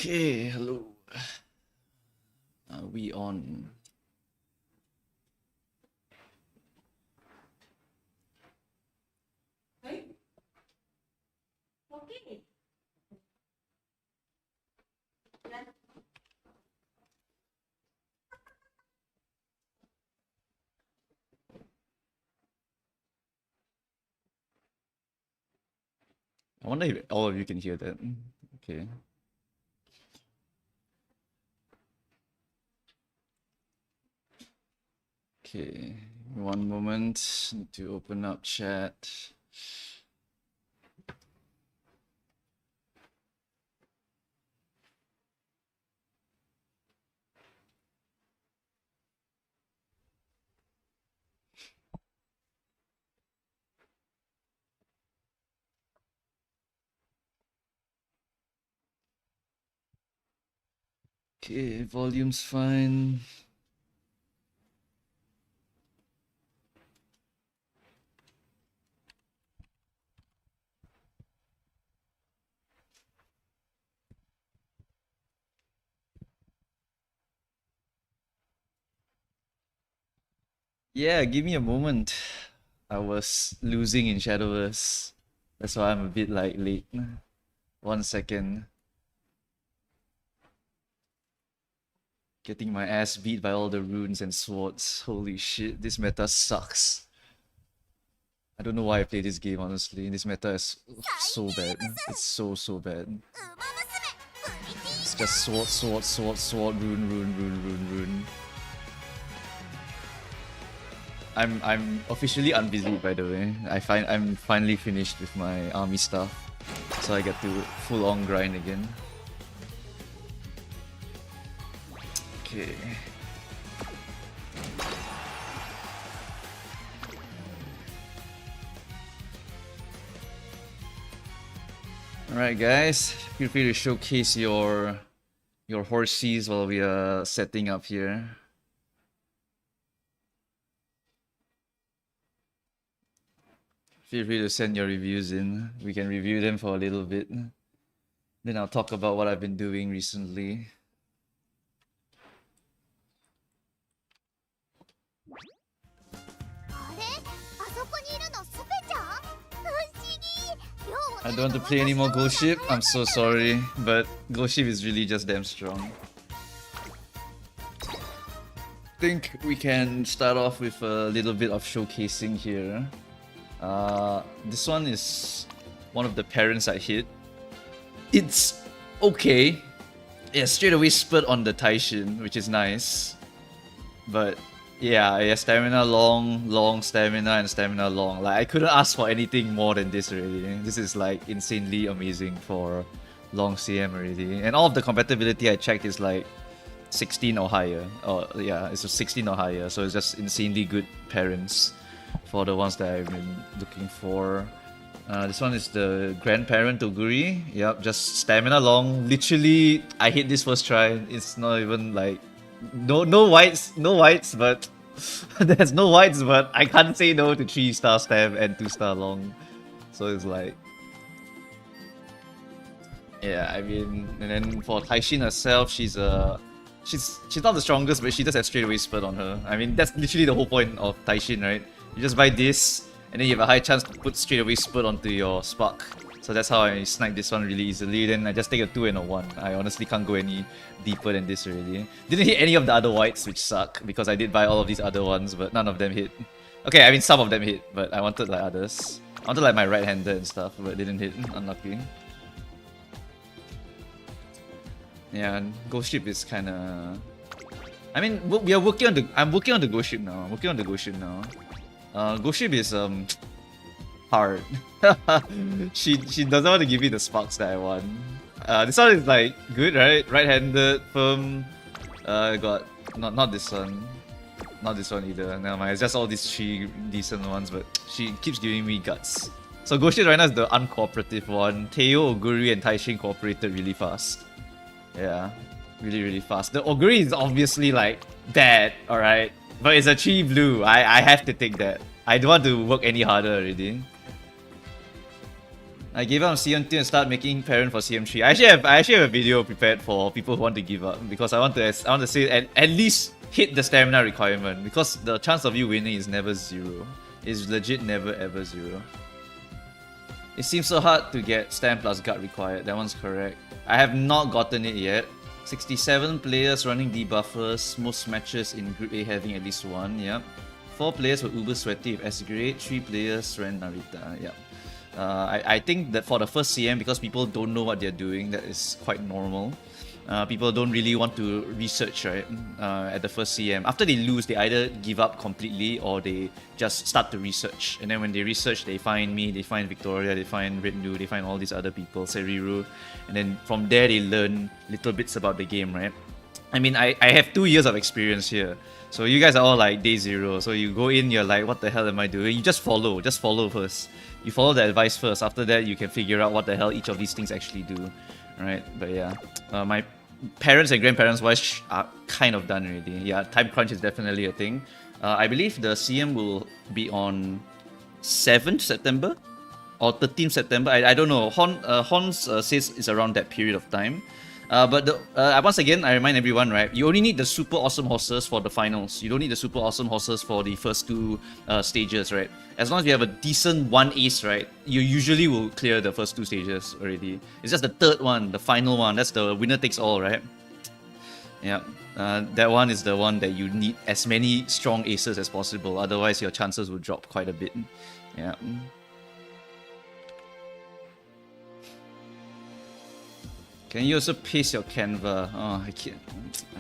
Okay, hello. Are we on? I wonder if all of you can hear that. Okay. Okay, one moment. Need to open up chat. Okay, volume's fine. Yeah, give me a moment. I was losing in Shadowverse. That's why I'm a bit like late. 1 second. Getting my ass beat by all the runes and swords. Holy shit, this meta sucks. I don't know why I play this game, honestly. This meta is so bad. It's so bad. It's just sword, rune. I'm officially unbusy, by the way. I'm finally finished with my army stuff, so I get to full on grind again. Okay. Alright guys, feel free to showcase your horses while we are setting up here. Feel free to send your reviews in. We can review them for a little bit. Then I'll talk about what I've been doing recently. I don't want to play any more Ghost Ship. I'm so sorry, but Ghost Ship is really just damn strong. I think we can start off with a little bit of showcasing here. This one is one of the parents I hit. It's okay. Yeah, straight away spurt on the Taiishin, which is nice. But yeah, stamina long stamina and stamina long. Like I couldn't ask for anything more than this already. This is like insanely amazing for long CM already. And all of the compatibility I checked is like 16 or higher. Or yeah, it's a 16 or higher. So it's just insanely good parents for the ones that I've been looking for. This one is the Grandparent Oguri. Yep, just stamina long. Literally, I hit this first try. It's not even like no whites, but there's no whites, but I can't say no to 3-star stam and 2-star long. So it's like, yeah, I mean, and then for Taiishin herself, she's not the strongest, but she does have straight away spurt on her. I mean, that's literally the whole point of Taiishin, right? You just buy this, and then you have a high chance to put straight away spurt onto your spark. So that's how I snipe this one really easily. Then I just take a 2 and a 1. I honestly can't go any deeper than this already. Didn't hit any of the other whites, which suck, because I did buy all of these other ones, but none of them hit. Okay, I mean some of them hit, but I wanted like others. I wanted like my right-hander and stuff, but didn't hit. Unlucky. Yeah, Ghost Ship is kinda... I mean, we are working on the... I'm working on the Ghost Ship now. Ghost Ship is hard. she doesn't want to give me the sparks that I want. This one is like good, right? Right-handed, firm. Got not this one. Not this one either. Never mind. It's just all these 3 decent ones, but she keeps giving me guts. So Ghost Ship right now is the uncooperative one. Teo, Oguri, and Taiishin cooperated really fast. Yeah, really fast. The Oguri is obviously like bad, alright? But it's a 3 blue. I have to take that. I don't want to work any harder already. I gave up on CM2 and start making parent for CM3. I actually have a video prepared for people who want to give up because I want to say at least hit the stamina requirement because the chance of you winning is never 0. It's legit never ever 0. It seems so hard to get stam plus guard required. That one's correct. I have not gotten it yet. 67 players running debuffers. Most matches in Group A having at least one. Yep. 4 players were uber sweaty with S grade. 3 players ran Narita. Yep. I think that for the first CM, because people don't know what they're doing, that is quite normal. People don't really want to research, right? At the first CM. After they lose, they either give up completely or they just start to research. And then when they research, they find me, they find Victoria, they find Rednu, they find all these other people, Seriru. And then from there, they learn little bits about the game, right? I mean, I have 2 years of experience here. So you guys are all like day 0. So you go in, you're like, what the hell am I doing? You just follow first. You follow the advice first. After that, you can figure out what the hell each of these things actually do, right? But yeah, my parents and grandparents wise are kind of done already. Yeah, time crunch is definitely a thing. I believe the CM will be on 7th September or 13th September. I don't know. Hans says it's around that period of time. But once again, I remind everyone, right? You only need the super awesome horses for the finals. You don't need the super awesome horses for the first 2 stages, right? As long as you have a decent 1 ace, right? You usually will clear the first 2 stages already. It's just the 3rd one, the final one. That's the winner takes all, right? Yeah. That one is the one that you need as many strong aces as possible. Otherwise, your chances will drop quite a bit. Yeah. Can you also paste your Canva? Oh, I can't.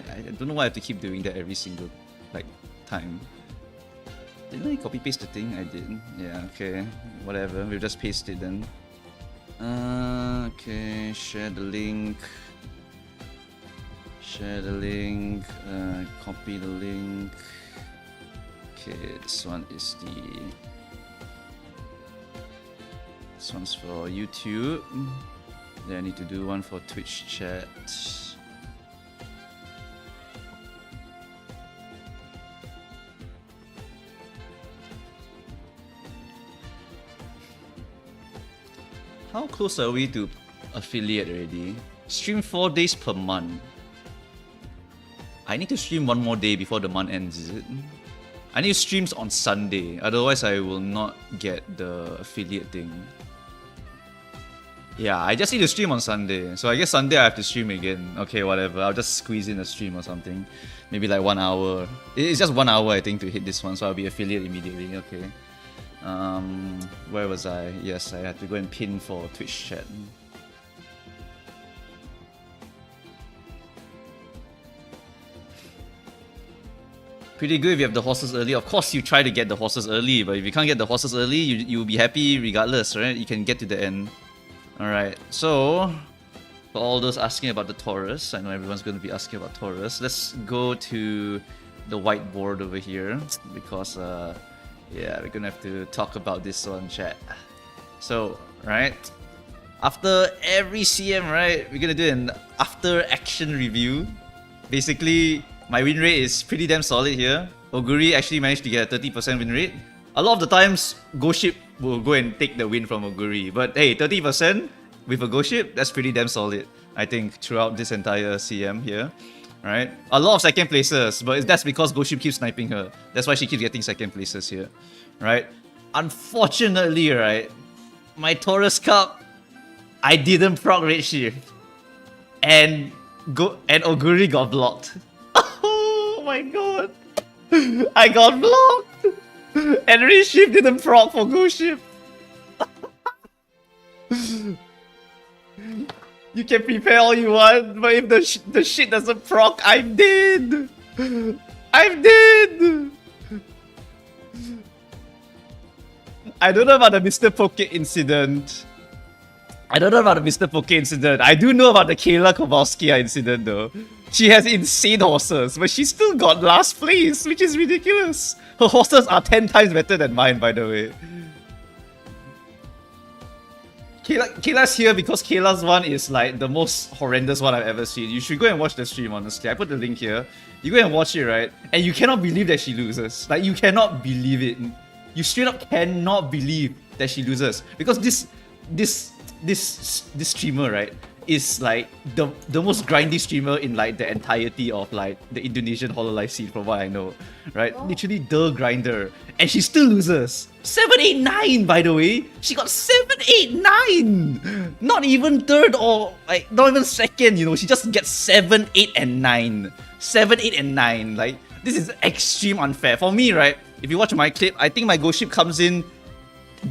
I don't know why I have to keep doing that every single time. Didn't I copy paste the thing? I did. Yeah, okay. Whatever. We'll just paste it then. Okay, share the link. Share the link. Copy the link. Okay, this one is this one's for YouTube. Then I need to do one for Twitch chat. How close are we to affiliate already? Stream 4 days per month. I need to stream 1 more day before the month ends, is it? I need streams on Sunday, otherwise I will not get the affiliate thing. Yeah, I just need to stream on Sunday. So I guess Sunday I have to stream again. Okay, whatever. I'll just squeeze in a stream or something. Maybe like 1 hour. It's just 1 hour, I think, to hit this one. So I'll be affiliate immediately. Okay. Where was I? Yes, I had to go and pin for Twitch chat. Pretty good if you have the horses early. Of course, you try to get the horses early. But if you can't get the horses early, you'll be happy regardless, right? You can get to the end. Alright, so for all those asking about the Taurus, I know everyone's going to be asking about Taurus. Let's go to the whiteboard over here because, yeah, we're going to have to talk about this one, chat. So, right, after every CM, right, we're going to do an after action review. Basically, my win rate is pretty damn solid here. Oguri actually managed to get a 30% win rate. A lot of the times, Ghost Ship will go and take the win from Oguri. But hey, 30% with a Ghost Ship, that's pretty damn solid, I think, throughout this entire CM here. Right? A lot of second places, but that's because Ghost Ship keeps sniping her. That's why she keeps getting second places here. Right? Unfortunately, right, my Taurus Cup, I didn't proc Red Shift. And Oguri got blocked. Oh my god. I got blocked. And Red Shift didn't proc for Ghost Ship. You can prepare all you want, but if the shit doesn't proc, I'm dead. I'm dead. I don't know about the Mr. Poke incident. I do know about the Kayla Kowalski incident though. She has insane horses, but she still got last place, which is ridiculous. Her horses are 10 times better than mine, by the way. Kayla's here because Kayla's one is like the most horrendous one I've ever seen. You should go and watch the stream, honestly. I put the link here. You go and watch it, right? And you cannot believe that she loses. Like, you cannot believe it. You straight up cannot believe that she loses. Because this this streamer, right, is like the most grindy streamer in like the entirety of like the Indonesian hololive scene, from what I know, right? Literally the grinder, and she still loses. 789, by the way. She got 789. Not even third or like not even second. You know, she just gets 7, 8, and 9. 7, 8, and 9. Like this is extreme unfair for me, right? If you watch my clip, I think my ghost ship comes in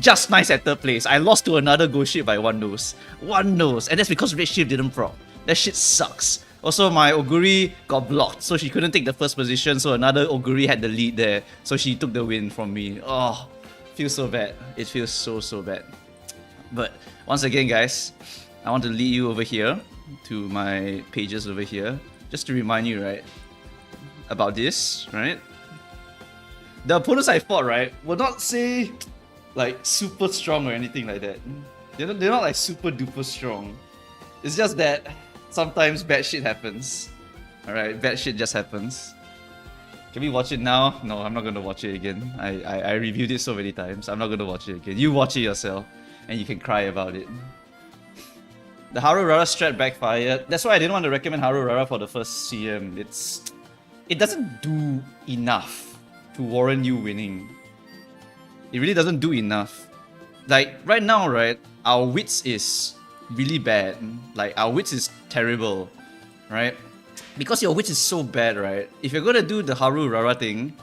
just nice at third place. I lost to another ghost ship by one nose. One nose. And that's because red ship didn't proc. That shit sucks. Also, my Oguri got blocked, so she couldn't take the first position, so another Oguri had the lead there. So she took the win from me. Oh, feels so bad. It feels so bad. But once again, guys, I want to lead you over here to my pages over here, just to remind you, right, about this, right? The opponents I fought, right, will not say like super strong or anything like that. They're not like super duper strong. It's just that sometimes bad shit happens. Alright, bad shit just happens. Can we watch it now? No, I'm not gonna watch it again. I reviewed it so many times. I'm not gonna watch it again. You watch it yourself and you can cry about it. The Haru Rara strat backfired. That's why I didn't want to recommend Haru Rara for the first CM. It doesn't do enough to warrant you winning. It really doesn't do enough. Like, right now, right, our wits is really bad. Like, our wits is terrible, right? Because your wits is so bad, right? If you're gonna do the Haru Rara thing,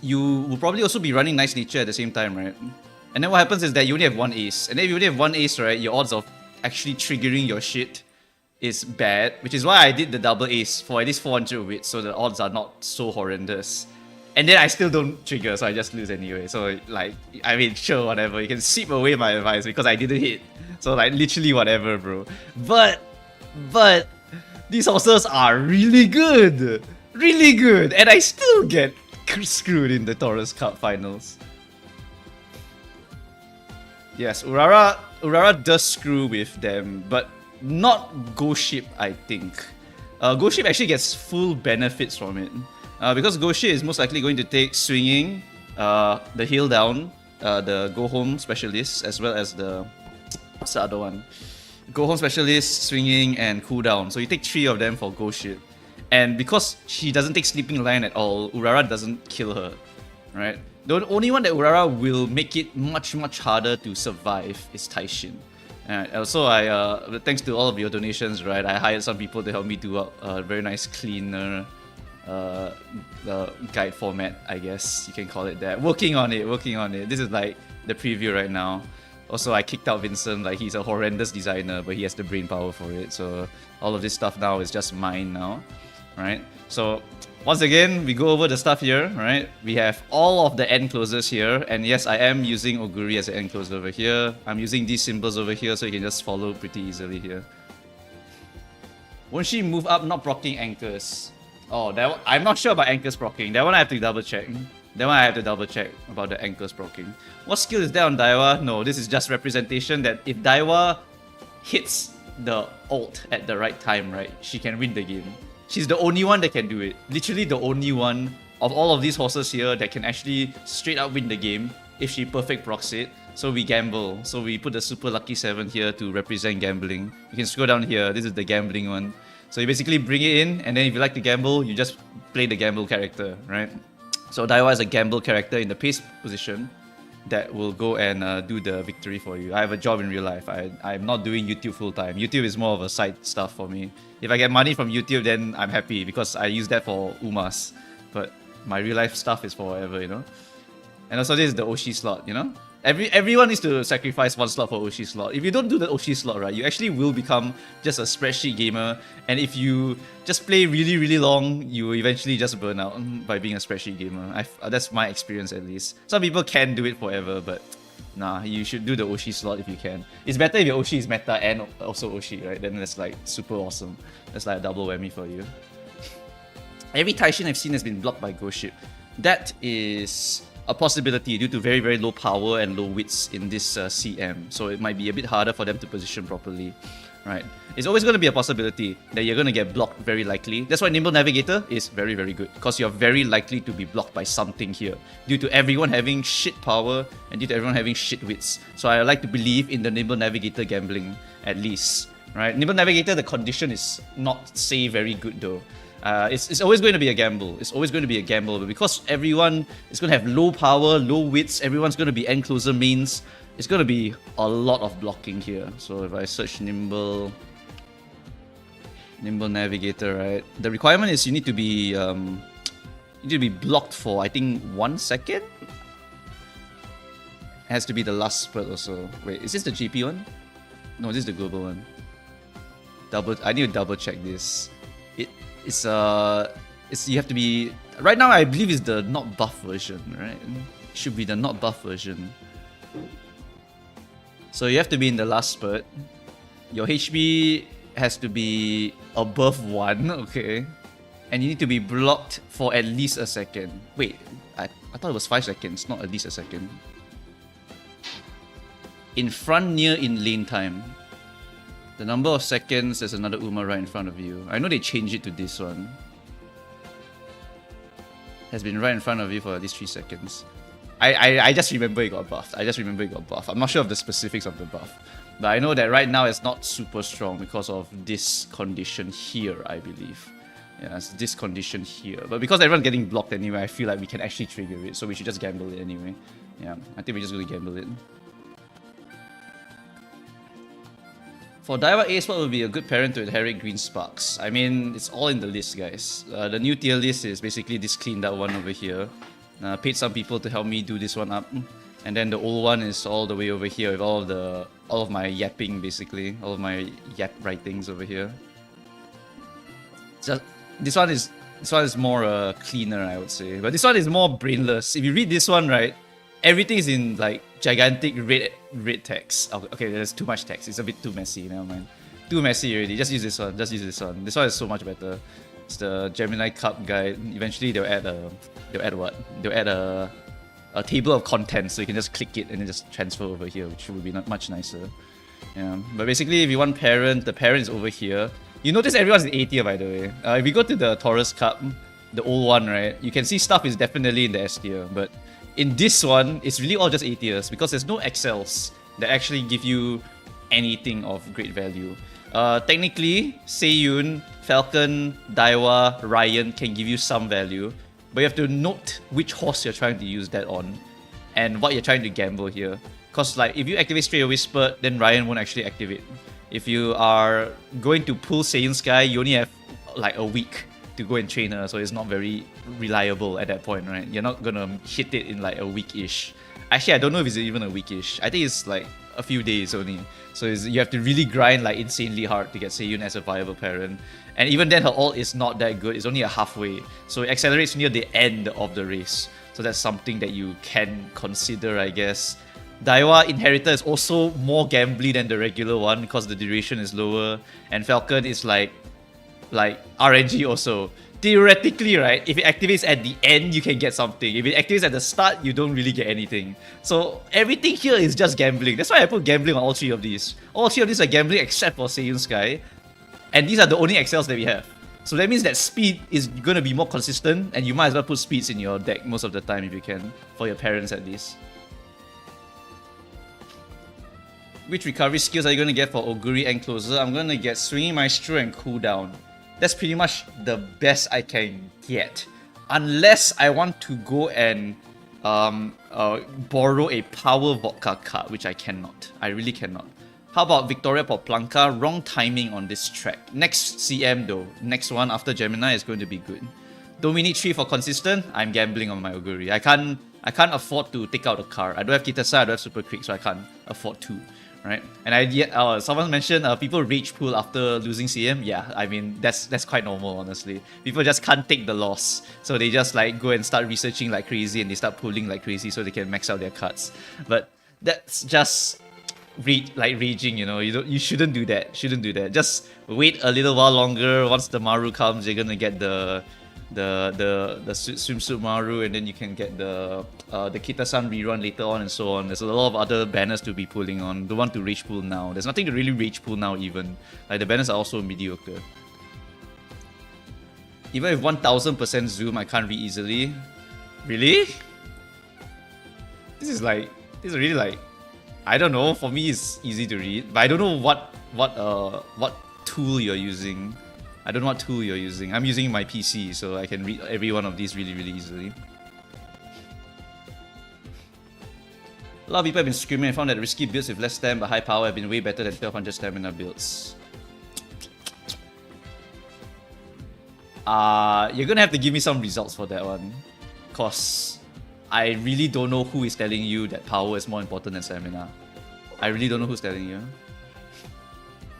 you will probably also be running Nice Nature at the same time, right? And then what happens is that you only have one ace. And then if you only have one ace, right, your odds of actually triggering your shit is bad. Which is why I did the double ace for at least 400 wits, so the odds are not so horrendous. And then I still don't trigger, so I just lose anyway. So like, I mean, sure, whatever. You can sweep away my advice because I didn't hit. So like, literally whatever, bro. But these horses are really good. Really good. And I still get screwed in the Taurus Cup finals. Yes, Urara does screw with them, but not Ghost Ship, I think. Ghost Ship actually gets full benefits from it. Because Ghost Ship is most likely going to take swinging, the heal down, the go home specialist, as well as the what's the other one? Go home specialist, swinging, and cooldown. So you take 3 of them for Ghost Ship. And because she doesn't take sleeping lion at all, Urara doesn't kill her, right? The only one that Urara will make it much harder to survive is Taiishin. Also, thanks to all of your donations, right, I hired some people to help me do a very nice cleaner guide format, I guess you can call it that. Working on it. This is like the preview right now. Also, I kicked out Vincent, like he's a horrendous designer, but he has the brain power for it. So all of this stuff now is just mine now, right? So once again, we go over the stuff here, right? We have all of the end closers here, and yes, I am using Oguri as an end closer over here. I'm using these symbols over here, so you can just follow pretty easily here. Won't she move up not proccing anchors? Oh, I'm not sure about anchors proccing. That one I have to double check. About the anchors proccing. What skill is there on Daiwa? No, this is just representation that if Daiwa hits the ult at the right time, right, she can win the game. She's the only one that can do it. Literally the only one of all of these horses here that can actually straight up win the game if she perfect procs it. So we gamble. So we put the super lucky 7 here to represent gambling. You can scroll down here. This is the gambling one. So you basically bring it in, and then if you like to gamble, you just play the gamble character, right? So Daiwa is a gamble character in the pace position that will go and do the victory for you. I have a job in real life. I'm not doing YouTube full time. YouTube is more of a side stuff for me. If I get money from YouTube, then I'm happy because I use that for Umas. But my real life stuff is for whatever, you know? And also this is the Oshi slot, you know? Everyone needs to sacrifice 1 slot for Oshi slot. If you don't do the Oshi slot, right, you actually will become just a spreadsheet gamer. And if you just play really long, you will eventually just burn out by being a spreadsheet gamer. That's my experience at least. Some people can do it forever, but nah, you should do the Oshi slot if you can. It's better if your Oshi is meta and also Oshi, right? Then that's like super awesome. That's like a double whammy for you. Every Taiishin I've seen has been blocked by Ghost Ship. That is a possibility due to very, very low power and low wits in this CM. So it might be a bit harder for them to position properly, right? It's always going to be a possibility that you're going to get blocked very likely. That's why Nimble Navigator is very, very good, because you're very likely to be blocked by something here due to everyone having shit power and due to everyone having shit wits. So I like to believe in the Nimble Navigator gambling at least, right? Nimble Navigator, the condition is not, say, very good though. It's always going to be a gamble. It's always going to be a gamble. But because everyone is going to have low power, low wits, everyone's going to be end closer mains, it's going to be a lot of blocking here. So if I search Nimble Navigator, right? The requirement is you need to be blocked for, I think, 1 second. It has to be the last spurt also. Wait, is this the GP one? No, this is the global one. I need to double check this. It's you have to be, right now I believe it's the not buff version, right? It should be the not buff version. So you have to be in the last spurt. Your HP has to be above 1, okay? And you need to be blocked for at least a second. Wait, I thought it was 5 seconds, not at least a second. In front, near, in lane time. The number of seconds, there's another Uma right in front of you. I know they changed it to this one. Has been right in front of you for at least 3 seconds. I just remember it got buffed. I'm not sure of the specifics of the buff. But I know that right now it's not super strong because of this condition here, I believe. Yeah, it's this condition here. But because everyone's getting blocked anyway, I feel like we can actually trigger it. So we should just gamble it anyway. Yeah, I think we're just going to gamble it. For Daiwa A, what would be a good parent to inherit Green Sparks? I mean, it's all in the list, guys. The new tier list is basically this cleaned up one over here. Paid some people to help me do this one up. And then the old one is all the way over here with all of my yapping, basically. All of my yap writings over here. Just, this one is more cleaner, I would say. But this one is more brainless. If you read this one, right, everything is in like gigantic red text. Okay, there's too much text. It's a bit too messy. Never mind. Too messy already. Just use this one. Just use this one. This one is so much better. It's the Gemini Cup guide. Eventually they'll add what? They'll add a table of contents, so you can just click it and then just transfer over here, which would be much nicer. Yeah. But basically, if you want parent, the parent is over here. You notice everyone's in A tier, by the way. If you go to the Taurus Cup, the old one, right? You can see stuff is definitely in the S tier, but in this one, it's really all just A tiers because there's no XLs that actually give you anything of great value. Technically, Seiyun, Falcon, Daiwa, Ryan can give you some value, but you have to note which horse you're trying to use that on and what you're trying to gamble here. Because like if you activate straight away Spurt, then Ryan won't actually activate. If you are going to pull Seiyun Sky, you only have like a week to go and train her, so it's not very reliable at that point, right? You're not gonna hit it in like a week-ish. Actually, I don't know if it's even a week-ish. I think it's like a few days only. So you have to really grind like insanely hard to get Seiyun as a viable parent. And even then, her ult is not that good. It's only a halfway. So it accelerates near the end of the race. So that's something that you can consider, I guess. Daiwa Inheritor is also more gambly than the regular one because the duration is lower. And Falcon is like RNG also. Theoretically, right, if it activates at the end, you can get something. If it activates at the start, you don't really get anything. So everything here is just gambling. That's why I put gambling on all three of these. All three of these are gambling except for Seiyun Sky. And these are the only XLs that we have. So that means that speed is going to be more consistent, and you might as well put speeds in your deck most of the time if you can, for your parents at least. Which recovery skills are you going to get for Oguri and Closer? I'm going to get Swinging Maestro and Cooldown. That's pretty much the best I can get. Unless I want to go and borrow a Power Vodka card, which I cannot. I really cannot. How about Victoria Poplanka? Wrong timing on this track. Next CM though. Next one after Gemini is going to be good. Don't we need 3 for consistent? I'm gambling on my Oguri. I can't afford to take out a card. I don't have Kitasa, I don't have Super Creek, so I can't afford to. Right? And someone mentioned people rage pool after losing CM. Yeah, I mean that's quite normal, honestly. People just can't take the loss, so they just like go and start researching like crazy, and they start pulling like crazy so they can max out their cards. But that's just raging, you know. You shouldn't do that. Just wait a little while longer. Once the Maru comes, you're gonna get the the swimsuit Maru, and then you can get the Kita-san rerun later on and so on. There's a lot of other banners to be pulling on. Don't want to rage pull now. There's nothing to really rage pull now even. Like the banners are also mediocre. Even with 1000% zoom, I can't read easily. Really? This is really like, I don't know. For me, it's easy to read, but I don't know what tool you're using. I don't know what tool you're using. I'm using my PC, so I can read every one of these really easily. A lot of people have been screaming and found that risky builds with less stam but high power have been way better than 1200 stamina builds. You're gonna have to give me some results for that one, cause I really don't know who is telling you that power is more important than stamina. I really don't know who's telling you.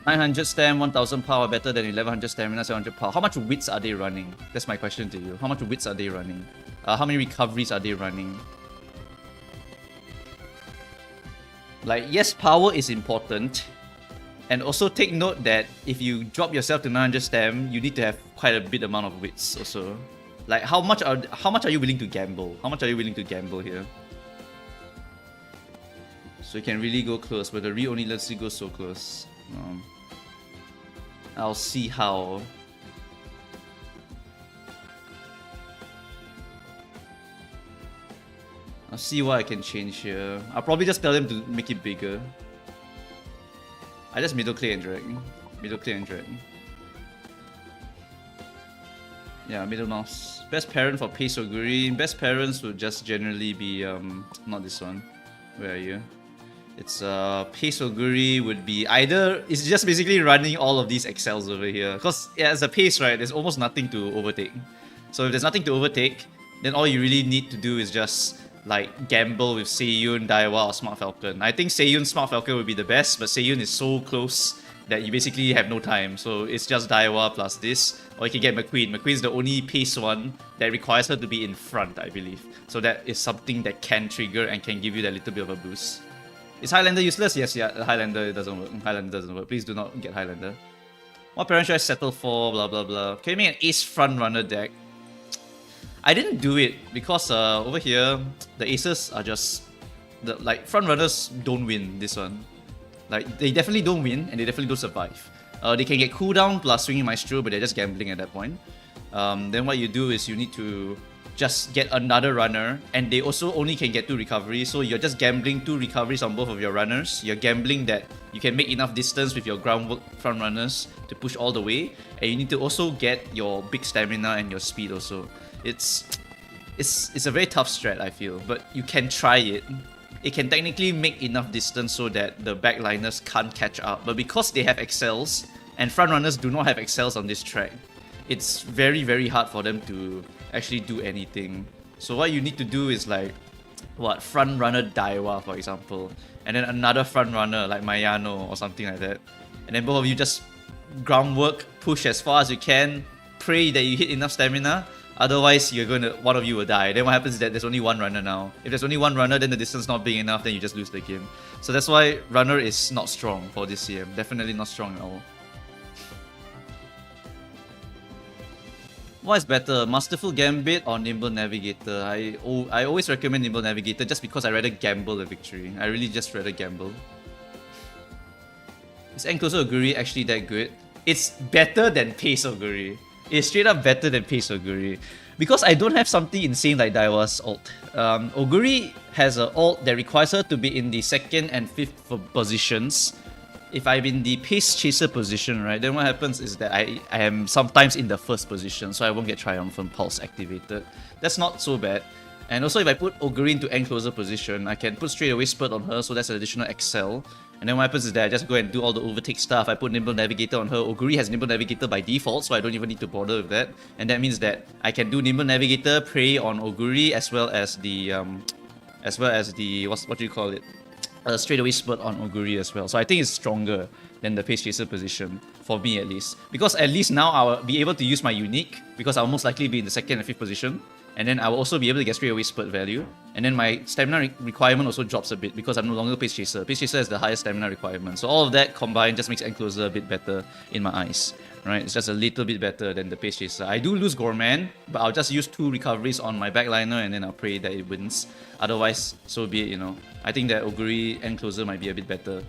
900 stam, 1000 power better than 1100 stamina, 700 power. How much wits are they running? That's my question to you. How much wits are they running? How many recoveries are they running? Like, yes, power is important. And also take note that if you drop yourself to 900 stam, you need to have quite a bit amount of wits also. Like, how much are you willing to gamble? How much are you willing to gamble here? So you can really go close, but the Re only lets you go so close. I'll see how. I'll see what I can change here. I'll probably just tell them to make it bigger. I just middle clear and drag. Middle clear and drag. Yeah, middle mouse. Best parent for Pace Oguri. Best parents would just generally be not this one. Where are you? It's Pace Oguri would be either, it's just basically running all of these excels over here. Because yeah, as a pace, right, there's almost nothing to overtake. So if there's nothing to overtake, then all you really need to do is just like gamble with Seiyun, Daiwa, or Smart Falcon. I think Seiyun, Smart Falcon would be the best, but Seiyun is so close that you basically have no time. So it's just Daiwa plus this, or you can get McQueen. McQueen's the only pace one that requires her to be in front, I believe. So that is something that can trigger and can give you that little bit of a boost. Is Highlander useless? Yes, yeah, Highlander doesn't work. Highlander doesn't work. Please do not get Highlander. What parent should I settle for? Blah blah blah. Can you make an ace front runner deck? I didn't do it because over here the aces are just like front runners don't win this one. Like they definitely don't win and they definitely don't survive. They can get cooldown plus swinging maestro, but they're just gambling at that point. Then what you do is you need to just get another runner, and they also only can get 2 recoveries, so you're just gambling 2 recoveries on both of your runners. You're gambling that you can make enough distance with your groundwork front runners to push all the way, and you need to also get your big stamina and your speed also. It's a very tough strat, I feel, but you can try it. It can technically make enough distance so that the backliners can't catch up, but because they have excels, and front runners do not have excels on this track, it's very hard for them to actually do anything. So what you need to do is like, what, front runner Daiwa for example, and then another front runner like Mayano or something like that, and then both of you just groundwork, push as far as you can, pray that you hit enough stamina, otherwise one of you will die. Then what happens is that there's only one runner now. If there's only one runner, then the distance not big enough, then you just lose the game. So that's why runner is not strong for this CM, definitely not strong at all. What is better, Masterful Gambit or Nimble Navigator? I always recommend Nimble Navigator just because I rather gamble a victory. I really just rather gamble. Is Enclosure Oguri actually that good? It's better than Pace Oguri. It's straight up better than Pace Oguri. Because I don't have something insane like Daiwa's ult. Oguri has an ult that requires her to be in the 2nd and 5th positions. If I'm in the pace chaser position, right, then what happens is that I am sometimes in the 1st position, so I won't get Triumphant Pulse activated. That's not so bad. And also if I put Oguri into Enclosure position, I can put straight away Spurt on her, so that's an additional excel. And then what happens is that I just go and do all the overtake stuff. I put Nimble Navigator on her. Oguri has Nimble Navigator by default, so I don't even need to bother with that. And that means that I can do Nimble Navigator, prey on Oguri, as well as the what do you call it? Straight away Spurt on Oguri as well. So I think it's stronger than the Pace Chaser position, for me at least. Because at least now I'll be able to use my unique, because I'll most likely be in the 2nd and 5th position. And then I will also be able to get straight away spurt value. And then my stamina requirement also drops a bit because I'm no longer Pace Chaser. Pace Chaser has the highest stamina requirement. So all of that combined just makes Encloser a bit better in my eyes. Right? It's just a little bit better than the Pace Chaser. I do lose Gourmand, but I'll just use 2 recoveries on my backliner and then I'll pray that it wins. Otherwise, so be it, you know. I think that Oguri Encloser might be a bit better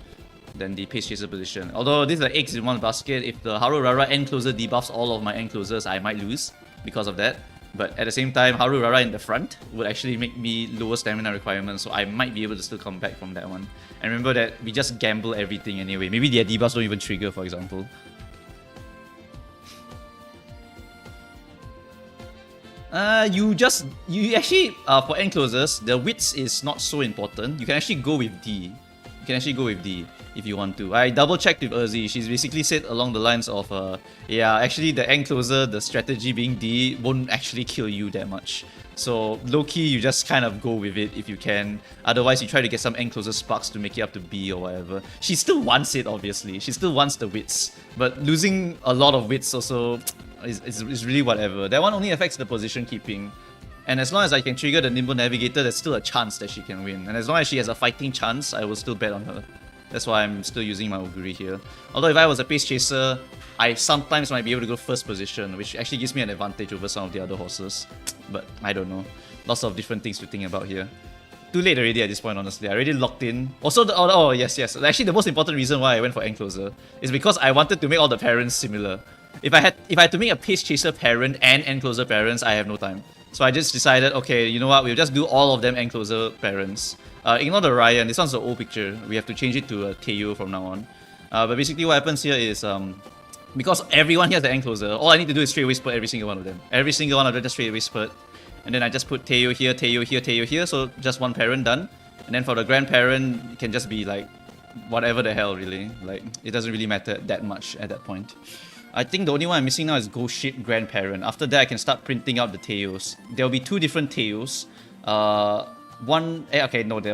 than the Pace Chaser position. Although these are eggs in one basket, if the Haru Rara Encloser debuffs all of my Enclosers, I might lose because of that. But at the same time, Haru Rara in the front would actually make me lower stamina requirements, so I might be able to still come back from that one. And remember that we just gamble everything anyway. Maybe their debuffs don't even trigger, for example. You actually, for Enclosers, the widths is not so important. You can actually go with D. You can actually go with D if you want to. I double checked with Urzi. She's basically said along the lines of, yeah, actually the Encloser, the strategy being D, won't actually kill you that much. So low-key, you just kind of go with it if you can. Otherwise, you try to get some Encloser sparks to make it up to B or whatever. She still wants it, obviously. She still wants the widths. But losing a lot of widths also is really whatever. That one only affects the position keeping. And as long as I can trigger the Nimble Navigator, there's still a chance that she can win. And as long as she has a fighting chance, I will still bet on her. That's why I'm still using my Oguri here. Although if I was a Pace Chaser, I sometimes might be able to go first position, which actually gives me an advantage over some of the other horses. But I don't know. Lots of different things to think about here. Too late already at this point, honestly. I already locked in. Also, oh yes. Actually, the most important reason why I went for Encloser is because I wanted to make all the parents similar. If I had to make a Pace Chaser parent and Encloser parents, I have no time. So I just decided, okay, you know what, we'll just do all of them Encloser parents. Ignore the Ryan, this one's the old picture. We have to change it to a Teo from now on. But basically what happens here is, because everyone here has the Encloser, all I need to do is straight away spurt every single one of them. Every single one of them just straight away spurt. And then I just put Teo here, Teo here, Teo here, so just one parent done. And then for the grandparent, it can just be like, whatever the hell really. Like, it doesn't really matter that much at that point. I think the only one I'm missing now is Ghost Ship Grandparent. After that, I can start printing out the Teos. There'll be 2 different Teos. There'll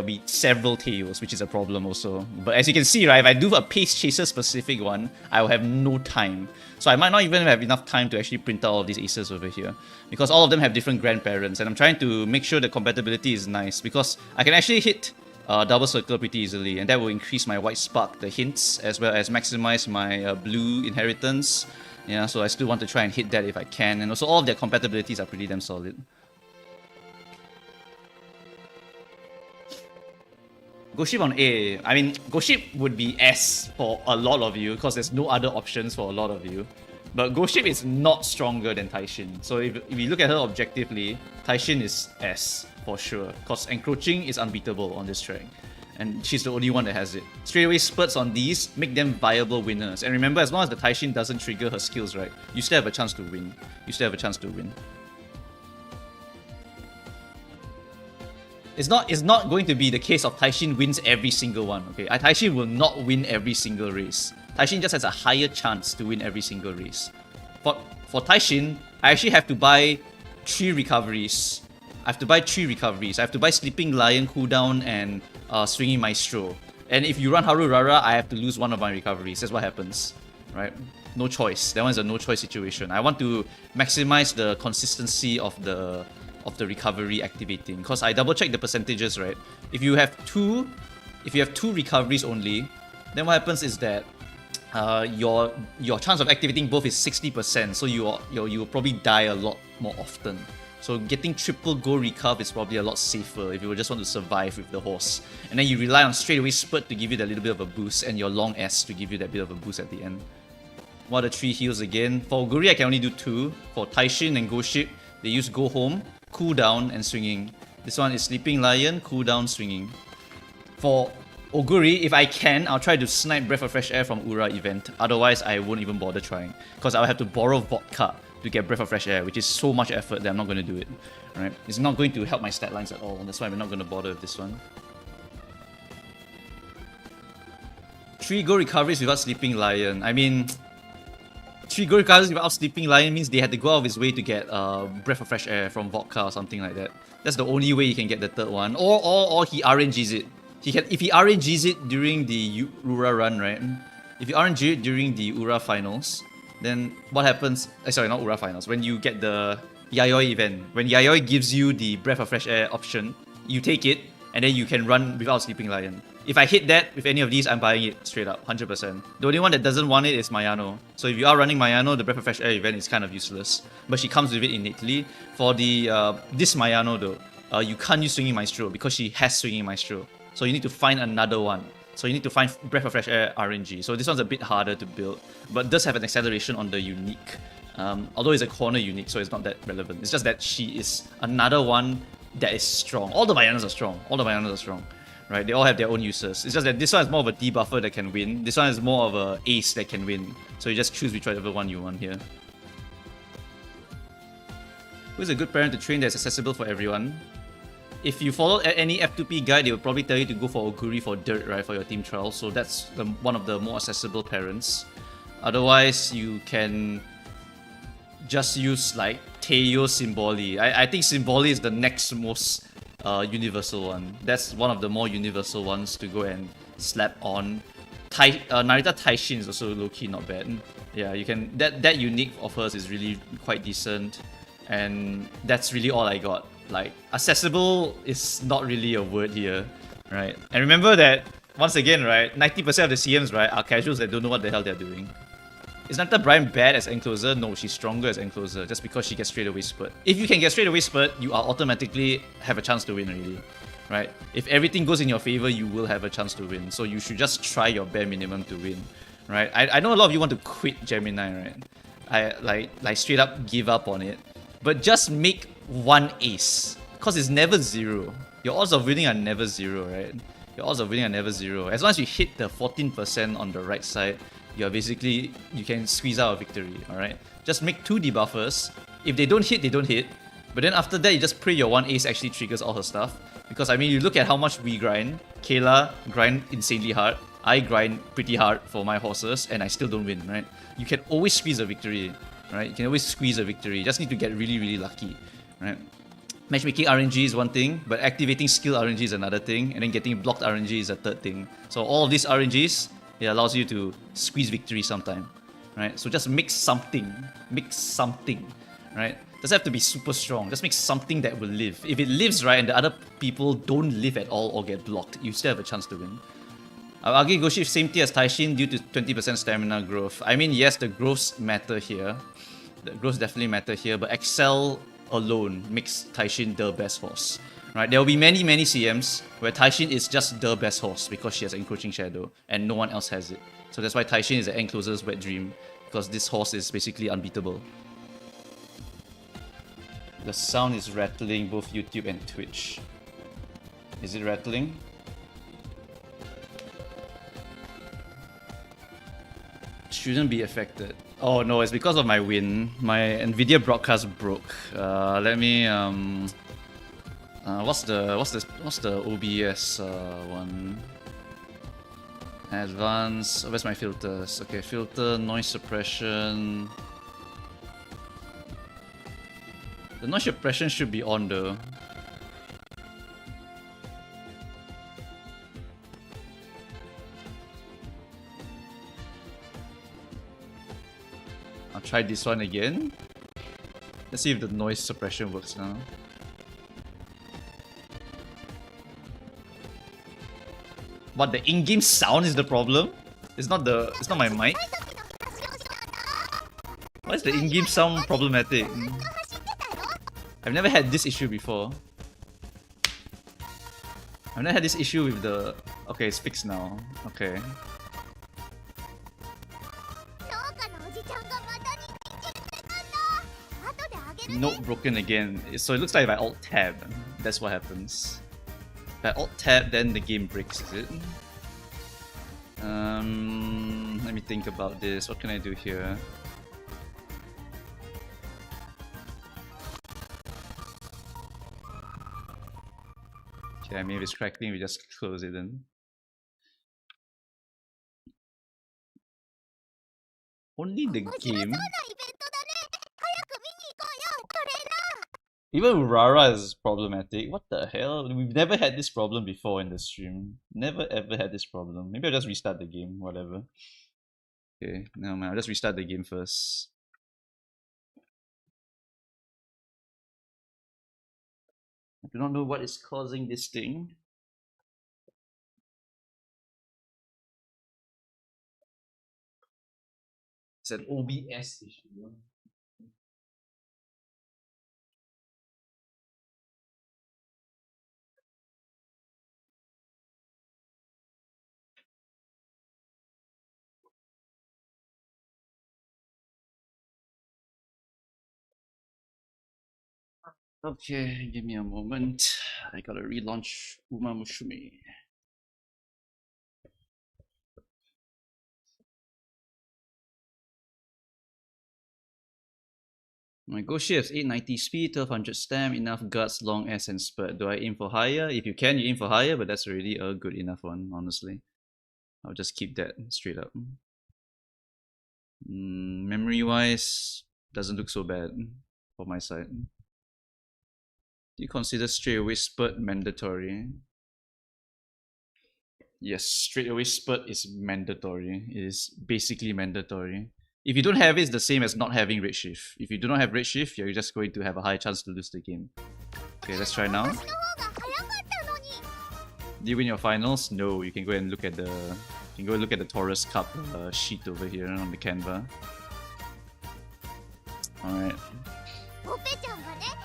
be several Teos, which is a problem also. But as you can see, right, if I do a Pace Chaser specific one, I will have no time. So I might not even have enough time to actually print out all of these aces over here. Because all of them have different grandparents, and I'm trying to make sure the compatibility is nice. Because I can actually hit double circle pretty easily, and that will increase my white spark, the hints, as well as maximize my blue inheritance. Yeah, so I still want to try and hit that if I can, and also all of their compatibilities are pretty damn solid. Ghost Ship on A. I mean, Ghost Ship would be S for a lot of you because there's no other options for a lot of you. But Ghost Ship is not stronger than Taiishin. So if you look at her objectively, Taiishin is S for sure. Because encroaching is unbeatable on this track. And she's the only one that has it. Straight away spurts on these make them viable winners. And remember, as long as the Taiishin doesn't trigger her skills, right, you still have a chance to win. You still have a chance to win. It's not going to be the case of Taiishin wins every single one, okay? Taiishin will not win every single race. Taiishin just has a higher chance to win every single race. For Taiishin, I actually have to buy 3 recoveries. I have to buy Sleeping Lion cooldown and Swinging Maestro. And if you run Haru Rara, I have to lose one of my recoveries. That's what happens, right? No choice. That one's a no choice situation. I want to maximize the consistency of the recovery activating, because I double check the percentages, right? If you have two recoveries only, then what happens is that your chance of activating both is 60%, so you will probably die a lot more often. So getting triple go recover is probably a lot safer if you just want to survive with the horse. And then you rely on straight away spurt to give you that little bit of a boost, and your long S to give you that bit of a boost at the end. What are the 3 heals again? For Oguri, I can only do 2. For Taiishin and Ghost Ship, they use Go Home, cooldown, and swinging. This one is Sleeping Lion, cooldown, swinging. For Oguri, if I can, I'll try to snipe Breath of Fresh Air from Ura event. Otherwise, I won't even bother trying, because I'll have to borrow vodka to get Breath of Fresh Air, which is so much effort that I'm not going to do it. Right? It's not going to help my stat lines at all. That's why we're not going to bother with this one. 3 go recoveries without Sleeping Lion. I mean, 3 go recoveries without Sleeping Lion means they had to go out of his way to get Breath of Fresh Air from vodka or something like that. That's the only way he can get the 3rd one. Or he RNGs it. If he RNGs it during the Ura run, right? If you RNG it during the Ura finals, then what happens? Sorry, not Ura finals. When you get the Yayoi event. When Yayoi gives you the Breath of Fresh Air option, you take it, and then you can run without Sleeping Lion. If I hit that with any of these, I'm buying it straight up, 100%. The only one that doesn't want it is Mayano. So if you are running Mayano, the Breath of Fresh Air event is kind of useless. But she comes with it innately. For the this Mayano though, you can't use Swinging Maestro because she has Swinging Maestro. So you need to find another one. So you need to find Breath of Fresh Air RNG. So this one's a bit harder to build, but does have an acceleration on the unique. Although it's a corner unique, so it's not that relevant. It's just that she is another one that is strong. All the Mayanas are strong. All the Mayanas are strong. Right? They all have their own uses. It's just that this one is more of a debuffer that can win. This one is more of a ace that can win. So you just choose whichever one you want here. Who's a good parent to train that's accessible for everyone? If you follow any F2P guide, they will probably tell you to go for Oguri for dirt, right, for your team trial. So that's one of the more accessible parents. Otherwise, you can just use like Teo Symboli. I think Symboli is the next most universal one. That's one of the more universal ones to go and slap on. Narita Taiishin is also low-key not bad. Yeah, you can. That unique of hers is really quite decent, and that's really all I got. Like, accessible is not really a word here, right? And remember that, once again, right, 90% of the CMs, right, are casuals that don't know what the hell they're doing. Is Nanta Brian bad as Encloser? No, she's stronger as Encloser, just because she gets straight away spurt. If you can get straight away spurt, you are automatically have a chance to win already, right? If everything goes in your favor, you will have a chance to win. So you should just try your bare minimum to win, right? I know a lot of you want to quit Gemini, right? I like straight up give up on it. But just make one ace, because it's never zero. Your odds of winning are never zero, right? Your odds of winning are never zero. As long as you hit the 14% on the right side, you can squeeze out a victory, alright? Just make 2 debuffers. If they don't hit, they don't hit. But then after that, you just pray your one ace actually triggers all her stuff. Because I mean, you look at how much we grind. Kayla grind insanely hard. I grind pretty hard for my horses, and I still don't win, right? You can always squeeze a victory, right? You can always squeeze a victory. You just need to get really, really lucky, right? Matchmaking RNG is one thing, but activating skill RNG is another thing, and then getting blocked RNG is a third thing. So all of these RNGs, it allows you to squeeze victory sometime, right? So just make something, right? Doesn't have to be super strong. Just make something that will live. If it lives, right, and the other people don't live at all or get blocked, you still have a chance to win. I'll argue go shift same tier as Taiishin due to 20% stamina growth. I mean, yes, the growths matter here. The growths definitely matter here, but Excel alone makes Taiishin the best horse. Right? There will be many, many CMs where Taiishin is just the best horse because she has Encroaching Shadow and no one else has it. So that's why Taiishin is the Encloser's wet dream, because this horse is basically unbeatable. The sound is rattling both YouTube and Twitch. Is it rattling? Shouldn't be affected. Oh no, it's because of my win. My Nvidia broadcast broke. Let me what's the OBS one? Advanced. Where's my filters? Okay, filter, noise suppression. The noise suppression should be on though. I'll try this one again. Let's see if the noise suppression works now. What, the in-game sound is the problem? It's not my mic. Why is the in-game sound problematic? I've never had this issue before. I've never had this issue with the... Okay, it's fixed now. Okay. Note broken again. So it looks like if I alt-tab, that's what happens. If I alt-tab, then the game breaks, is it? Let me think about this. What can I do here? Okay, maybe it's crackling, we just close it then. Only the game? Even Rara is problematic. What the hell? We've never had this problem before in the stream. Never ever had this problem. Maybe I'll just restart the game, whatever. Okay, never mind. I'll just restart the game first. do not know what is causing this thing. It's an OBS issue. Okay, give me a moment. I gotta relaunch Musume. My Goshi has 890 speed, 1200 stam, enough guts, long S and spurt. Do I aim for higher? If you can, you aim for higher, but that's already a good enough one, honestly. I'll just keep that straight up. Memory wise, doesn't look so bad for my side. Do you consider straight away spurt mandatory? Yes, straight away spurt is mandatory. It is basically mandatory. If you don't have it, it's the same as not having redshift. If you do not have redshift, you're just going to have a high chance to lose the game. Okay, let's try now. Do you win your finals? No, you can go and look at the Taurus Cup sheet over here on the Canva. Alright.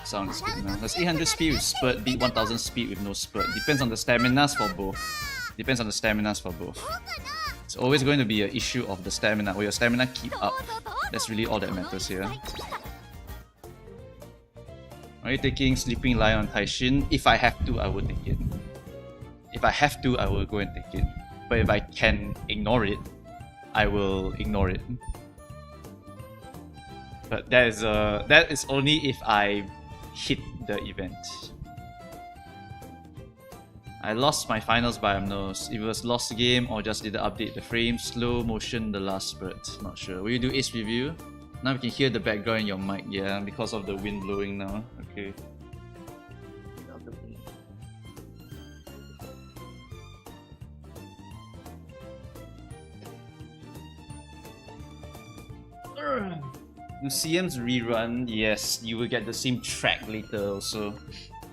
Sounds good now. Does 800 speed with spurt beat 1000 speed with no spurt? Depends on the staminas for both. It's always going to be an issue of the stamina. Will your stamina keep up? That's really all that matters here. Are you taking Sleeping Lion on Taiishin? If I have to, I would take it. If I have to, I will go and take it. But if I can ignore it, I will ignore it. But that is only if I hit the event. I lost my finals by nose. If it was lost game or just did the update the frame, slow motion the last spurt. Not sure. Will you do ace review? Now we can hear the background in your mic, yeah, because of the wind blowing now. Okay. Museum's rerun, yes, you will get the same track later also.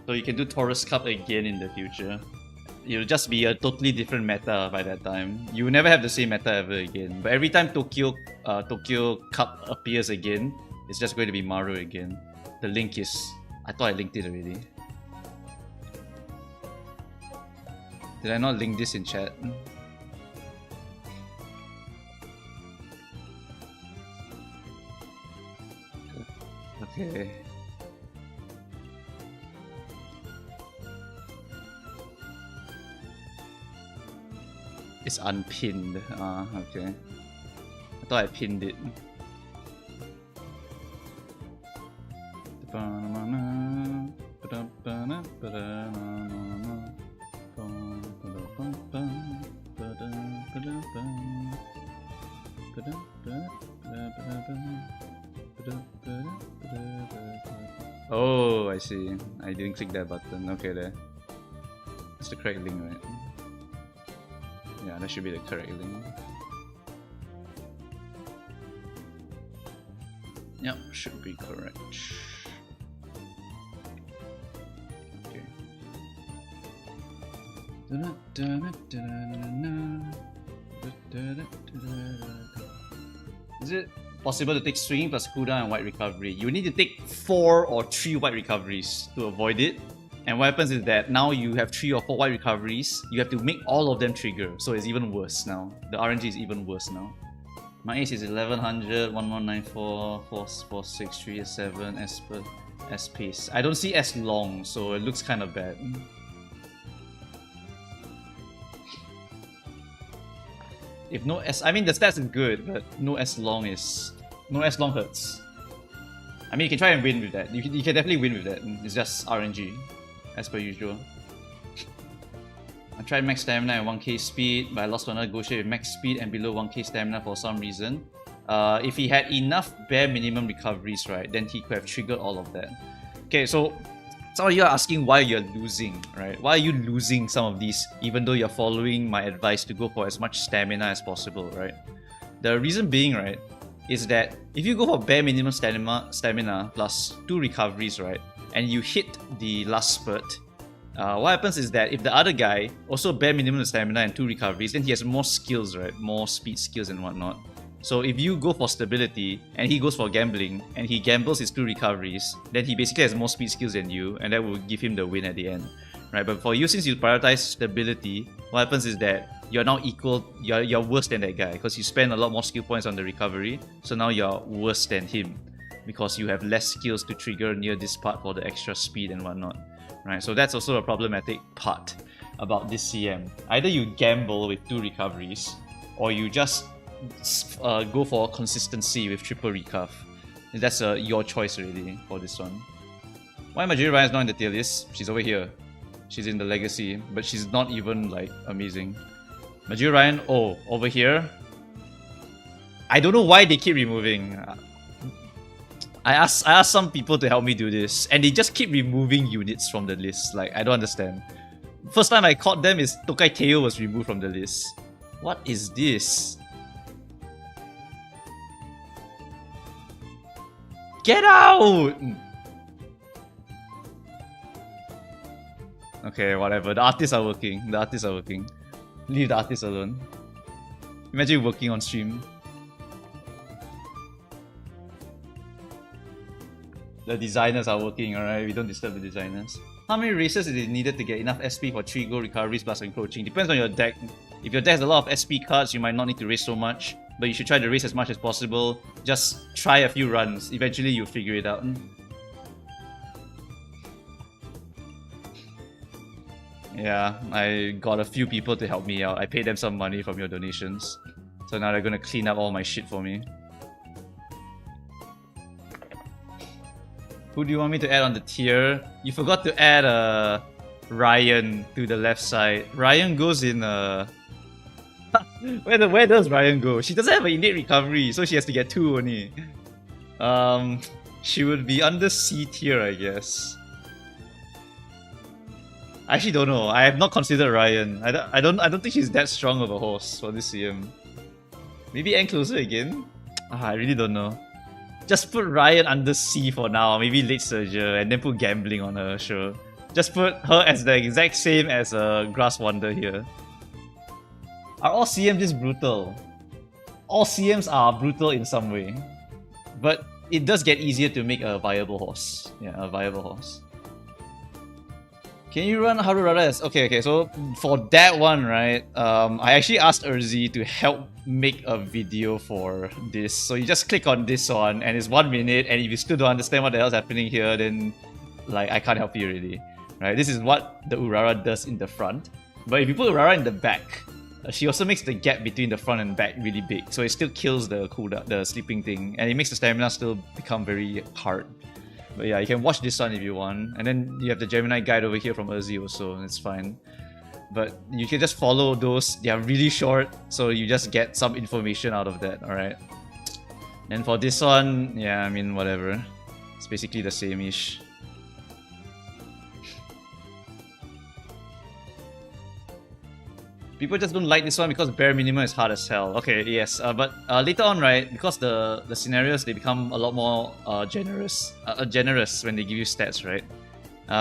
So you can do Taurus Cup again in the future. It'll just be a totally different meta by that time. You will never have the same meta ever again. But every time Tokyo Cup appears again, it's just going to be Maru again. The link is... I thought I linked it already. Did I not link this in chat? Okay. It's unpinned. Okay. I thought I pinned it. Oh, I see. I didn't click that button. Okay, there. It's the correct link, right? Yeah, that should be the correct link. Yep, should be correct. Okay. Is it possible to take swing plus cooldown and white recovery? You need to take 4 or 3 white recoveries to avoid it. And what happens is that now you have 3 or 4 white recoveries, you have to make all of them trigger, so it's even worse now. The RNG is even worse now. My ace is 1100, 1194, 446, 387, S pace. I don't see S long, so it looks kind of bad. If no S, I mean the stats is good, but no S long hurts. I mean you can try and win with that. You can definitely win with that. It's just RNG. As per usual. I tried max stamina and 1k speed, but I lost to another Gosha with max speed and below 1k stamina for some reason. If he had enough bare minimum recoveries, right, then he could have triggered all of that. Okay, so some of you are asking why you're losing, right? Why are you losing some of these even though you're following my advice to go for as much stamina as possible, right? The reason being, right, is that if you go for bare minimum stamina plus 2 recoveries, right, and you hit the last spurt, what happens is that if the other guy also bare minimum stamina and 2 recoveries, then he has more skills, right? More speed skills and whatnot. So if you go for stability and he goes for gambling and he gambles his 2 recoveries, then he basically has more speed skills than you, and that will give him the win at the end, right? But for you, since you prioritize stability, what happens is that you're now equal, you're worse than that guy because you spend a lot more skill points on the recovery. So now you're worse than him because you have less skills to trigger near this part for the extra speed and whatnot, right? So that's also a problematic part about this CM. Either you gamble with 2 recoveries, or you just go for consistency with triple recuff. That's your choice really for this one. Why Majiri Ryan is not in the tier list? She's over here. She's in the legacy, but she's not even like amazing. Majiri Ryan, oh, over here. I don't know why they keep removing. I asked some people to help me do this, and they just keep removing units from the list. Like, I don't understand. First time I caught them is Tokai Teo was removed from the list. What is this? Get out! Okay, whatever. The artists are working. The artists are working. Leave the artists alone. Imagine working on stream. The designers are working, alright? We don't disturb the designers. How many races is it needed to get enough SP for 3 gold recoveries plus encroaching? Depends on your deck. If your deck has a lot of SP cards, you might not need to race so much. But you should try to race as much as possible. Just try a few runs. Eventually you'll figure it out. Yeah, I got a few people to help me out. I paid them some money from your donations. So now they're gonna clean up all my shit for me. Who do you want me to add on the tier? You forgot to add Ryan to the left side. Ryan goes in where does Ryan go? She doesn't have an innate recovery, so she has to get 2 only. She would be under C tier, I guess. I actually don't know. I have not considered Ryan. I don't think she's that strong of a horse for this CM. Maybe end closer again? I really don't know. Just put Ryan under C for now, maybe late Surger, and then put gambling on her, sure. Just put her as the exact same as Grass Wonder here. Are all CMs just brutal? All CMs are brutal in some way. But it does get easier to make a viable horse. Yeah, a viable horse. Can you run Harurara as... Okay, so for that one, right, I actually asked Urzi to help make a video for this. So you just click on this one, and it's 1 minute, and if you still don't understand what the hell's happening here, then like I can't help you really. Right? This is what the Urara does in the front. But if you put Urara in the back, she also makes the gap between the front and back really big. So it still kills the cooldown, the sleeping thing, and it makes the stamina still become very hard. But yeah, you can watch this one if you want. And then you have the Gemini guide over here from Urzi also, it's fine. But you can just follow those, they are really short, so you just get some information out of that, alright? And for this one, yeah, I mean, whatever. It's basically the same-ish. People just don't like this one because bare minimum is hard as hell. Okay, yes, but later on, right, because the scenarios, they become a lot more generous when they give you stats, right?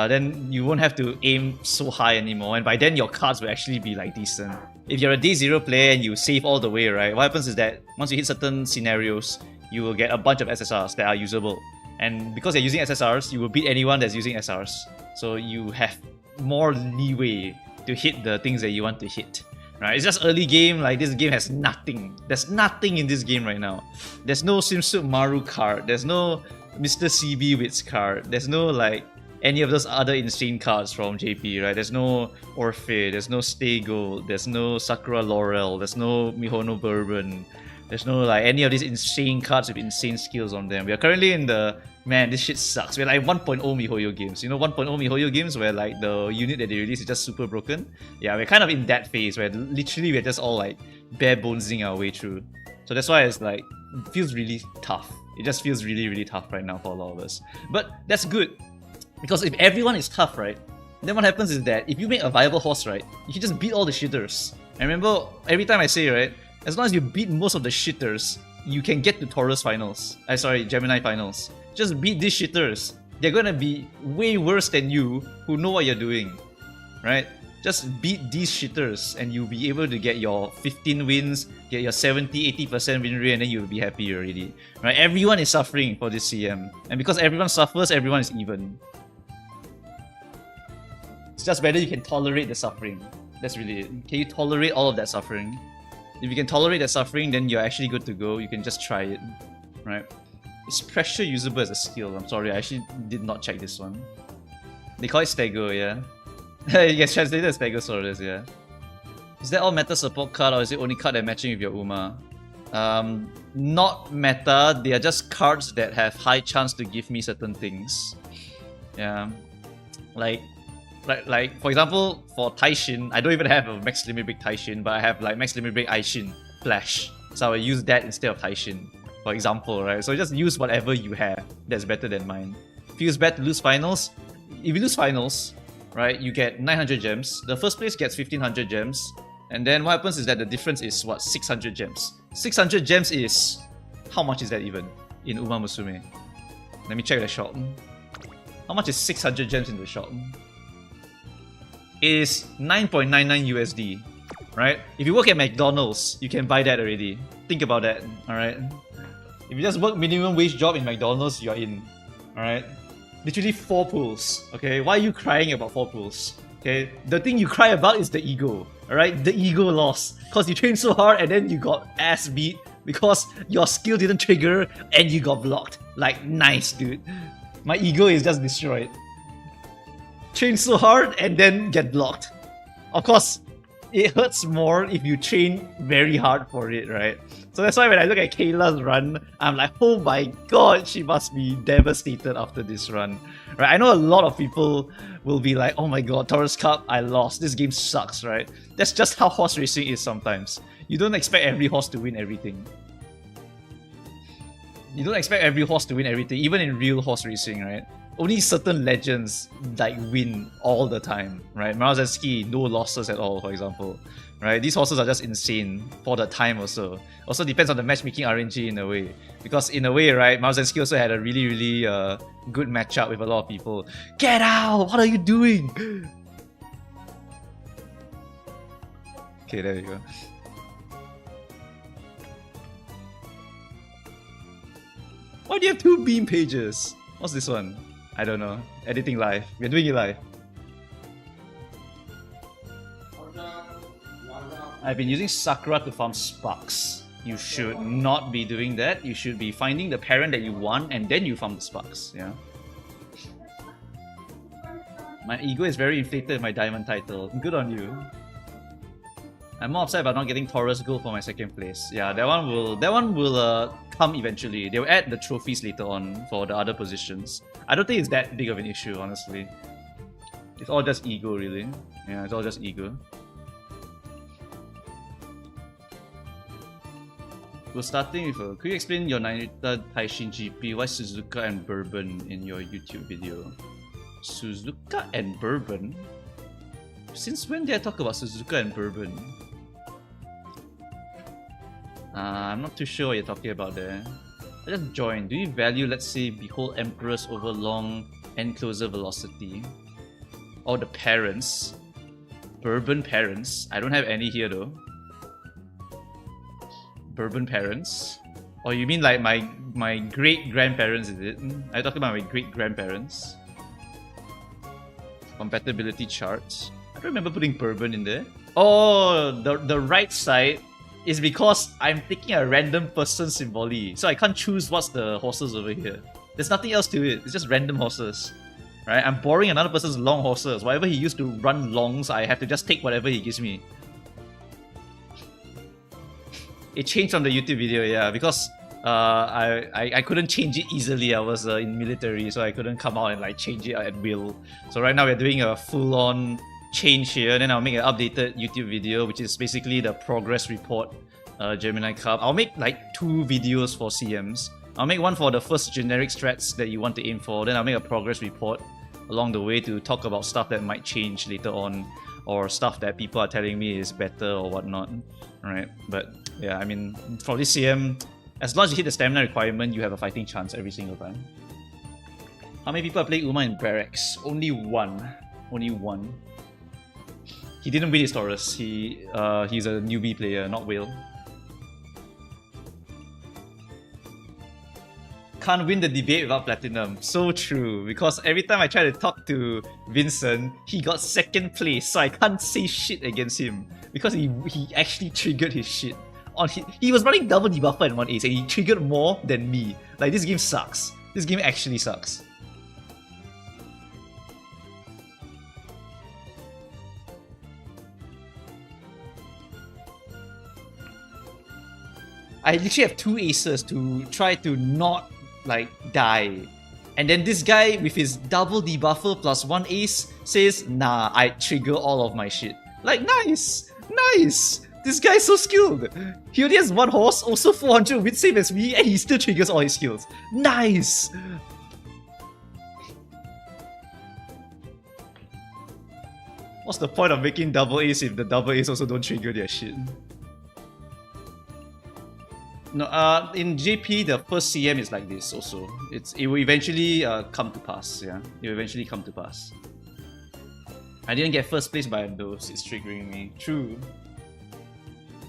Then you won't have to aim so high anymore, and by then your cards will actually be like decent. If you're a day 0 player and you save all the way, right, what happens is that once you hit certain scenarios, you will get a bunch of SSRs that are usable. And because you're using SSRs, you will beat anyone that's using SRs. So you have more leeway to hit the things that you want to hit. Right? It's just early game, like this game has nothing. There's nothing in this game right now. There's no Swimsuit Maru card, there's no Mr. CB Wits card, there's no like any of those other insane cards from JP, right? There's no Orphe, there's no Stay Gold, there's no Sakura Laurel, there's no Mihono Bourbon, there's no like any of these insane cards with insane skills on them. We are currently in the man, this shit sucks. We're like 1.0 MiHoYo games. You know 1.0 MiHoYo games where like the unit that they release is just super broken? Yeah, we're kind of in that phase where literally we're just all like bare bonesing our way through. So that's why it's like, it feels really tough. It just feels really, really tough right now for a lot of us. But that's good. Because if everyone is tough, right, then what happens is that if you make a viable horse, right, you can just beat all the shitters. And remember, every time I say, right, as long as you beat most of the shitters, you can get to Taurus finals. Gemini finals. Just beat these shitters. They're gonna be way worse than you who know what you're doing. right? Just beat these shitters and you'll be able to get your 15 wins, get your 70-80% win rate, and then you'll be happy already. Right? Everyone is suffering for this CM. And because everyone suffers, everyone is even. It's just whether you can tolerate the suffering. That's really it. Can you tolerate all of that suffering? If you can tolerate that suffering, then you're actually good to go. You can just try it. Right? Is pressure usable as a skill? I'm sorry, I actually did not check this one. They call it Stego, yeah. It gets translated as Pegasaurus, yeah. Is that all meta support card or is it only card that matching with your Uma? Not meta, they are just cards that have high chance to give me certain things. Yeah. Like for example, for Taiishin, I don't even have a max limit break Taiishin, but I have like max limit break Aishin Flash. So I will use that instead of Taiishin, for example, right? So just use whatever you have that's better than mine. Feels bad to lose finals. If you lose finals, right, you get 900 gems. The first place gets 1500 gems. And then what happens is that the difference is what? 600 gems. 600 gems is... How much is that even in Uma Musume? Let me check the shop. How much is 600 gems in the shop? It is 9.99 USD, right? If you work at McDonald's, you can buy that already. Think about that, alright? If you just work minimum wage job in McDonald's, you're in, alright? Literally 4 pools, okay? Why are you crying about 4 pools? Okay, the thing you cry about is the ego, alright? The ego loss. Because you trained so hard and then you got ass beat because your skill didn't trigger and you got blocked. Like, nice, dude. My ego is just destroyed. Train so hard and then get blocked. Of course, it hurts more if you train very hard for it, right? So that's why when I look at Kayla's run, I'm like, oh my god, she must be devastated after this run. Right? I know a lot of people will be like, oh my god, Taurus Cup, I lost. This game sucks, right? That's just how horse racing is sometimes. You don't expect every horse to win everything. You don't expect every horse to win everything, even in real horse racing, right? Only certain legends like win all the time, right? Marazensky, no losses at all, for example. Right? These horses are just insane for the time also. Also depends on the matchmaking RNG in a way. Because in a way, right, Marazensky also had a really good matchup with a lot of people. Get out! What are you doing? Okay, there you go. Why do you have 2 beam pages? What's this one? I don't know. Editing live. We're doing it live. I've been using Sakura to farm sparks. You should not be doing that. You should be finding the parent that you want and then you farm the sparks. Yeah. My ego is very inflated with my diamond title. Good on you. I'm more upset about not getting Taurus Gold for my 2nd place. Yeah, that one will come eventually. They'll add the trophies later on for the other positions. I don't think it's that big of an issue, honestly. It's all just ego, really. Yeah, it's all just ego. We're starting with could you explain your 93rd Taiishin GP? Why Suzuka and Bourbon in your YouTube video? Suzuka and Bourbon? Since when did I talk about Suzuka and Bourbon? I'm not too sure what you're talking about there. I just joined. Do you value, let's say, Behold Emperors over long and closer velocity? Or the parents? Bourbon parents? I don't have any here though. Bourbon parents? Or you mean like my great-grandparents, is it? Are you talking about my great-grandparents? Compatibility charts. I don't remember putting Bourbon in there. Oh, the right side is because I'm taking a random person symbology. So I can't choose what's the horses over here. There's nothing else to it. It's just random horses. Right? I'm borrowing another person's long horses. Whatever he used to run longs, I have to just take whatever he gives me. It changed from the YouTube video, yeah, because I couldn't change it easily. I was in military, so I couldn't come out and like change it at will. So right now we're doing a full-on change here. Then I'll make an updated YouTube video, which is basically the progress report Gemini Cup. I'll make like 2 videos for CMs. I'll make one for the first generic strats that you want to aim for. Then I'll make a progress report along the way to talk about stuff that might change later on, or stuff that people are telling me is better or whatnot. Right? But yeah, I mean, for this CM, as long as you hit the stamina requirement, you have a fighting chance every single time. How many people are playing Uma in barracks? Only one. Only one. He didn't win his Taurus. He's a newbie player, not Whale. Can't win the debate without Platinum. So true, because every time I try to talk to Vincent, he got second place, so I can't say shit against him because he actually triggered his shit. He was running double debuffer and 1 ace, and he triggered more than me. Like, this game sucks. This game actually sucks. I literally have 2 aces to try to not, like, die. And then this guy with his double debuffer plus 1 ace says, nah, I trigger all of my shit. Like, nice! Nice! This guy's so skilled! He only has 1 horse, also 400 win save as me, and he still triggers all his skills. Nice! What's the point of making double ace if the double ace also don't trigger their shit? No, in JP, the first CM is like this also. It will eventually come to pass, yeah? It will eventually come to pass. I didn't get first place by those, it's triggering me. True.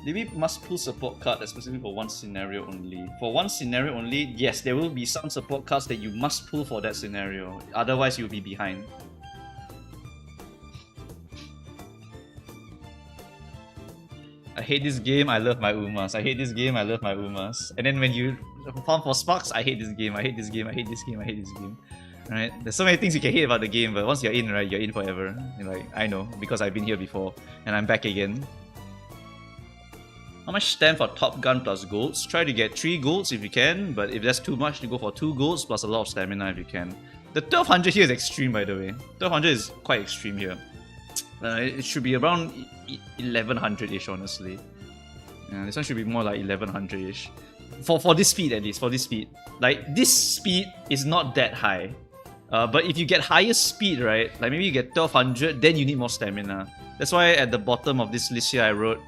Maybe must pull support card especially for one scenario only. For one scenario only, yes, there will be some support cards that you must pull for that scenario. Otherwise, you'll be behind. I hate this game, I love my Umas. I hate this game, I love my Umas. And then when you farm for Sparks, I hate this game, I hate this game, I hate this game, I hate this game. Right? There's so many things you can hate about the game, but once you're in, right, you're in forever. You're like, I know, because I've been here before, and I'm back again. How much stamp for Top Gun plus golds? Try to get 3 golds if you can, but if that's too much, you go for 2 golds plus a lot of stamina if you can. The 1200 here is extreme, by the way. 1200 is quite extreme here. It should be around 1100-ish, honestly. Yeah, this one should be more like 1100-ish. For this speed, at least, for this speed. Like, this speed is not that high. But if you get higher speed, right, like maybe you get 1200, then you need more stamina. That's why at the bottom of this list here I wrote,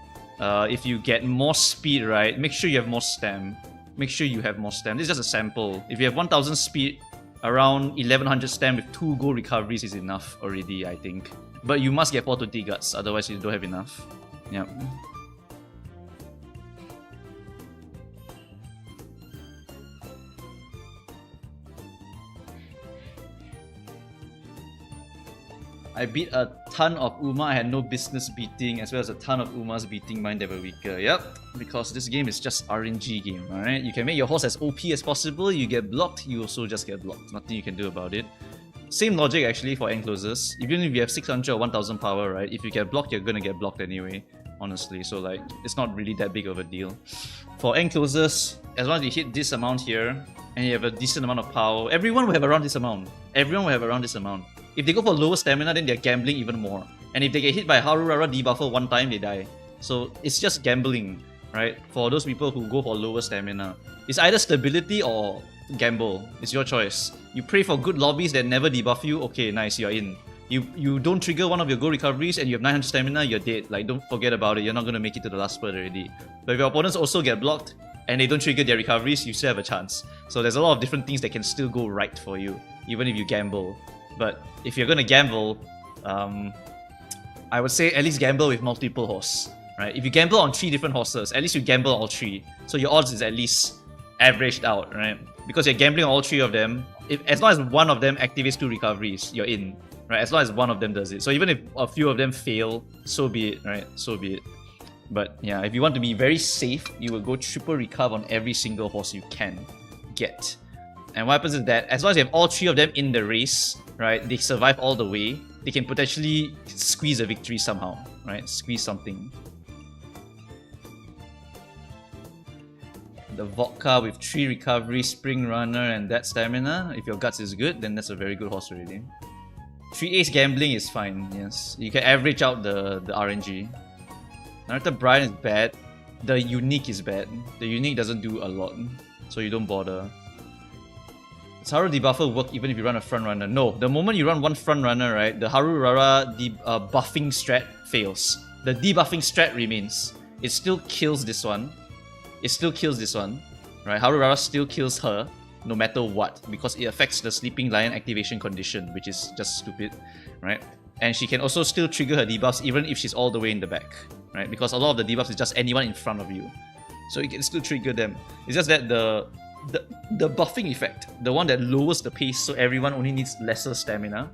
if you get more speed, right, make sure you have more stam. Make sure you have more stam. This is just a sample. If you have 1000 speed, around 1100 stam with 2 gold recoveries is enough already, I think. But you must get 420 guts, otherwise you don't have enough. Yep. I beat a ton of Uma I had no business beating, as well as a ton of Umas beating mine that were weaker. Yep, because this game is just RNG game, alright? You can make your horse as OP as possible, you get blocked, you also just get blocked. Nothing you can do about it. Same logic actually for enclosers. Even if you have 600 or 1000 power, right? If you get blocked, you're gonna get blocked anyway, honestly. So like, it's not really that big of a deal. For enclosers, as long as you hit this amount here, and you have a decent amount of power, everyone will have around this amount. Everyone will have around this amount. If they go for lower stamina, then they're gambling even more. And if they get hit by Harurara debuffer one time, they die. So it's just gambling, right? For those people who go for lower stamina. It's either stability or gamble. It's your choice. You pray for good lobbies that never debuff you, okay, nice, you're in. You don't trigger one of your gold recoveries and you have 900 stamina, you're dead. Like, don't forget about it, you're not gonna make it to the last spurt already. But if your opponents also get blocked and they don't trigger their recoveries, you still have a chance. So there's a lot of different things that can still go right for you, even if you gamble. But if you're gonna gamble, I would say at least gamble with multiple horses, right? If you gamble on 3 different horses, at least you gamble all 3. So your odds is at least averaged out, right? Because you're gambling on all 3 of them. As long as one of them activates 2 recoveries, you're in, right? As long as one of them does it. So even if a few of them fail, so be it, right? So be it. But yeah, if you want to be very safe, you will go triple recover on every single horse you can get. And what happens is that as long as you have all 3 of them in the race, right, they survive all the way, they can potentially squeeze a victory somehow, right? Squeeze something. The vodka with 3 recovery, spring runner, and that stamina. If your guts is good, then that's a very good horse already. 3 ace gambling is fine, yes. You can average out the RNG. Narrator Brian is bad. The unique is bad. The unique doesn't do a lot, so you don't bother. Does Haru debuffer work even if you run a front runner? No, the moment you run one front runner, right, the Haru Rara buffing strat fails. The debuffing strat remains. It still kills this one. It still kills this one, right? Haru Rara still kills her, no matter what, because it affects the Sleeping Lion activation condition, which is just stupid, right? And she can also still trigger her debuffs even if she's all the way in the back, right? Because a lot of the debuffs is just anyone in front of you. So you can still trigger them. It's just that the buffing effect, the one that lowers the pace so everyone only needs lesser stamina,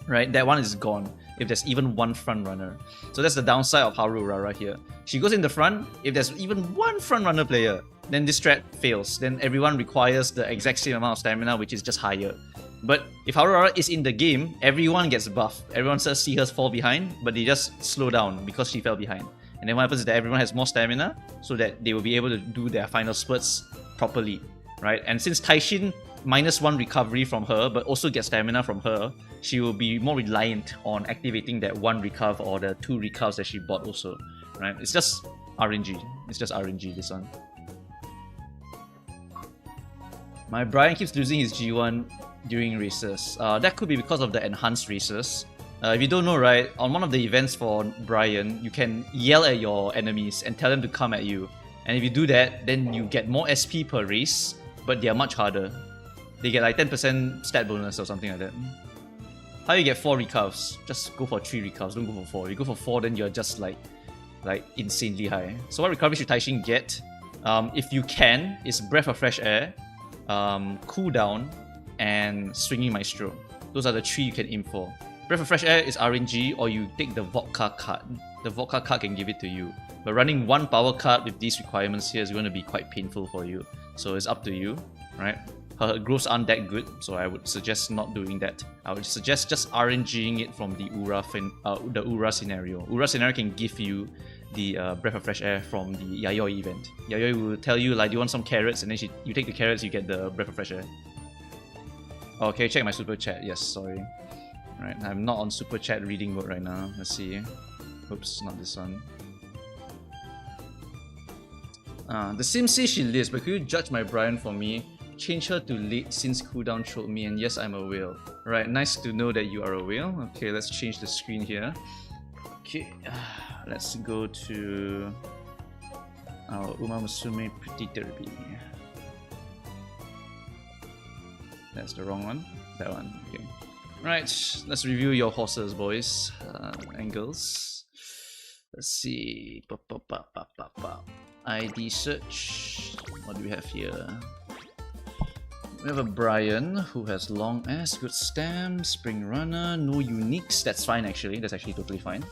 right? That one is gone if there's even one front runner. So that's the downside of Haru Urara here. She goes in the front, if there's even one front runner player, then this strat fails. Then everyone requires the exact same amount of stamina, which is just higher. But if Haru Urara is in the game, everyone gets buffed. Everyone starts to see her fall behind, but they just slow down because she fell behind. And then what happens is that everyone has more stamina, so that they will be able to do their final spurts properly, right? And since Taiishin -1 recovery from her, but also gets stamina from her, she will be more reliant on activating that 1 recov or the 2 recovs that she bought also, right? It's just RNG. It's just RNG, this one. My Brian keeps losing his G1 during races. That could be because of the enhanced races. If you don't know, right, on one of the events for Brian, you can yell at your enemies and tell them to come at you. And if you do that, then you get more SP per race, but they are much harder. They get like 10% stat bonus or something like that. How you get 4 recovs? Just go for 3 recovs, don't go for 4. If you go for 4, then you're just like insanely high. So what recovery should Taiishin get? If you can, is Breath of Fresh Air, Cooldown, and Swinging Maestro. Those are the 3 you can aim for. Breath of Fresh Air is RNG, or you take the Vodka card. The Vodka card can give it to you. But running 1 power card with these requirements here is going to be quite painful for you. So it's up to you, right? Her growths aren't that good, so I would suggest not doing that. I would suggest just RNGing it from the Ura scenario. Ura scenario can give you the Breath of Fresh Air from the Yayoi event. Yayoi will tell you, like, do you want some carrots? And then you take the carrots, you get the Breath of Fresh Air. Okay, check my super chat. Yes, sorry. Right, I'm not on super chat reading mode right now. Let's see. Oops, not this one. The Sim says she lives, but could you judge my Brian for me? Change her to late since cooldown trolled me, and yes, I'm a whale. Right, nice to know that you are a whale. Okay, let's change the screen here. Okay, let's go to our Uma Musume Pretty Derby. That's the wrong one. That one. Okay. Right, let's review your horses, boys. Angles. Let's see. ID search. What do we have here? We have a Brian who has long ass, good stamp, spring runner, no uniques. That's fine actually. That's actually totally fine.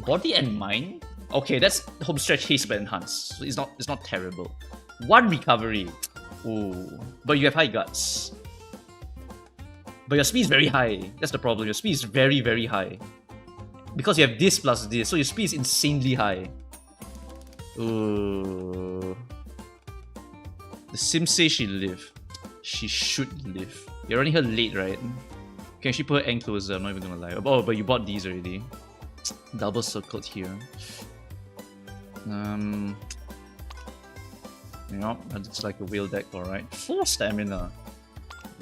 Body and mind. Okay, that's home stretch haste but enhanced. So it's not terrible. 1 recovery. Ooh, but you have high guts. But your speed is very high. That's the problem. Your speed is very, very high. Because you have this plus this, so your speed is insanely high. Ooh. The Sim says she live. She should live. You're running her late, right? Can she put her end closer? I'm not even gonna lie. Oh, but you bought these already. Double circled here. You know, it's like a whale deck, alright. 4 stamina.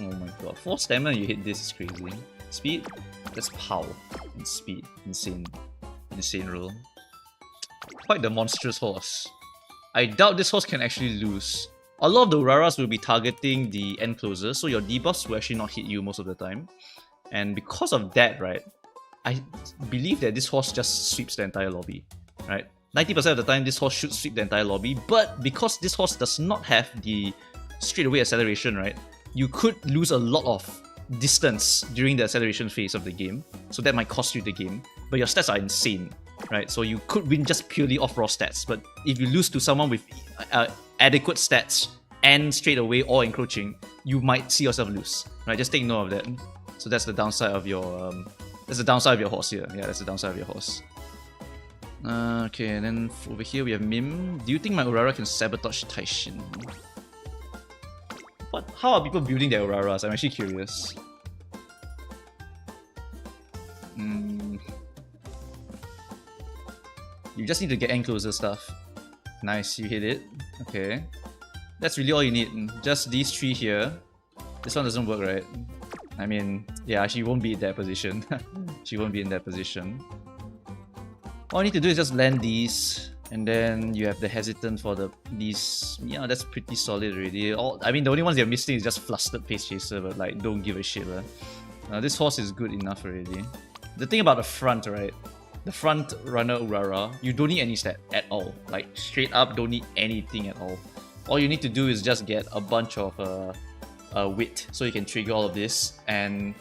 Oh my god, 4 stamina you hit this is crazy. Speed? That's power. And speed. Insane. Insane roll. Quite the monstrous horse. I doubt this horse can actually lose. A lot of the Uraras will be targeting the end closers, so your debuffs will actually not hit you most of the time. And because of that, right, I believe that this horse just sweeps the entire lobby, right? 90% of the time, this horse should sweep the entire lobby, but because this horse does not have the straightaway acceleration, right, you could lose a lot of distance during the acceleration phase of the game, so that might cost you the game, but your stats are insane, right? So you could win just purely off raw stats, but if you lose to someone with adequate stats and straight away or encroaching, you might see yourself lose, right? Just take note of that. So that's the downside of your horse here. Yeah, that's the downside of your horse. Okay, and then over here we have Mim. Do you think my Urara can sabotage Taiishin? What? How are people building their Uraras? I'm actually curious. You just need to get end closer stuff. Nice, you hit it. Okay. That's really all you need. Just these 3 here. This one doesn't work, right? I mean, yeah, she won't be in that position. She won't be in that position. All I need to do is just land these, and then you have the hesitant for these. Yeah, that's pretty solid already. I mean, the only ones you're missing is just flustered pace chaser, but like, don't give a shit. This horse is good enough already. The thing about the front, right? The front runner Urara, you don't need any stat at all. Like, straight up, don't need anything at all. All you need to do is just get a bunch of wit, so you can trigger all of this, and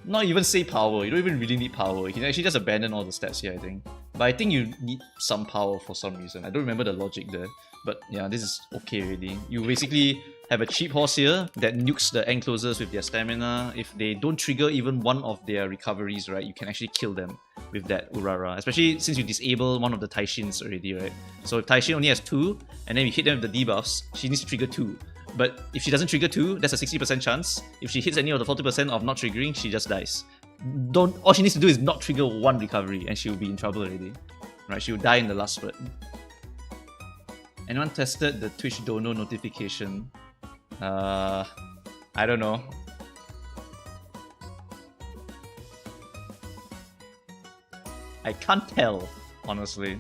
not even say power. You don't even really need power. You can actually just abandon all the stats here, I think. But I think you need some power for some reason. I don't remember the logic there. But yeah, this is okay already. You basically have a cheap horse here that nukes the enclosers with their stamina. If they don't trigger even one of their recoveries, right, you can actually kill them with that Urara. Especially since you disable one of the Taishins already, right? So if Taishin only has 2, and then we hit them with the debuffs, she needs to trigger 2. But if she doesn't trigger 2, that's a 60% chance. If she hits any of the 40% of not triggering, she just dies. All she needs to do is not trigger 1 recovery and she'll be in trouble already. Right, she'll die in the last spurt. Anyone tested the Twitch Dono notification? I don't know. I can't tell, honestly.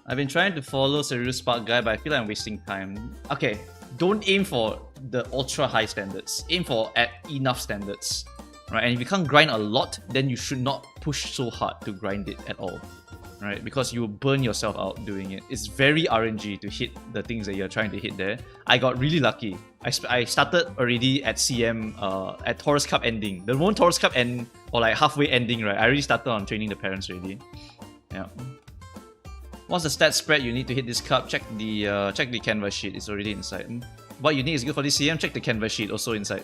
I've been trying to follow Cerulean Spark Guy, but I feel like I'm wasting time. Okay, don't aim for the ultra high standards. Aim for at enough standards. Right? And if you can't grind a lot, then you should not push so hard to grind it at all. Right? Because you will burn yourself out doing it. It's very RNG to hit the things that you're trying to hit there. I got really lucky. I started already at CM, at Taurus Cup ending. The moment Taurus Cup end, or like halfway ending, right? I already started on training the parents already. Yeah. What's the stat spread you need to hit this cup? Check the canvas sheet, it's already inside. What you need is good for this CM, check the canvas sheet, also inside.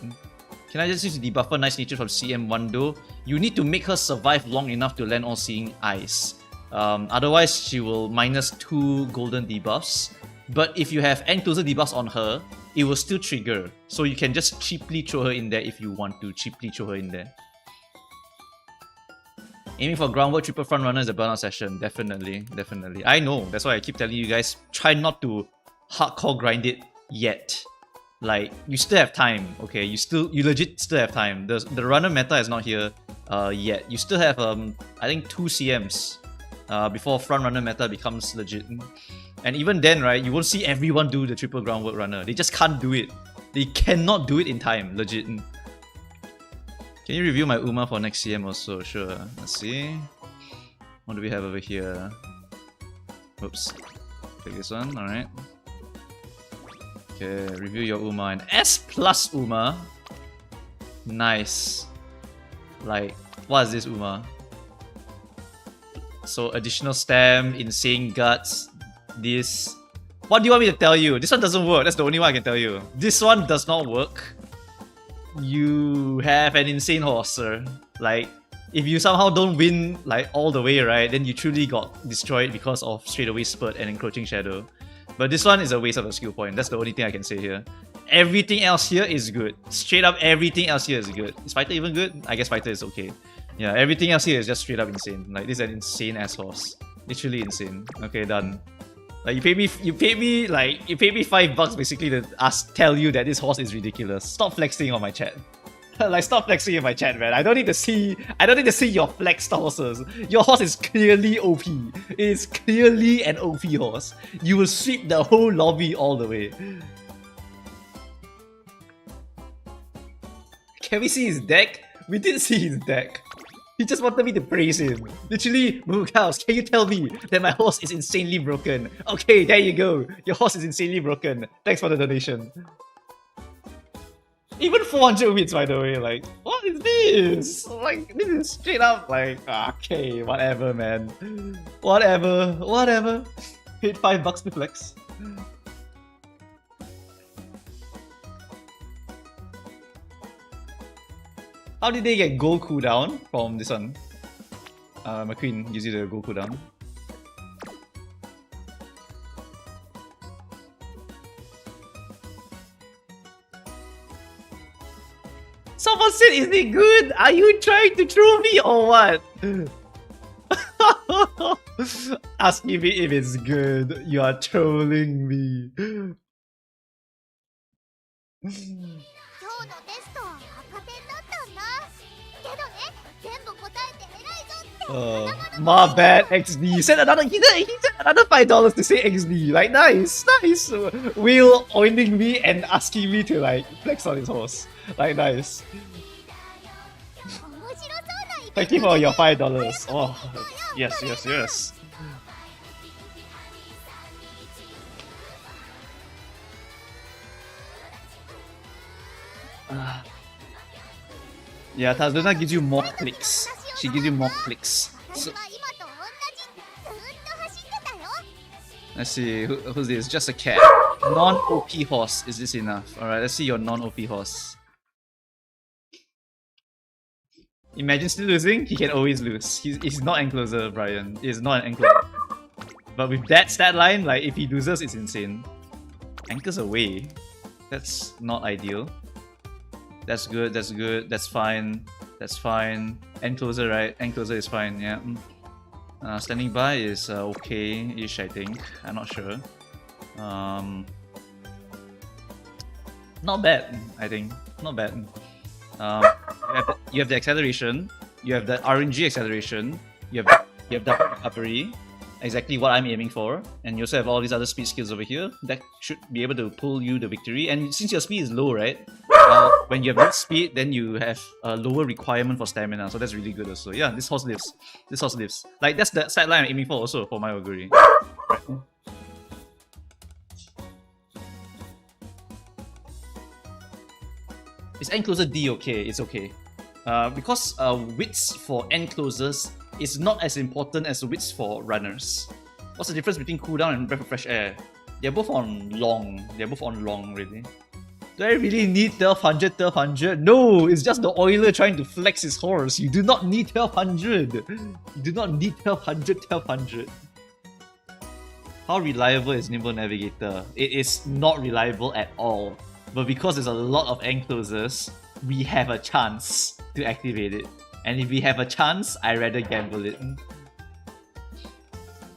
Can I just use the debuffer Nice Nature from CM1 though? You need to make her survive long enough to land All-Seeing Eyes. Otherwise, she will minus 2 golden debuffs. But if you have enclosure debuffs on her, it will still trigger. So you can just cheaply throw her in there if you want to cheaply throw her in there. Aiming for groundwork triple front runner is a burnout session. Definitely. I know. That's why I keep telling you guys, try not to hardcore grind it yet. Like, you still have time, okay? You legit still have time. The runner meta is not here yet. You still have, I think 2 CMs before front runner meta becomes legit. And even then, right, you won't see everyone do the triple groundwork runner. They just can't do it. They cannot do it in time, legit. Can you review my Uma for next CM also? Sure. Let's see. What do we have over here? Oops. Take this one, alright. Okay, review your Uma. An S plus Uma. Nice. Like, what is this Uma? So, additional stam, insane guts, this. What do you want me to tell you? This one doesn't work. That's the only one I can tell you. This one does not work. You have an insane horse, sir. Like, if you somehow don't win like all the way, right, then you truly got destroyed because of straightaway spurt and encroaching shadow. But this one is a waste of a skill point. That's the only thing I can say here. Everything else here is good. Straight up, everything else here is good. Is Fighter even good? I guess Fighter is okay. Yeah, everything else here is just straight up insane. Like, this is an insane ass horse. Literally insane. Okay, done. Like, you paid me $5 basically to tell you that this horse is ridiculous. Stop flexing on my chat. Like, stop flexing in my chat, man. I don't need to see your flexed horses. Your horse is clearly OP. It is clearly an OP horse. You will sweep the whole lobby all the way. Can we see his deck? We did see his deck. He just wanted me to praise him. Literally, Mookaus, can you tell me that my horse is insanely broken? Okay, there you go. Your horse is insanely broken. Thanks for the donation. Even 400 wins, by the way. Like, what is this? Like, this is straight up like, okay, whatever, man. Whatever. Paid $5 to flex. How did they get gold cooldown from this one? McQueen gives you the gold cooldown. Someone said, is it good? Are you trying to troll me or what? Asking me if it's good. You are trolling me. My bad, XD. He said another $5 to say XD. Like, nice. Will oining me and asking me to like flex on his horse. Like, nice. Thank you for your $5. Oh, yes. Yeah, Tazuna gives you more clicks. She gives you more clicks. So, let's see, who's this? Just a cat. Non-OP horse. Is this enough? Alright, let's see your non-OP horse. Imagine still losing, he can always lose. He's not encloser, Brian. He's not an encloser. But with that stat line, like if he loses, it's insane. Anchors away. That's not ideal. That's good, that's fine. Encloser, right? Encloser is fine, yeah. Standing by is okay-ish, I think. I'm not sure. Not bad, I think. Not bad. You have the acceleration, you have the RNG acceleration, you have double recovery, exactly what I'm aiming for, and you also have all these other speed skills over here that should be able to pull you the victory. And since your speed is low, right? When you have good speed, then you have a lower requirement for stamina, so that's really good also. Yeah, this horse lives. Like, that's the side line I'm aiming for also for my Oguri. Is encloser D okay? It's okay. Because widths for enclosers is not as important as widths for runners. What's the difference between cooldown and breath of fresh air? They're both on long. Really. Do I really need 1200? No, it's just the oiler trying to flex his horse. You do not need 1200. You do not need 1200. How reliable is Nimble Navigator? It is not reliable at all. But because there's a lot of enclosers, we have a chance to activate it. And if we have a chance, I rather gamble it.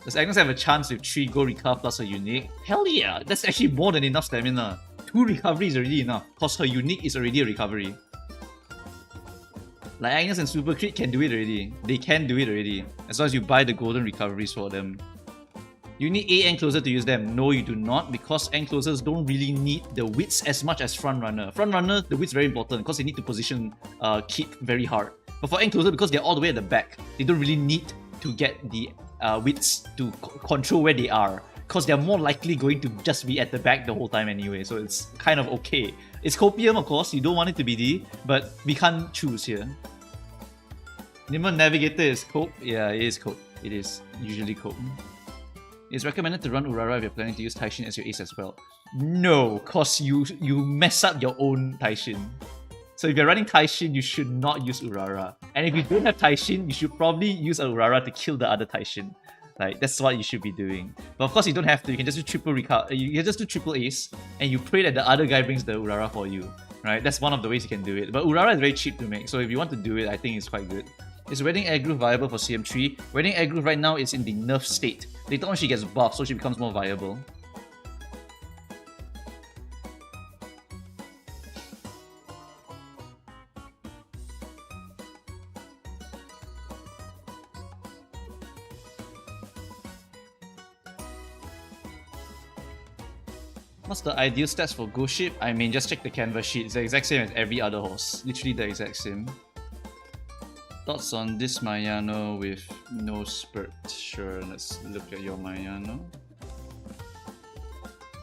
Does Agnes have a chance with 3 gold recover plus her unique? Hell yeah! That's actually more than enough stamina. 2 recovery is already enough, cause her unique is already a recovery. Like Agnes and Super Crit can do it already. They can do it already, as long as you buy the golden recoveries for them. You need a encloser to use them. No, you do not, because enclosers don't really need the widths as much as front runner. Front runner, the width's very important because they need to position keep very hard. But for encloser, because they're all the way at the back, they don't really need to get the widths to control where they are, because they're more likely going to just be at the back the whole time anyway, so it's kind of okay. It's copium, of course, you don't want it to be D, but we can't choose here. Nimble Navigator is cope? Yeah, it is cope. It is usually cope. It's recommended to run Urara if you're planning to use Taiishin as your ace as well. No, cause you mess up your own Taiishin. So if you're running Taiishin, you should not use Urara. And if you don't have Taiishin, you should probably use a Urara to kill the other Taiishin. Like, that's what you should be doing. But of course you don't have to, you can just do you can just do triple ace, and you pray that the other guy brings the Urara for you. Right? That's one of the ways you can do it. But Urara is very cheap to make, so if you want to do it, I think it's quite good. Is Wedding Aggro viable for CM3? Wedding Aggro right now is in the nerf state. Later on she gets buffed, so she becomes more viable. What's the ideal stats for Ghost Ship? I mean, just check the canvas sheet. It's the exact same as every other horse. Literally the exact same. Thoughts on this Mayano with no spurt? Sure, let's look at your Mayano.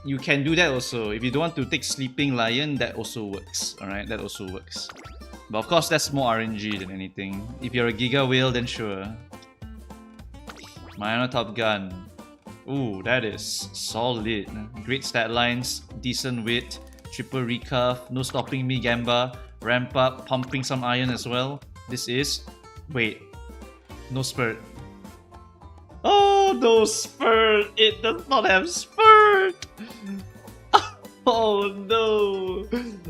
You can do that also. If you don't want to take Sleeping Lion, that also works. Alright, that also works. But of course, that's more RNG than anything. If you're a Giga Whale, then sure. Mayano Top Gun. Ooh, that is solid. Great stat lines, decent width, triple recurve, no stopping me Gamba, ramp up, pumping some iron as well. This is... wait. No spurt. Oh, no spurt! It does not have spurt! Oh no!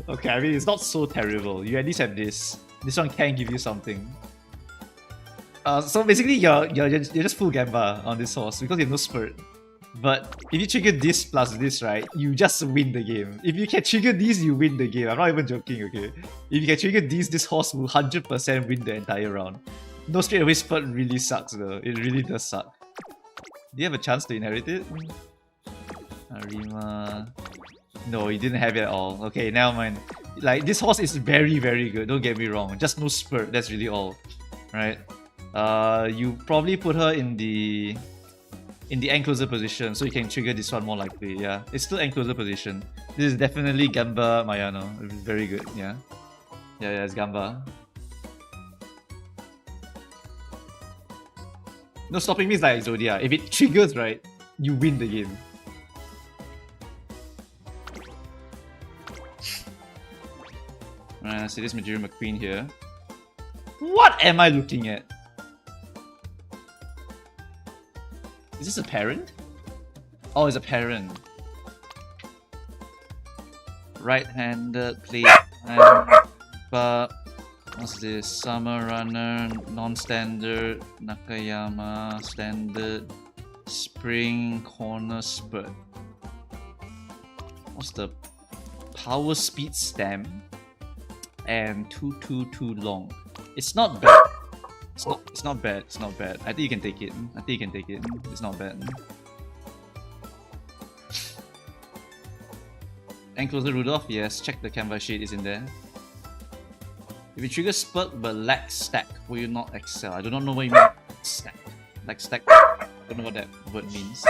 Okay, I mean, it's not so terrible. You at least have this. This one can give you something. So basically, you're just full Gamba on this horse because you have no spurt. But if you trigger this plus this, right, you just win the game. If you can trigger these, you win the game. I'm not even joking, okay? If you can trigger these, this horse will 100% win the entire round. No straight away spurt really sucks though. It really does suck. Do you have a chance to inherit it? Arima. No, you didn't have it at all. Okay, never mind. Like, this horse is very, very good. Don't get me wrong. Just no spurt. That's really all. Right? You probably put her in the end closer position, so you can trigger this one more likely. Yeah, it's still end closer position. This is definitely Gamba Mayano. It's very good. Yeah, it's Gamba. No, stopping me is like Zodia. If it triggers, right, you win the game. Alright, so this Majiri McQueen here. What am I looking at? Is this a parent? Oh, it's a parent. Right-handed plate. But what's this? Summer Runner, non-standard, Nakayama, standard, spring, corner, spurt. What's the power speed stamp? And too long. It's not bad. It's not bad. It's not bad. I think you can take it. It's not bad. Enclosure Rudolph, yes. Check the canvas sheet is in there. If you trigger spurt but lack stack, will you not excel? I do not know what you mean. Stack. Like stack. I don't know what that word means.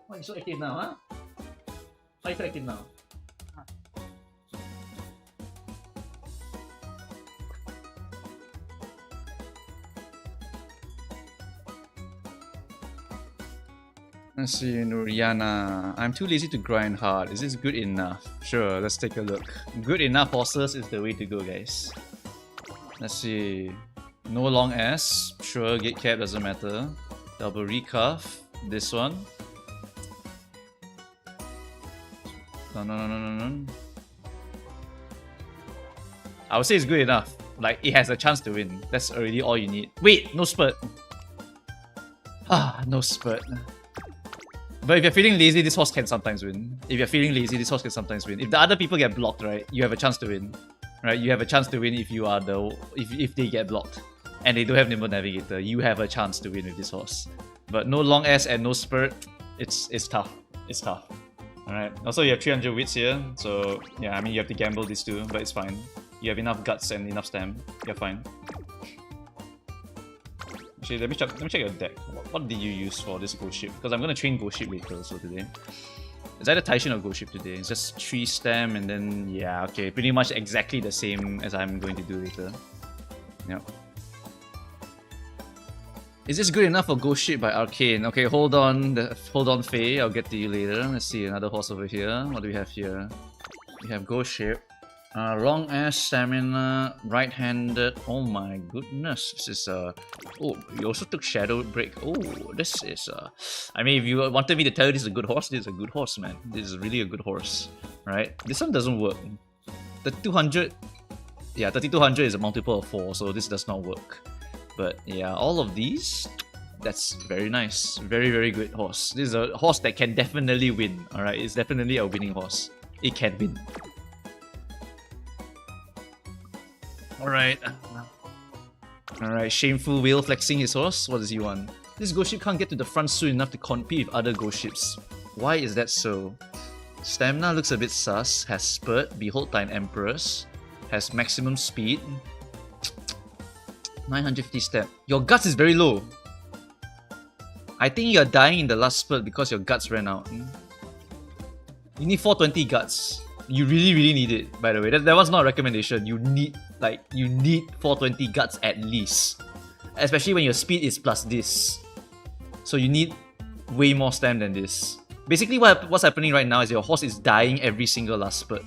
Why are you so active now, huh? Why are you so active now? Let's see, Nuriana. I'm too lazy to grind hard. Is this good enough? Sure, let's take a look. Good enough horses is the way to go, guys. Let's see. No long S. Sure, gate cap doesn't matter. Double recuff. This one. No. I would say it's good enough. Like, it has a chance to win. That's already all you need. Wait, no spurt. No spurt. But if you're feeling lazy, this horse can sometimes win. If you're feeling lazy, this horse can sometimes win. If the other people get blocked, right, you have a chance to win. Right, you have a chance to win if you are if they get blocked and they don't have Nimble Navigator. You have a chance to win with this horse. But no long S and no spurt, it's tough. It's tough. Alright. Also, you have 300 wits here, so yeah, I mean you have to gamble these two, but it's fine. You have enough guts and enough stamp. You're fine. Actually, let me check your deck. What did you use for this Ghost Ship? Because I'm gonna train Ghost Ship later, so today. It's either Taiishin or Ghost Ship today. It's just 3 stamp and then yeah, okay, pretty much exactly the same as I'm going to do later. Yep. Is this good enough for Ghost Ship by Arcane? Okay, hold on, Faye. I'll get to you later. Let's see another horse over here. What do we have here? We have Ghost Ship. Wrong ass stamina, right-handed. Oh my goodness, this is oh, you also took Shadow Break. Oh, this is I mean, if you wanted me to tell you this is a good horse, this is a good horse, man. This is really a good horse, right? This one doesn't work. The 200, yeah, 3200 is a multiple of 4, so this does not work. But yeah, all of these, that's very nice. Very, very good horse. This is a horse that can definitely win. Alright, it's definitely a winning horse. It can win. Alright. Alright, Shameful Whale flexing his horse. What does he want? This ghost ship can't get to the front soon enough to compete with other ghost ships. Why is that so? Stamina looks a bit sus. Has Spurt, Behold Time Empress. Has maximum speed. 950 step. Your guts is very low. I think you're dying in the last spurt because your guts ran out. You need 420 guts. You really, really need it, by the way. That was not a recommendation. You need 420 guts at least. Especially when your speed is plus this. So you need way more stamina than this. Basically what's happening right now is your horse is dying every single last spurt.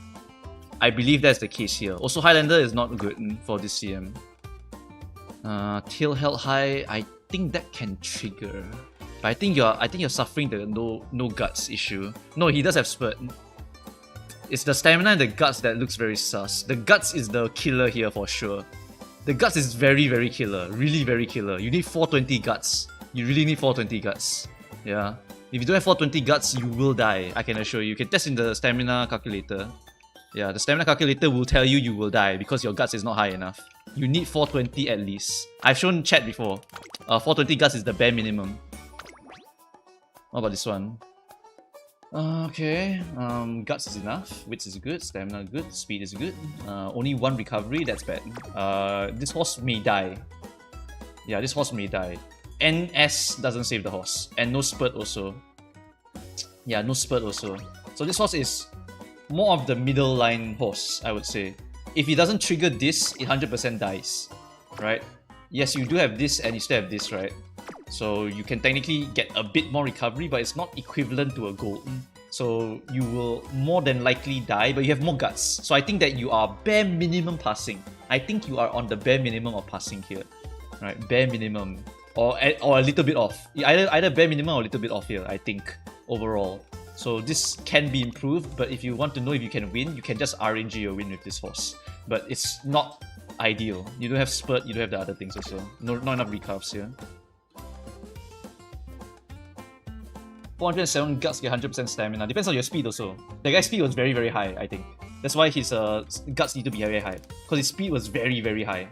I believe that's the case here. Also, Highlander is not good for this CM. Tail held high, I think that can trigger. But I think you're suffering the no guts issue. No, he does have spurt. It's the stamina and the guts that looks very sus. The guts is the killer here for sure. The guts is very, very killer. Really very killer. You need 420 guts. You really need 420 guts. Yeah. If you don't have 420 guts, you will die. I can assure you. You can test in the stamina calculator. Yeah, the stamina calculator will tell you you will die because your guts is not high enough. You need 420 at least. I've shown chat before. 420 guts is the bare minimum. What about this one? Okay, guts is enough, wits is good, stamina good, speed is good. Only one recovery, that's bad. This horse may die. Yeah, this horse may die. NS doesn't save the horse. And no spurt also. Yeah, no spurt also. So this horse is more of the middle line horse, I would say. If he doesn't trigger this, it 100% dies. Right? Yes, you do have this and you still have this, right? So you can technically get a bit more recovery, but it's not equivalent to a gold. So you will more than likely die, but you have more guts. So I think that you are bare minimum passing. I think you are on the bare minimum of passing here. Right? Bare minimum. Or a little bit off. Either bare minimum or a little bit off here, I think, overall. So this can be improved, but if you want to know if you can win, you can just RNG your win with this horse. But it's not ideal. You don't have spurt, you don't have the other things also. Not enough recovs here. 407 guts get 100% stamina. Depends on your speed also. The guy's speed was very, very high, I think. That's why his guts need to be very high. Because his speed was very, very high.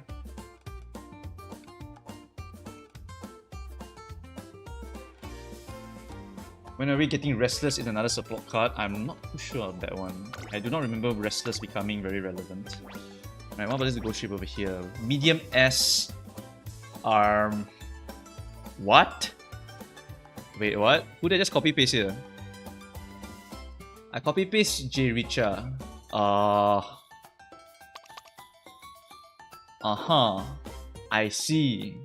When are we getting Restless is another support card? I'm not too sure of that one. I do not remember Restless becoming very relevant. Right, what about this ghost ship over here? Medium S arm. What? Wait, what? Who did I just copy paste here? I copy paste J Richa. I see.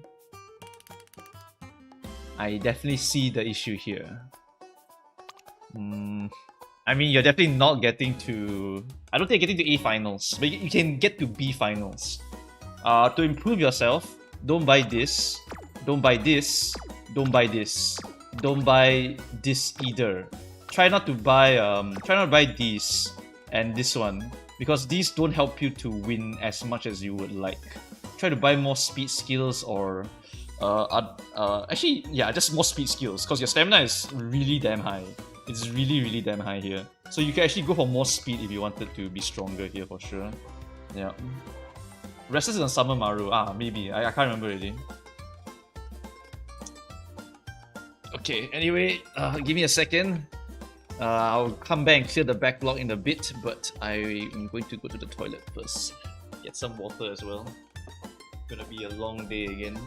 I definitely see the issue here. I mean, you're definitely not getting to... I don't think you're getting to A finals, but you can get to B finals. To improve yourself, don't buy this, don't buy this, don't buy this, don't buy this either. Try not to buy these and this one, because these don't help you to win as much as you would like. Try to buy more speed skills or actually, yeah, just more speed skills, because your stamina is really damn high. It's really, really damn high here. So you can actually go for more speed if you wanted to be stronger here for sure. Yeah. Restless is on Summer Maru. Maybe. I can't remember already. Okay, anyway, give me a second. I'll come back and clear the backlog in a bit, but I'm going to go to the toilet first. Get some water as well. Gonna be a long day again.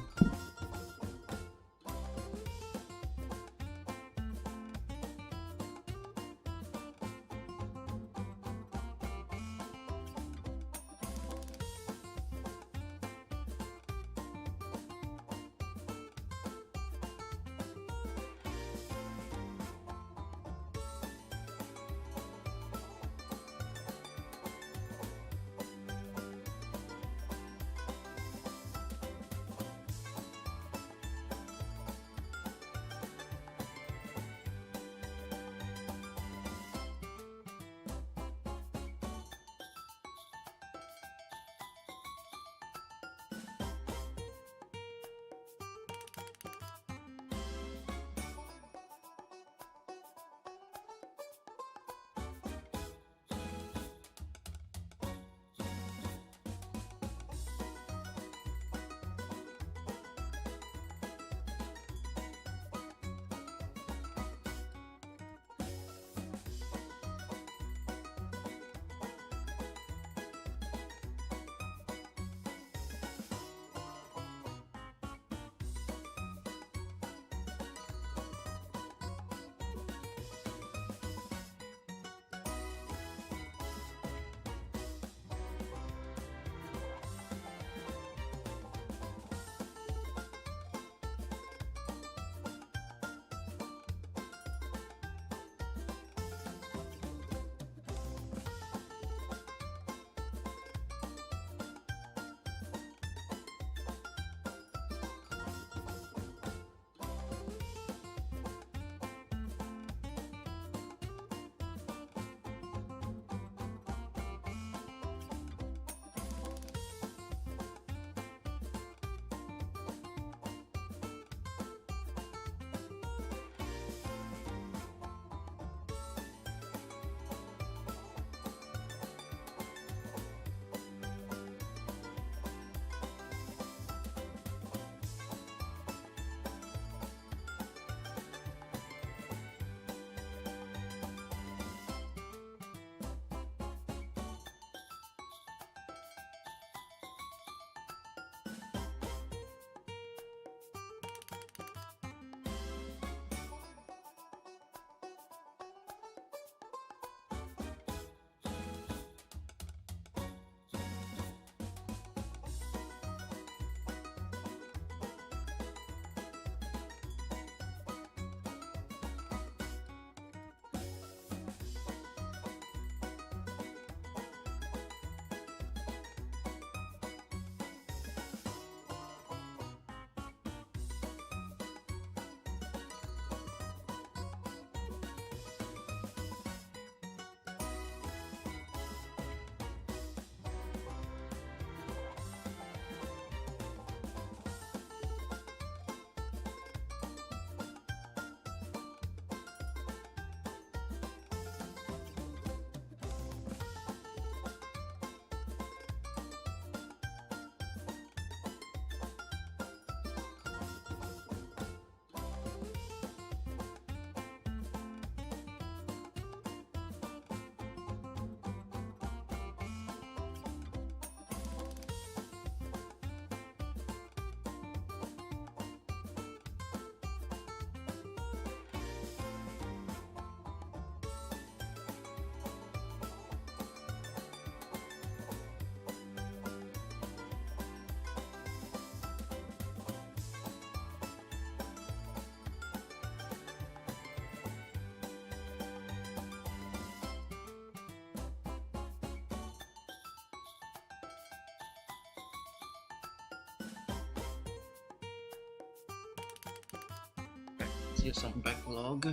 clear some backlog.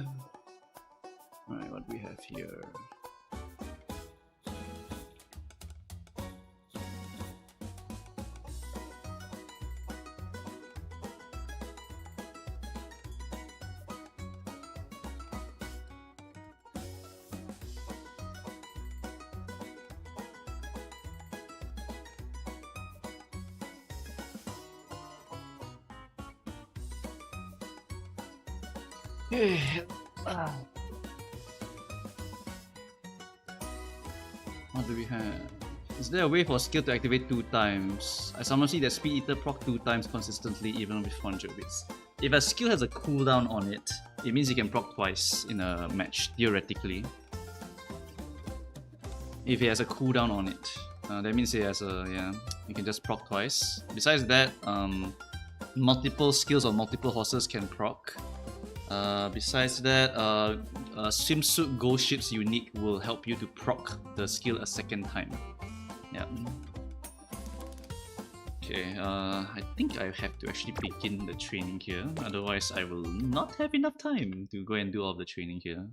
Alright, what do we have here? Okay. What do we have? Is there a way for skill to activate 2 times? I sometimes see that Speed Eater proc 2 times consistently even with 400 bits. If a skill has a cooldown on it, it means you can proc twice in a match, theoretically. If it has a cooldown on it. That means it has a, yeah, you can just proc twice. Besides that, multiple skills or multiple horses can proc. Besides that, swimsuit ghost ships unique will help you to proc the skill a second time. Yeah. Okay, I think I have to actually begin the training here, otherwise I will not have enough time to go and do all the training here.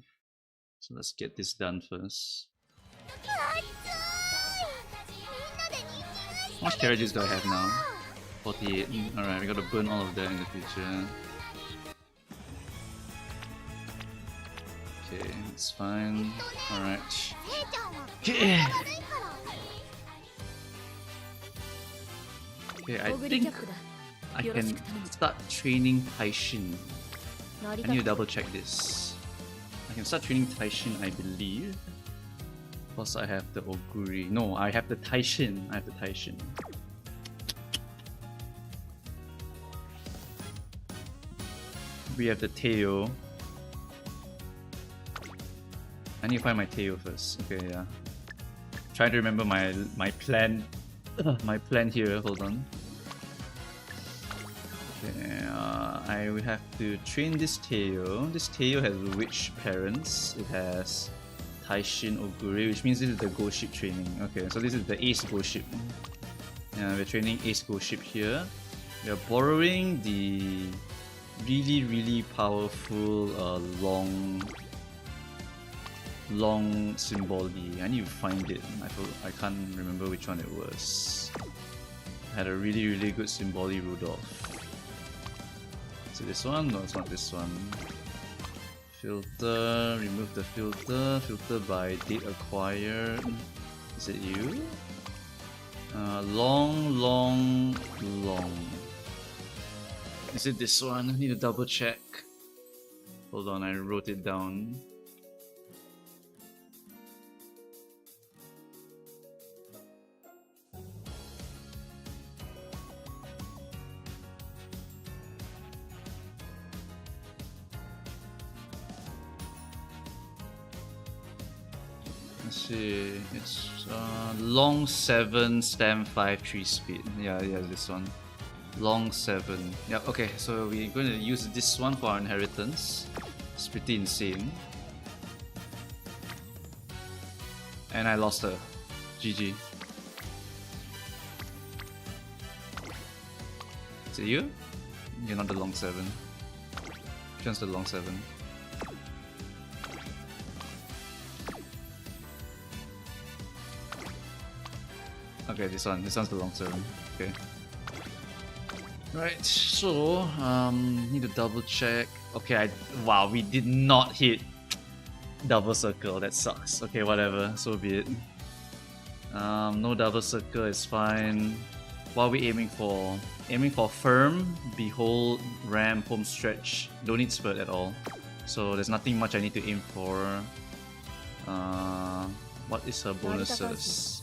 So let's get this done first. How much carrot juice do I have now? 48. Alright, we gotta burn all of that in the future. Okay, it's fine. Alright. Okay. Okay, I think I can start training Taiishin. I need to double check this. I can start training Taiishin, I believe. Plus I have the Oguri. No, I have the Taiishin. I have the Taiishin. We have the Teo. I need to find my Teo first. Okay, yeah. Trying to remember my plan. My plan here. Hold on. Okay, I will have to train this Teo. This Teo has witch parents. It has Taiishin Oguri, which means this is the ghost ship training. Okay, so this is the ace ghost ship. Yeah, we're training ace ghost ship here. We are borrowing the really powerful long symbol-y. I need to find it. I can't remember which one it was. I had a really good symbol-y Rudolph. Is it this one? No, it's not this one. Filter, remove the filter. Filter by date acquired. Is it you? Long. Is it this one? I need to double check. Hold on, I wrote it down. Let's see, it's long 7, stem 5, 3 speed. Yeah, this one. Long 7. Yeah, okay, so we're going to use this one for our inheritance. It's pretty insane. And I lost her. GG. Is it you? You're not the long 7. Which one's the long 7? Okay, this one's the long 7. Okay. Right, so need to double check. Okay, wow, we did not hit double circle. That sucks. Okay, whatever. So be it. No double circle is fine. What are we aiming for? Aiming for firm, behold, ramp, home stretch. Don't need spurt at all. So there's nothing much I need to aim for. What is her bonuses?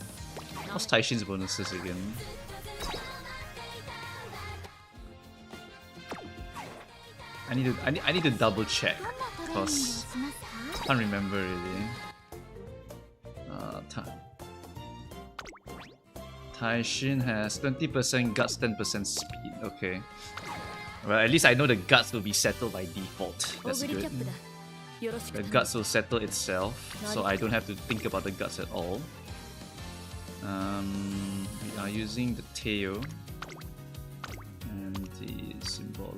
What's Taishin's bonuses again? I need to double check because I can't remember really. Taiishin has 20% guts, 10% speed. Okay. Well, at least I know the guts will be settled by default. That's good. The guts will settle itself, so I don't have to think about the guts at all. We are using the tail and the symbol.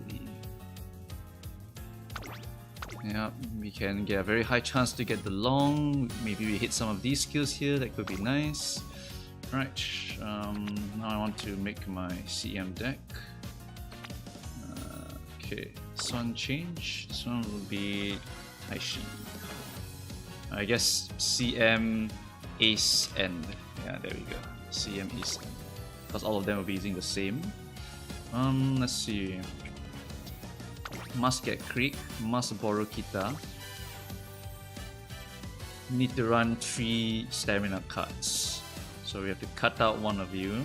Yeah, we can get a very high chance to get the long. Maybe we hit some of these skills here, that could be nice. Right, now I want to make my CM deck. Okay, this one change. This one will be Taiishin. I guess CM Ace End. Yeah, there we go. CM Ace End. Because all of them will be using the same. Let's see. Must get Creek, must borrow Kita. Need to run 3 stamina cards. So we have to cut out one of you.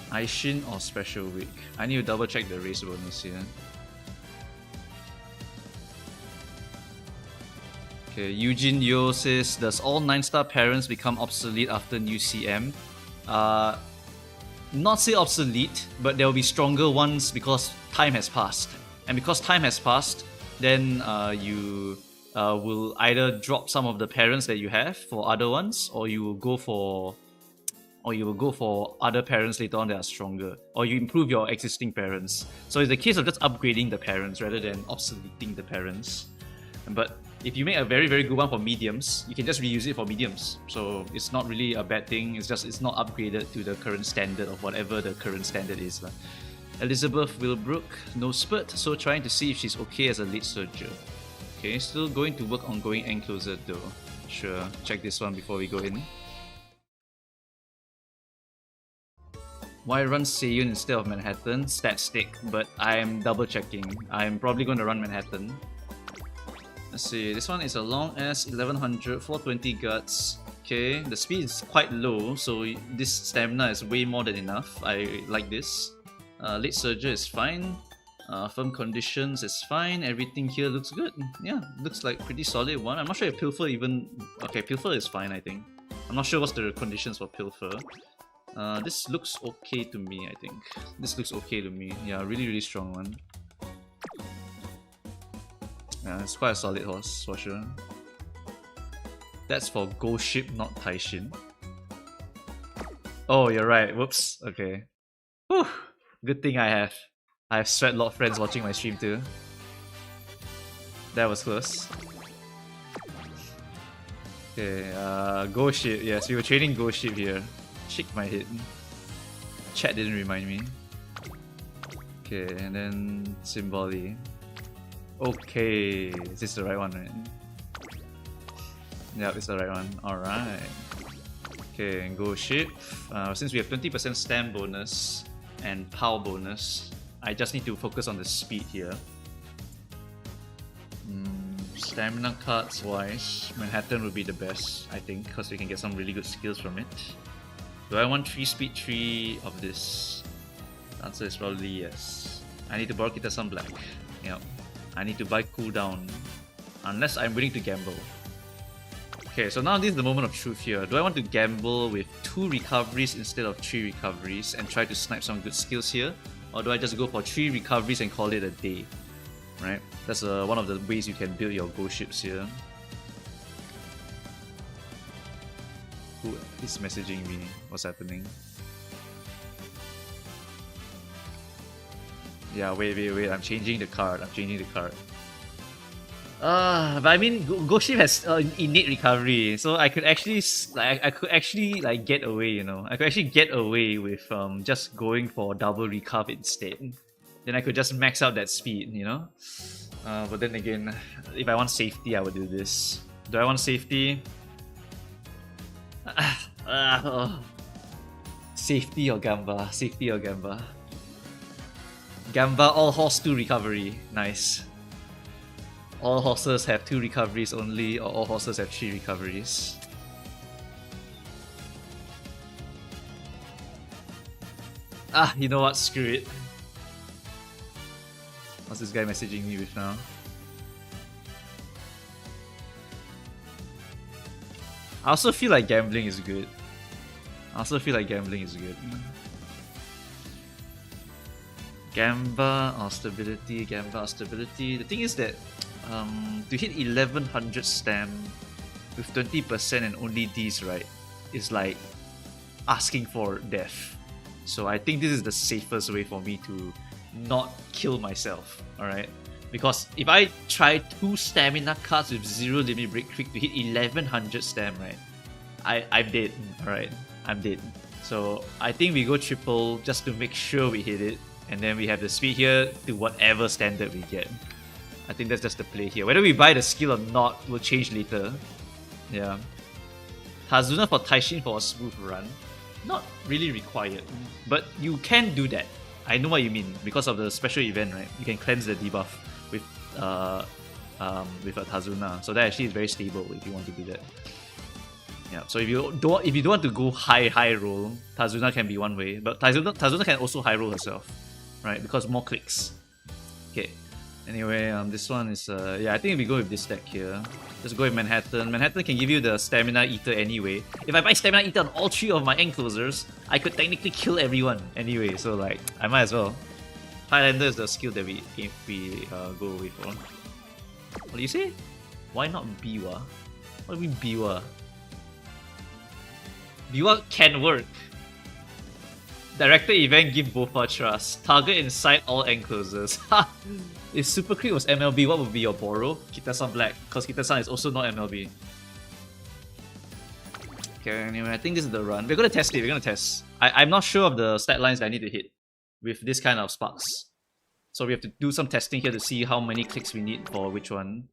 Taiishin or Special Week. I need to double check the race bonus here. Okay, Eugene Yo says, does all 9-star parents become obsolete after new CM? Not say obsolete, but there will be stronger ones because time has passed. And because time has passed, then you will either drop some of the parents that you have for other ones, or you will go for other parents later on that are stronger, or you improve your existing parents. So it's a case of just upgrading the parents rather than obsoleting the parents. But if you make a very, very good one for mediums, you can just reuse it for mediums. So it's not really a bad thing, it's just it's not upgraded to the current standard of whatever the current standard is. Elizabeth Wilbrook, no spurt, so trying to see if she's okay as a late surger. Okay, still going to work on going end closer though. Sure, check this one before we go in. Why run Seiyun instead of Manhattan? Stat stick, but I am double checking. I'm probably going to run Manhattan. Let's see, this one is a long ass 1100, 420 guts. Okay, the speed is quite low, so this stamina is way more than enough. I like this. Late surger is fine. Firm conditions is fine. Everything here looks good. Yeah, looks like pretty solid one. I'm not sure if Pilfer even... Okay, Pilfer is fine, I think. I'm not sure what's the conditions for Pilfer. This looks okay to me, I think. This looks okay to me. Yeah, really, really strong one. Yeah, it's quite a solid horse, for sure. That's for Ghost Ship, not Taiishin. Oh, you're right. Whoops. Okay. Whew. Good thing I have Sweatlot friends watching my stream too. That was close. Okay, Ghost Ship. Yes, we were training Ghost Ship here. Shake my head. Chat didn't remind me. Okay, and then Symboli. Okay, is this the right one, right? Yeah, it's the right one. Alright. Okay, Ghost Ship. Since we have 20% stam bonus and power bonus, I just need to focus on the speed here. Stamina cards wise, Manhattan would be the best, I think, because we can get some really good skills from it. Do I want 3 speed 3 of this? The answer is probably yes. I need to borrow Kita some black. Yep. I need to buy cooldown. Unless I'm willing to gamble. Okay, so now this is the moment of truth here. Do I want to gamble with 2 recoveries instead of 3 recoveries and try to snipe some good skills here? Or do I just go for 3 recoveries and call it a day? Right? That's one of the ways you can build your ghost ships here. Who is messaging me? What's happening? Yeah, wait, I'm changing the card. But I mean, Ghost Ship has innate recovery, so I could actually like get away, you know. I could actually get away with just going for double recarve instead. Then I could just max out that speed, you know. But then again, if I want safety, I would do this. Do I want safety? Safety or Gamba? Safety or Gamba? Gamba, all horse 2 recovery. Nice. All horses have 2 recoveries only, or all horses have 3 recoveries. You know what? Screw it. What's this guy messaging me with now? I also feel like gambling is good. Gamba or stability, The thing is that to hit 1100 stam with 20% and only these, right, is like asking for death. So I think this is the safest way for me to not kill myself, alright? Because if I try 2 stamina cards with 0 limit break quick to hit 1100 stam, right? I'm dead, alright? I'm dead. So I think we go triple just to make sure we hit it. And then we have the speed here to whatever standard we get. I think that's just the play here. Whether we buy the skill or not will change later. Yeah. Tazuna for Taiishin for a smooth run. Not really required. But you can do that. I know what you mean. Because of the special event, right? You can cleanse the debuff with a Tazuna. So that actually is very stable if you want to do that. Yeah. So if you don't want to go high roll, Tazuna can be one way. But Tazuna can also high roll herself. Right? Because more clicks. Okay. Anyway, this one is yeah, I think if we go with this deck here, just go with Manhattan. Manhattan can give you the Stamina Eater anyway. If I buy Stamina Eater on all 3 of my enclosures, I could technically kill everyone anyway. So like, I might as well. Highlander is the skill that we go away for. What do you say? Why not Biwa? What do you mean Biwa? Biwa can work. Director event give Bofa trust. Target inside all enclosures. Ha! If Super Crit was MLB, what would be your borrow? Kita-san Black, because Kita-san is also not MLB. Okay, anyway, I think this is the run. We're gonna test it, we're gonna test. I'm not sure of the stat lines that I need to hit with this kind of sparks. So we have to do some testing here to see how many clicks we need for which one.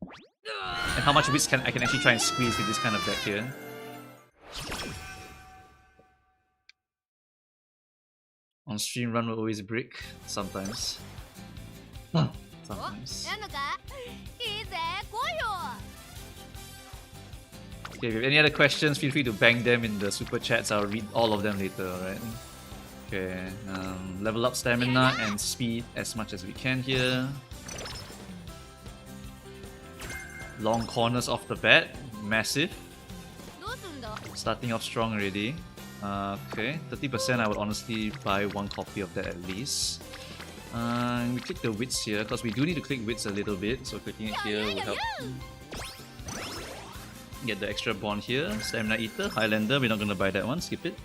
And how much wits I can actually try and squeeze with this kind of deck here. On stream run will always break. Sometimes. Sometimes. Okay, if you have any other questions, feel free to bang them in the super chats. I'll read all of them later, alright? Okay, level up stamina and speed as much as we can here. Long corners off the bat. Massive. Starting off strong already. Okay, 30% I would honestly buy 1 copy of that at least. We click the wits here, because we do need to click wits a little bit, so clicking it here will help. Get the extra bond here. Stamina Eater, Highlander, we're not gonna buy that one, skip it.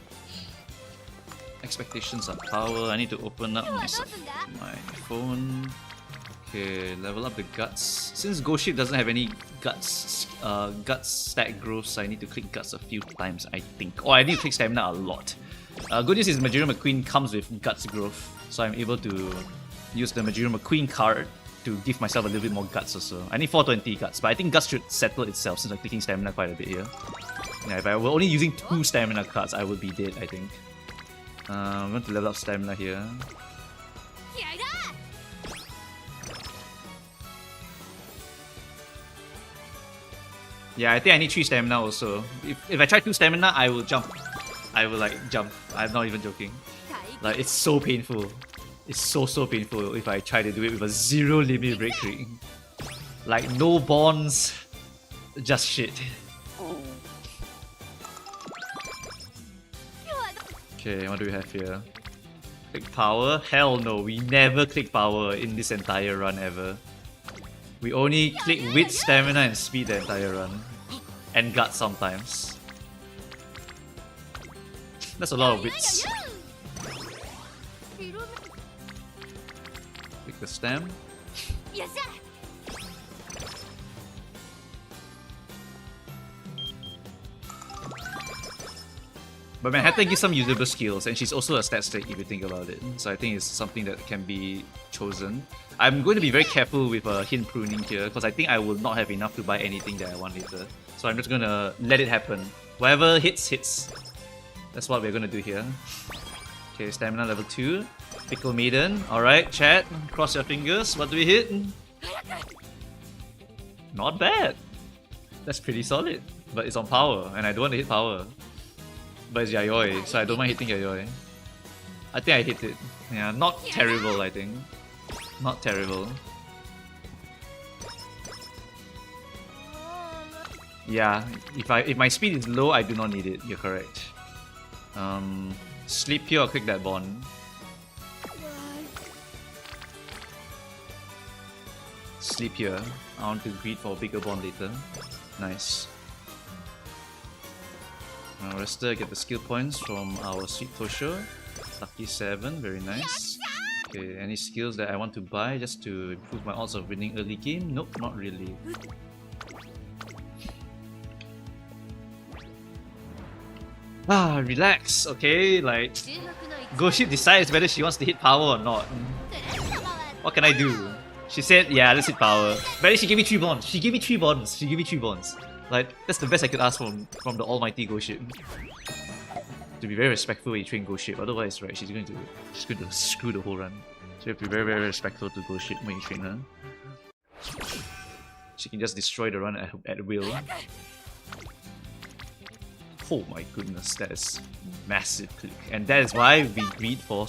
Expectations are power, I need to open up my phone. Okay, level up the guts. Since Ghost Ship doesn't have any guts stack growths, I need to click guts a few times, I think. Or I need to click stamina a lot. Good news is Majora McQueen comes with guts growth, so I'm able to use the Majora McQueen card to give myself a little bit more guts also. I need 420 guts, but I think guts should settle itself since I'm clicking stamina quite a bit here. Yeah, if I were only using 2 stamina cards, I would be dead, I think. I'm going to level up stamina here. Yeah, I think I need 3 stamina also. If I try 2 stamina, I will jump. I will like jump. I'm not even joking. Like, it's so painful. It's so painful if I try to do it with a 0 limit break ring. Like, no bonds, just shit. Okay, what do we have here? Click power? Hell no, we never click power in this entire run ever. We only click wit, stamina, and speed the entire run. And guts sometimes. That's a lot of wits. Click the stam. But Manhattan gives some usable skills, and she's also a stat stake if you think about it. So I think it's something that can be chosen. I'm going to be very careful with hint pruning here, because I think I will not have enough to buy anything that I want later. So I'm just gonna let it happen. Whatever hits, hits. That's what we're gonna do here. Okay, stamina level 2. Pickle Maiden. Alright, chat. Cross your fingers. What do we hit? Not bad. That's pretty solid. But it's on power, and I don't want to hit power. But it's Yayoi, so I don't mind hitting Yayoi. I think I hit it. Yeah, not terrible, I think. Not terrible. Yeah, if my speed is low, I do not need it. You're correct. Sleep here or click that bond. Sleep here. I want to greed for a bigger bond later. Nice. Rester, get the skill points from our Sweet Tosho. Lucky 7, very nice. Okay, any skills that I want to buy just to improve my odds of winning early game? Nope, not really. Relax, okay? Like, Goship decides whether she wants to hit power or not. What can I do? She said, yeah, let's hit power. But then she gave me 3 bonds. She gave me 3 bonds. She gave me 3 bonds. Like, that's the best I could ask from the almighty Goship. To be very respectful when you train Goship. Otherwise, right, she's going to screw the whole run. So you have to be very, very respectful to Goship when you train her. She can just destroy the run at will. Oh my goodness, that is massive click. And that is why we greed for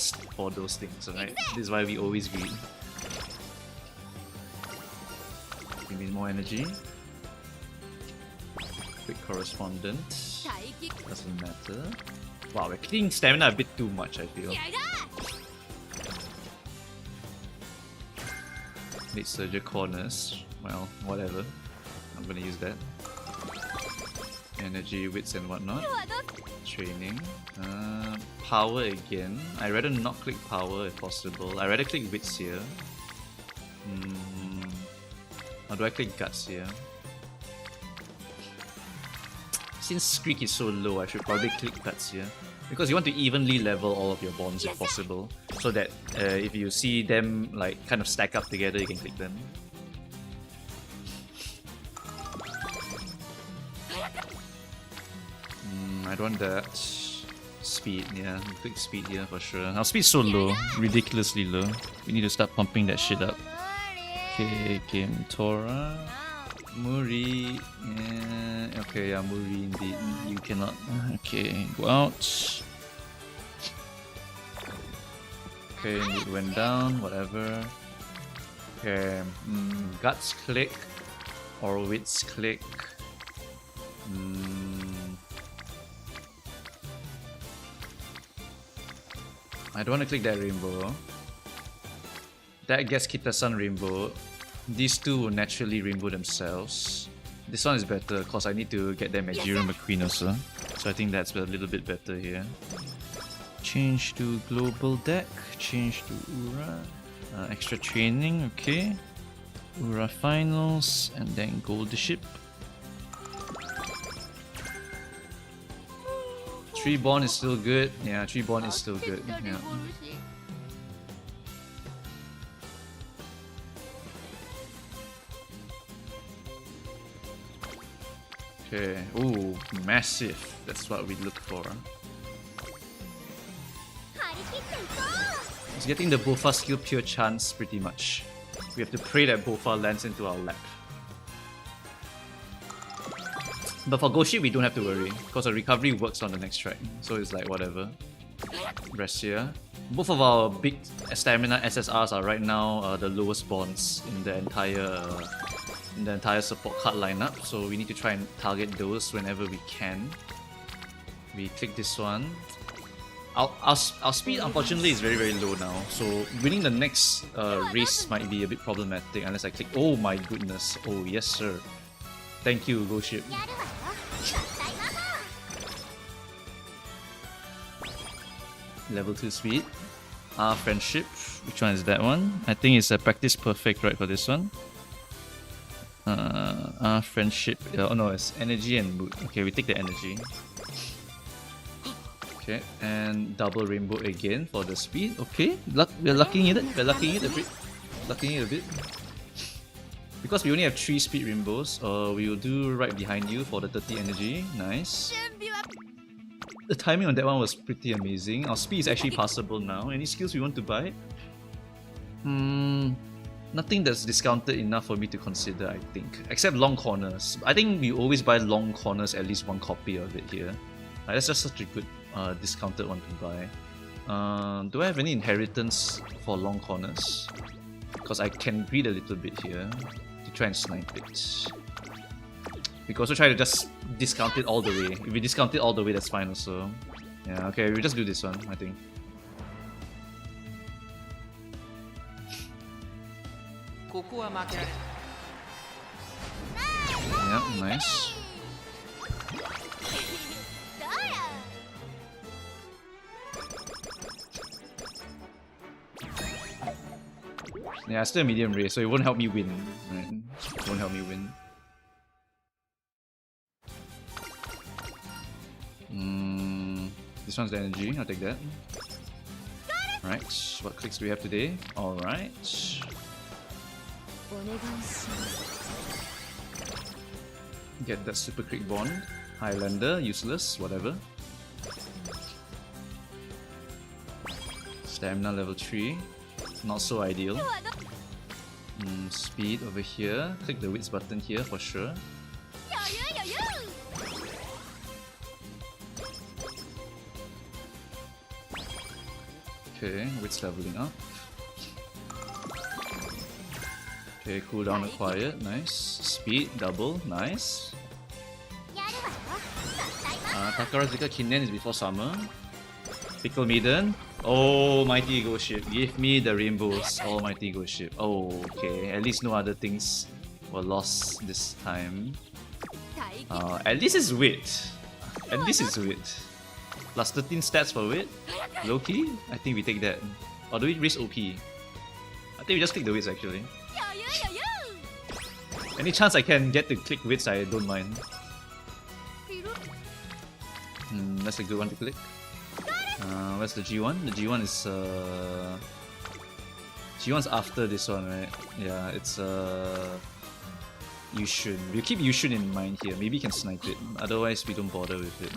those things, right? This is why we always greed. Give me more energy. Quick correspondent. Doesn't matter. Wow, we're cleaning stamina a bit too much, I feel. Need surger corners. Well, whatever. I'm gonna use that. Energy, wits and whatnot. Training. Power again. I'd rather not click power if possible. I'd rather click wits here. Or do I click guts here? Since Squeak is so low, I should probably click guts here. Because you want to evenly level all of your bonds if possible. So that if you see them like kind of stack up together, you can click them. I don't want that. Speed, yeah. Click speed here for sure. Our speed's so low. Ridiculously low. We need to start pumping that shit up. Okay, game Tora. Muri. Yeah. Okay, yeah, Muri indeed. You cannot. Okay, go out. Okay, it went down, whatever. Okay, guts click. Or wits click. I don't want to click that rainbow. That gets Kita-san rainbow. These two will naturally rainbow themselves. This one is better because I need to get them at Jiro McQueen also. So I think that's a little bit better here. Change to global deck. Change to Ura. Extra training, okay. Ura finals and then gold ship. 3 bond is still good. Yeah, 3 bond is still good. Yeah. Okay. Ooh, massive. That's what we look for. It's getting the Bofa skill pure chance pretty much. We have to pray that Bofa lands into our lap. But for Goshi, we don't have to worry because our recovery works on the next track. So it's like whatever. Rest here. Both of our big stamina SSRs are right now the lowest bonds in the entire support card lineup. So we need to try and target those whenever we can. We click this one. Our speed unfortunately is very, very low now. So winning the next race might be a bit problematic unless I click. Oh my goodness. Oh yes sir. Thank you, Goship. Level 2 speed. Friendship. Which one is that one? I think it's a practice perfect, right, for this one. Friendship. Oh no, it's energy and mood. Okay, we take the energy. Okay, and double rainbow again for the speed. Okay, we're lucking it. We're lucking it a bit. Lucking it a bit. Because we only have 3 speed rainbows, we will do right behind you for the 30 energy. Nice. The timing on that one was pretty amazing. Our speed is actually passable now. Any skills we want to buy? Nothing that's discounted enough for me to consider, I think. Except long corners. I think we always buy long corners, at least 1 copy of it here. That's just such a good discounted one to buy. Do I have any inheritance for long corners? Because I can breed a little bit here to try and snipe it. We can also try to just discount it all the way. If we discount it all the way, that's fine also. Yeah, okay, we just do this one, I think. Yeah, nice. Yeah, still a medium race, so it won't help me win. Right? It won't help me win. This one's the energy, I'll take that. Right, what clicks do we have today? Alright. Get that super crit bond. Highlander, useless, whatever. Stamina level 3. Not so ideal. Speed over here. Click the wits button here for sure. Okay, wits leveling up. Okay, cooldown acquired, nice. Speed double, nice. Takarazuka Kinen is before summer. Pickle Maiden. Oh, Mighty Ghost Ship. Give me the rainbows. Oh, Mighty Ghost Ship. Oh, okay. At least no other things were lost this time. At least it's wit. At least it's wit. Plus 13 stats for wit. Low key? I think we take that. Or do we risk OP? I think we just click the wits actually. Any chance I can get to click wits, I don't mind. That's a good one to click. Where's the G1? The G1 is G1's after this one, right? Yeah, it's Yushun. We'll keep Yushun in mind here. Maybe we can snipe it. Otherwise, we don't bother with it.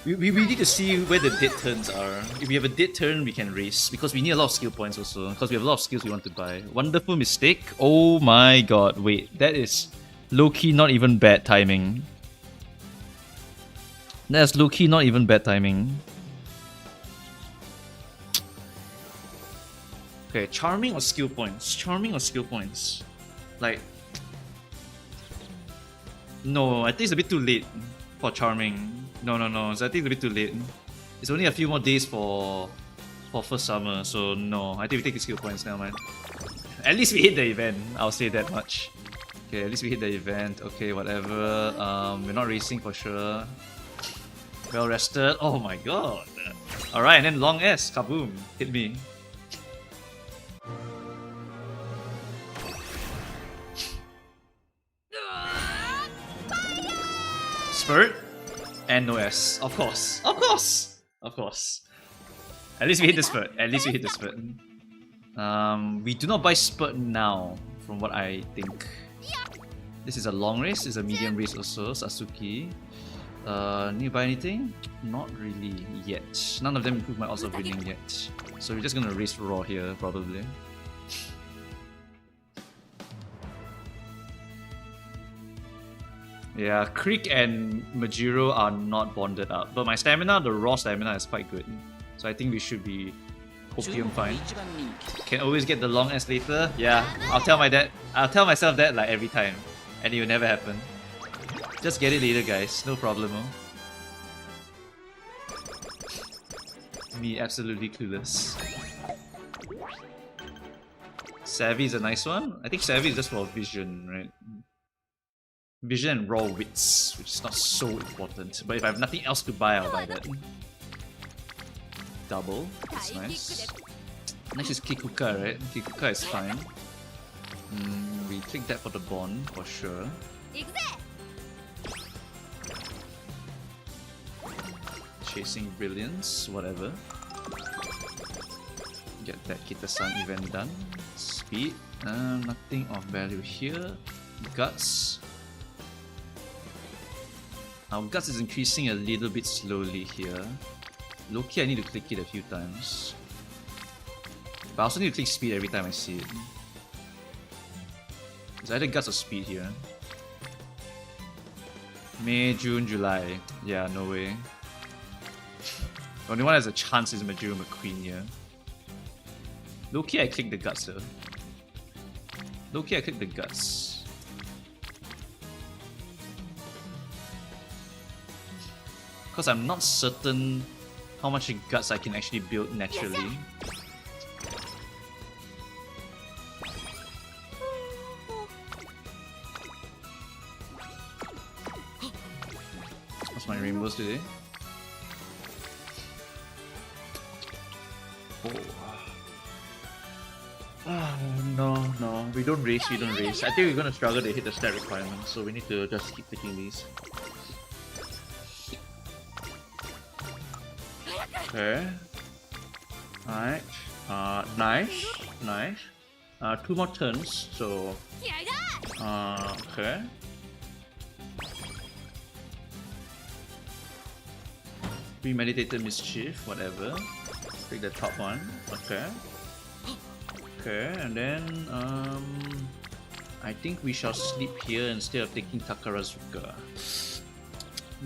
We need to see where the dead turns are. If we have a dead turn, we can race. Because we need a lot of skill points also. Because we have a lot of skills we want to buy. Wonderful mistake. Oh my god. Wait, that is low-key not even bad timing. That's low-key not even bad timing. Okay, charming or skill points? Charming or skill points? Like... No, I think it's a bit too late for charming. No, so I think it's a bit too late. It's only a few more days for first summer, so no. I think we take the skill points now, man. At least we hit the event, I'll say that much. Okay, at least we hit the event. Okay, whatever. We're not racing for sure. Well rested. Oh my god. Alright, and then long S. Kaboom. Hit me. Spurt. And no S. Of course. Of course. Of course. At least we hit the Spurt. At least we hit the Spurt. We do not buy Spurt now, from what I think. This is a long race. It's a medium race also. Sasuke. Need to buy anything? Not really yet. None of them improve my odds of winning yet. So we're just gonna race raw here, probably. Yeah, Creek and Majiro are not bonded up. But my stamina, the raw stamina is quite good. So I think we should be opium fine. Can always get the long S later. Yeah, I'll tell myself that like every time. And it will never happen. Just get it later, guys. No problemo. Me absolutely clueless. Savvy is a nice one. I think Savvy is just for vision, right? Vision and raw wits, which is not so important. But if I have nothing else to buy, I'll buy that. Double, that's nice. Next is Kikuka, right? Kikuka is fine. We click that for the bond, for sure. Chasing Brilliance, whatever. Get that Kita-san event done. Speed, nothing of value here. Guts. Our guts is increasing a little bit slowly here. Low-key, I need to click it a few times. But I also need to click speed every time I see it. It's either guts or speed here. May, June, July. Yeah, no way. The only one that has a chance is Majuro McQueen here. Low-key, I click the guts though. Low-key, I click the guts. Because I'm not certain how much guts I can actually build naturally. What's my rainbows today? Oh. We don't race. I think we're gonna struggle to hit the stat requirements, so we need to just keep taking these. Okay. Alright. Nice. 2 more turns, so... okay. Premeditated mischief, whatever. Take the top one. Okay. Okay, and then I think we shall sleep here instead of taking Takarazuka.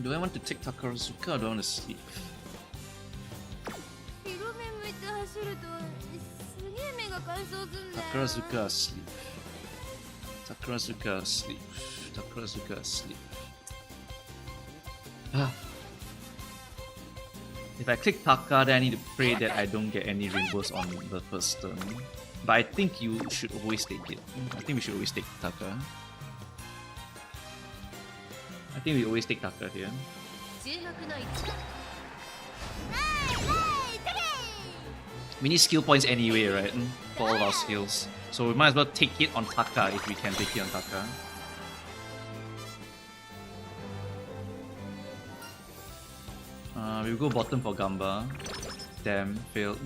Do I want to take Takarazuka or do I want to sleep? Takarazuka asleep. Takarazuka asleep. Takarazuka asleep. If I click Taka, then I need to pray that I don't get any rainbows on the first turn. But I think you should always take it. I think we should always take Taka. I think we always take Taka here. We need skill points anyway, right? For all of our skills. So we might as well take it on Taka if we can take it on Taka. We'll go bottom for Gamba. Damn, failed.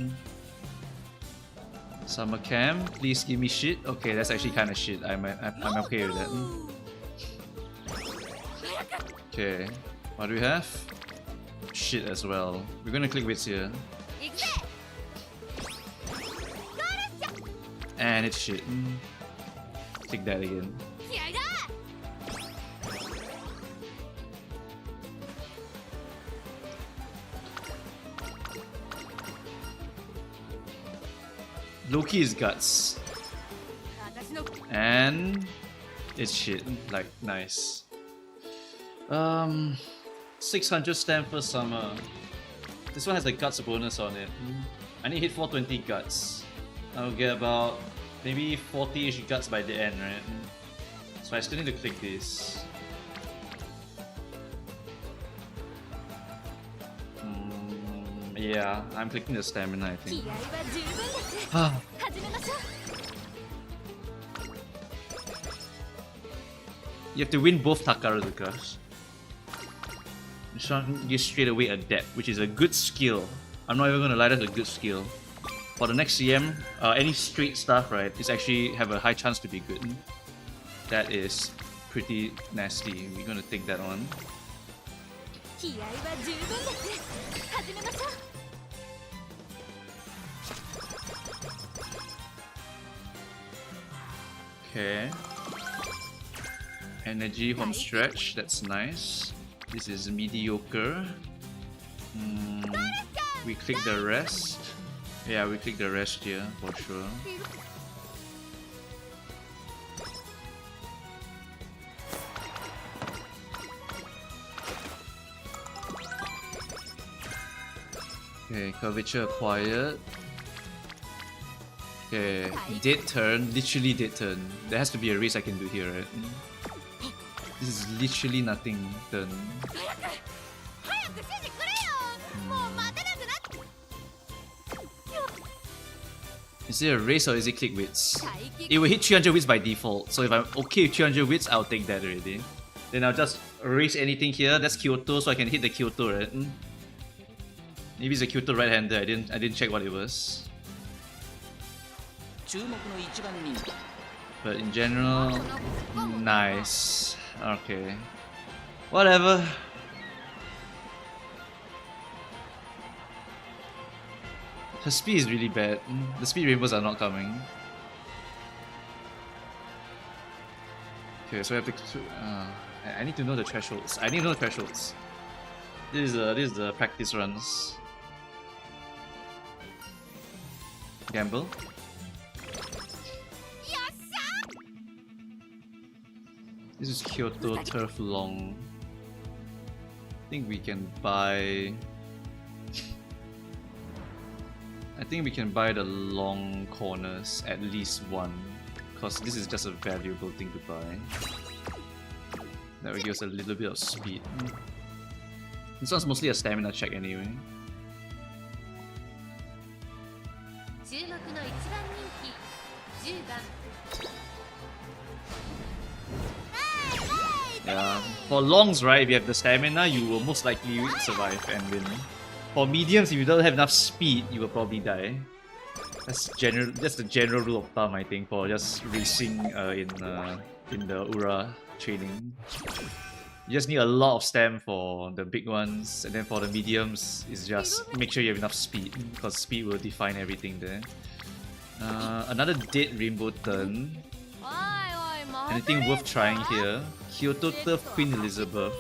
Summer camp, please give me shit. Okay, that's actually kind of shit. I'm okay with that. Okay, what do we have? Shit as well. We're gonna click wits here. And it's shit. Take that again. Loki is guts. And it's shit. Like, nice. 600 stamp for summer. This one has the guts bonus on it. I need to hit 420 guts. I'll get about maybe 40-ish guts by the end, right? So I still need to click this. Yeah, I'm clicking the stamina, I think. You have to win both Takarazukas. This one gives straight away Adept, which is a good skill. I'm not even gonna lie, that's a good skill. For the next CM, any straight stuff, right, is actually have a high chance to be good. That is pretty nasty. We're gonna take that on. Okay. Energy home stretch, that's nice. This is mediocre. We click the rest. Yeah, we click the rest here for sure. Okay, curvature acquired. Okay, dead turn, literally dead turn. There has to be a race I can do here, right? This is literally nothing turn. Is it a race or is it click wits? It will hit 300 wits by default, so if I'm okay with 300 wits, I'll take that already. Then I'll just race anything here. That's Kyoto, so I can hit the Kyoto, right? Maybe it's a Kyoto right-hander. I didn't check what it was. But in general, nice. Okay. Whatever. Her speed is really bad. The speed rainbows are not coming. Okay, so I have to... I need to know the thresholds. I need to know the thresholds. This is the practice runs. Gamble. This is Kyoto Turf Long. I think we can buy... I think we can buy the long corners, at least one. Because this is just a valuable thing to buy. That will give us a little bit of speed. This one's mostly a stamina check anyway. For longs, right, if you have the stamina, you will most likely survive and win. For mediums, if you don't have enough speed, you will probably die. That's the general rule of thumb, I think, for just racing in the Ura training. You just need a lot of stam for the big ones, and then for the mediums, it's just make sure you have enough speed, because speed will define everything there. Another dead rainbow turn. Anything worth trying here? Kyoto Turf Queen Elizabeth.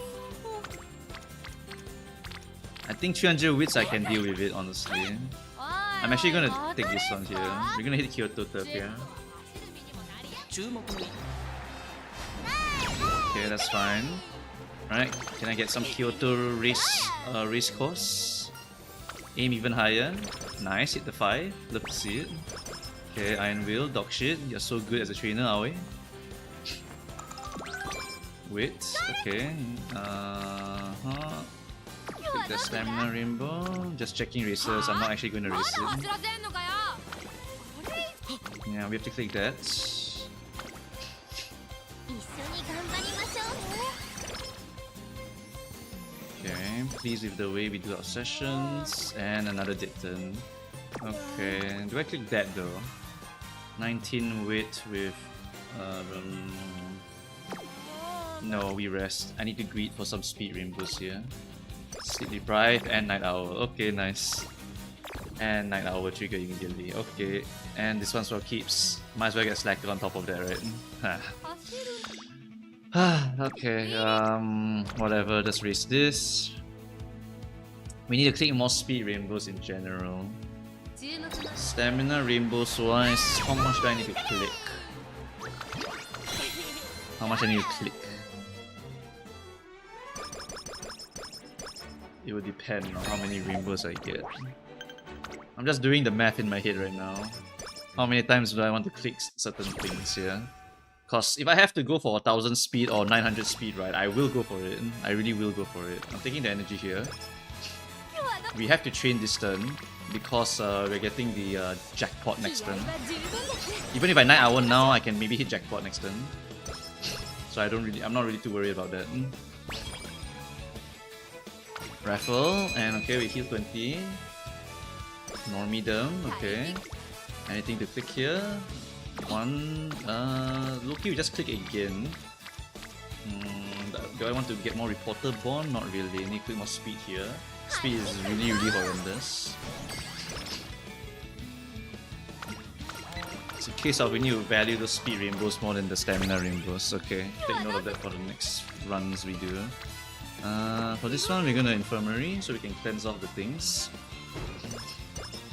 I think 300 wits I can deal with it, honestly. I'm actually gonna take this one here. We're gonna hit Kyoto Turf here. Okay, that's fine. Alright, can I get some Kyoto race course? Aim even higher. Nice, hit the 5. Love to see it. Okay, Iron Will, dog shit. You're so good as a trainer, are we? Wait, okay. Click the stamina rainbow. Just checking races. I'm not actually going to race it. Yeah, we have to click that. Okay, please with the way we do our sessions. And another dead turn. Okay, do I click that though? 19 wit with... no, we rest. I need to greet for some speed rainbows here. Sleep deprived and night owl. Okay, nice. And night owl trigger immediately. Okay, and this one's for keeps. Might as well get slacked on top of that, right? Okay, whatever. Just raise this. We need to click more speed rainbows in general. Stamina rainbows wise, how much do I need to click? How much I need to click? It will depend on how many rainbows I get. I'm just doing the math in my head right now. How many times do I want to click certain things here? Cause if I have to go for 1000 speed or 900 speed, right, I will go for it. I really will go for it. I'm taking the energy here. We have to train this turn because we're getting the jackpot next turn. Even if I night owl now, I can maybe hit jackpot next turn. So I'm not really too worried about that. Raffle, and okay, we heal 20. Normidom, okay. Anything to click here? One, Loki, we just click again. Do I want to get more reporter bond? Not really, I need to click more speed here. Speed is really horrendous. It's a case of we need to value the speed rainbows more than the stamina rainbows. Okay, take note of that for the next runs we do. For this one, we're gonna infirmary so we can cleanse off the things.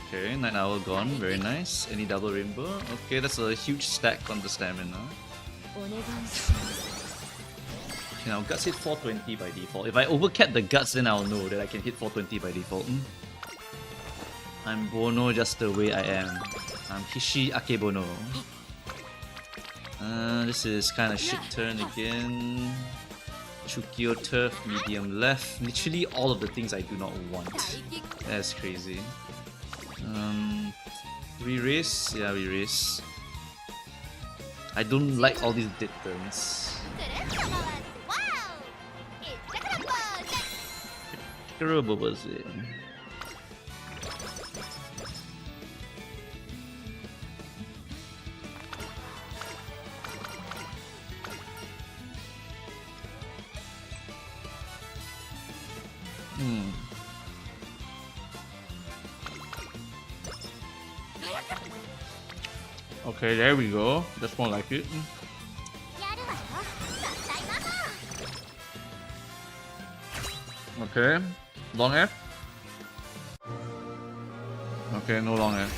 Okay, night owl gone, very nice. Any double rainbow? Okay, that's a huge stack on the stamina. Okay, now guts hit 420 by default. If I overcap the guts, then I'll know that I can hit 420 by default. I'm Bono just the way I am. I'm Hishi Akebono. This is kind of shit turn again. Chukio turf, medium left. Literally all of the things I do not want. That's crazy. We race? Yeah, we race. I don't like all these dead turns. Okay, there we go. That's more like it. Okay, long F. Okay, no long F.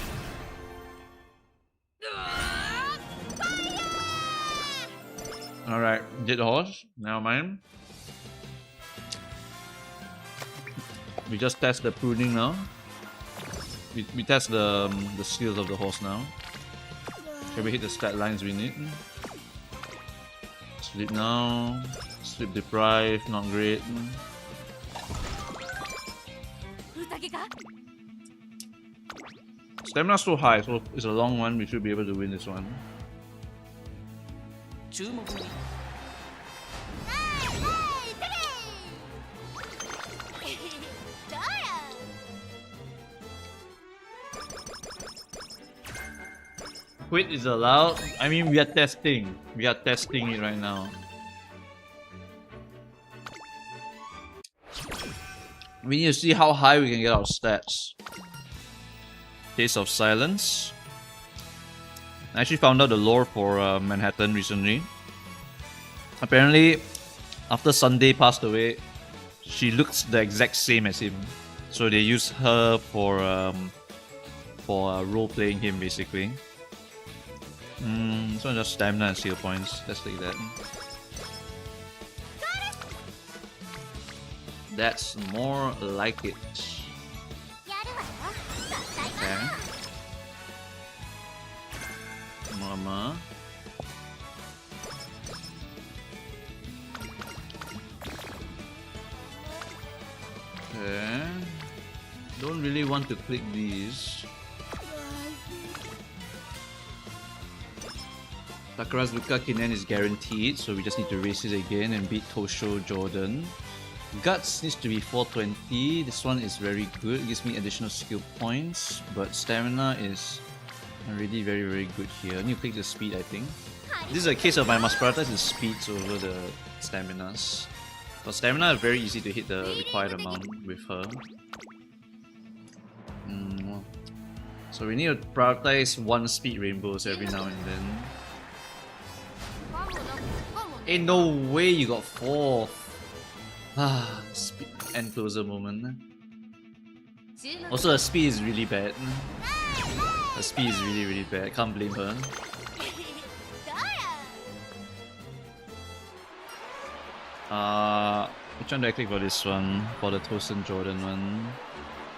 Alright, get the horse. Now mine. We just test the pruning now. We test the skills of the horse now. Can we hit the stat lines we need? Sleep now. Sleep deprived, not great. Stamina's so high, so it's a long one. We should be able to win this one. Quit is allowed. I mean, we are testing. We are testing it right now. We need to see how high we can get our stats. Days of Silence. I actually found out the lore for Manhattan recently. Apparently, after Sunday passed away, she looks the exact same as him. So they use her for role playing him basically. So just stamina and skill points. Let's take that. That's more like it. Okay. Mama. Okay. Don't really want to click these. Takarazuka Kinen is guaranteed, so we just need to race it again and beat Tosho Jordan. Guts needs to be 420. This one is very good. It gives me additional skill points, but stamina is already very, very good here. I need to click the speed, I think. This is a case of I must prioritize the speeds over the staminas. For stamina, very easy to hit the required amount with her. So we need to prioritize one speed rainbows every now and then. Ain't no way you got 4. Speed and closer moment. Also, the speed is really bad. The speed is really, really bad. Can't blame her. Which one do I click for this one? For the Tosin Jordan one.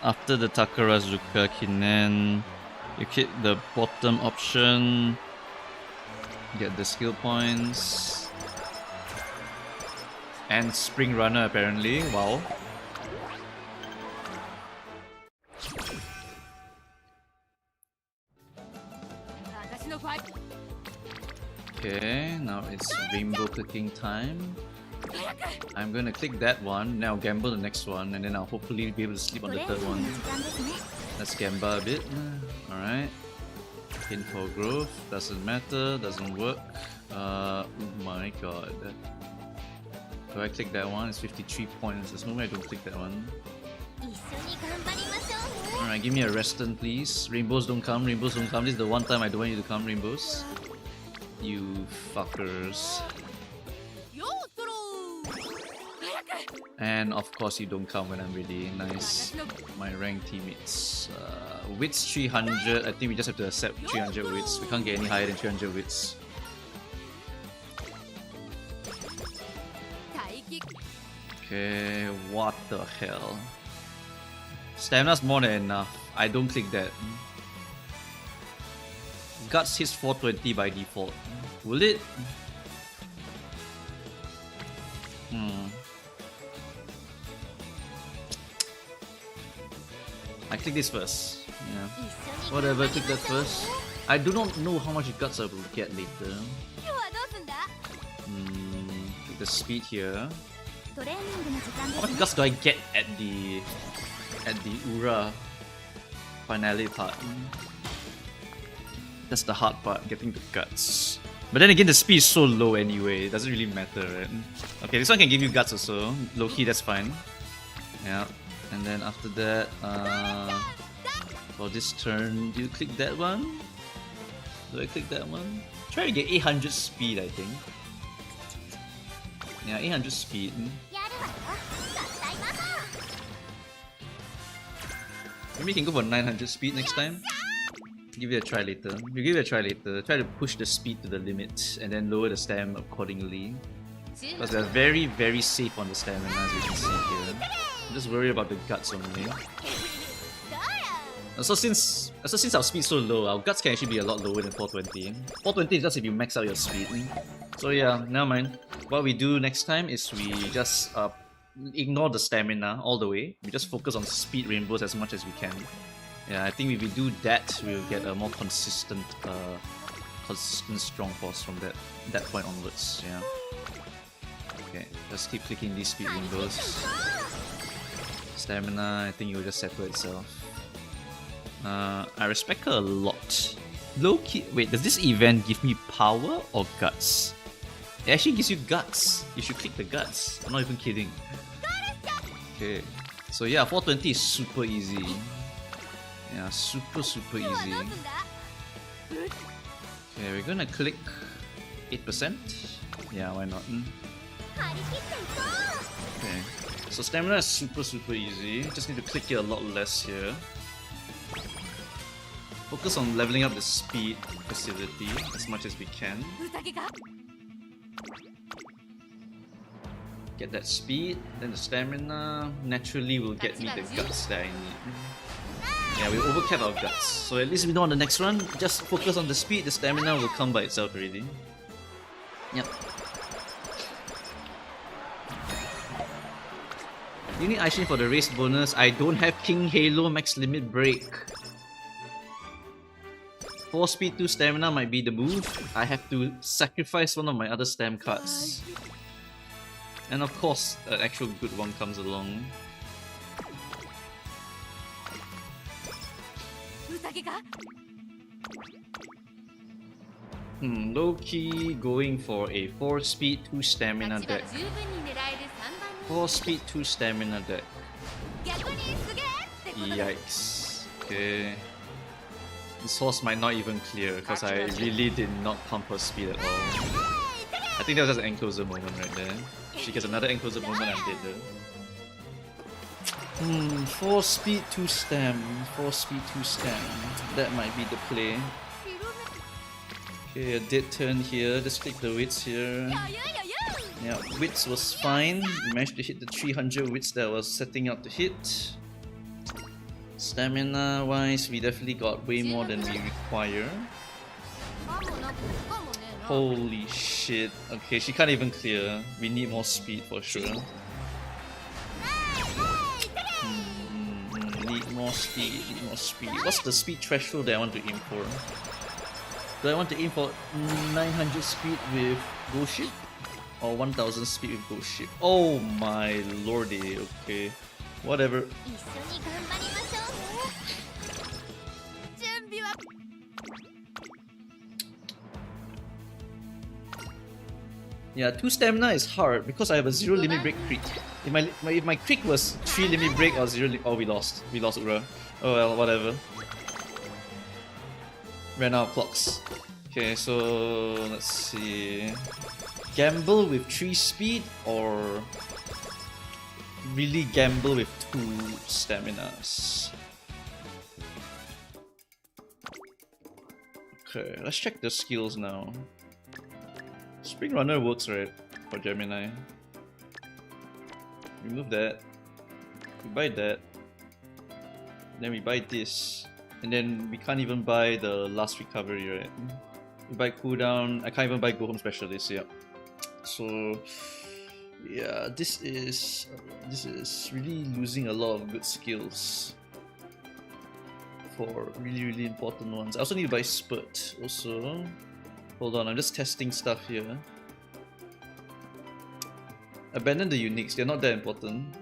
After the Takarazuka Kinen, you click the bottom option. Get the skill points. And Spring Runner apparently. Wow. Okay, now it's rainbow clicking time. I'm gonna click that one, now gamble the next one, and then I'll hopefully be able to sleep on the third one. Let's gamble a bit. Alright. Info growth, doesn't matter, doesn't work. Oh my god. Do I click that one? It's 53 points. There's no way I don't click that one. Alright, give me a rest turn please. Rainbows don't come, rainbows don't come. This is the one time I don't want you to come, rainbows. You fuckers. And of course you don't come when I'm ready. Nice. My rank teammates. Wits 300. I think we just have to accept 300 wits. We can't get any higher than 300 wits. Okay, what the hell? Stamina's more than enough. I don't click that. Guts hits 420 by default. Will it? I click this first. Yeah. Whatever, click that first. I do not know how much guts I will get later. Click the speed here. How much guts do I get at the Ura finale part? That's the hard part, getting the guts. But then again, the speed is so low anyway, it doesn't really matter, right? Okay, this one can give you guts also. Low-key, that's fine. Yeah. And then after that, for this turn, do you click that one? Do I click that one? Try to get 800 speed, I think. Yeah, 800 speed. Maybe you can go for 900 speed next time. Give it a try later. We'll give it a try later. Try to push the speed to the limit and then lower the stam accordingly. Because they're very, very safe on the stamina, as you can see here. Just worry about the guts only. So since our speed so low, our guts can actually be a lot lower than 420. 420 is just if you max out your speed. So yeah, never mind. What we do next time is we just ignore the stamina all the way. We just focus on speed rainbows as much as we can. Yeah, I think if we do that, we'll get a more consistent strong force from that point onwards. Yeah. Okay, just keep clicking these speed rainbows. Stamina, I think it will just settle itself. I respect her a lot. Low key. Wait, does this event give me power or guts? It actually gives you guts. You should click the guts. I'm not even kidding. Okay. So yeah, 420 is super easy. Yeah, super easy. Okay, we're gonna click 8%. Yeah, why not? Okay. So stamina is super easy. Just need to click it a lot less here. Focus on leveling up the speed facility as much as we can. Get that speed, then the stamina naturally will get me the guts that I need. Yeah, we overcapped our guts. So at least we know on the next run, just focus on the speed, the stamina will come by itself already. Yep. You need Taiishin for the race bonus. I don't have King Halo max limit break. 4 speed, 2 stamina might be the move. I have to sacrifice one of my other stam cards. And of course, an actual good one comes along. Low-key going for a 4 speed, 2 stamina deck. 4 speed, 2 stamina deck. Yikes. Okay. This horse might not even clear because I really did not pump her speed at all. I think that was just an encloser moment right there. She gets another encloser moment, I'm dead there. 4 speed, 2 stam. 4 speed, 2 stam. That might be the play. Okay, a dead turn here. Just click the wits here. Yeah, wits was fine. We managed to hit the 300 wits that was setting up to hit. Stamina wise, we definitely got way more than we require. Holy shit. Okay, she can't even clear. We need more speed for sure. Need more speed, need more speed. What's the speed threshold that I want to aim for? Do I want to aim for 900 speed with Ghost Ship? Or 1000 speed with Ghost Ship? Oh my lordy, okay. Whatever. Yeah, 2 stamina is hard because I have a 0 limit break crit. If my crit was 3 limit break or 0 oh, we lost. We lost Ura. Oh well, whatever. Ran out of clocks. Okay, so let's see. Gamble with 3 speed or really gamble with 2 staminas? Okay, let's check the skills now. Spring Runner works, right? For Gemini. Remove that. We buy that. Then we buy this. And then we can't even buy the last recovery, right? We buy cooldown. I can't even buy Go Home Specialist, yeah. So yeah, this is really losing a lot of good skills for really important ones. I also need to buy Spurt also. Hold on, I'm just testing stuff here. Abandon the uniques, they're not that important.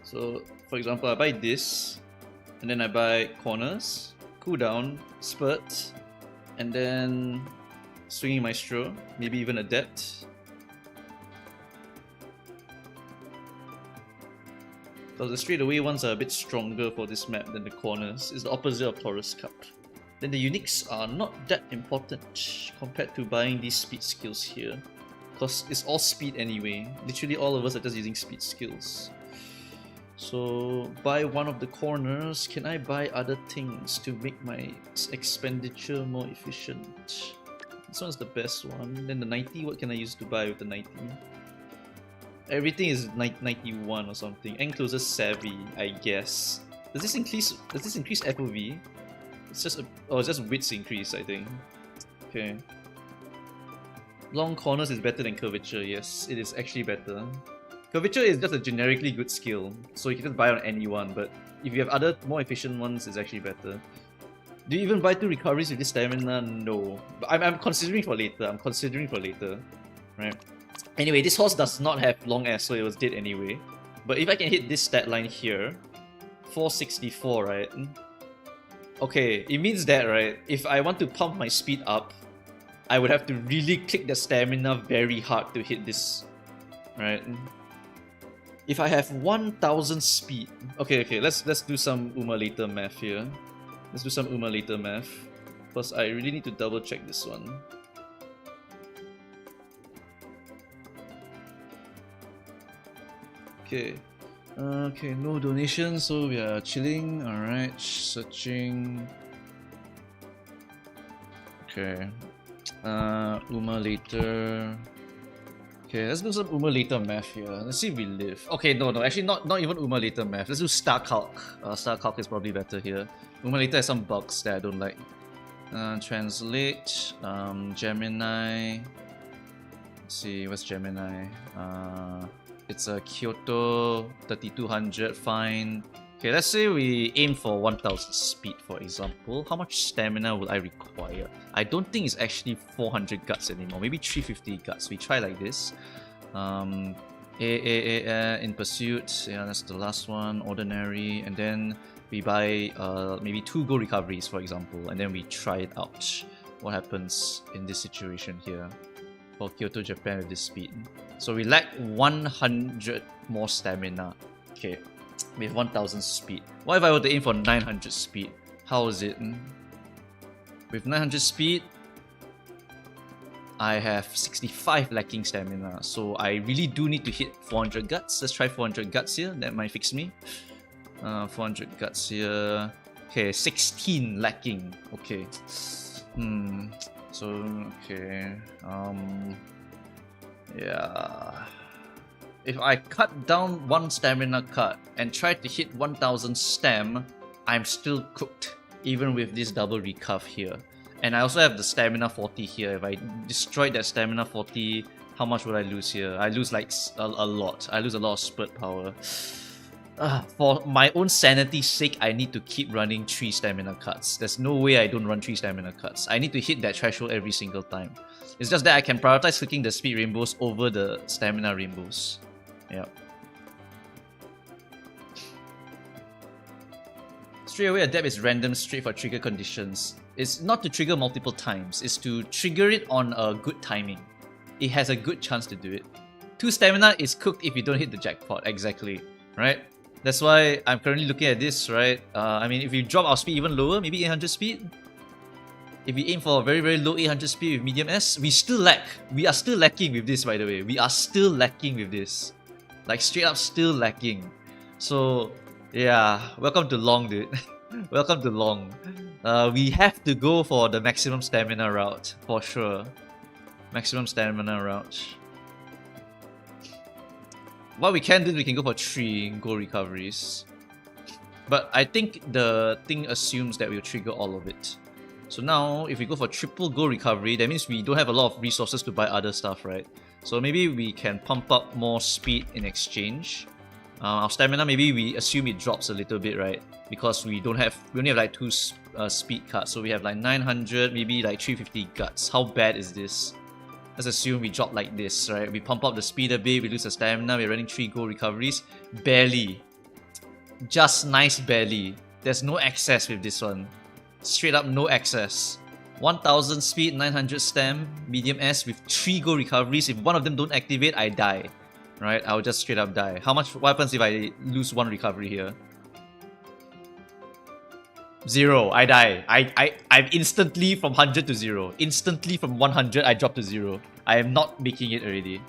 So, for example, I buy this, and then I buy corners, cooldown, spurt, and then swinging maestro, maybe even adept. Because the straightaway ones are a bit stronger for this map than the corners. It's the opposite of Taurus Cup. Then the uniques are not that important compared to buying these speed skills here. Because it's all speed anyway. Literally all of us are just using speed skills. So buy one of the corners. Can I buy other things to make my expenditure more efficient? This one's the best one. Then the 90, what can I use to buy with the 90? Everything is 91 or something. Encloser savvy, I guess. Does this increase FOV? It's just it's just widths increase, I think. Okay. Long corners is better than curvature, yes, it is actually better. Curvature is just a generically good skill, so you can just buy on anyone, but if you have other more efficient ones, it's actually better. Do you even buy 2 recoveries with this stamina? No. But I'm considering for later, right? Anyway, this horse does not have long S, so it was dead anyway. But if I can hit this stat line here, 464, right? Okay, it means that, right, if I want to pump my speed up, I would have to really click the stamina very hard to hit this, right? If I have 1000 speed, okay, let's do some Uma later math here. Let's do some Uma later math. Plus, I really need to double check this one. Okay. Okay, no donations, so we are chilling. Alright, searching. Okay. Uma later. Okay, let's do some Uma later math here. Let's see if we live. Okay, no, actually not even Uma later math. Let's do star calc. Star calc is probably better here. Uma later has some bugs that I don't like. Translate. Gemini. Let's see, what's Gemini? It's a Kyoto 3200, fine. Okay, let's say we aim for 1000 speed, for example. How much stamina will I require? I don't think it's actually 400 guts anymore. Maybe 350 guts. We try like this. In pursuit. Yeah, that's the last one. Ordinary. And then we buy maybe 2 gold recoveries, for example. And then we try it out. What happens in this situation here for Kyoto, Japan with this speed? So we lack 100 more stamina. Okay. With 1000 speed. What if I were to aim for 900 speed? How is it? With 900 speed, I have 65 lacking stamina. So I really do need to hit 400 guts. Let's try 400 guts here. That might fix me. 400 guts here. Okay, 16 lacking. Okay. So, okay. Yeah. If I cut down 1 stamina cut and try to hit 1000 stam, I'm still cooked, even with this double recuff here. And I also have the stamina 40 here. If I destroyed that stamina 40, how much would I lose here? I lose like a lot. I lose a lot of spurt power. For my own sanity's sake, I need to keep running 3 stamina cuts. There's no way I don't run 3 stamina cuts. I need to hit that threshold every single time. It's just that I can prioritize clicking the speed rainbows over the stamina rainbows. Yep. Straight away, adapt is random straight for trigger conditions. It's not to trigger multiple times, it's to trigger it on a good timing. It has a good chance to do it. 2 stamina is cooked if you don't hit the jackpot, exactly, right? That's why I'm currently looking at this, right? I mean, if we drop our speed even lower, maybe 800 speed. If we aim for a very, very low 800 speed with medium S, we still lack. We are still lacking with this, by the way. We are still lacking with this. Like, straight up still lacking. So, yeah. Welcome to long, dude. Welcome to long. We have to go for the maximum stamina route, for sure. Maximum stamina route. What we can do is we can go for 3 gold recoveries. But I think the thing assumes that we'll trigger all of it. So now, if we go for triple gold recovery, that means we don't have a lot of resources to buy other stuff, right? So maybe we can pump up more speed in exchange. Our stamina, maybe we assume it drops a little bit, right? Because we only have like 2 speed cards. So we have like 900, maybe like 350 guts. How bad is this? Let's assume we drop like this, right? We pump up the speed a bit, we lose the stamina, we're running 3 gold recoveries. Barely. Just nice barely. There's no excess with this one. Straight up no excess. 1000 speed, 900 stam, medium S with 3 gold recoveries. If one of them don't activate, I die. Right? I'll just straight up die. What happens if I lose 1 recovery here? 0. I die. I'm instantly from 100 to 0. Instantly from 100, I drop to 0. I am not making it already.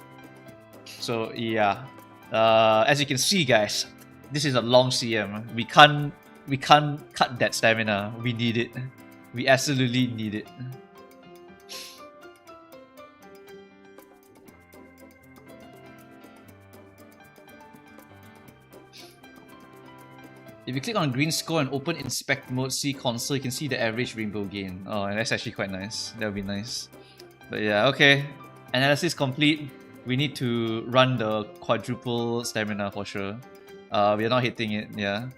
So yeah. As you can see, guys, this is a long CM. We can't cut that stamina. We need it. We absolutely need it. If you click on green score and open inspect mode, see console, you can see the average rainbow gain. Oh, and that's actually quite nice. That would be nice. But yeah, okay. Analysis complete. We need to run the quadruple stamina for sure. We are not hitting it, yeah.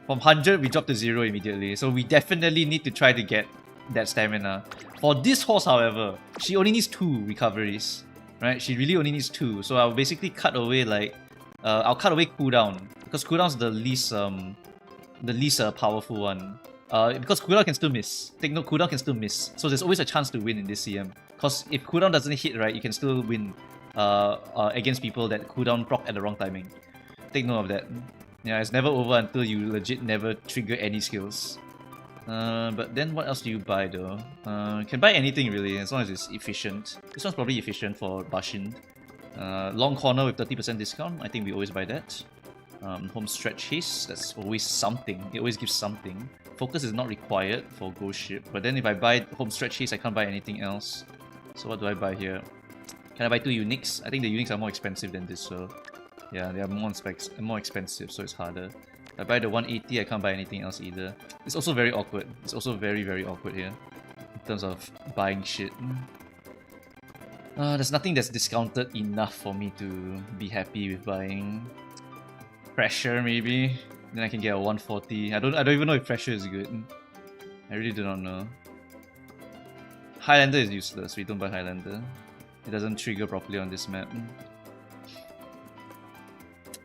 From 100, we drop to 0 immediately. So we definitely need to try to get that stamina. For this horse, however, she only needs 2 recoveries. right? She really only needs 2, so I'll basically cut away like I'll cut away cooldown because cooldown's the least powerful one. Because cooldown can still miss. Take note, cooldown can still miss, so there's always a chance to win in this CM. Because if cooldown doesn't hit, right, you can still win against people that cooldown proc at the wrong timing. Take note of that. Yeah, it's never over until you legit never trigger any skills. But then what else do you buy though? Can buy anything really, as long as it's efficient. This one's probably efficient for Bashin. Long corner with 30% discount, I think we always buy that. Home stretch haste, that's always something. It always gives something. Focus is not required for Ghost Ship, but then if I buy home stretch haste, I can't buy anything else. So what do I buy here? Can I buy 2 uniques? I think the uniques are more expensive than this, so yeah, they are more expensive, so it's harder. If I buy the 180, I can't buy anything else either. It's also very awkward. It's also very awkward here in terms of buying shit. There's nothing that's discounted enough for me to be happy with buying. Pressure maybe, then I can get a 140. I don't even know if pressure is good. I really do not know. Highlander is useless. We don't buy Highlander. It doesn't trigger properly on this map.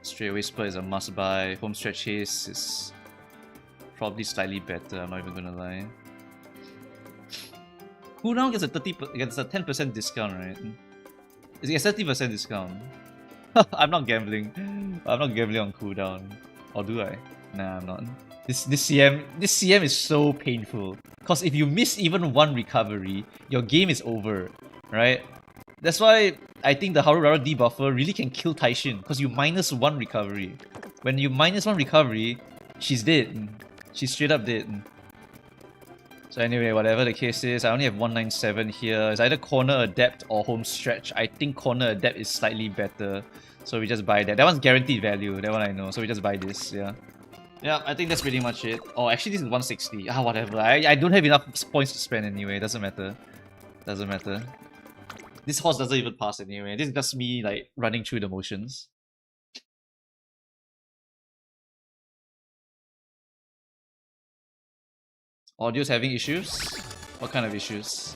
Straightaway Spur is a must buy. Home stretch haste is probably slightly better. I'm not even gonna lie. Cooldown gets a 10% discount, right? It gets 30% discount. I'm not gambling. I'm not gambling on cooldown. Or do I? Nah, I'm not. This CM is so painful. Cause if you miss even one recovery, your game is over, right? That's why I think the Harurara debuffer really can kill Taiishin, because you minus 1 recovery. When you minus 1 recovery, she's dead. She's straight up dead. So anyway, whatever the case is, I only have 197 here. It's either corner adept or home stretch. I think corner adept is slightly better, so we just buy that. That one's guaranteed value, that one I know, so we just buy this, yeah. Yeah, I think that's pretty much it. Oh, actually this is 160. Ah, whatever. I don't have enough points to spend anyway, doesn't matter. Doesn't matter. This horse doesn't even pass anyway. This is just me like running through the motions. Audio's having issues? What kind of issues?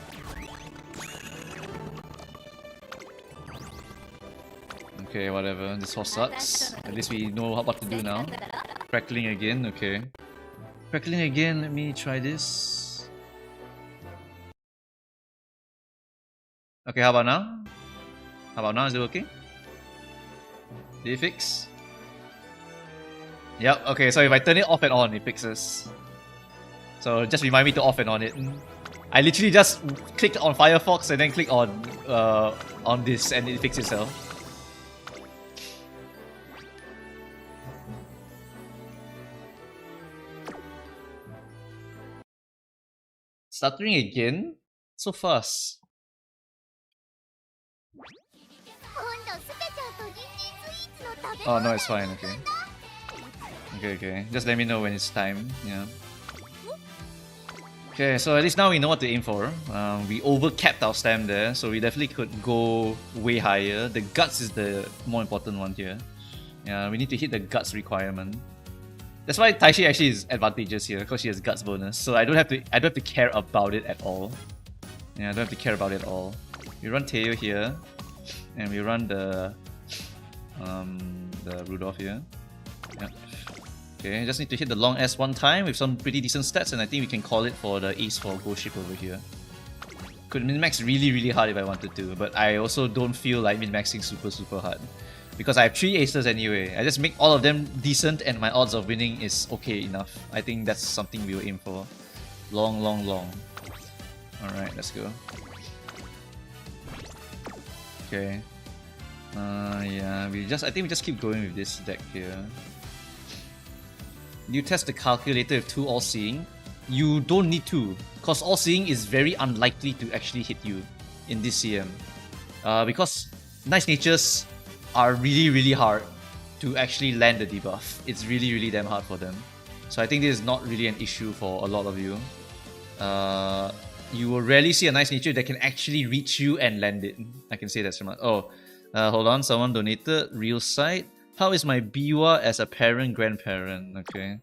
Okay, whatever. This horse sucks. At least we know what to do now. Crackling again, okay. Crackling again, let me try this. Okay, how about now? How about now? Is it working? Did it fix? Yep, okay, so if I turn it off and on, it fixes. So just remind me to off and on it. I literally just clicked on Firefox and then click on this and it fixed itself. Stuttering again? So fast. Oh no, it's fine, okay. Okay. Just let me know when it's time, yeah. Okay, so at least now we know what to aim for. We overcapped our stam there, so we definitely could go way higher. The guts is the more important one here. Yeah, we need to hit the guts requirement. That's why Taishi actually is advantageous here, because she has guts bonus. So I don't have to care about it at all. Yeah, I don't have to care about it at all. We run Teo here, and we run the Rudolph here. Yep. Okay, just need to hit the long S one time with some pretty decent stats, and I think we can call it for the ace for Ghost Ship over here. Could min-max really hard if I wanted to, but I also don't feel like min-maxing super hard. Because I have 3 aces anyway. I just make all of them decent and my odds of winning is okay enough. I think that's something we'll aim for. Long. Alright, let's go. Okay. Yeah, I think we just keep going with this deck here. You test the calculator with 2 all-seeing. You don't need to, because all-seeing is very unlikely to actually hit you in this CM. Because Nice Natures are really hard to actually land the debuff. It's really damn hard for them. So I think this is not really an issue for a lot of you. You will rarely see a Nice Nature that can actually reach you and land it. I can say that's from hold on, someone donated. Real site. How is my Biwa as a parent, grandparent? Okay.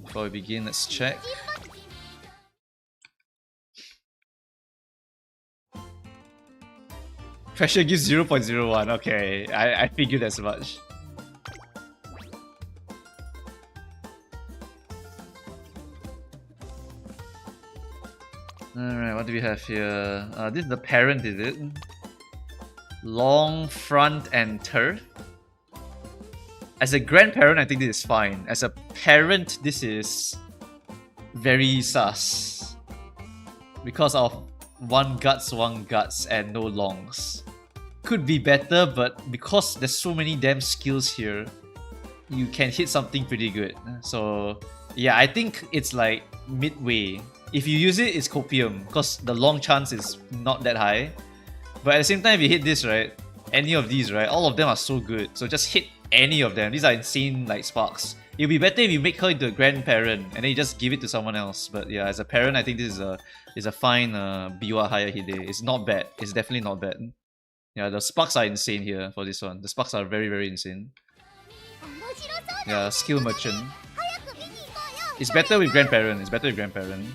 Before we begin, let's check. Pressure gives 0.01. Okay, I figured as much. Alright, what do we have here? This is the parent, is it? Long front and turf. As a grandparent, I think this is fine. As a parent, this is very sus. Because of one guts, and no longs. Could be better, but because there's so many damn skills here, you can hit something pretty good. So yeah, I think it's like midway. If you use it, it's copium, because the long chance is not that high. But at the same time, if you hit this, right, any of these, right, all of them are so good. So just hit any of them. These are insane like sparks. It'll be better if you make her into a grandparent and then you just give it to someone else. But yeah, as a parent, I think this is a fine Biwa Hayahide. It's not bad. It's definitely not bad. Yeah, the sparks are insane here for this one. The sparks are very, very insane. Yeah, skill merchant. It's better with grandparent. It's better with grandparent.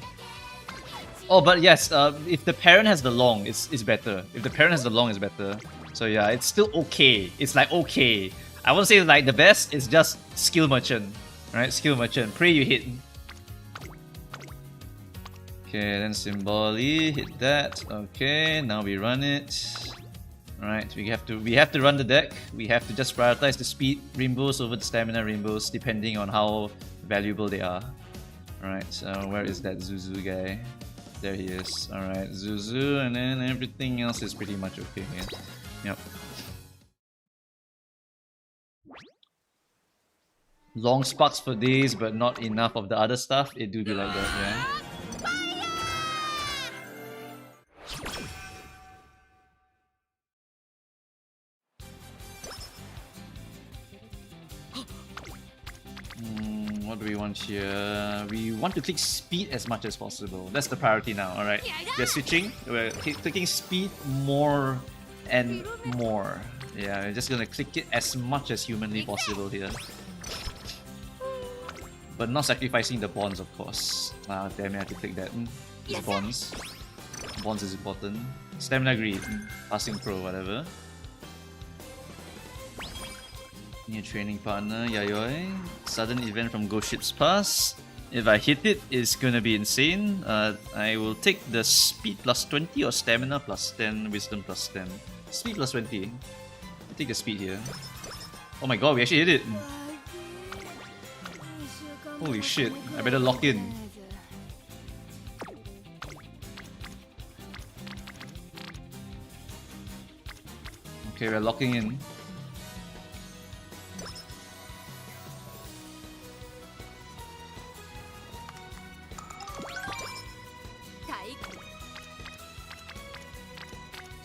Oh, but yes, if the parent has the long, it's better. If the parent has the long, it's better. So yeah, it's still okay. It's like okay. I won't say like the best. It's just skill merchant, right? Skill merchant. Pray you hit. Okay, then Symboli hit that. Okay, now we run it. Alright, we have to run the deck. We have to just prioritize the speed rainbows over the stamina rainbows, depending on how valuable they are. Alright, so where is that Zuzu guy? There he is. Alright, Zuzu, and then everything else is pretty much okay here. Yep. Long sparks for days, but not enough of the other stuff. It do be like that, yeah. What do we want here? We want to click speed as much as possible. That's the priority now, alright? We're switching. We're clicking speed more and more. Yeah, we're just gonna click it as much as humanly possible here. But not sacrificing the bonds, of course. Ah, damn it, I have to click that. The bonds. Bonds is important. Stamina greed. Passing pro, whatever. New training partner, Yayoi. Sudden event from Ghost Ship's Pass. If I hit it, it's gonna be insane. I will take the speed plus 20 or stamina plus 10, wisdom plus 10. Speed plus 20. I'll take the speed here. Oh my god, we actually hit it! Holy shit, I better lock in. Okay, we're locking in.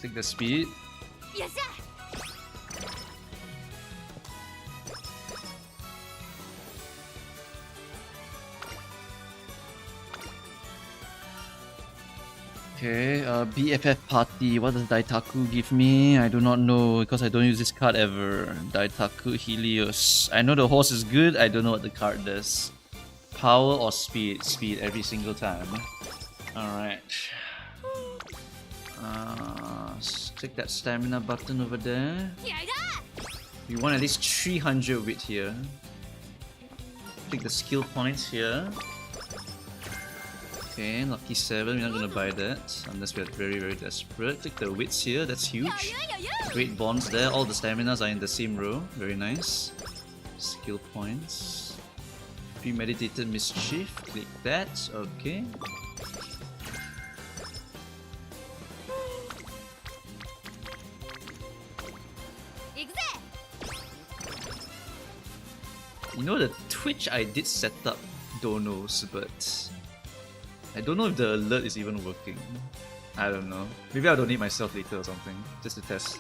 Take the speed. Okay, BFF party. What does Daitaku give me? I do not know because I don't use this card ever. Daitaku Helios. I know the horse is good. I don't know what the card does. Power or speed? Speed every single time. Alright. Click that stamina button over there. We want at least 300 wit here. Click the skill points here. Okay, lucky 7, we're not gonna buy that unless we're very, very desperate. Click the wits here, that's huge. Great bonds there, all the staminas are in the same row, very nice. Skill points. Premeditated mischief, click that, okay. You know, the Twitch I did set up donos, but I don't know if the alert is even working. I don't know. Maybe I'll donate myself later or something, just to test.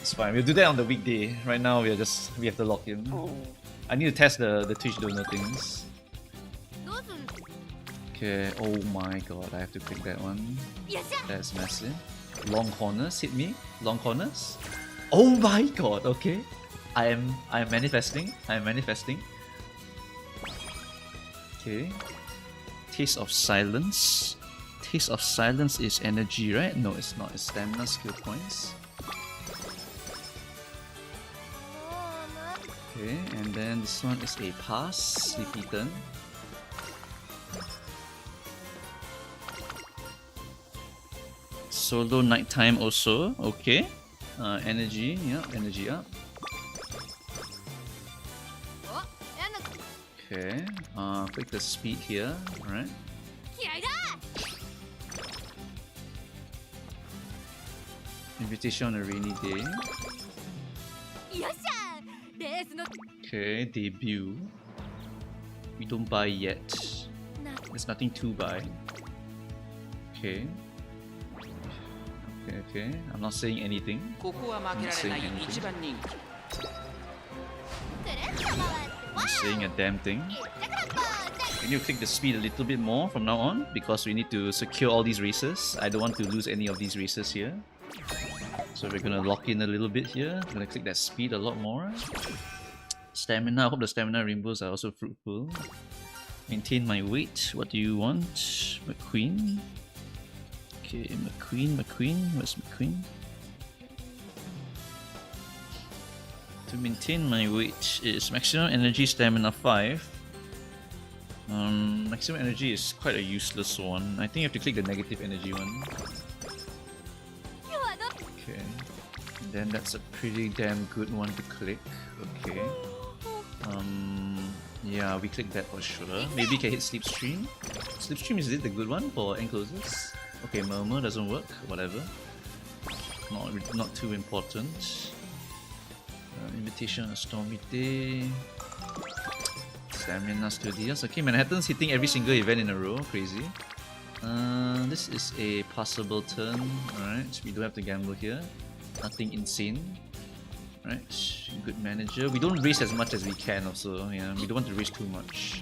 It's fine, we'll do that on the weekday. Right now we have to lock in. I need to test the Twitch donor things. Okay, oh my god, I have to pick that one. That's massive. Long corners, hit me. Long corners. Oh my god, okay. I am manifesting. Okay. Taste of silence. Taste of Silence is energy, right? No, it's not. It's stamina skill points. Okay, and then this one is a pass, Sleepy Turn. Solo Nighttime also, okay. Energy, yeah, energy up. Okay, click the speed here, alright. Invitation on a rainy day. Okay, debut. We don't buy yet. There's nothing to buy. Okay. Okay. I'm not saying anything. I'm not saying anything. I'm saying a damn thing. We need to click the speed a little bit more from now on because we need to secure all these races. I don't want to lose any of these races here. So we're gonna lock in a little bit here. I'm gonna click that speed a lot more. Stamina, I hope the stamina rainbows are also fruitful. Maintain my weight. What do you want? McQueen. Okay, McQueen. Where's McQueen? To maintain my weight is maximum energy stamina 5. Maximum energy is quite a useless one. I think you have to click the negative energy one. Okay. And then that's a pretty damn good one to click. Okay. Yeah, we click that for sure. Maybe we can hit Slipstream. Slipstream, is it the good one for enclosures? Okay, Murmur doesn't work, whatever. Not too important. Invitation on a stormy day. Stamina Studios. Okay, Manhattan's hitting every single event in a row. Crazy. This is a passable turn. Alright, we don't have to gamble here. Nothing insane. Right, good manager. We don't race as much as we can also. Yeah, we don't want to race too much.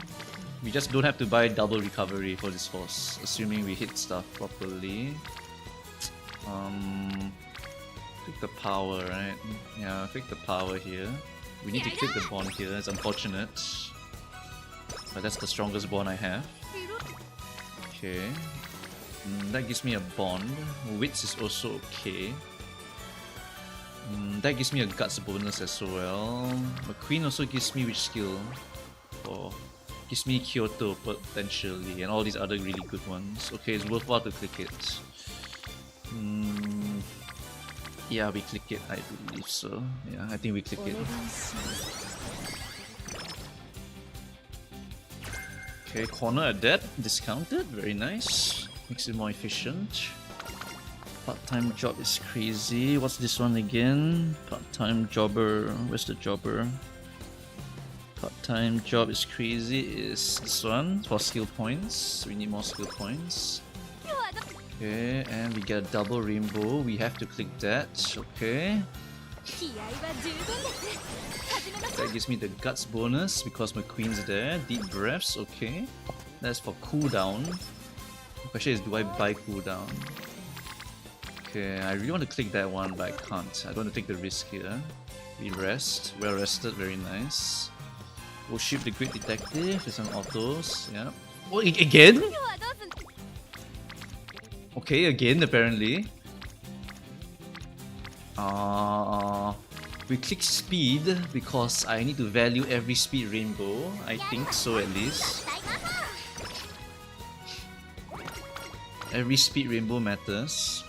We just don't have to buy double recovery for this horse, assuming we hit stuff properly. Click the power, right? Yeah, click the power here. We need to click the bond here. It's unfortunate, but that's the strongest bond I have. Okay, that gives me a bond. Wits is also okay. That gives me a guts bonus as well. McQueen also gives me which skill? Gives me Kyoto potentially, and all these other really good ones. Okay, it's worthwhile to click it. Yeah, we click it, I believe so. Yeah, I think we click it. Okay, Corner Adept, discounted, very nice. Makes it more efficient. Part-time job is crazy. What's this one again? Part-time jobber. Where's the jobber? Part-time job is crazy is this one for skill points. We need more skill points. Okay, and we get a double rainbow. We have to click that. Okay. That gives me the guts bonus because McQueen's there. Deep breaths. Okay. That's for cooldown. The question is, do I buy cooldown? Okay, I really want to click that one, but I can't. I don't want to take the risk here. We rest. Well rested, very nice. Worship the Great Detective. There's some autos. Yeah. Oh, again? Okay, again, apparently. We click speed because I need to value every speed rainbow. I think so, at least. Every speed rainbow matters.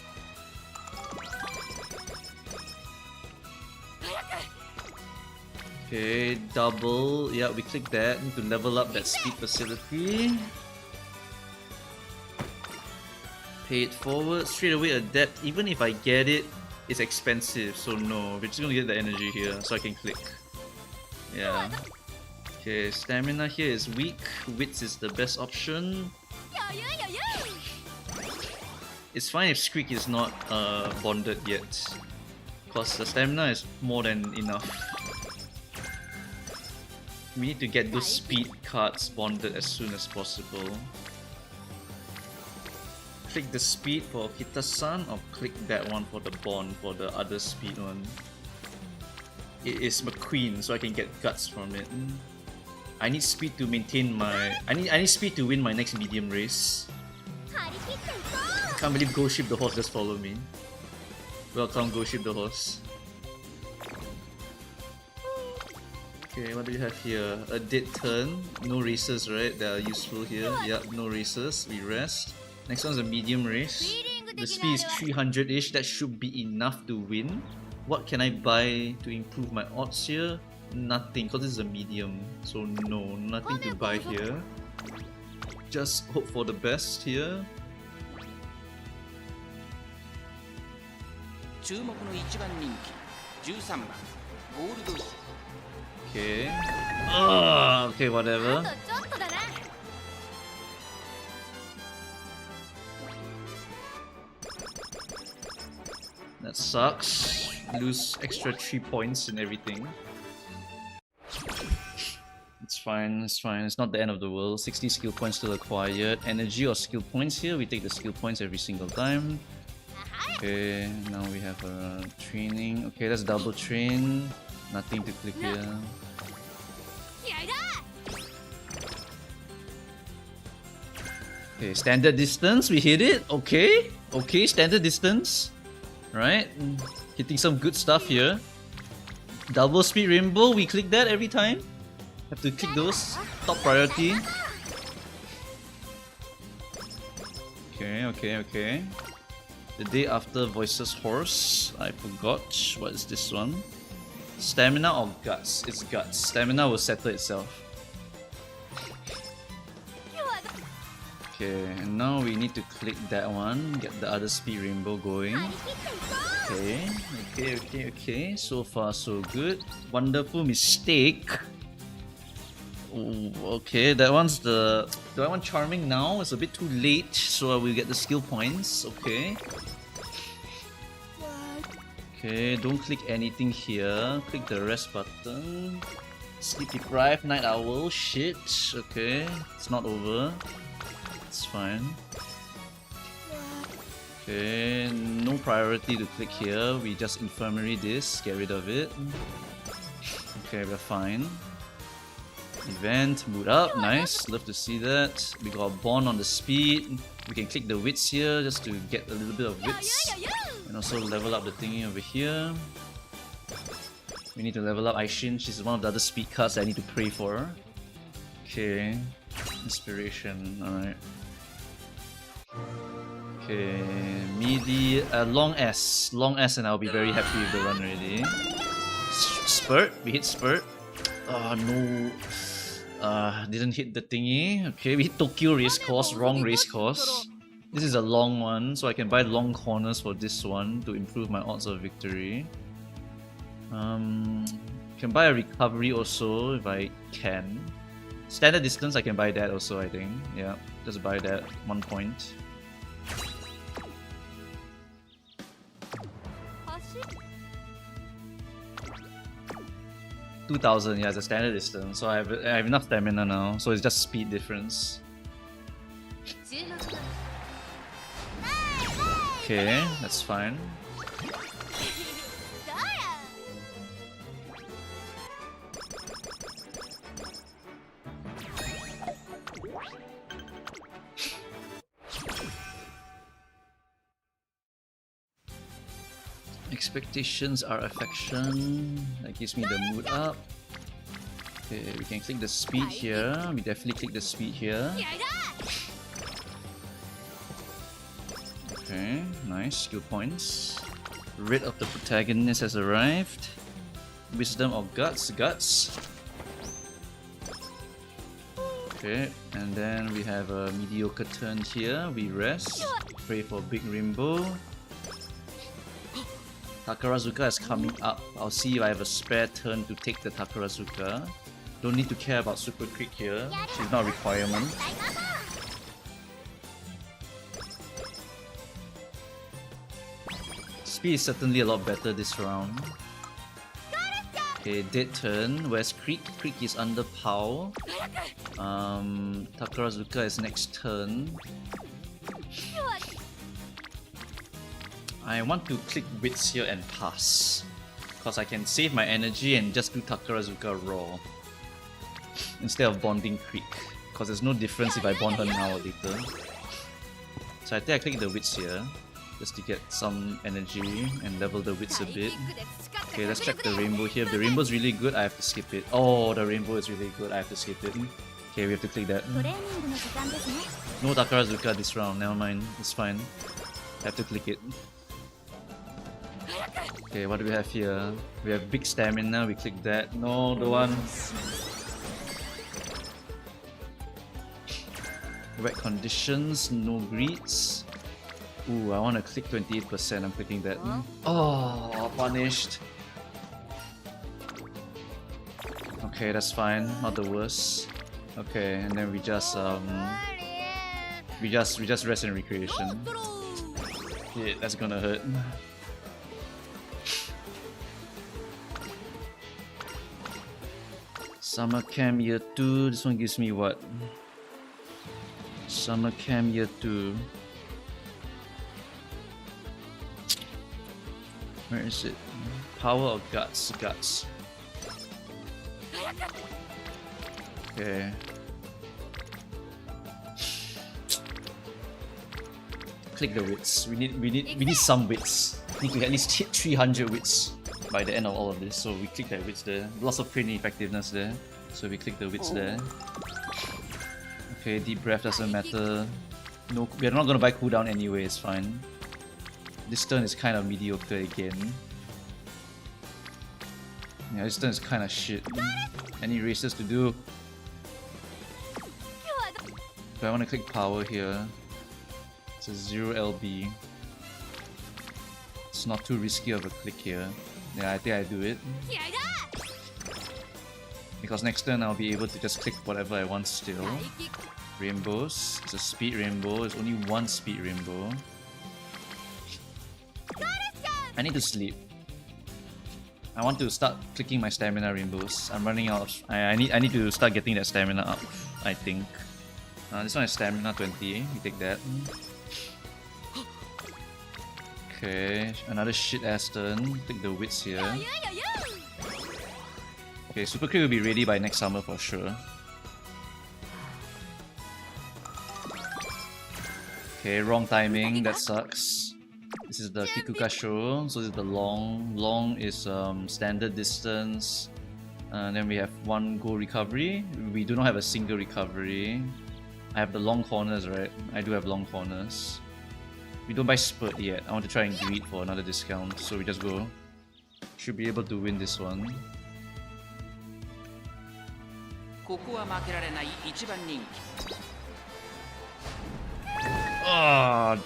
Okay, double. Yeah, we click that. Need to level up that speed facility. Pay it forward. Straight away Adept. Even if I get it, it's expensive. So no, we're just gonna get the energy here so I can click. Yeah. Okay, stamina here is weak. Wits is the best option. It's fine if Squeak is not bonded yet, because the stamina is more than enough. We need to get those speed cards bonded as soon as possible. Click the speed for Kita-san or click that one for the bond for the other speed one. It is McQueen, so I can get guts from it. I need speed to maintain my... I need speed to win my next medium race. Can't believe Go Ship the Horse just followed me. Welcome, Go Ship the Horse. Okay, what do you have here? A dead turn. No races, right? They are useful here. Yep, no races. We rest. Next one's a medium race. The speed is 300-ish. That should be enough to win. What can I buy to improve my odds here? Nothing, because this is a medium. So no, nothing to buy here. Just hope for the best here. Okay. Okay, whatever. That sucks. Lose extra 3 points and everything. It's fine, it's fine. It's not the end of the world. 60 skill points still acquired. Energy or skill points here. We take the skill points every single time. Okay, now we have a training. Okay, let's double train. Nothing to click here. Okay, standard distance. We hit it. Okay, okay, standard distance. Right, hitting some good stuff here. Double speed rainbow. We click that every time. Have to click those. Top priority. Okay, okay, okay. The day after voices horse. I forgot. What is this one? Stamina or guts? It's guts. Stamina will settle itself. Okay, and now we need to click that one. Get the other speed rainbow going. Okay, okay, okay, okay. So far, so good. Wonderful mistake. Ooh, okay, that one's the... Do I want charming now? It's a bit too late, so I will get the skill points. Okay. Okay, don't click anything here. Click the rest button. Sleep deprived, night owl. Shit. Okay, it's not over. It's fine. Okay, no priority to click here. We just infirmary this, get rid of it. Okay, we're fine. Event, mood up, nice. Love to see that. We got a bond on the speed. We can click the wits here just to get a little bit of wits. And also level up the thingy over here. We need to level up Taiishin. She's one of the other speed cards that I need to pray for. Okay. Inspiration, alright. Okay, midi, long S and I'll be very happy with the run already. Spurt, we hit Spurt. No, didn't hit the thingy. Okay, we hit Tokyo race course, wrong race course. This is a long one, so I can buy long corners for this one to improve my odds of victory. Can buy a recovery also if I can. Standard distance, I can buy that also, I think. Yeah, just buy that 1 point. $2,000, yeah, it's a standard distance, so I have enough stamina now, so it's just speed difference. Okay, that's fine. Expectations are affection. That gives me the mood up. Okay, we can click the speed here. We definitely click the speed here. Okay, nice. Skill points. Rid of the protagonist has arrived. Wisdom or guts? Guts. Okay, and then we have a mediocre turn here. We rest. Pray for big rainbow. Takarazuka is coming up. I'll see if I have a spare turn to take the Takarazuka. Don't need to care about Super Quick here. She's not a requirement. Speed is certainly a lot better this round. Okay, dead turn. Where's Creek? Creek is under POW. Takarazuka is next turn. I want to click wits here and pass, because I can save my energy and just do Takarazuka raw instead of bonding Creek, because there's no difference if I bond her now or later. So I think I click the wits here, just to get some energy and level the wits a bit. Okay, let's check the rainbow here. If the rainbow is really good, I have to skip it. Oh, the rainbow is really good, I have to skip it. Okay, we have to click that. No Takarazuka this round, never mind, it's fine. I have to click it. Okay, what do we have here? We have big stamina, we click that. No, the one. Wet conditions, no greets. Ooh, I want to click 28%, I'm clicking that. Oh, punished. Okay, that's fine, not the worst. Okay, and then we just rest and recreation. Yeah, that's gonna hurt. Summer Camp Year 2, this one gives me what? Summer Camp Year 2. Where is it? Power or Guts? Guts. Okay. Click the wits. We need some wits. We need to at least hit 300 wits by the end of all of this. So we click that wits there. Lots of pruning effectiveness there. So we click the wits there. Okay, deep breath doesn't matter. No, we're not gonna buy cooldown anyway, it's fine. This turn is kind of mediocre again. Yeah, this turn is kind of shit. Any races to do? So I want to click power here. It's a 0 LB. It's not too risky of a click here. Yeah, I think I do it. Because next turn I'll be able to just click whatever I want still. Rainbows. It's a speed rainbow. There's only one speed rainbow. I need to sleep. I want to start clicking my stamina rainbows. I'm running out of... I need to start getting that stamina up, I think. This one is stamina 20. We take that. Okay, another shit ass turn. Take the wits here. Okay, Super Crit will be ready by next summer for sure. Okay, wrong timing. That sucks. This is the Kikukasho, so this is the long. Long is standard distance. And then we have one goal recovery. We do not have a single recovery. I have the long corners, right? I do have long corners. We don't buy Spurt yet. I want to try and greed for another discount, so we just go. Should be able to win this one. Oh,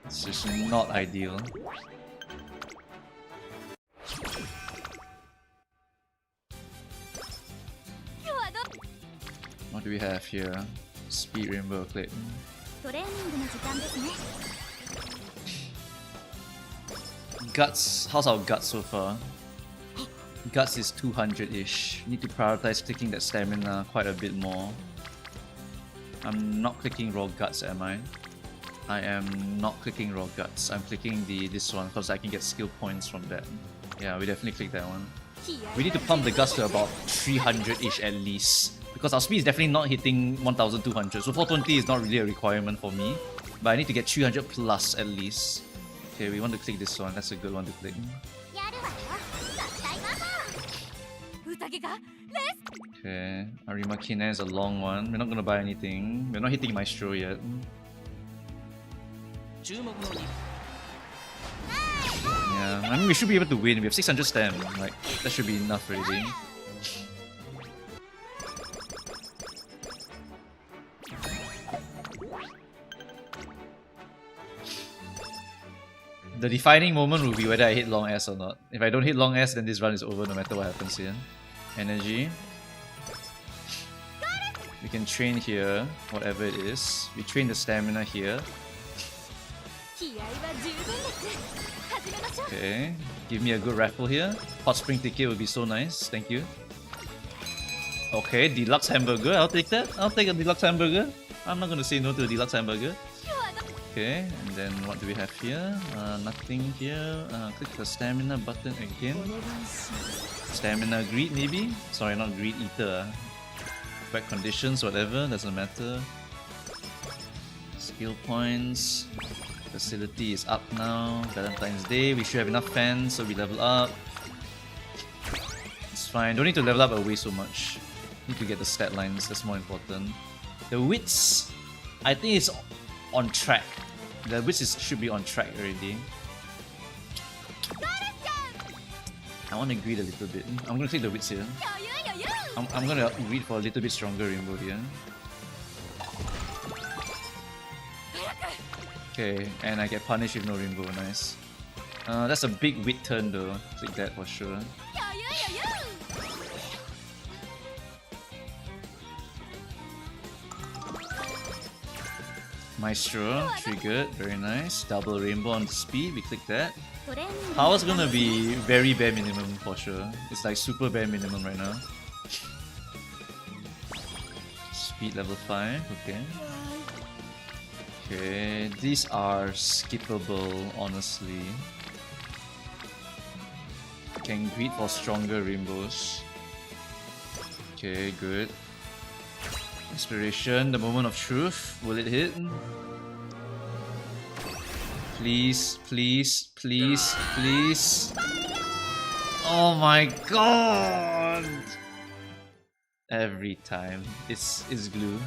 This is not ideal. What do we have here? Speed rainbow clip. Guts. How's our guts so far? Guts is 200-ish. Need to prioritize clicking that stamina quite a bit more. I'm not clicking raw guts, am I? I am not clicking raw guts. I'm clicking this one because I can get skill points from that. Yeah, we definitely click that one. We need to pump the guts to about 300-ish at least. Because our speed is definitely not hitting 1200, so 420 is not really a requirement for me. But I need to get 300 plus at least. Okay, we want to click this one. That's a good one to click. Okay, Arima Kinen is a long one. We're not gonna buy anything. We're not hitting Maestro yet. Yeah, I mean we should be able to win. We have 600 stam. Like, that should be enough already. The defining moment will be whether I hit long S or not. If I don't hit long S, then this run is over no matter what happens here. Energy. We can train here, whatever it is. We train the stamina here. Okay, give me a good raffle here. Hot spring ticket would be so nice, thank you. Okay, deluxe hamburger, I'll take that. I'll take a deluxe hamburger. I'm not gonna say no to a deluxe hamburger. Okay, and then what do we have here? Nothing here. Click the stamina button again. Stamina greed maybe? Sorry, not greed eater. Back conditions, whatever, doesn't matter. Skill points. Facility is up now. Valentine's Day, we should have enough fans, so we level up. It's fine, don't need to level up away so much. Need to get the stat lines, that's more important. The wits, I think it's on track. The wits should be on track already. I want to greed a little bit. I'm gonna click the wits here. I'm gonna greed for a little bit stronger rainbow here. Okay, and I get punished with no rainbow, nice. That's a big wit turn though, click that for sure. Maestro, triggered, very nice. Double rainbow on speed, we click that. Power's gonna be very bare minimum for sure. It's like super bare minimum right now. Speed level 5, okay. Okay, these are skippable, honestly. Can greed for stronger rainbows. Okay, good. Inspiration, the moment of truth. Will it hit? Please, please, please, please. Oh my god! Every time. It's glue.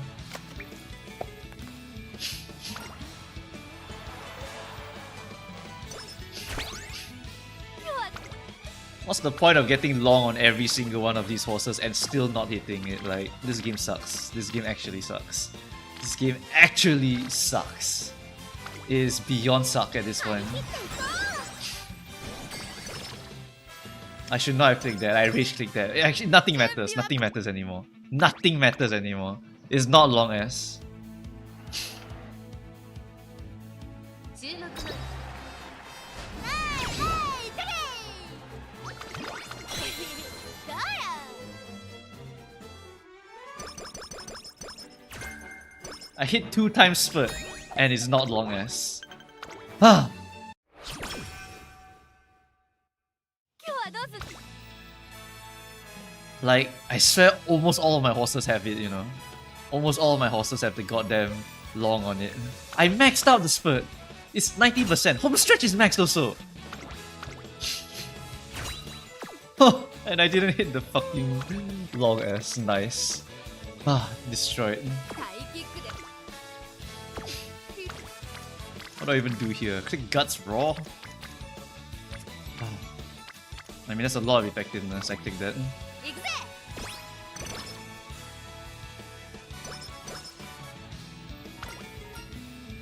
What's the point of getting long on every single one of these horses and still not hitting it? Like, this game sucks. This game actually sucks. This game actually sucks. It is beyond suck at this point. I should not have clicked that. I rage clicked that. Actually, nothing matters. Nothing matters anymore. Nothing matters anymore. It's not long S. I hit 2 times spurt and it's not long S. Ah. Like, I swear almost all of my horses have it, you know. Almost all of my horses have the goddamn long on it. I maxed out the spurt. It's 90%. Home stretch is maxed also. And I didn't hit the fucking long S. Nice. Ah, destroyed. What do I even do here? Click guts raw? I mean, that's a lot of effectiveness. I click that.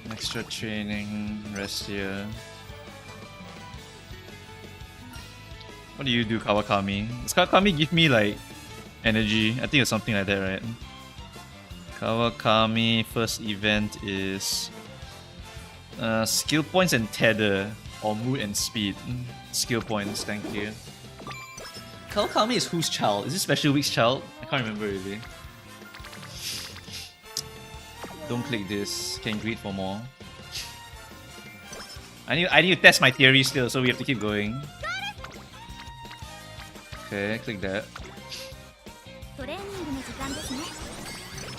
Extra training, rest here. What do you do, Kawakami? Does Kawakami give me like energy? I think it's something like that, right? Kawakami first event is skill points and tether, or mood and speed. Skill points, thank you. Kawakami is whose child? Is it Special Week's child? I can't remember really. Don't click this. Can greed for more. I need to test my theory still, so we have to keep going. Okay, click that.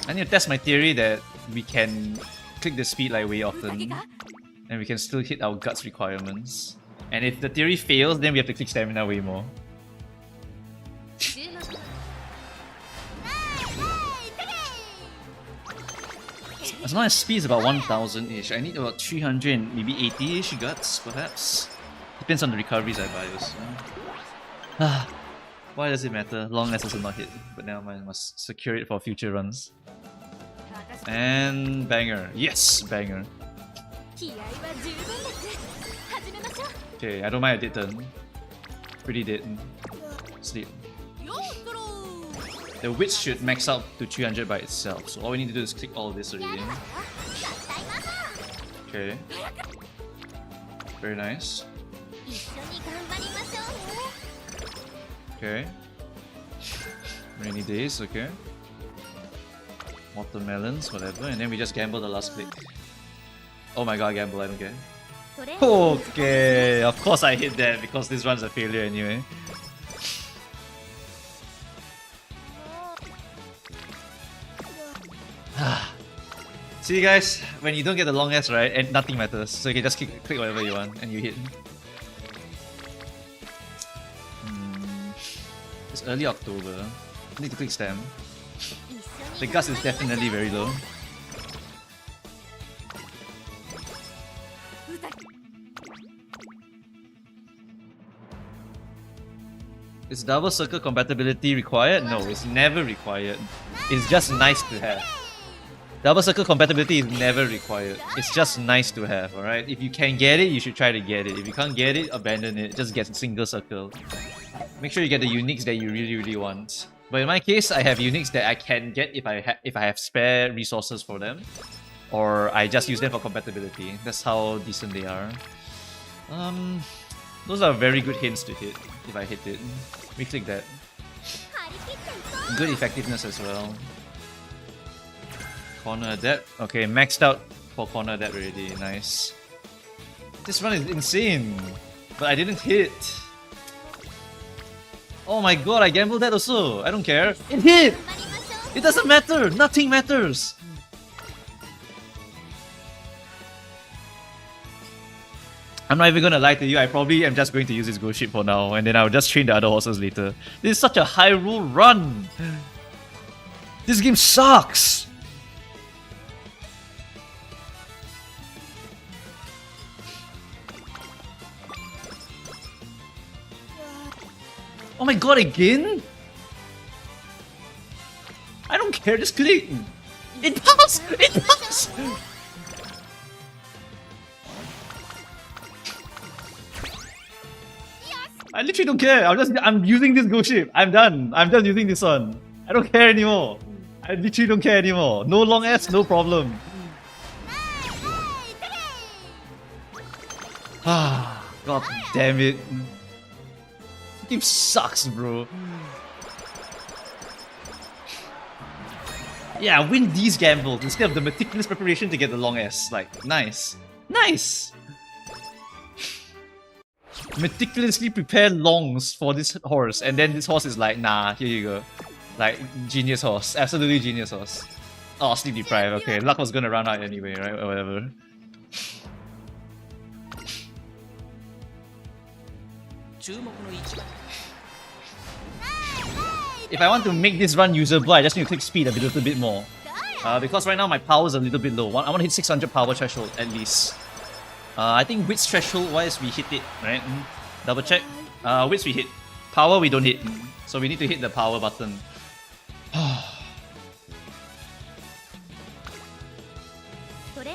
I need to test my theory that we can click the speed like way often, and we can still hit our guts requirements. And if the theory fails, then we have to click stamina way more. As long as speed is about 1000-ish, I need about 300 and maybe 80-ish guts, perhaps. Depends on the recoveries I buy also. Why does it matter? Long as it's not hit. But now I must secure it for future runs. And banger. Yes! Banger. Okay, I don't mind a dead turn. Pretty dead. Sleep. The wits should max out to 300 by itself, so all we need to do is click all of this already. Okay. Very nice. Okay. Rainy days, okay. Watermelons, whatever, and then we just gamble the last click. Oh my god, gamble, I don't care. Okay, of course I hit that because this run's a failure anyway. See guys, when you don't get the long S right, and nothing matters, so you can just click whatever you want and you hit. It's early October. I need to click stem. The gas is definitely very low. Is double circle compatibility required? No, it's never required. It's just nice to have. Double circle compatibility is never required. It's just nice to have, alright? If you can get it, you should try to get it. If you can't get it, abandon it. Just get single circle. Make sure you get the uniques that you really want. But in my case, I have uniques that I can get if I have spare resources for them. Or I just use them for compatibility. That's how decent they are. Those are very good hints to hit, if I hit it. We click that. Good effectiveness as well. Corner depth. Okay, maxed out for corner depth already. Nice. This run is insane. But I didn't hit. Oh my god, I gambled that also. I don't care. It hit! It doesn't matter. Nothing matters. I'm not even gonna lie to you, I probably am just going to use this ghost ship for now, and then I'll just train the other horses later. This is such a high rule run! This game sucks! Oh my god, again? I don't care, just click! It passed! It passed! I literally don't care. I'm using this ghost ship. I'm done. I'm just using this one. I don't care anymore. I literally don't care anymore. No long S, no problem. Ah, god damn it. This game sucks, bro. Yeah, win these gambles instead of the meticulous preparation to get the long S. Like, nice. Nice! Meticulously prepare longs for this horse, and then this horse is like, nah, here you go. Like, genius horse. Absolutely genius horse. Oh, sleep deprived. Okay, luck was gonna run out anyway, right? Or whatever. If I want to make this run usable, I just need to click speed a little bit more. Because right now my power is a little bit low. I want to hit 600 power threshold at least. I think width threshold wise we hit it, right? Double check. Width we hit. Power we don't hit. So we need to hit the power button.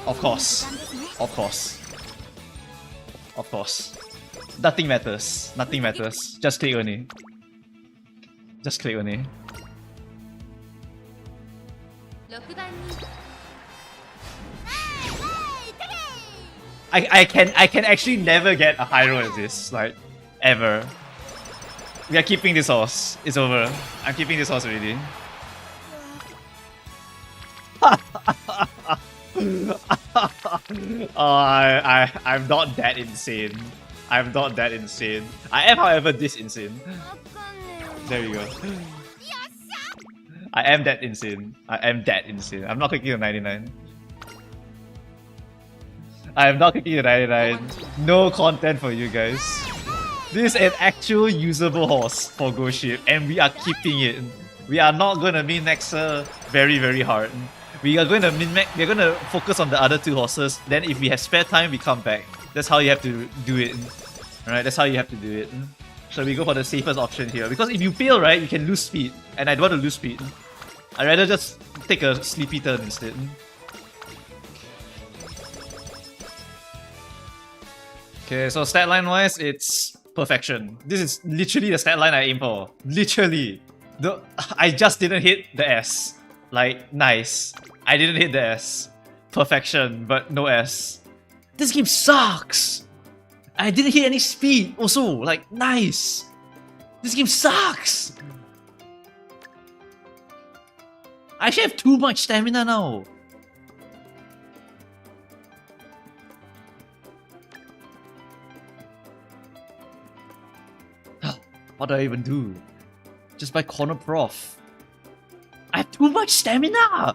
Of course. Of course. Of course. Nothing matters. Nothing matters. Just click only. Just click only. I can actually never get a high roll as this, like, ever. We are keeping this horse. It's over. I'm keeping this horse already. I'm not that insane. I'm not that insane. I am, however, this insane. There we go. I am that insane. I am that insane. I'm not clicking the 99. I am not clicking the 99. No content for you guys. This is an actual usable horse for Ghost Ship, and we are keeping it. We are not gonna min-max her very, very hard. We are going to min-max. We're gonna focus on the other two horses. Then, if we have spare time, we come back. That's how you have to do it. Alright, that's how you have to do it. So we go for the safest option here. Because if you fail, right, you can lose speed. And I don't want to lose speed. I'd rather just take a sleepy turn instead. Okay, so stat line wise, it's perfection. This is literally the stat line I aim for. Literally. I just didn't hit the S. Like, nice. I didn't hit the S. Perfection, but no S. This game sucks! I didn't hit any speed also. Like, nice. This game sucks! I actually have too much stamina now. What do I even do? Just buy Corner Prof. I have too much stamina!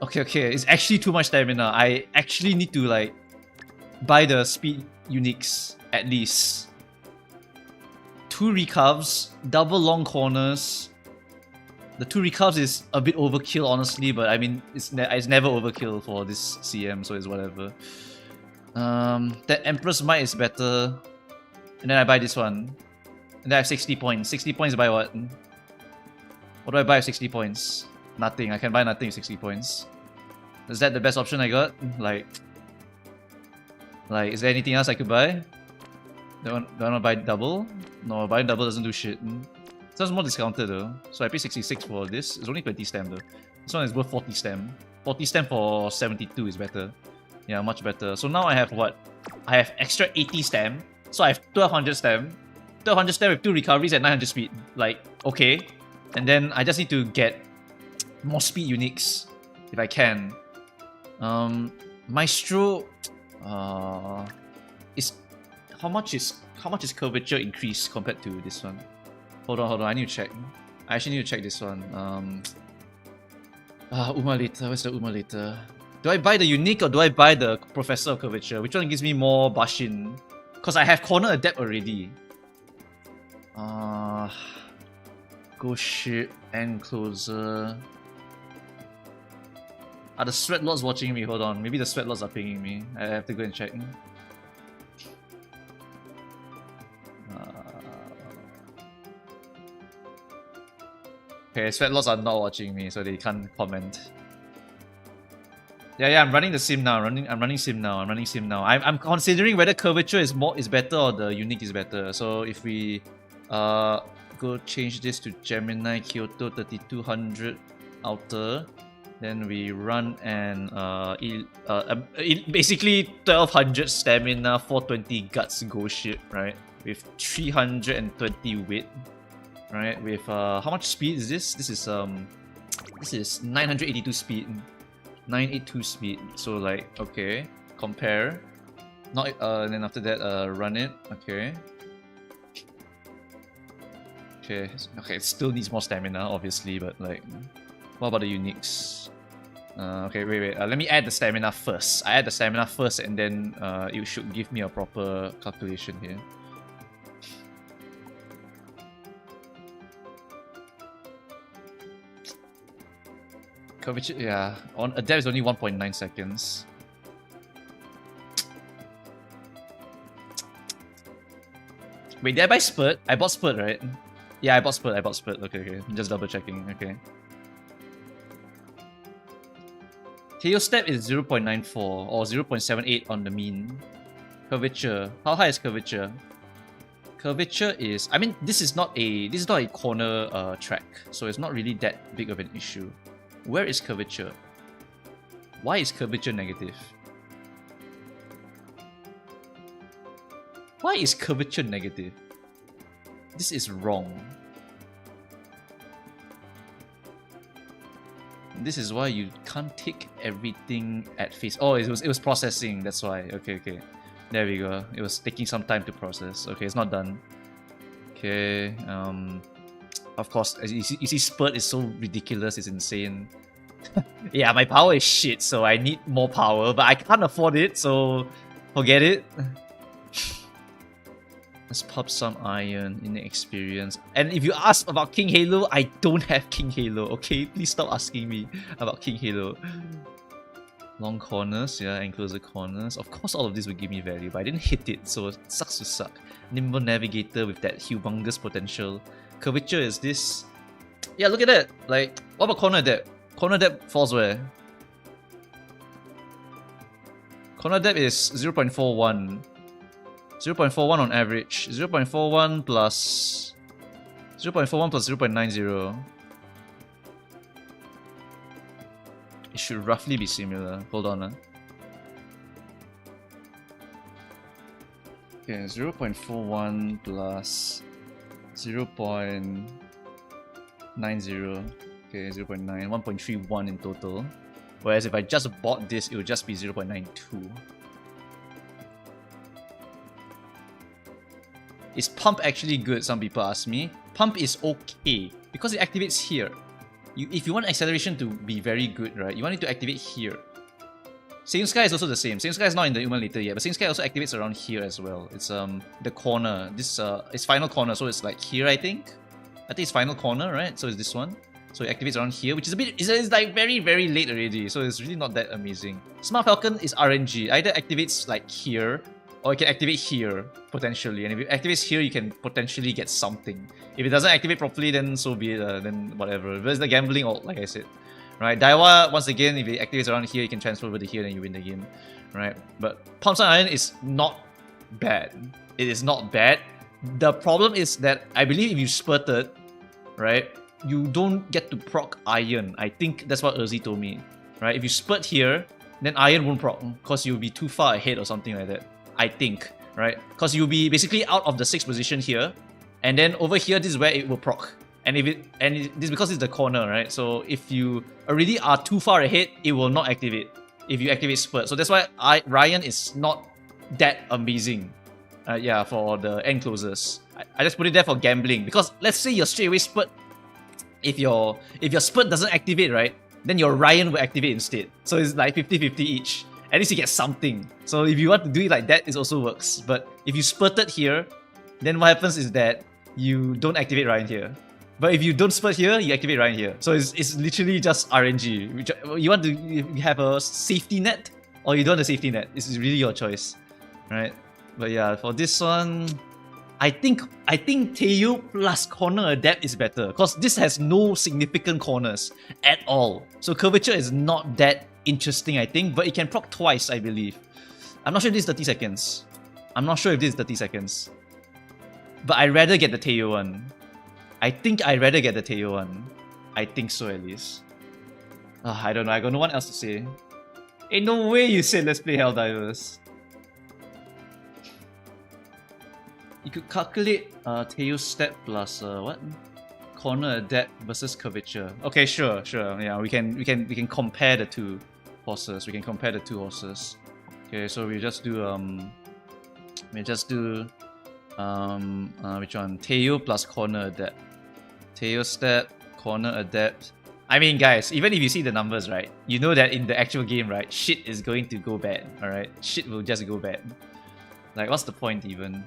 Okay, it's actually too much stamina. I actually need to like buy the speed uniques at least. 2 recovs, double long corners. The 2 recovs is a bit overkill, honestly, but I mean, it's never overkill for this CM, so it's whatever. That Empress Might is better. And then I buy this one. And then I have 60 points. 60 points buy what? What do I buy with 60 points? Nothing. I can buy nothing with 60 points. Is that the best option I got? Like, is there anything else I could buy? Do I want to buy double? No, buying double doesn't do shit. Sounds more discounted though. So I pay 66 for this. It's only 20 stem though. This one is worth 40 stem. 40 stem for 72 is better. Yeah, much better. So now I have what? I have extra 80 stem. So I have 1200 stem. 1200 stem with 2 recoveries at 900 speed. Like, okay. And then I just need to get more speed uniques if I can. Maestro is how much is curvature increase compared to this one? Hold on, I need to check. I actually need to check this one. Uma later. Where's the Uma later? Do I buy the unique or do I buy the Professor of Curvature? Which one gives me more Bashin? Because I have Corner Adept already. Go shit and closer. Are the Sweat Lords watching me? Hold on. Maybe the Sweat Lords are pinging me. I have to go and check. Okay, Sweat Lords are not watching me, so they can't comment. Yeah, I'm running the sim now. I'm running sim now. I'm considering whether curvature is better or the unique is better. So if we go change this to Gemini Kyoto 3200 outer, then we run and basically 1200 stamina, 420 guts go shit, right? With 320 weight, right? With how much speed is this? This is 982 speed. 982 speed. So like, okay, compare. Not and then after that run it. Okay. Okay, it still needs more stamina, obviously, but like, what about the uniques? Okay, wait. Let me add the stamina first. I add the stamina first, and then it should give me a proper calculation here. Curvature, yeah. On Adept is only 1.9 seconds. Wait, did I buy Spurt? I bought Spurt, right? Yeah, I bought Spurt. Okay. I'm just double checking. Okay. KO step is 0.94 or 0.78 on the mean. Curvature. How high is curvature? Curvature is, I mean, this is not a corner track, so it's not really that big of an issue. Where is curvature? Why is curvature negative? Why is curvature negative? This is wrong. This is why you can't take everything at face. Oh, it was processing. That's why. Okay. There we go. It was taking some time to process. Okay, it's not done. Okay. Of course, as you see, Spurt is so ridiculous. It's insane. Yeah, my power is shit, so I need more power, but I can't afford it, so forget it. Let's pop some iron in the experience. And if you ask about King Halo, I don't have King Halo, okay? Please stop asking me about King Halo. Long corners, yeah, and closer corners. Of course, all of this will give me value, but I didn't hit it, so it sucks to suck. Nimble Navigator with that humongous potential. Curvature is this. Yeah, look at that. Like, what about corner depth? Corner depth falls where? Corner depth is 0.41. 0.41 on average. 0.41 plus 0.90. It should roughly be similar. Hold on. Okay, 0.41 plus 0.90. Okay, 0.9. 1.31 in total. Whereas if I just bought this, it would just be 0.92. Is Pump actually good, some people ask me. Pump is okay, because it activates here. If you want acceleration to be very good, right, you want it to activate here. Same Sky is also the same. Same Sky is not in the emulator yet, but Same Sky also activates around here as well. It's the corner. This it's final corner, so it's like here, I think. I think it's final corner, right? So it's this one. So it activates around here, which is a bit, it's like very, very late already. So it's really not that amazing. Smart Falcon is RNG. Either activates like here, or it can activate here, potentially. And if it activates here, you can potentially get something. If it doesn't activate properly, then so be it, then whatever. But it's the gambling ult, like I said. Right, Daiwa, once again, if it activates around here, you can transfer over to here, then you win the game. Right, but Pump Sun Iron is not bad. It is not bad. The problem is that I believe if you spurted, right, you don't get to proc Iron. I think that's what Urzi told me. Right, if you spurt here, then Iron won't proc, because you'll be too far ahead or something like that. I think, right? Because you'll be basically out of the 6th position here, and then over here, this is where it will proc. And this is because it's the corner, right? So if you already are too far ahead, it will not activate if you activate Spurt. So that's why Ryan is not that amazing. Yeah, for the end closers. I just put it there for gambling, because let's say your straight away Spurt, if your Spurt doesn't activate, right, then your Ryan will activate instead. So it's like 50-50 each. At least you get something. So if you want to do it like that, it also works. But if you spurted here, then what happens is that you don't activate Ryan here. But if you don't spurt here, you activate Ryan here. So it's literally just RNG. You want to have a safety net, or you don't have a safety net. It's really your choice, right? But yeah, for this one, I think Teo plus corner adapt is better, because this has no significant corners at all. So curvature is not that interesting, I think, but it can proc twice, I believe. I'm not sure if this is 30 seconds. I'm not sure if this is 30 seconds. But I'd rather get the Teo one. I think I'd rather get the Teo one. I think so, at least. I don't know, I got no one else to say. Ain't no way you said let's play Helldivers. You could calculate Teo step plus what? Corner adapt versus curvature. Okay, sure. Yeah, we can compare the two horses. Okay, so we just do which one? Teo plus corner adapt. Teo step, corner adapt. I mean, guys, even if you see the numbers, right, you know that in the actual game, right, shit is going to go bad. All right, shit will just go bad. Like, what's the point even?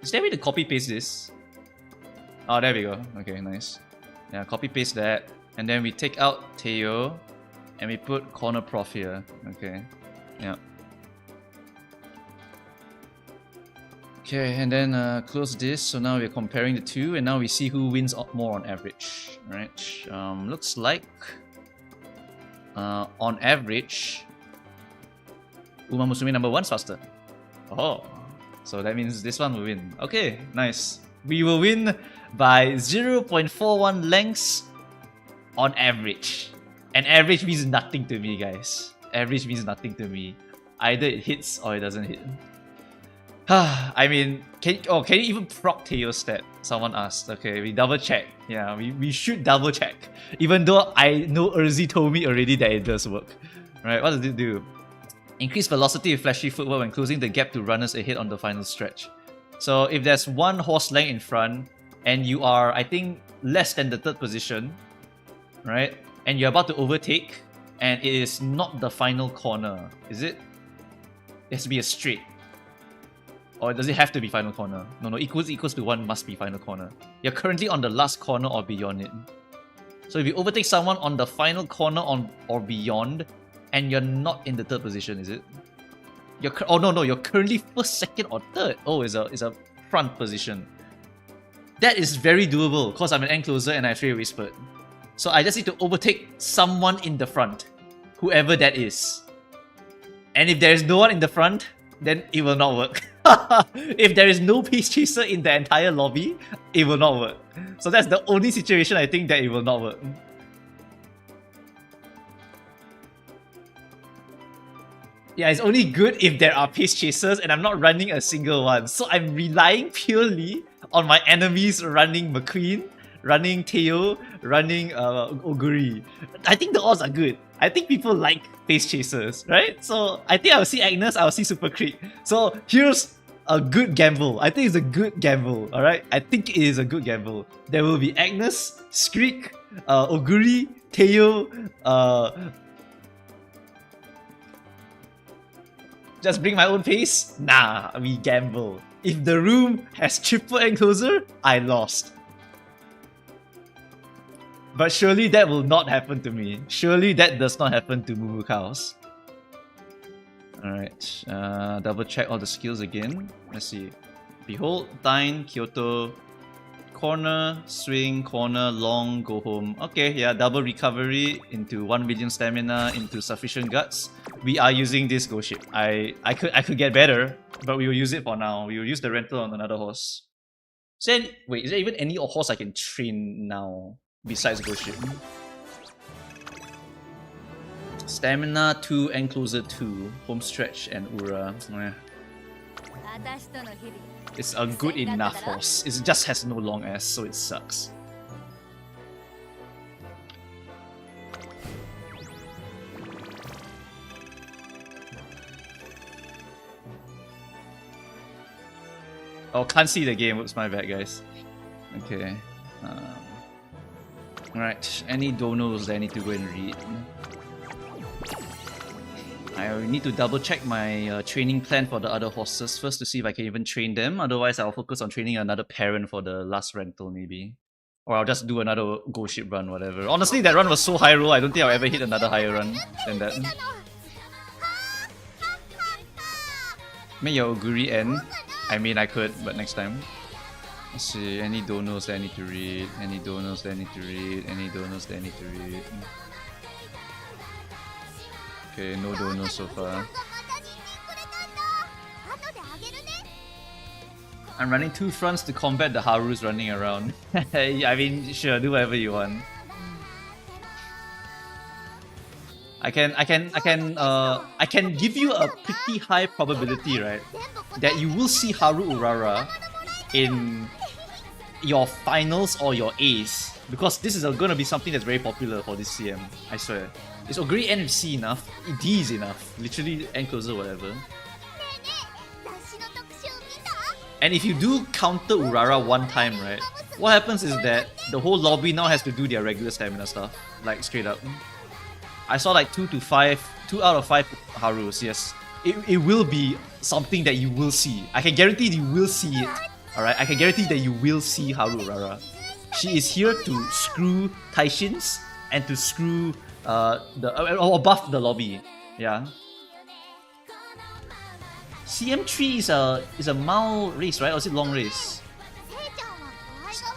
Is there a way to copy paste this? Oh, there we go. Okay, nice. Yeah, copy paste that, and then we take out Teo, and we put corner prof here. Okay, yeah. Okay, and then close this. So now we're comparing the two, and now we see who wins more on average. Right? Looks like on average, Uma Musume number 1's faster. Oh, so that means this one will win. Okay, nice. We will win by 0.41 lengths on average. And average means nothing to me, guys. Average means nothing to me. Either it hits or it doesn't hit. I mean, can you even proc Teo stat? Someone asked. Okay, we double check. Yeah, we should double check. Even though I know Urzi told me already that it does work. Right, what does it do? Increase velocity with flashy footwork when closing the gap to runners ahead on the final stretch. So if there's one horse length in front, and you are, I think, less than the 3rd position, right? And you're about to overtake, and it is not the final corner, is it? It has to be a straight. Or does it have to be final corner? No, equals to 1 must be final corner. You're currently on the last corner or beyond it. So if you overtake someone on the final corner or beyond, and you're not in the 3rd position, is it? You're currently 1st, 2nd, or 3rd. Oh, it's a front position. That is very doable, because I'm an end closer and I have 3-way spurt. So I just need to overtake someone in the front, whoever that is. And if there is no one in the front, then it will not work. If there is no pace chaser in the entire lobby, it will not work. So that's the only situation I think that it will not work. Yeah, it's only good if there are pace chasers and I'm not running a single one. So I'm relying purely on my enemies running McQueen, running Teo, running Oguri. I think the odds are good. I think people like face chasers, right? So I think I'll see Agnes, I'll see Super Creep. So here's a good gamble. I think it's a good gamble, alright? I think it is a good gamble. There will be Agnes, Skreek, Oguri, Teo, just bring my own pace? Nah, we gamble. If the room has triple enclosure, I lost. But surely that will not happen to me. Surely that does not happen to Moo Cows. Alright, double check all the skills again. Let's see. Behold, Dine, Kyoto, corner, swing, corner, long, go home. Okay, yeah, double recovery into 1 million stamina into sufficient guts. We are using this go ship. I could get better, but we will use it for now. We will use the rental on another horse. Wait, is there even any horse I can train now besides go ship? Stamina 2, Enclosure 2, home stretch and Ura. It's a good enough horse. It just has no long S, so it sucks. Oh, can't see the game. Whoops, my bad, guys. Okay. Alright, any donos that I need to go and read? I need to double check my training plan for the other horses first to see if I can even train them. Otherwise, I'll focus on training another parent for the last rental maybe. Or I'll just do another go ship run, whatever. Honestly, that run was so high roll, I don't think I'll ever hit another higher run than that. Make your Oguri end. I mean, I could, but next time. Let's see, any donos that I need to read, any donos that I need to read, any donos that I need to read. Okay, no donos so far. I'm running 2 fronts to combat the Harus running around. I mean, sure, do whatever you want. I can give you a pretty high probability, right, that you will see Haru Urara in your finals or your A's, because this is going to be something that's very popular for this CM, I swear. Is Oguri N with C enough? D is enough. Literally Enclosure whatever. And if you do counter Urara one time, right, what happens is that the whole lobby now has to do their regular stamina stuff. Like, straight up. I saw like 2 out of 5 Harus, yes. It will be something that you will see. I can guarantee you will see it. Alright, I can guarantee that you will see Haru Urara. She is here to screw Taishins and to screw or buff the lobby. Yeah. CM3 is a mile race, right? Or is it long race?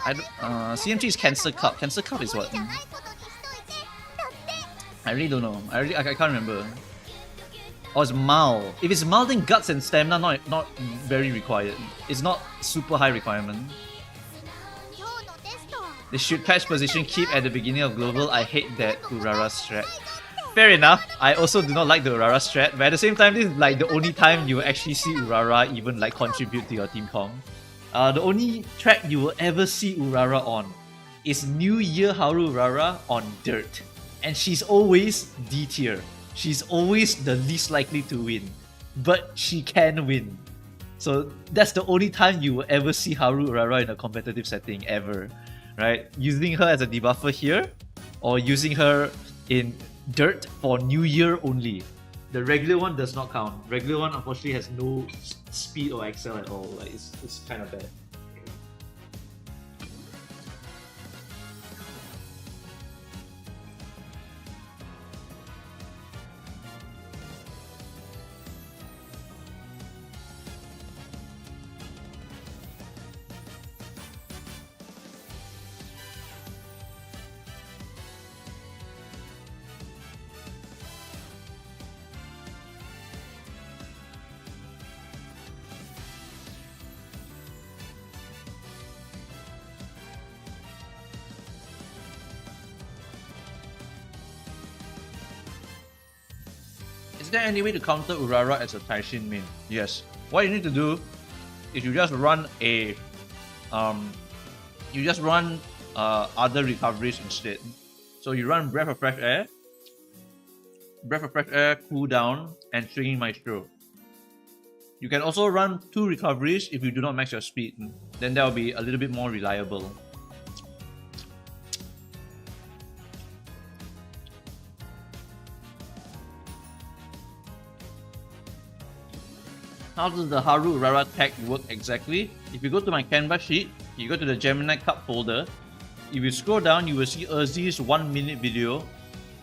CM3 is Cancer Cup. Cancer Cup is what? I really don't know. I can't remember. Oh, it's Mao. If it's Mao, then guts and stamina not very required. It's not super high requirement. They should patch position keep at the beginning of global. I hate that Urara strat. Fair enough. I also do not like the Urara strat, but at the same time, this is like the only time you will actually see Urara even like contribute to your team comp. The only track you will ever see Urara on is New Year Haru Urara on dirt. And she's always D tier. She's always the least likely to win. But she can win. So that's the only time you will ever see Haru Urara in a competitive setting ever. Right? Using her as a debuffer here, or using her in dirt for New Year only. The regular one does not count. Regular one unfortunately has no speed or excel at all. Like it's kind of bad. Is there any way to counter Urara as a Taiishin main? Yes. What you need to do is you just run other recoveries instead. So you run Breath of Fresh Air, breath of fresh air, cool down, and swinging maestro. You can also run 2 recoveries if you do not max your speed. Then that will be a little bit more reliable. How does the Haru Urara tag work exactly? If you go to my Canva sheet, you go to the Gemini Cup folder, if you scroll down, you will see Urzi's 1-minute video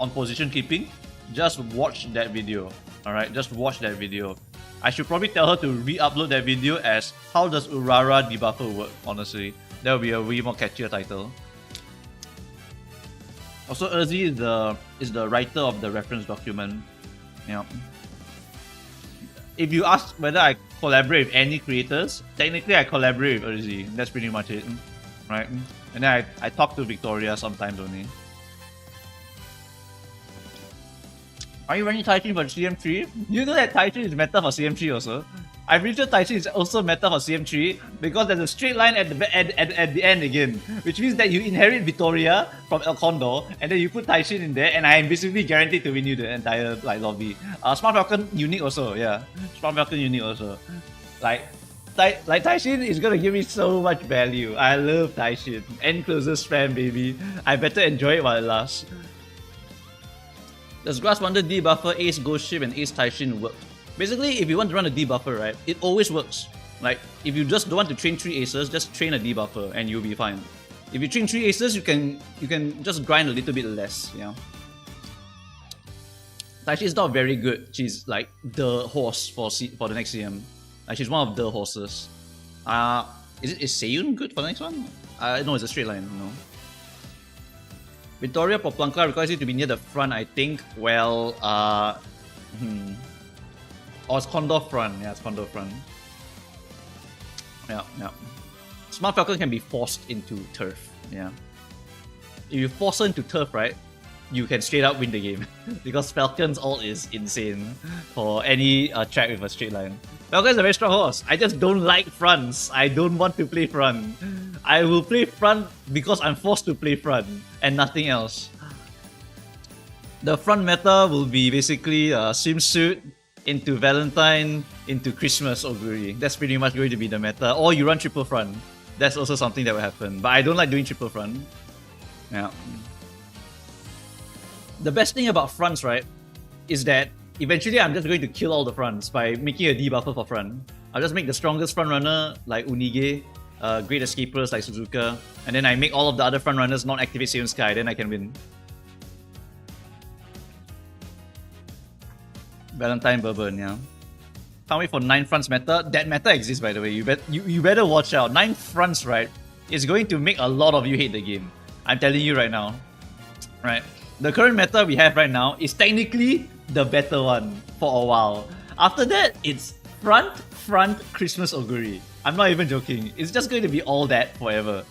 on position keeping. Just watch that video. Alright, just watch that video. I should probably tell her to re-upload that video as how does Urara debuffer work, honestly. That would be a way more catchier title. Also, Urzi is the writer of the reference document. Yeah. If you ask whether I collaborate with any creators, technically I collaborate with Urzi. That's pretty much it. Right? And then I talk to Victoria sometimes only. Are you running Taiishin for CM3? You know that Taiishin is meta for CM3 also? I'm pretty sure Taiishin is also meta for CM3 because there's a straight line at the end again, which means that you inherit Victoria from El Condor and then you put Taiishin in there, and I am basically guaranteed to win you the entire lobby. Smart Falcon unique also, yeah. Smart Falcon unique also. Like Taiishin is gonna give me so much value. I love Taiishin. End closest spam, baby. I better enjoy it while it lasts. Does Grass Wonder debuffer Ace Ghost Ship and Ace Taiishin work? Basically, if you want to run a debuffer, right, it always works. Like, if you just don't want to train 3 aces, just train a debuffer and you'll be fine. If you train 3 aces, you can just grind a little bit less, yeah. Taiishin is not very good. She's like the horse for the next CM. Like, she's one of the horses. Is Seiyun good for the next one? No, it's a straight line, no. Victoria Poplanka requires you to be near the front, I think. Well, Oh, it's Condor front. Yeah, it's Condor front. Yeah. Smart Falcon can be forced into turf. Yeah. If you force her into turf, right, you can straight up win the game. Because Falcon's ult is insane for any track with a straight line. Falcon is a very strong horse. I just don't like fronts. I don't want to play front. I will play front because I'm forced to play front and nothing else. The front meta will be basically swimsuit into Valentine, into Christmas Oguri. That's pretty much going to be the meta. Or you run triple front. That's also something that will happen. But I don't like doing triple front. Yeah. The best thing about fronts, right, is that eventually I'm just going to kill all the fronts by making a debuffer for front. I'll just make the strongest front runner like Unige, great escapers like Suzuka, and then I make all of the other front runners not activate Seiyun Sky, then I can win. Valentine Bourbon, yeah. Can't wait for 9 fronts meta. That meta exists, by the way. You better watch out. 9 fronts, right, is going to make a lot of you hate the game. I'm telling you right now. Right. The current meta we have right now is technically the better one for a while. After that, it's front, Christmas Oguri. I'm not even joking. It's just going to be all that forever.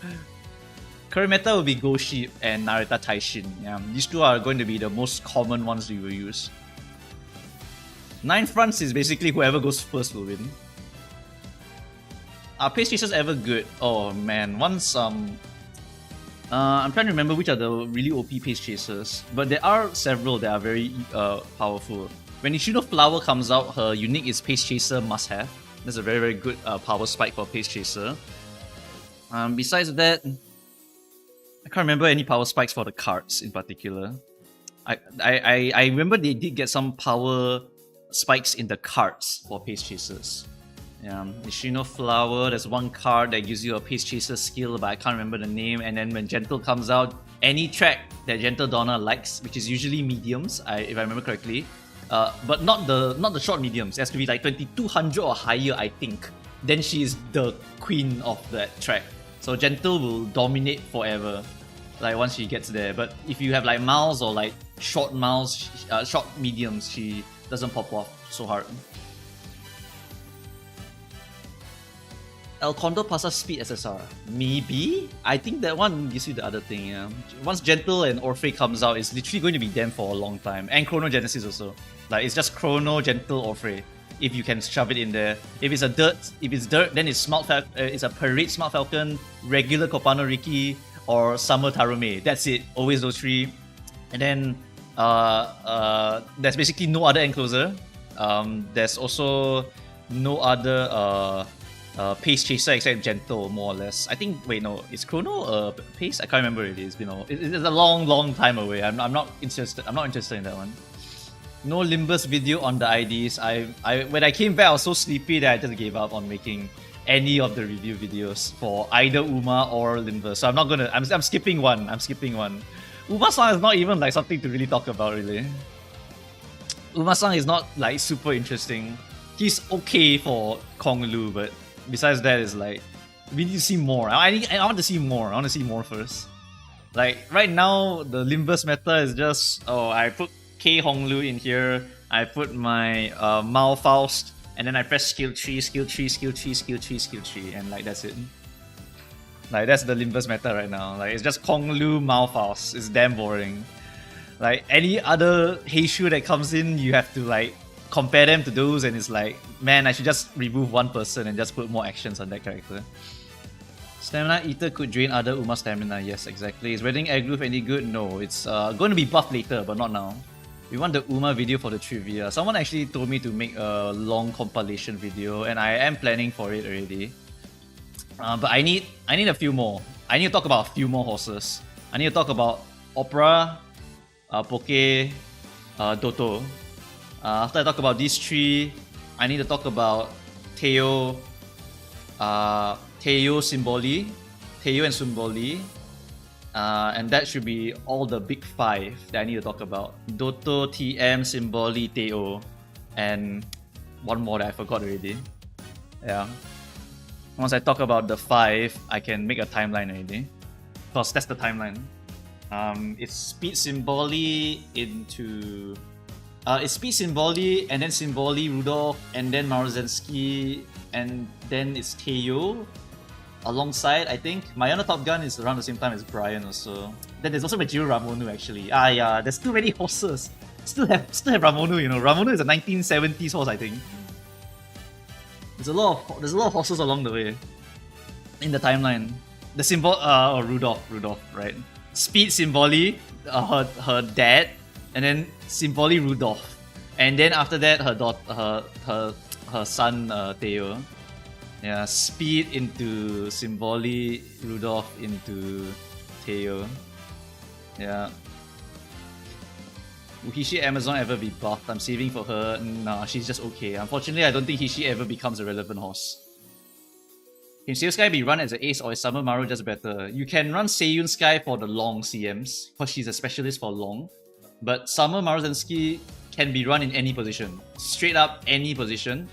Current meta will be Go Sheep and Narita Taiishin. Yeah, these two are going to be the most common ones we will use. 9 fronts is basically whoever goes first will win. Are pace chasers ever good? Oh man, once I'm trying to remember which are the really OP pace chasers, but there are several that are very powerful. When Ishino Flower comes out, her unique is pace chaser must have. That's a very, very good power spike for pace chaser. Besides that, I can't remember any power spikes for the cards in particular. I remember they did get some power spikes in the cards for pace chasers. Yeah, Ishino Flower, there's one card that gives you a pace chaser skill, but I can't remember the name. And then when Gentle comes out, any track that Gentle Donna likes, which is usually mediums, if I remember correctly, but not the short mediums. It has to be like 2200 or higher, I think. Then she is the queen of that track. So Gentle will dominate forever, like once she gets there. But if you have like miles or like short miles, short mediums, she doesn't pop off so hard. El Condor Pasa Speed SSR. Maybe? I think that one gives you the other thing, yeah. Once Gentle and Orphe comes out, it's literally going to be them for a long time. And Chrono Genesis also. Like, it's just Chrono, Gentle, Orphe. If you can shove it in there. If it's dirt, then it's it's a Parade Smart Falcon, regular Kopano Riki, or Summer Tarume. That's it. Always those 3. And then There's basically no other encloser. There's also no other pace chaser except gentle, more or less. I think, wait, no, is Chrono pace? I can't remember really. It's been it's a long time away. I'm not interested. I'm not interested in that one. No Limbus video on the IDs. When I came back, I was so sleepy that I just gave up on making any of the review videos for either Uma or Limbus. So I'm not gonna. I'm skipping one. I'm skipping one. Uma-san is not even like something to really talk about, really. Uma-san is not like super interesting. He's okay for Kong Lu, but besides that, is like we need to see more. I want to see more. I want to see more first. Like right now, the Limbus meta is just I put K Hong Lu in here. I put my Mao Faust, and then I press skill tree, skill tree, skill tree, skill tree, skill tree, and like that's it. Like that's the Limbus meta right now. Like it's just Kong Lu, Mao Faust. It's damn boring. Like any other Heishu that comes in, you have to like compare them to those, and it's like, man, I should just remove one person and just put more actions on that character. Stamina Eater could drain other Uma stamina. Yes, exactly. Is Wedding Egg Groove any good? No, it's going to be buffed later, but not now. We want the Uma video for the trivia. Someone actually told me to make a long compilation video, and I am planning for it already. But I need a few more. I need to talk about a few more horses. I need to talk about Opera, Poke, Doto. After I talk about these three, I need to talk about Teo, Symboli, Teo and Symboli. And that should be all the big five that I need to talk about. Doto, TM, Symboli, Teo, and one more that I forgot already. Yeah. Once I talk about the five, I can make a timeline already. Because that's the timeline. It's Speed Symboli into... it's Speed Symboli, and then Symboli, Rudolph, and then Marozensky, and then it's Teo. Alongside, I think, Mayana Top Gun is around the same time as Brian also. Then there's also Majiro Ramonu actually. Yeah, there's too many horses. Still have Ramonu, you know. Ramonu is a 1970s horse, I think. There's a lot of horses along the way. In the timeline. The symbol Rudolph, right? Speed Symboli, her dad, and then Symboli Rudolph. And then after that her son Teo. Yeah, Speed into Symboli, Rudolph into Teo. Yeah. Will Hishi Amazon ever be buffed? I'm saving for her. Nah, she's just okay. Unfortunately, I don't think Hishi ever becomes a relevant horse. Can Seiyun Sky be run as an ace, or is Summer Maru just better? You can run Seiyun Sky for the long CMs, because she's a specialist for long. But Summer Maruzensky can be run in any position. Straight up any position.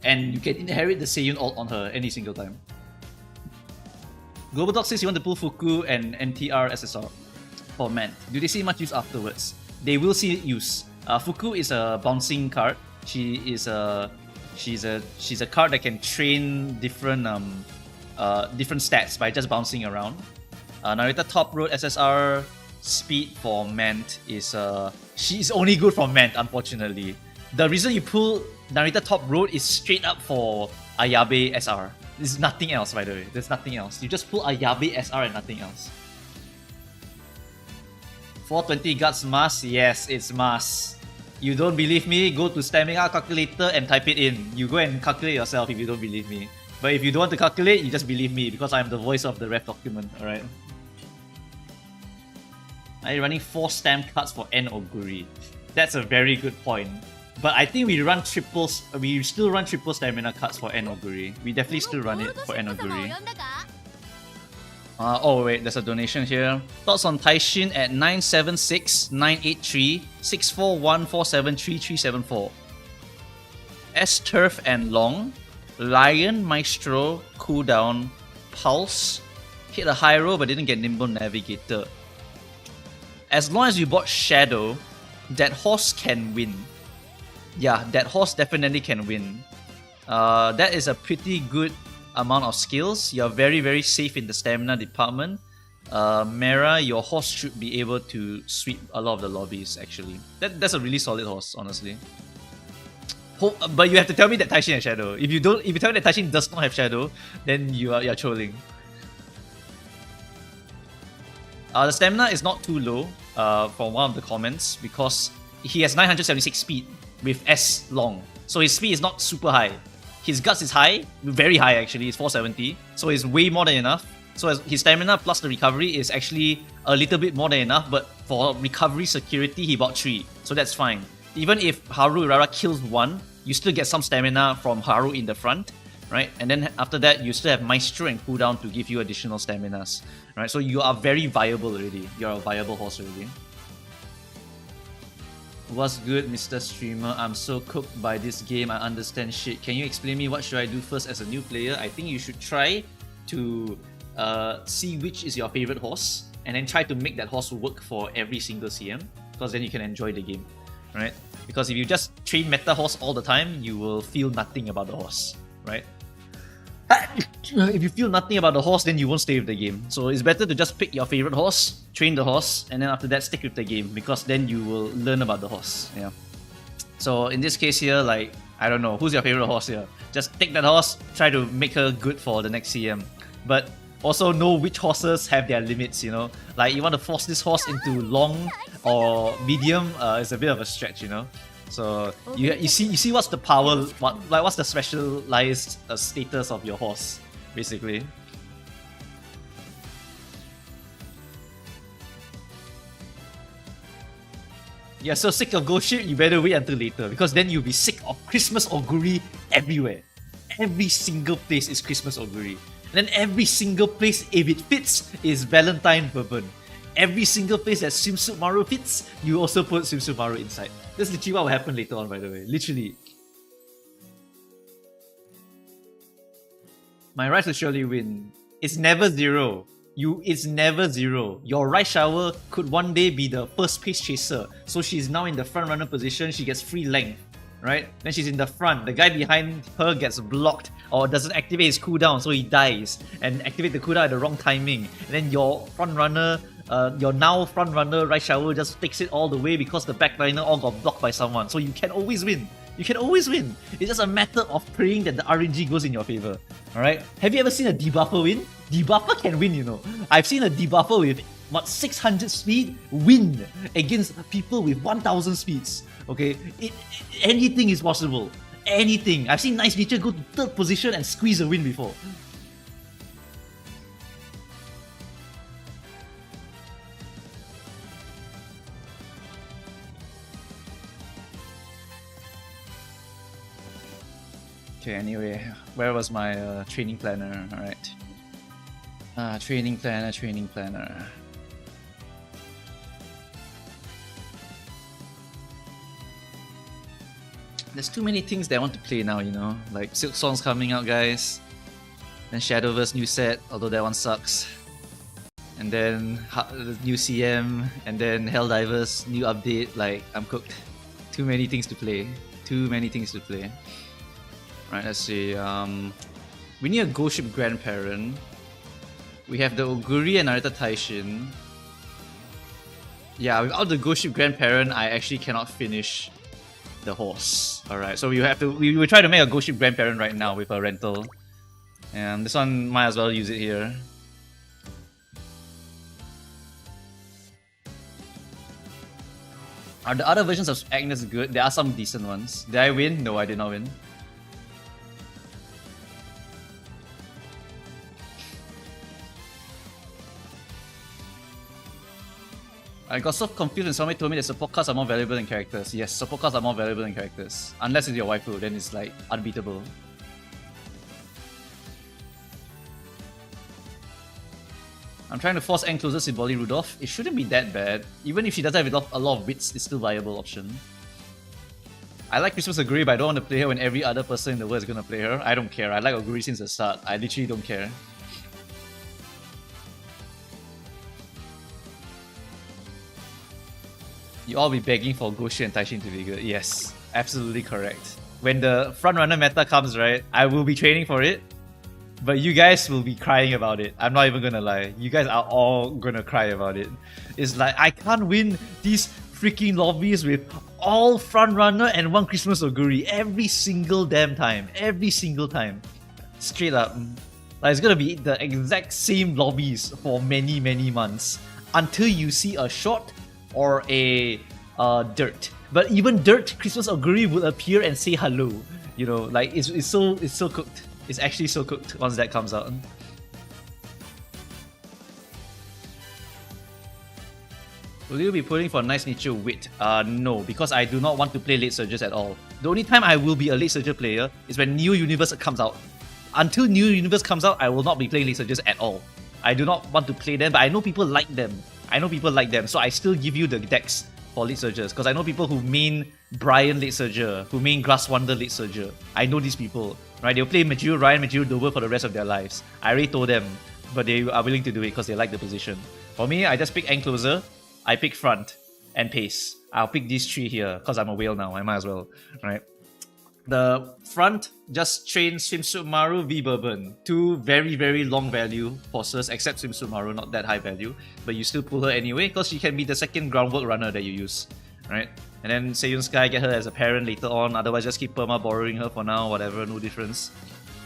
And you can inherit the Seiyun ult on her any single time. Global Dog says you want to pull Fuku and NTR SSR for Mant. Do they see much use afterwards? They will see use. Fuku is a bouncing card. She's a card that can train different stats by just bouncing around. Narita Top Road SSR speed for Mant is she's only good for Mant, unfortunately. The reason you pull Narita Top Road is straight up for Ayabe SR. There's nothing else, by the way. There's nothing else. You just pull Ayabe SR and nothing else. 420 Guts Mass? Yes, it's Mass. You don't believe me? Go to Stamina Calculator and type it in. You go and calculate yourself if you don't believe me. But if you don't want to calculate, you just believe me because I'm the voice of the ref document, alright? Are you running 4 stamp cards for N Oguri? That's a very good point. But I think we still run triple stamina cards for N Oguri. We definitely still run it for N Oguri. Oh wait, there's a donation here. Thoughts on Taiishin at 976-983-641-473-374. S-Turf and Long, Lion, Maestro, Cooldown, Pulse, hit a high roll but didn't get Nimble Navigator. As long as you bought Shadow, that horse can win. Yeah, that horse definitely can win. That is a pretty good amount of skills. You're very, very safe in the stamina department. Mera, your horse should be able to sweep a lot of the lobbies, actually. That's a really solid horse, honestly. But you have to tell me that Taiishin has Shadow. If you tell me that Taiishin does not have Shadow, then you're trolling. The stamina is not too low. from one of the comments because he has 976 speed with S long. So his speed is not super high. His guts is high, very high actually, it's 470. So it's way more than enough. So his stamina plus the recovery is actually a little bit more than enough, but for recovery security, he bought 3. So that's fine. Even if Haru Urara kills 1, you still get some stamina from Haru in the front, right? And then after that, you still have Maestro and cooldown to give you additional staminas, right? So you are very viable already. You're a viable horse already. What's good, Mr. Streamer? I'm so cooked by this game, I understand shit. Can you explain me what should I do first as a new player? I think you should try to see which is your favorite horse and then try to make that horse work for every single CM, because then you can enjoy the game, right? Because if you just train meta horse all the time, you will feel nothing about the horse, right? If you feel nothing about the horse, then you won't stay with the game. So it's better to just pick your favorite horse, train the horse, and then after that stick with the game, because then you will learn about the horse. Yeah. So in this case here, like, I don't know, who's your favorite horse here? Just take that horse, try to make her good for the next CM. But also know which horses have their limits, you know? Like, you want to force this horse into long or medium, it's a bit of a stretch, you know? So you see what's the power, what's the specialized status of your horse, basically. Yeah, so sick of Ghost Ship, you better wait until later, because then you'll be sick of Christmas Oguri everywhere. Every single place is Christmas Oguri. And then every single place, if it fits, is Valentine Bourbon. Every single place that Swimsuit Maru fits, you also put Swimsuit Maru inside. That's literally what will happen later on, by the way. Literally. My rice will surely win. It's never 0. It's never 0. Your Rice Shower could one day be the first pace chaser. So she's now in the front runner position, she gets free length, right? Then she's in the front. The guy behind her gets blocked or doesn't activate his cooldown, so he dies. And activate the cooldown at the wrong timing. And then your front runner, your now front runner Rice Shower just takes it all the way because the backliner all got blocked by someone. So you can always win. You can always win. It's just a matter of praying that the RNG goes in your favor. Alright? Have you ever seen a debuffer win? Debuffer can win, you know. I've seen a debuffer with, 600 speed win against people with 1000 speeds. Okay? Anything is possible. Anything. I've seen Nice Nature go to 3rd position and squeeze a win before. Okay, anyway, where was my training planner? Alright. Training planner. There's too many things that I want to play now, you know? Like Silk Song's coming out, guys. Then Shadowverse new set, although that one sucks. And then the new CM, and then Helldivers new update. Like, I'm cooked. Too many things to play. Right, let's see. We need a Ghost Ship Grandparent. We have the Oguri and Narita Taiishin. Yeah, without the Ghost Ship Grandparent, I actually cannot finish the horse. Alright, so we will try to make a Ghost Ship Grandparent right now with a rental. And this one might as well use it here. Are the other versions of Agnes good? There are some decent ones. Did I win? No, I did not win. I got so confused when somebody told me that support cards are more valuable than characters. Yes, support cards are more valuable than characters. Unless it's your waifu, then it's like unbeatable. I'm trying to force N closer Siboli Rudolph. It shouldn't be that bad. Even if she doesn't have a lot of wits, it's still a viable option. I like Christmas Oguri, but I don't want to play her when every other person in the world is gonna play her. I don't care. I like Oguri since the start. I literally don't care. You all be begging for Ghost Ship and Taiishin to be good. Yes, absolutely correct. When the frontrunner meta comes, right, I will be training for it. But you guys will be crying about it. I'm not even gonna lie. You guys are all gonna cry about it. It's like, I can't win these freaking lobbies with all frontrunner and one Christmas Oguri every single damn time. Every single time. Straight up. Like, it's gonna be the exact same lobbies for many, many months. Until you see a short or a Dirt. But even Dirt, Christmas Oguri will appear and say hello. You know, like it's so cooked. It's actually so cooked once that comes out. Will you be pulling for nice nature wit? No, because I do not want to play late surges at all. The only time I will be a late surger player is when New Universe comes out. Until New Universe comes out, I will not be playing late surges at all. I do not want to play them, but I know people like them. So I still give you the decks for late surgers, because I know people who main Brian late surger, who main Grass Wonder late surger. I know these people, right? They'll play Majiro Ryan, Majiro Dover for the rest of their lives. I already told them, but they are willing to do it because they like the position. For me, I just pick Encloser, I pick Front, and Pace. I'll pick these three here, because I'm a whale now, I might as well, right? The Front just train Swimsuit Maru V Bourbon. Two very, very long value forces, except Swimsuit Maru, not that high value. But you still pull her anyway, because she can be the second groundwork runner that you use, right? And then Seiyun Sky, get her as a parent later on, otherwise just keep perma borrowing her for now, whatever, no difference.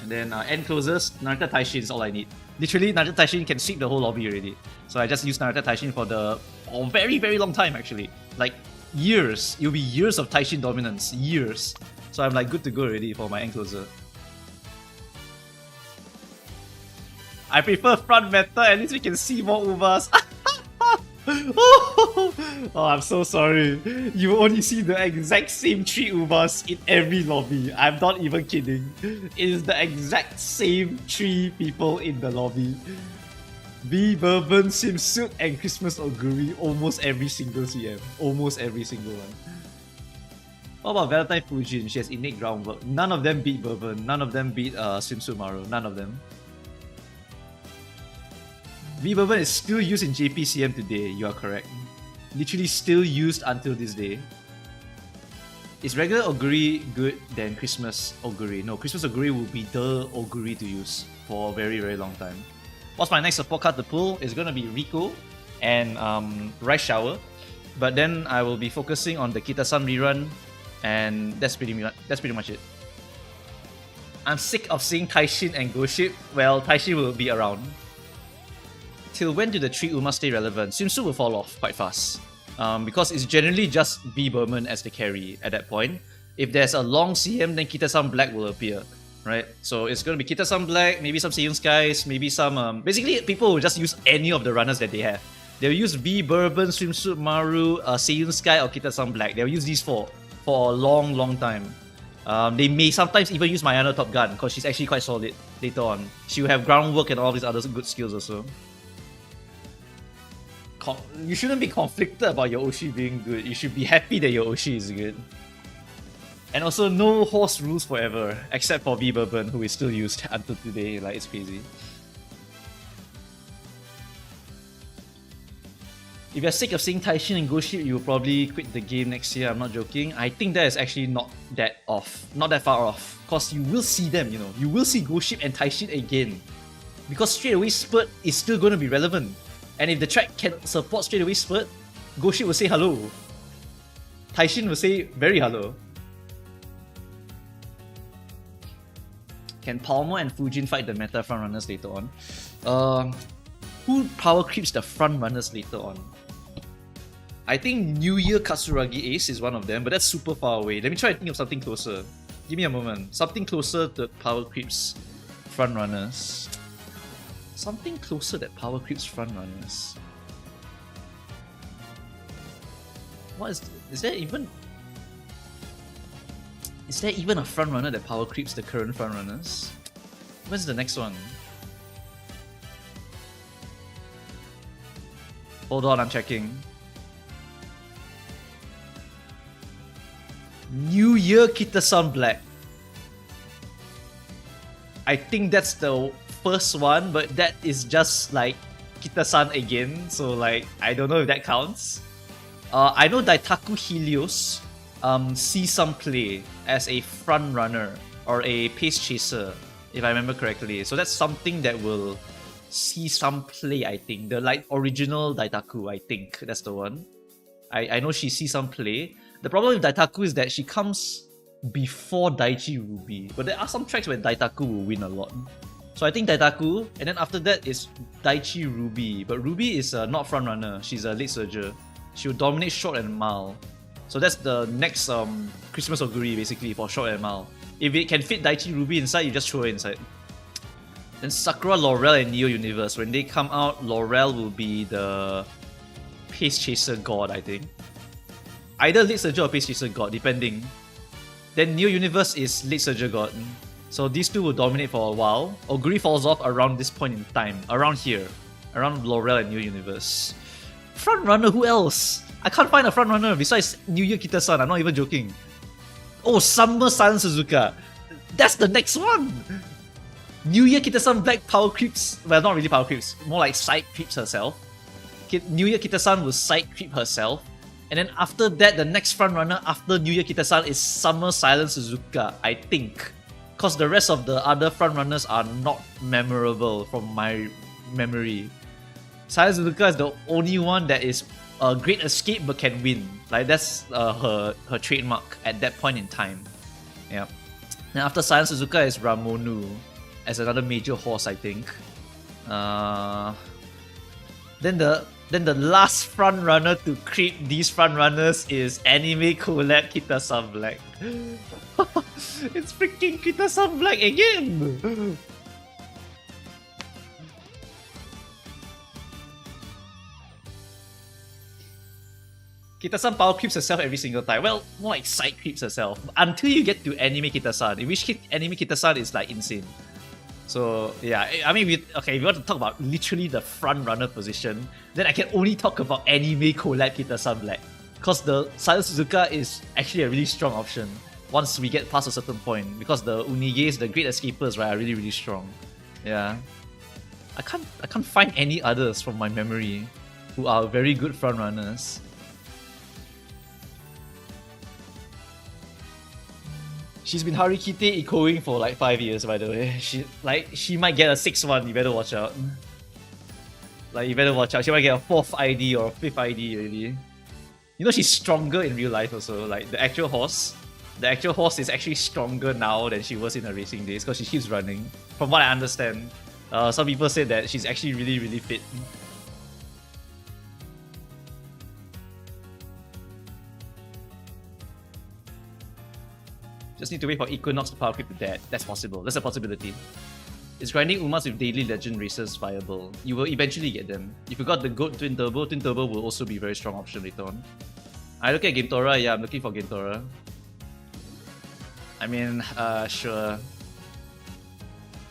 And then end closers, Narita Taiishin is all I need. Literally, Narita Taiishin can sweep the whole lobby already. So I just use Narita Taiishin for a very, very long time actually. Like years. It'll be years of Taiishin dominance. Years. So I'm like good to go already for my encloser. I prefer front meta, at least we can see more Ubas. Oh, I'm so sorry. You only see the exact same 3 Ubas in every lobby. I'm not even kidding. It is the exact same 3 people in the lobby. V Bourbon, Swimsuit, and Christmas Oguri. Almost every single CM. Almost every single one. What about Valentine Fujin? She has innate groundwork. None of them beat Bourbon. None of them beat Swimsuit Maru. None of them. V Bourbon is still used in JPCM today, you are correct. Literally still used until this day. Is regular Oguri good than Christmas Oguri? No, Christmas Oguri will be the Oguri to use for a very, very long time. What's my next support card to pull? It's gonna be Rico and Rice Shower. But then I will be focusing on the Kita-san rerun, and that's pretty much it. I'm sick of seeing Taiishin and Goship. Well, Taiishin will be around. Till when do the 3 Uma stay relevant? Swimsuit will fall off quite fast. Because it's generally just V Bourbon as the carry at that point. If there's a long CM, then Kita-san Black will appear, right? So it's going to be Kita-san Black, maybe some Seiyun Skies, maybe some... basically, people will just use any of the runners that they have. They'll use V Bourbon, Swimsuit Maru, Seiyun Sky, or Kita-san Black. They'll use these 4 for a long, long time. They may sometimes even use Mayana Top Gun, because she's actually quite solid later on. She will have groundwork and all these other good skills also. You shouldn't be conflicted about your Oshi being good. You should be happy that your Oshi is good. And also, no horse rules forever, except for V Bourbon, who is still used until today. Like, it's crazy. If you're sick of seeing Taiishin and Goship, you'll probably quit the game next year. I'm not joking. I think that is actually not that far off. Because you will see them, you know. You will see Goship and Taiishin again. Because straight away Spurt is still going to be relevant. And if the track can support straight away Spurt, Goship will say hello. Taiishin will say very hello. Can Palmer and Fujin fight the meta frontrunners later on? Who power creeps the frontrunners later on? I think New Year Katsuragi Ace is one of them, but that's super far away. Let me try to think of something closer. Give me a moment. Something closer to power creeps frontrunners. Something closer that power creeps frontrunners. What is there even a frontrunner that power creeps the current frontrunners? Where's the next one? Hold on, I'm checking. New Year Kita-san Black. I think that's the first one, but that is just like Kita-san again, so like I don't know if that counts. I know Daitaku Helios sees some play as a front runner or a pace chaser, if I remember correctly. So that's something that will see some play, I think. The like original Daitaku, I think that's the one. I know she sees some play. The problem with Daitaku is that she comes before Daichi Ruby, but there are some tracks where Daitaku will win a lot. So I think Daitaku, and then after that is Daichi Ruby. But Ruby is not front runner, she's a late surger. She will dominate short and mile. So that's the next Christmas Oguri basically for short and mile. If it can fit Daichi Ruby inside, you just throw it inside. Then Sakura, Laurel, and Neo Universe. When they come out, Laurel will be the Pace Chaser God, I think. Either Late Surger or Pace Chaser God, depending. Then Neo Universe is Late Surger God. So these two will dominate for a while. Oguri falls off around this point in time. Around here. Around Laurel and Neo Universe. Frontrunner, who else? I can't find a frontrunner besides New Year Kita-san, I'm not even joking. Oh, Summer Silent Suzuka. That's the next one! New Year Kita-san Black power creeps. Well, not really power creeps. More like side creeps herself. New Year Kita-san will side creep herself. And then after that, the next frontrunner after New Year Kita-san is Summer Silent Suzuka, I think. Because the rest of the other frontrunners are not memorable from my memory. Silent Suzuka is the only one that is a great escape but can win. Like that's her trademark at that point in time. Yeah. Then after Silent Suzuka is Ramonu as another major horse, I think. Then the last front runner to creep these front runners is Anime Collab Kita-san Black. It's freaking Kita-san Black again! Kita-san power creeps herself every single time. Well, more like side creeps herself. Until you get to Anime Kita-san, in which Anime Kita-san is like insane. So yeah, I mean, if you want to talk about literally the front runner position, then I can only talk about Anime Collab Kita-san Black. Because the Silent Suzuka is actually a really strong option once we get past a certain point. Because the Uniges, the Great Escapers, right, are really, really strong. Yeah. I can't find any others from my memory who are very good front runners. She's been Harikite echoing for like 5 years, by the way. She might get a 6th one, you better watch out. Like, you better watch out. She might get a 4th ID or a 5th ID already. You know she's stronger in real life also. Like, the actual horse is actually stronger now than she was in her racing days because she keeps running. From what I understand, some people say that she's actually really, really fit. Just need to wait for Equinox to power creep to that. That's possible. That's a possibility. Is grinding Umas with daily legend races viable? You will eventually get them. If you got the GOAT Twin Turbo will also be a very strong option later on. I look at Game Tora, yeah, I'm looking for Game Tora. I mean, sure.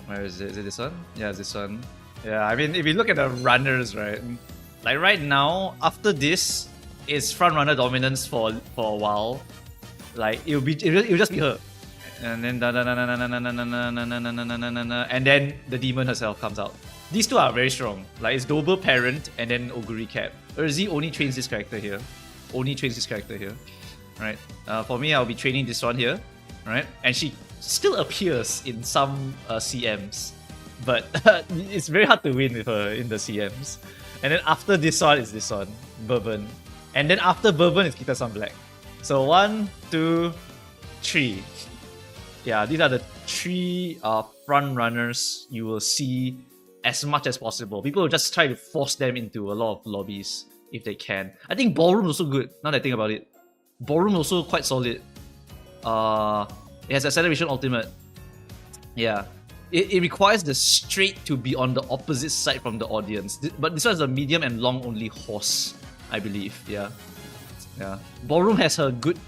Where is it? Is it this one? Yeah, it's this one. Yeah, I mean, if you look at the runners, right? Like right now, after this, it's front runner dominance for a while. Like it'll just be her, and then and then the demon herself comes out. These two are very strong. Like it's Double Parent and then Oguri Cap. Urzi only trains this character here. Right. For me, I'll be training this one here. Right. And she still appears in some CMs, but it's very hard to win with her in the CMs. And then after this one is this one, Bourbon, and then after Bourbon is Kita-san Black. So 1, 2, 3. Yeah, these are the 3 front runners you will see as much as possible. People will just try to force them into a lot of lobbies if they can. I think Ballroom is also good, now that I think about it. Ballroom also quite solid. It has Acceleration Ultimate. Yeah. It requires the straight to be on the opposite side from the audience. But this one is a medium and long only horse, I believe. Yeah. Yeah, Ballroom has her good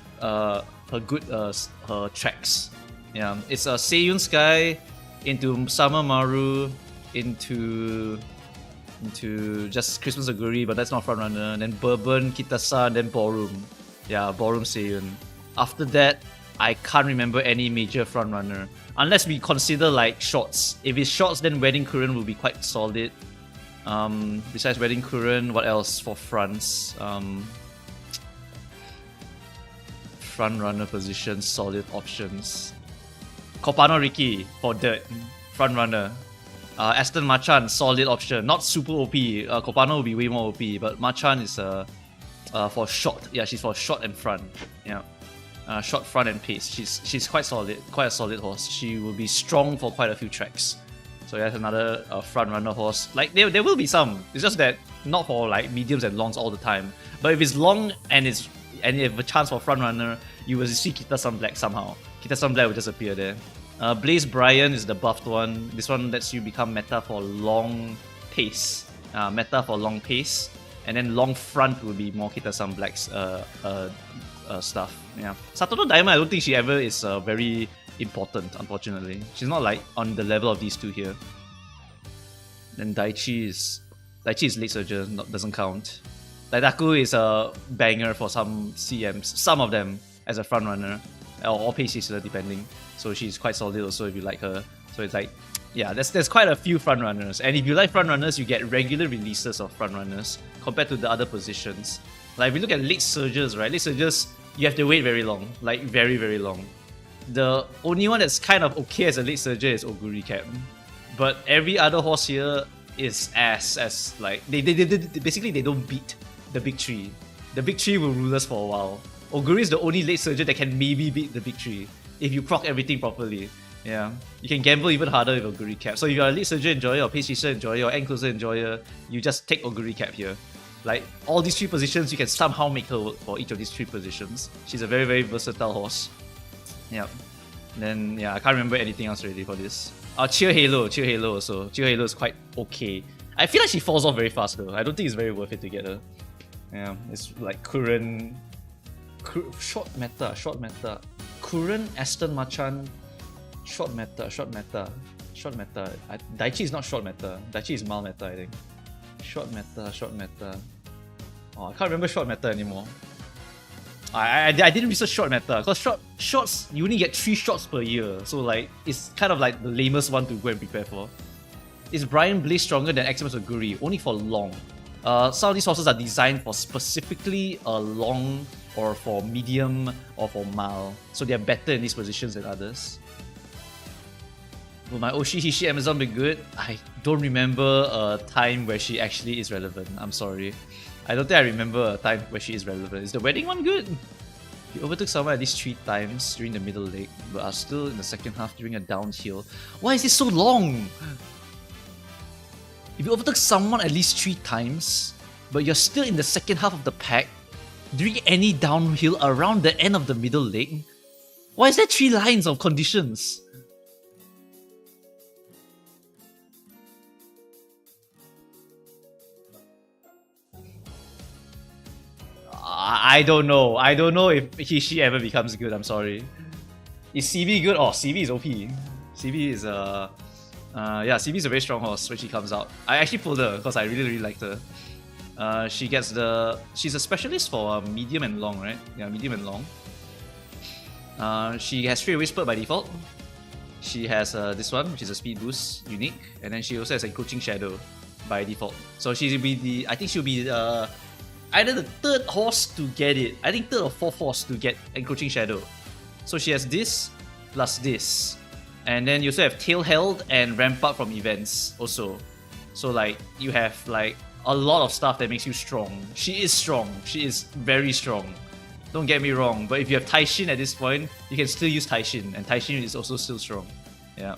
tracks. Yeah, it's a Seiyun Sky into Summer Maru into just Christmas Aguri, but that's not frontrunner. And then Bourbon, Kita-san, then Ballroom. Yeah, Ballroom Seiyun. After that, I can't remember any major frontrunner unless we consider like shorts. If it's shorts, then Wedding Current will be quite solid. Besides Wedding Current, what else for fronts? Front runner position, solid options. Kopano Riki for dirt, front runner. Aston Machan, solid option. Not super OP. Kopano will be way more OP, but Machan is for short. Yeah, she's for short and front. Yeah, short, front, and pace. She's quite solid, quite a solid horse. She will be strong for quite a few tracks. So that's another front runner horse. Like there will be some. It's just that not for like mediums and longs all the time. But if it's long and you have a chance for front runner, you will see Kita-san Black somehow. Kita-san Black will just appear there. Blaze Brian is the buffed one. This one lets you become meta for long pace. Meta for long pace. And then long front will be more Kita-san Black's stuff. Yeah. Satoru Daima, I don't think she ever is very important, unfortunately. She's not like on the level of these two here. Then Daichi is late surger, doesn't count. Daidaku is a banger for some CMs, some of them as a front runner, or pace chaser depending. So she's quite solid also if you like her. So it's like, yeah, there's quite a few front runners. And if you like front runners, you get regular releases of front runners compared to the other positions. Like if you look at late surgers, right? Late surgers, you have to wait very long, like very, very long. The only one that's kind of okay as a late surger is Oguri Cap. But every other horse here is as like they basically they don't beat the big three. The big three will rule us for a while. Oguri is the only late surger that can maybe beat the big three if you proc everything properly. Yeah, you can gamble even harder with Oguri Cap. So if you're a late surger enjoyer, or pace chaser enjoyer, or end closer enjoyer, you just take Oguri Cap here. Like all these three positions, you can somehow make her work for each of these three positions. She's a very, very versatile horse. Yeah. Then yeah, I can't remember anything else really for this. Cheer Halo also. Cheer Halo is quite okay. I feel like she falls off very fast though. I don't think it's very worth it to get her. Yeah, it's like current short meta. Current Aston Marchan short meta. Daichi is not short meta. Daichi is mild meta, I think. Short meta. Oh, I can't remember short meta anymore. I didn't research short meta because shorts you only get 3 shots per year, so like it's kind of like the lamest one to go and prepare for. Is Brian Blaze stronger than Eximus Oguri? Only for long. Some of these horses are designed for specifically a long or for medium or for mild, so they are better in these positions than others. Will my Oshi Hishi Amazon be good? I don't remember a time where she actually is relevant. I'm sorry. I don't think I remember a time where she is relevant. Is the wedding one good? You overtook someone at least 3 times during the middle leg, but are still in the second half during a downhill. Why is this so long? If you overtook someone at least 3 times, but you're still in the second half of the pack during any downhill around the end of the middle leg, why is there 3 lines of conditions? I don't know. I don't know if she ever becomes good. I'm sorry. Is CV good? Oh, CV is OP. CV is yeah, CV is a very strong horse when she comes out. I actually pulled her because I really liked her. She's a specialist for medium and long, right? Yeah, medium and long. She has straightaway spurt by default. She has this one, which is a speed boost, unique, and then she also has a coaching shadow by default. So she'll be I think she'll be either the 3rd horse to get it. I think 3rd or 4th horse to get Encroaching Shadow. So she has this plus this. And then you also have Tail Held and Ramp Up from events also. So like you have like a lot of stuff that makes you strong. She is strong. She is very strong. Don't get me wrong. But if you have Taiishin at this point, you can still use Taiishin. And Taiishin is also still strong. Yeah.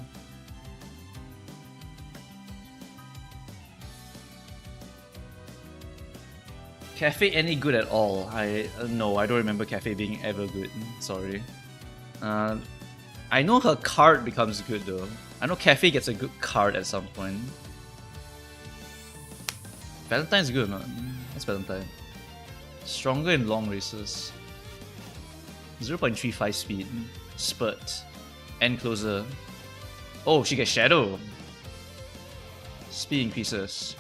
Cafe any good at all? No, I don't remember Cafe being ever good. Sorry. I know her card becomes good though. I know Cafe gets a good card at some point. Valentine's good, man. What's Valentine? Stronger in long races. 0.35 speed. Spurt. End closer. Oh, she gets Shadow. Speed increases.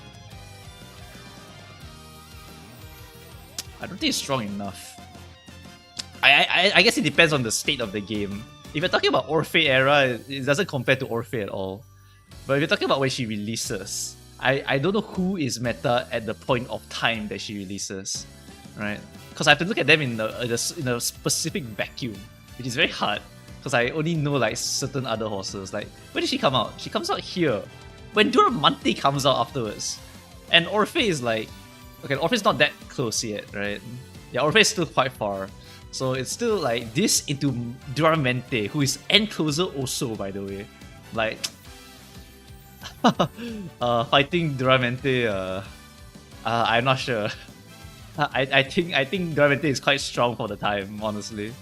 I don't think it's strong enough. I guess it depends on the state of the game. If you're talking about Orphe era, it doesn't compare to Orphe at all. But if you're talking about when she releases, I don't know who is meta at the point of time that she releases, right? Because I have to look at them in a specific vacuum, which is very hard. Because I only know like certain other horses. Like, when did she come out? She comes out here. When Duramante comes out afterwards. And Orphe is like, okay, Orphe's not that close yet, right? Yeah, Orphe's still quite far. So it's still like this into Duramente, who is end closer also, by the way. Like, Fighting Duramente, I'm not sure. I think Duramente is quite strong for the time, honestly.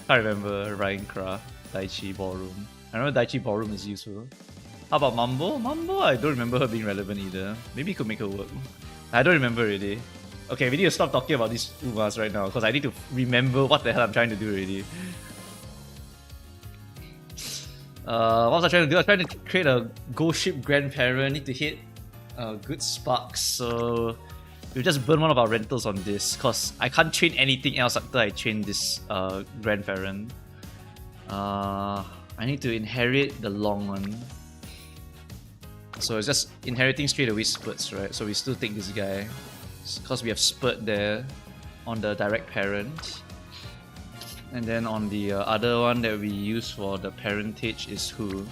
Can't remember Ryan Craft, Daichi Ballroom. I remember Daichi Ballroom is useful. How about Mambo? Mambo, I don't remember her being relevant either. Maybe you could make her work. I don't remember really. Okay, we need to stop talking about these Umas right now because I need to remember what the hell I'm trying to do already. What was I trying to do? I was trying to create a ghost ship Grandparent. Need to hit good sparks. So we'll just burn one of our rentals on this because I can't train anything else after I train this Grandparent. I need to inherit the long one. So it's just inheriting straight away Spurts, right? So we still take this guy because we have Spurt there on the direct parent. And then on the other one that we use for the parentage is who?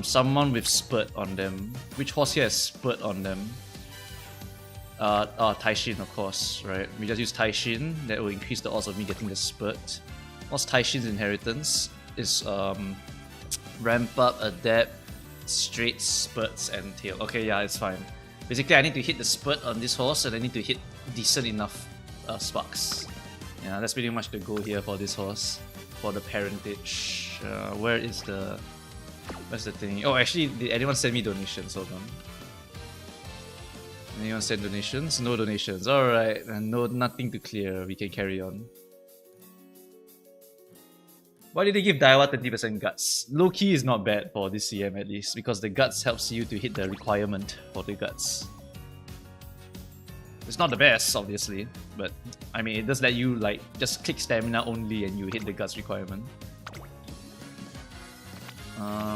Someone with Spurt on them. Which horse here has Spurt on them? Taiishin, of course, right? We just use Taiishin. That will increase the odds of me getting the Spurt. What's Taishin's inheritance? Is ramp up, adapt, straight, Spurts, and tail. Okay, yeah, it's fine. Basically, I need to hit the Spurt on this horse, and I need to hit decent enough sparks. Yeah, that's pretty much the goal here for this horse, for the parentage. Where's the thing? Oh, actually, did anyone send me donations? Hold on. Anyone send donations? No donations. Alright, no, nothing to clear. We can carry on. Why did they give Daiwa 20% guts? Low-key is not bad for this CM at least, because the guts helps you to hit the requirement for the guts. It's not the best, obviously, but I mean, it does let you like just click stamina only and you hit the guts requirement.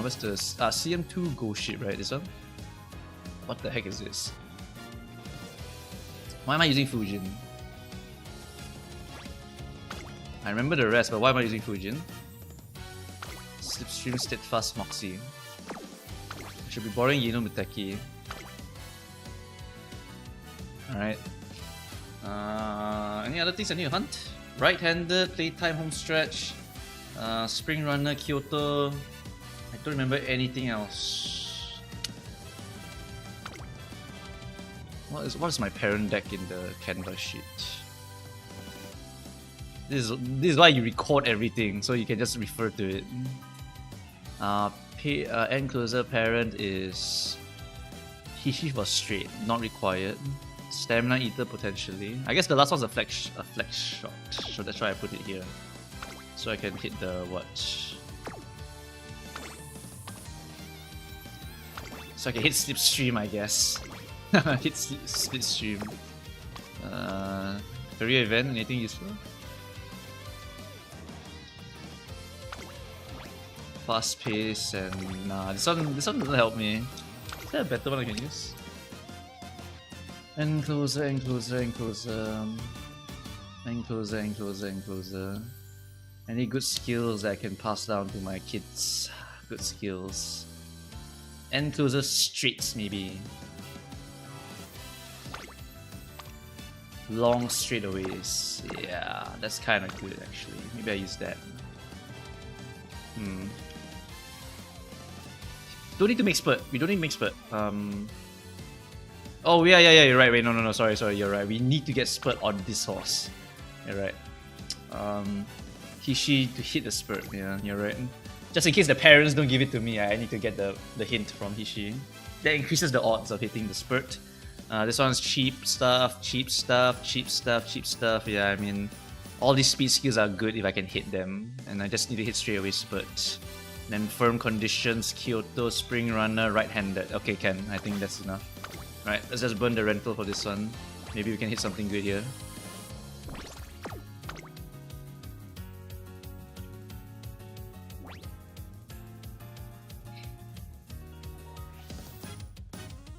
What's this? CM2 Ghost Ship, right? This one? What the heck is this? Why am I using Fujin? I remember the rest, but why am I using Fujin? Slipstream, Steadfast, Moxie. I should be borrowing Yino Muteki. Alright. Any other things I need to hunt? Right-handed, playtime, home stretch, Spring Runner, Kyoto. I don't remember anything else. What is my parent deck in the canvas sheet? This is why you record everything, so you can just refer to it. End closer parent is Hishi for straight, not required. Stamina eater potentially. I guess the last one's a flex shot, so that's why I put it here. So I can hit the what? So I can hit slipstream, I guess. Hit slipstream. Career event, anything useful? Fast pace and nah, this one doesn't help me. Is there a better one I can use? Encloser. Any good skills that I can pass down to my kids? Good skills. Encloser streets maybe. Long straightaways. Yeah, that's kind of good actually. Maybe I use that. Don't need to make spurt. We don't need to make spurt. Oh yeah, you're right. Wait, no, sorry, you're right. We need to get spurt on this horse. You're right. Hishi to hit the spurt. Yeah, you're right. Just in case the parents don't give it to me, I need to get the hint from Hishi. That increases the odds of hitting the spurt. This one's cheap stuff. Yeah, I mean, all these speed skills are good if I can hit them, and I just need to hit straight away spurt. Then firm conditions, Kyoto, Spring Runner, right-handed. Okay, Ken, I think that's enough. Right, let's just burn the rental for this one. Maybe we can hit something good here.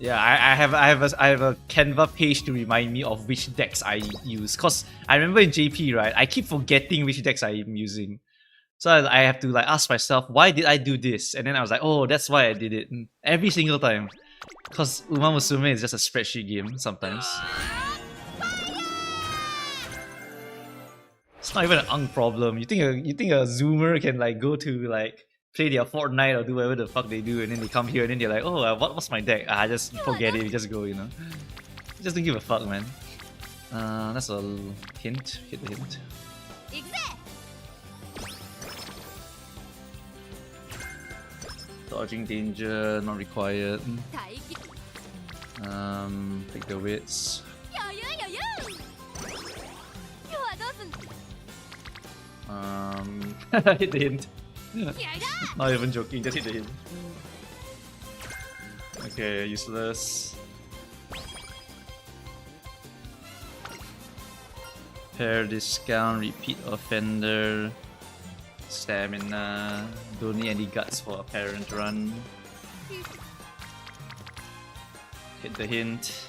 Yeah, I have a Canva page to remind me of which decks I use. Cause I remember in JP, right, I keep forgetting which decks I'm using. So I have to like ask myself, why did I do this? And then I was like, oh, that's why I did it. Every single time. Cause Uma Musume is just a spreadsheet game sometimes. It's not even an ung problem. You think a zoomer can like go to like play their Fortnite or do whatever the fuck they do, and then they come here and then they're like, oh, what's my deck? Just forget it, we just go, you know. Just don't give a fuck, man. That's a hint. Hit the hint. Dodging danger, not required. Take the wits. Hit the hint. Not even joking, just hit the hint. Okay, useless. Pair discount, repeat offender. Stamina. Don't need any guts for a parent run. Hit the hint.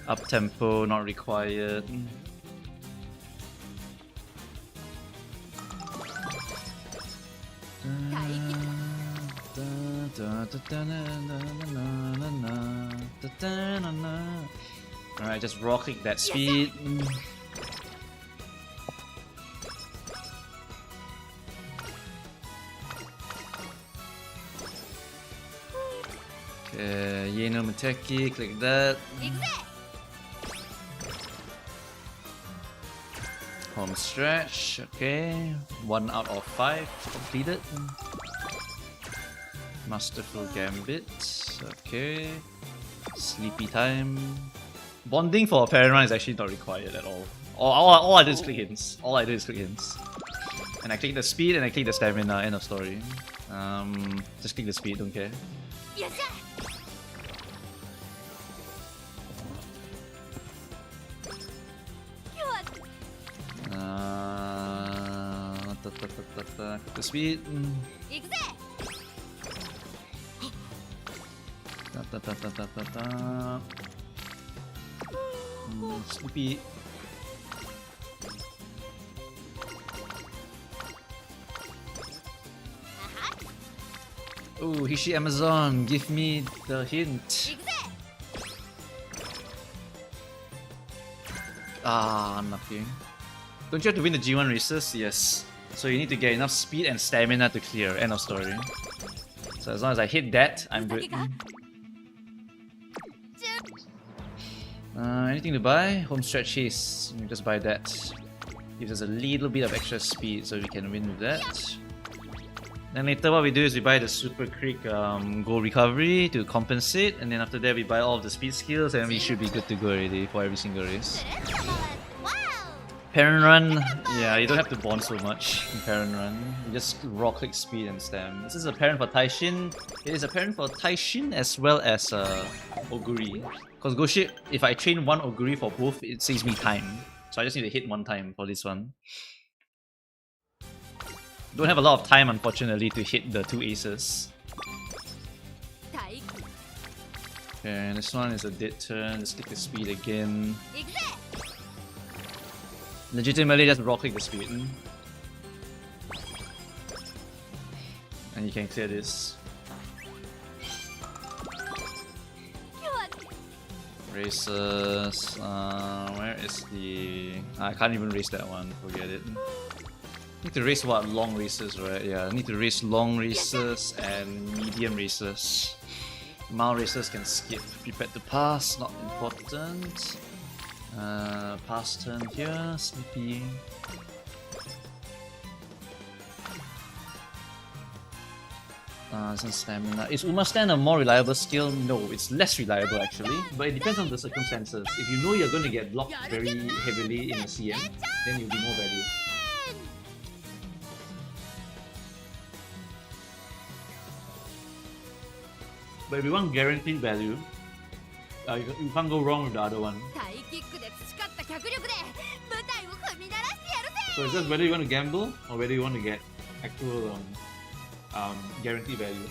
Up tempo, not required. Alright, just raw click that speed. Okay, Yeno Mateki, click that. Home stretch, okay. 1 out of 5 completed. Masterful Gambit, okay. Sleepy time. Bonding for a parent run is actually not required at all. All I do is click hints. All I do is click hints. And I click the speed and I click the stamina, end of story. Just click the speed, don't care. Click the speed. Sleepy. Oh, Hishi Amazon, give me the hint. Unlucky. Don't you have to win the G1 races? Yes. So you need to get enough speed and stamina to clear. End of story. So as long as I hit that, I'm good. Anything to buy? Home stretch chase. You just buy that. Gives us a little bit of extra speed so we can win with that. Then later what we do is we buy the Super Creek gold recovery to compensate, and then after that we buy all of the speed skills and we should be good to go already for every single race. Parent run, yeah, you don't have to bond so much in parent run. You just raw click speed and stam. This is a parent for Taiishin. It is a parent for Taiishin as well as Oguri. Because Goshi, if I train one Oguri for both, it saves me time. So I just need to hit one time for this one. Don't have a lot of time, unfortunately, to hit the 2 aces. Okay, this one is a dead turn. Let's click the speed again. Legitimately just raw click the speed. And you can clear this. Races. Where is the... I can't even race that one, forget it. Need to race what? Long races, right? Yeah, I need to race long races and medium races. Mild races can skip. Prepared to pass, not important. Pass turn here, sleepy. Some stamina. Is Uma Stand a more reliable skill? No, it's less reliable actually, but it depends on the circumstances. If you know you're going to get blocked very heavily in a CM, then you'll be more value. But if you want guaranteed value, you can't go wrong with the other one. So it's just whether you want to gamble or whether you want to get actual guaranteed value.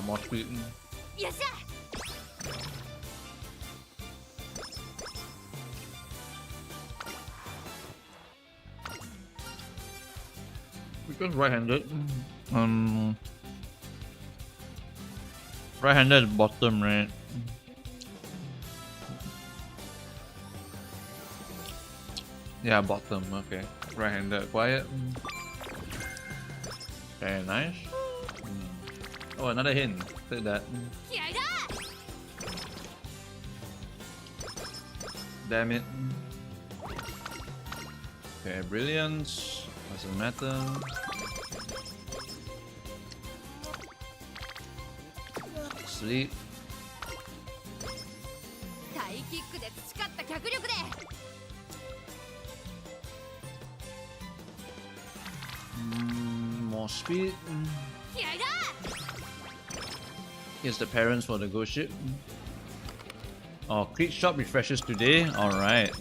More speed. Just right-handed. Right-handed at the bottom, right? Yeah, bottom. Okay. Right-handed. Quiet. Okay, nice. Oh, another hint. Take that. Damn it. Okay, brilliance. Doesn't matter. Sleep. More speed. Here's the parents for the ghost ship. Oh, Creed shop refreshes today. Alright.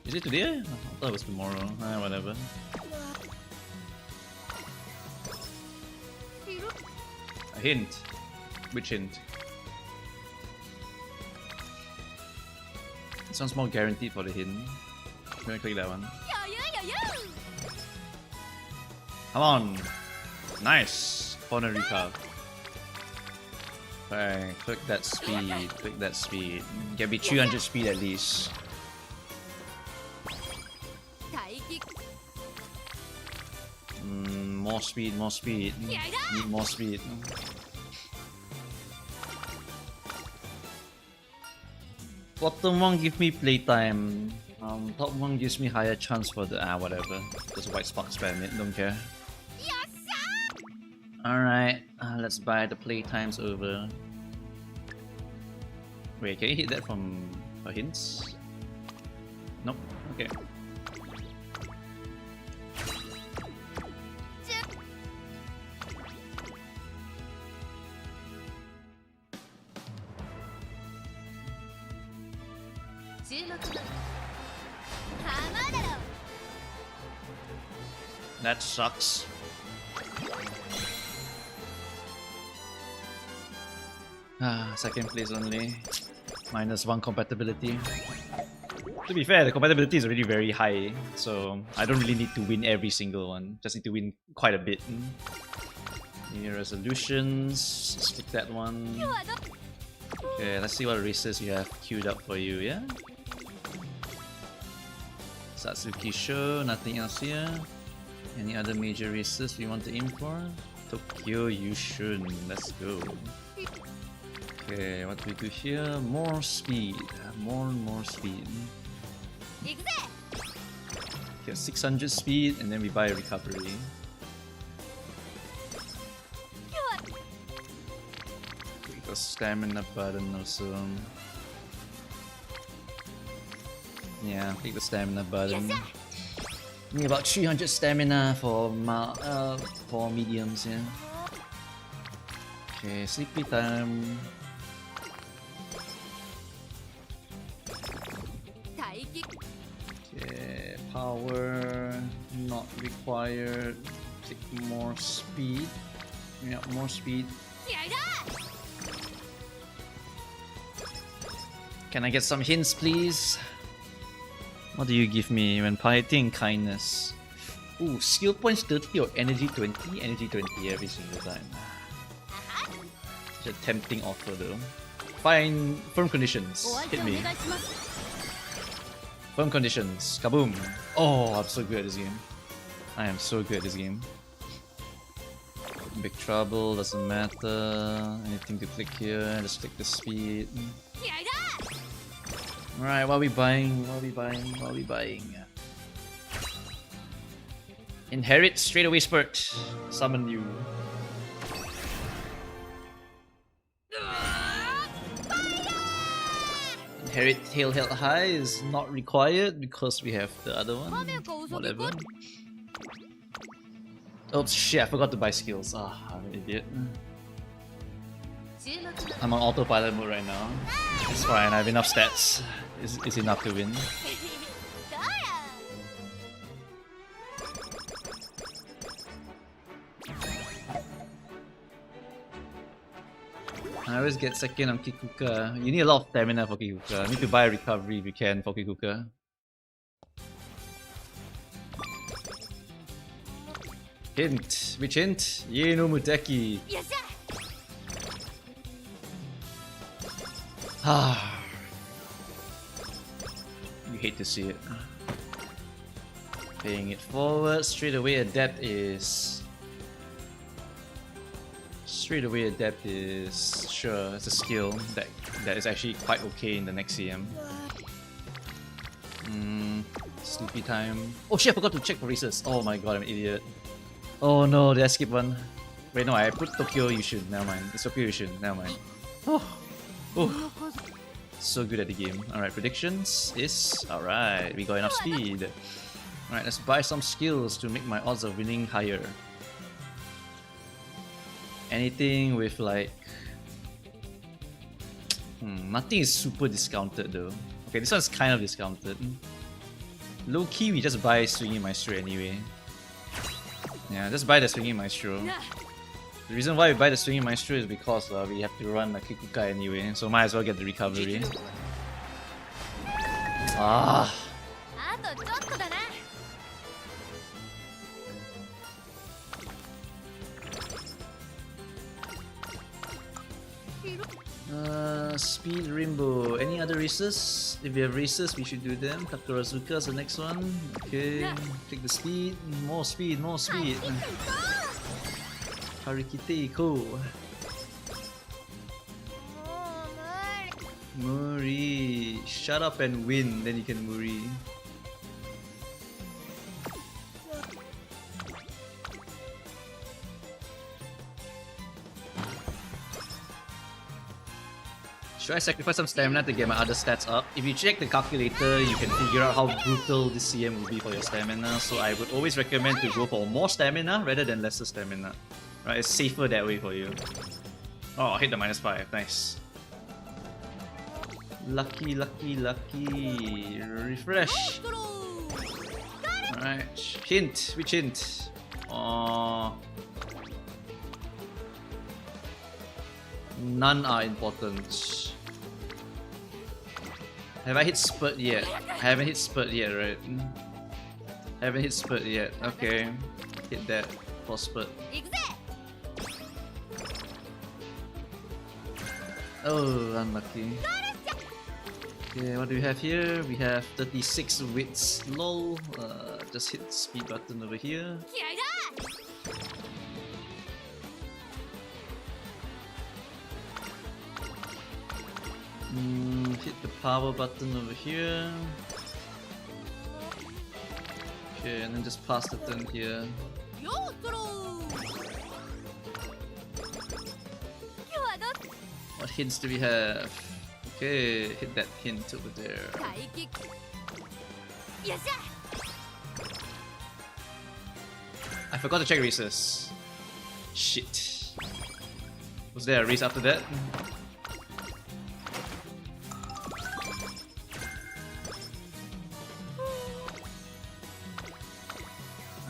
Is it today? I thought it was tomorrow. Whatever. A hint. Which hint? It sounds more guaranteed for the hint. I'm gonna click that one. Come on! Nice! Corner recap. Okay, click that speed. Click that speed. Get me 300 speed at least. More speed, more speed. Need more speed. Bottom one give me playtime. Top one gives me higher chance for the whatever. Just white spark spam it, don't care. Alright, let's buy the playtimes over. Wait, can you hit that from hints? Nope, okay. That sucks. Second place only. -1 compatibility. To be fair, the compatibility is already very high, so I don't really need to win every single one. Just need to win quite a bit. New resolutions. Let's click that one. Okay, let's see what races you have queued up for you, yeah? Satsuki Show, nothing else here. Any other major races you want to aim for? Tokyo Yushun, let's go. Okay, what do we do here? More speed. More speed. Okay, 600 speed and then we buy a recovery. Click the stamina button also. Yeah, click the stamina button. Need about 300 stamina for mediums, yeah. Okay, sleepy time. Okay, power not required. Click more speed. Yeah, more speed. Can I get some hints, please? What do you give me when piloting kindness? Ooh, skill points 30 or energy 20? Energy 20 every single time. Such a tempting offer though. Fine, firm conditions. Hit me. Firm conditions. Kaboom. Oh, I'm so good at this game. I am so good at this game. Big trouble, doesn't matter. Anything to click here, just click the speed. Alright, what are we buying? What are we buying? What are we buying? Inherit straight away Spurt. Summon you. Inherit tail held high is not required because we have the other one. Whatever. Oops, shit, I forgot to buy skills. Ah, I'm an idiot. I'm on autopilot mode right now. It's fine, I have enough stats. It's enough to win. I always get second on Kikuka. You need a lot of stamina for Kikuka. I need to buy a recovery if you can for Kikuka. Hint. Which hint? Yeno Muteki. Ah. You hate to see it. Paying it forward. Straight away adept is... Straight away adept is... Sure, it's a skill that is actually quite okay in the next CM. Sleepy time. Oh shit, I forgot to check for races. Oh my god, I'm an idiot. Oh no, did I skip one? Wait, no, I put Tokyo Yushin. Never mind. It's Tokyo Yushin. Never mind. Oh. Oh. So good at the game. Alright, predictions is... Alright, we got enough speed. Alright, let's buy some skills to make my odds of winning higher. Anything with like... nothing is super discounted though. Okay, this one's kind of discounted. Low key, we just buy Swinging Maestro anyway. Yeah, just buy the Swinging Maestro. The reason why we buy the Swinging Maestro is because we have to run a Kikukai anyway, so might as well get the recovery. Ah. Speed Rainbow. Any other races? If we have races, we should do them. Takarazuka is the next one. Okay, take the speed. More speed, more speed. Harikite Iko. Muri. Shut up and win, then you can Muri. Should I sacrifice some stamina to get my other stats up? If you check the calculator, you can figure out how brutal this CM will be for your stamina, so I would always recommend to go for more stamina rather than lesser stamina. Right, it's safer that way for you. Oh, I hit the -5, nice. Lucky, lucky, lucky. Refresh. Alright, hint. Which hint? None are important. Have I hit Spurt yet? I haven't hit Spurt yet, right? Haven't hit Spurt yet. Okay. Hit that for Spurt. Oh, unlucky. Okay, what do we have here? We have 36 wits. Lol. Just hit the speed button over here. Hit the power button over here. Okay, and then just pass the turn here. What hints do we have? Okay, hit that hint over there. I forgot to check races. Shit. Was there a race after that?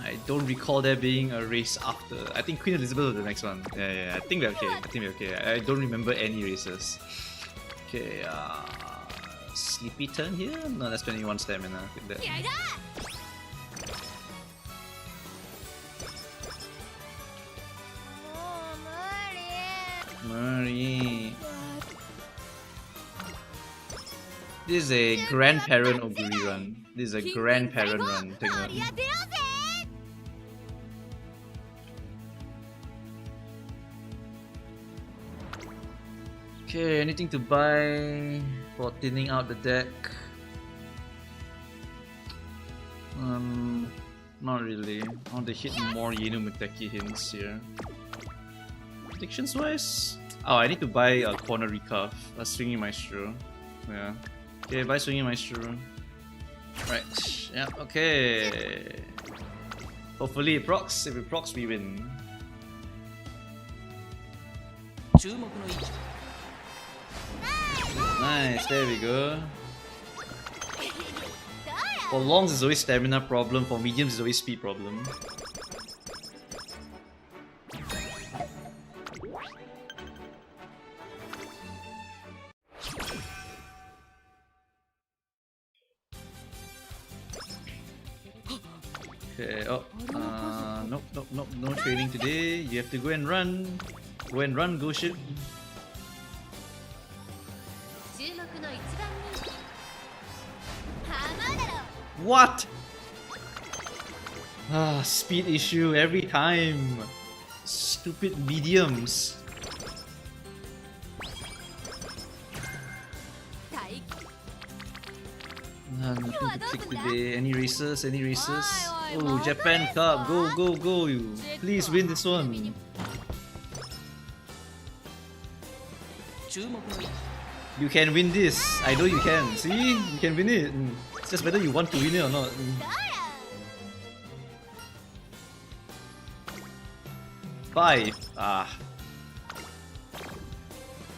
I don't recall there being a race after. I think Queen Elizabeth was the next one. Yeah, I think we're okay. I don't remember any races. Okay, sleepy turn here? No, that's 21 stamina. That. Murray. This is a Grandparent Oguri run. This is a Grandparent run. Take note. Okay, anything to buy for thinning out the deck? Not really. I want to hit more Yeno Muteki hints here. Predictions wise? Oh, I need to buy a corner recurve, a Swinging Maestro. Yeah. Okay, buy Swinging Maestro. Right, yeah, okay. Hopefully it procs. If it procs, we win. Nice, there we go. For longs it's always stamina problem, for mediums it's always speed problem. Okay, Nope, nope, nope, no training today. You have to go and run. Go and run, go ship. 注目の一番人気ハマーだろ What? Ah, speed issue every time. Stupid mediums. 大 Nothing to pick today. Any races? Any races? Oi, oi, Oh, what Japan the Cup. Go, fuck? go, go. You. Please win this one. 注目の You can win this. I know you can. See? You can win it. It's just whether you want to win it or not. 5. Ah.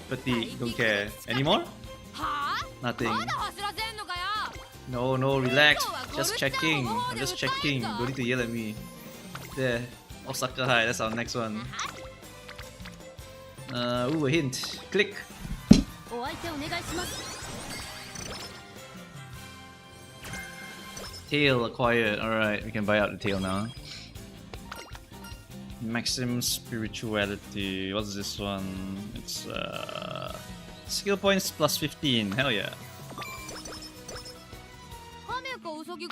Fatigue. Don't care. Any more? はあ Nothing. まだ走らせんのかよ No, no, relax. Just checking. I'm just checking. Don't need to yell at me. There. Osaka High. That's our next one. Ooh, a hint. Click. お相手お願いします Tail acquired. Alright, we can buy out the tail now. Maximum spirituality. What's this one? It's skill points plus 15. Hell yeah. 亀かウサギ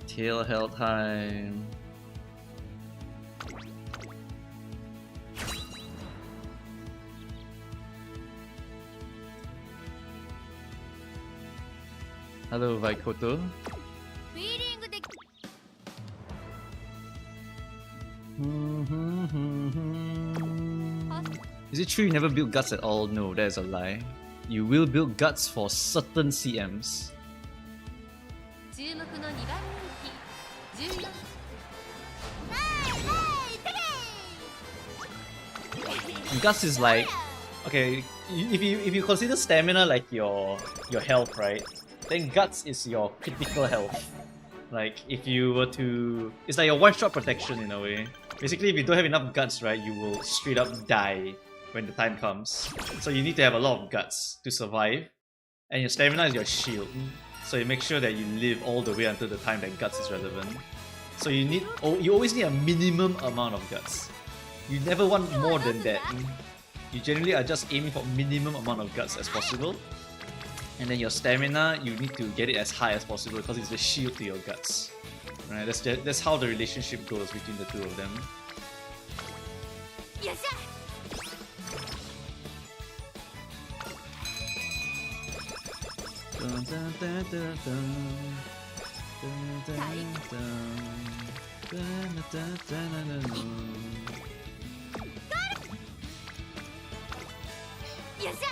Tail held high. Hello, Vaikoto. フィーリングで Is it true you never build guts at all? No, that is a lie. You will build guts for certain CMs. 注目の2番人気14 Guts is like, okay, if you consider stamina like your health, right? Then guts is your critical health. Like if you were to, it's like a one-shot protection in a way. Basically, if you don't have enough guts, right, you will straight up die when the time comes. So you need to have a lot of guts to survive, and your stamina is your shield. So you make sure that you live all the way until the time that guts is relevant. So you always need a minimum amount of guts. You never want more than that. You generally are just aiming for minimum amount of guts as possible. And then your stamina, you need to get it as high as possible because it's the shield to your guts. Right? That's how the relationship goes between the two of them. よっしゃ Dun, dun, dun, dun, dun. Dun, dun, dun. Dun, dun, dun, dun, dun, dun. よっしゃ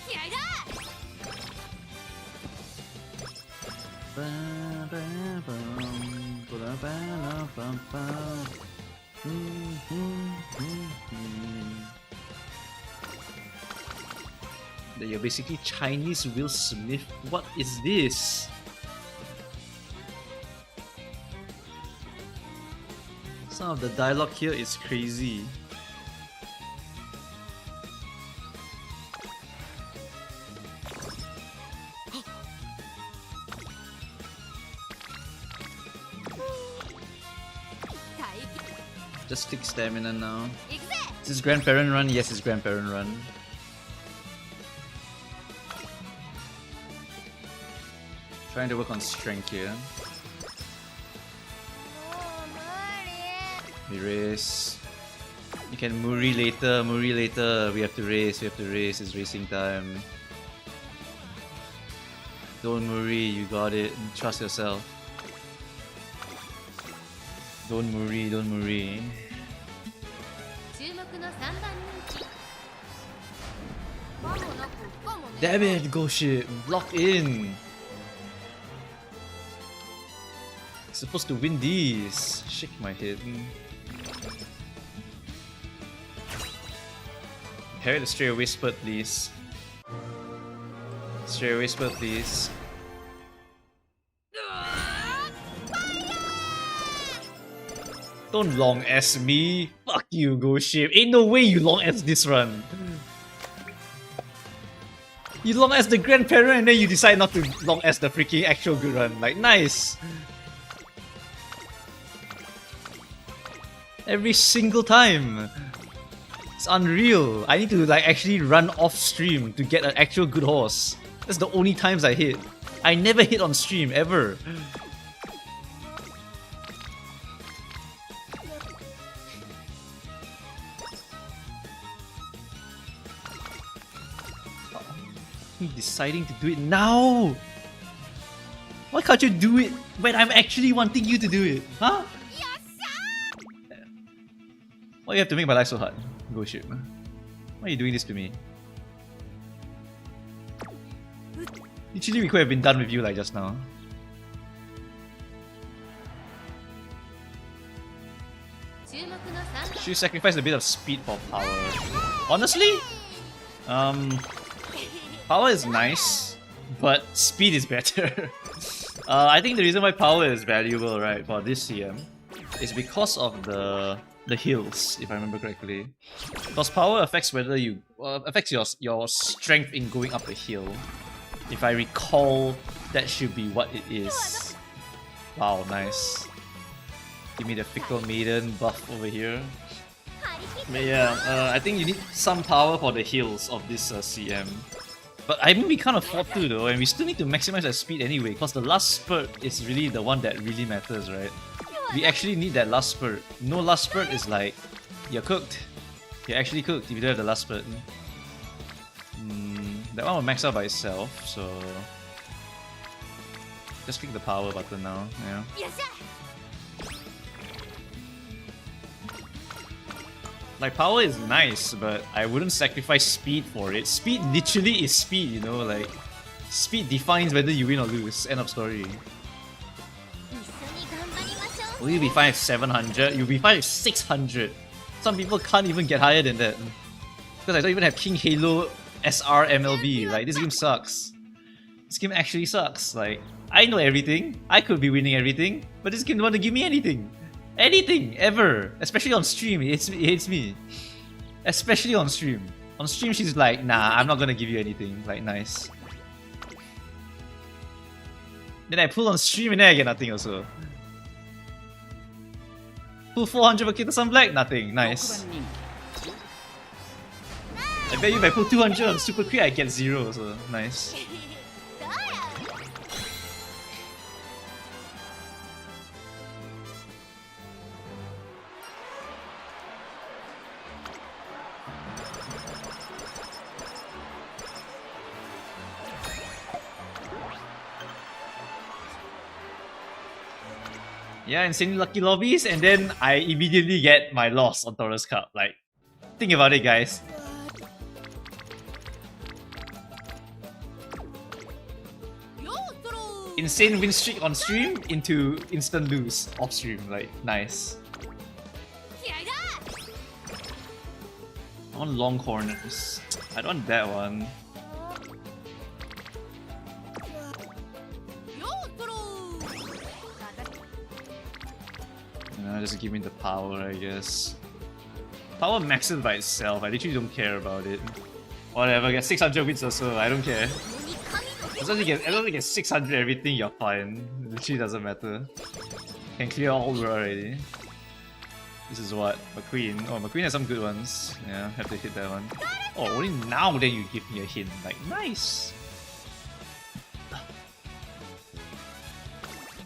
気合いだ Ba, ba, bum, ba, ba, la, bum, bum. That you're basically Chinese Will Smith. What is this? Some of the dialogue here is crazy. Just click stamina now. 行くぜ Is this Grandparent run? Yes, it's Grandparent run. Trying to work on strength here. もう無理 We race. You can Muri later, Muri later. We have to race, we have to race. It's racing time. Don't Muri, you got it. Trust yourself. Don't Muri, don't Muri. 注目の3番人気間もなくかもね Damn it, go shit. Lock in. Supposed to win these. Shake my head. Harry the stray away spurt, please. Stray away spurt, please. Don't long S me. Fuck you, Go Ship. Ain't no way you long S this run. You long S the Grandparent and then you decide not to long S the freaking actual good run. Like, nice. Every single time. It's unreal. I need to like actually run off stream to get an actual good horse. That's the only times I hit. I never hit on stream ever. You deciding to do it now? Why can't you do it when I'm actually wanting you to do it? Huh? Why you have to make my life so hard? Go shit, man. Why are you doing this to me? Literally, we could have been done with you like just now. Should you sacrifice a bit of speed for power? Honestly, power is nice, but speed is better. I think the reason why power is valuable, right, for this CM is because of the hills, if I remember correctly. Because power affects whether you affects your strength in going up a hill. If I recall, that should be what it is. Wow, nice. Give me the Fickle Maiden buff over here. But yeah, I think you need some power for the hills of this CM. But I mean, we can't afford to though, and we still need to maximize our speed anyway, because the last spurt is really the one that really matters, right? We actually need that last spurt. No last spurt is like, you're cooked. You're actually cooked if you don't have the last spurt. That one will max out by itself, so... just click the power button now, yeah. Like, power is nice, but I wouldn't sacrifice speed for it. Speed literally is speed, you know, like... speed defines whether you win or lose, end of story. Will you be fine with 700? You'll be fine with 600. Some people can't even get higher than that. Because I don't even have King Halo SR MLB. Like, this game sucks. This game actually sucks. Like, I know everything. I could be winning everything. But this game don't want to give me anything. Anything, ever. Especially on stream. It hates me. Especially on stream. On stream, she's like, nah, I'm not gonna give you anything. Like, nice. Then I pull on stream and then I get nothing also. Pull 400 for Kita Sun Black? Nothing. Nice. I bet you if I pull 200 on Super Crit, I get 0, so nice. Yeah, insanely lucky lobbies, and then I immediately get my loss on Taurus Cup. Like, think about it, guys. Insane win streak on stream into instant lose off stream. Like, nice. I want long corners. I don't want that one. Just give me the power, I guess. Power maxes by itself. I literally don't care about it. Whatever, get 600 wins or so. I don't care. As long as you get 600 everything, you're fine. It literally doesn't matter. Can clear all already. This is what? McQueen. Oh, McQueen has some good ones. Yeah, have to hit that one. Oh, only now then you give me a hint. Like, nice!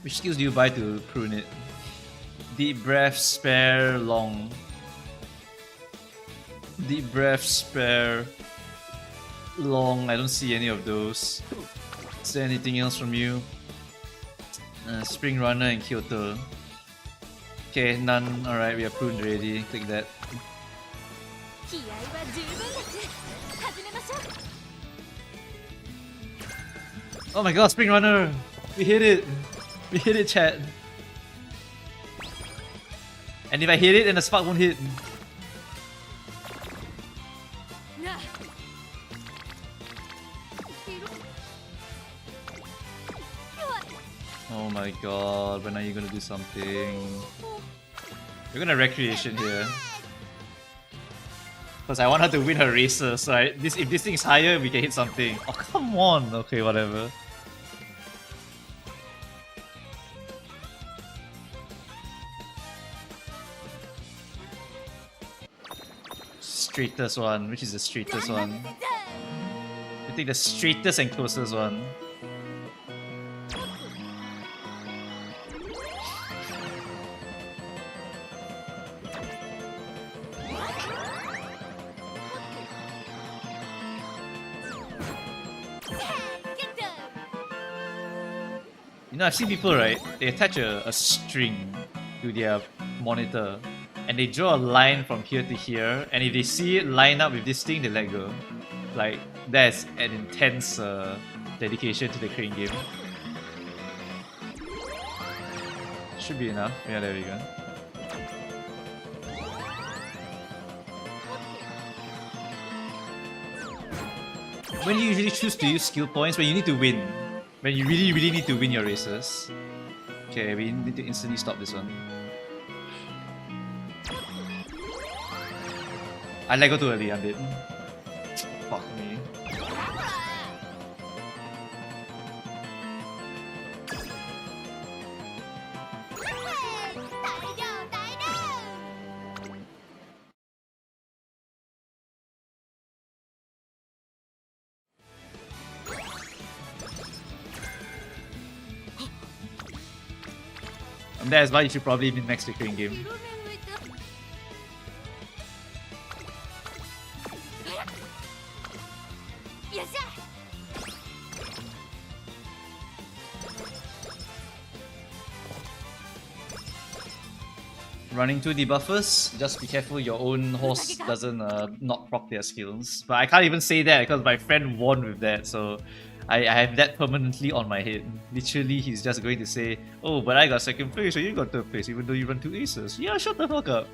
Which skills do you buy to prune it? Deep breath, spare, long. Deep breath, spare, long. I don't see any of those. Is there anything else from you? Spring Runner and Kyoto. Okay, none. Alright, we are pruned already. Click that. Oh my god, Spring Runner! We hit it! We hit it, chat! And if I hit it, then the spark won't hit. Oh my god, when are you gonna do something? We're gonna recreation here. Because I want her to win her races, so if this thing is higher, we can hit something. Oh, come on! Okay, whatever. Straightest one. Which is the straightest one? I think the straightest and closest one. You know, I've seen people, right? They attach a string to their monitor and they draw a line from here to here, and if they see it line up with this thing, they let go. Like, that's an intense dedication to the crane game. Should be enough. Yeah, there we go. When do you usually choose to use skill points? When you need to win. When you really need to win your races. Okay, we need to instantly stop this one. I let go too early, I'm dead. Fuck me. And that's why you should probably be next to crane game. Running 2 debuffers, just be careful your own horse doesn't not proc their skills. But I can't even say that because my friend won with that, so I have that permanently on my head. Literally, he's just going to say, oh, but I got second place, so you got third place, even though you run 2 aces. Yeah, shut the fuck up.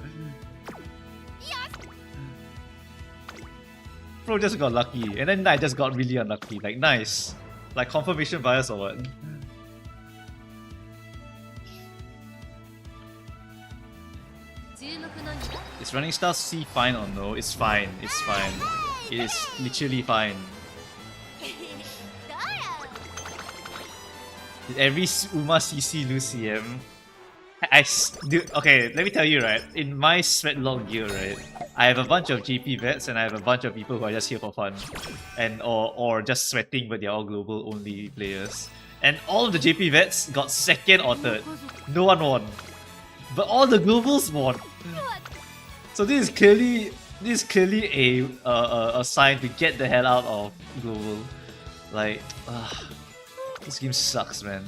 Bro just got lucky, and then I just got really unlucky. Like, nice. Like, confirmation bias or what? Is running star C fine or no? It's fine. It's fine. It is literally fine. Did every Uma CC lose CM? Okay, let me tell you, right? In my Sweatlog guild, right, I have a bunch of JP vets and I have a bunch of people who are just here for fun, and or just sweating, but they're all global only players. And all of the JP vets got second or third. No one won, but all the globals won. So this is clearly a sign to get the hell out of global. Like, this game sucks, man.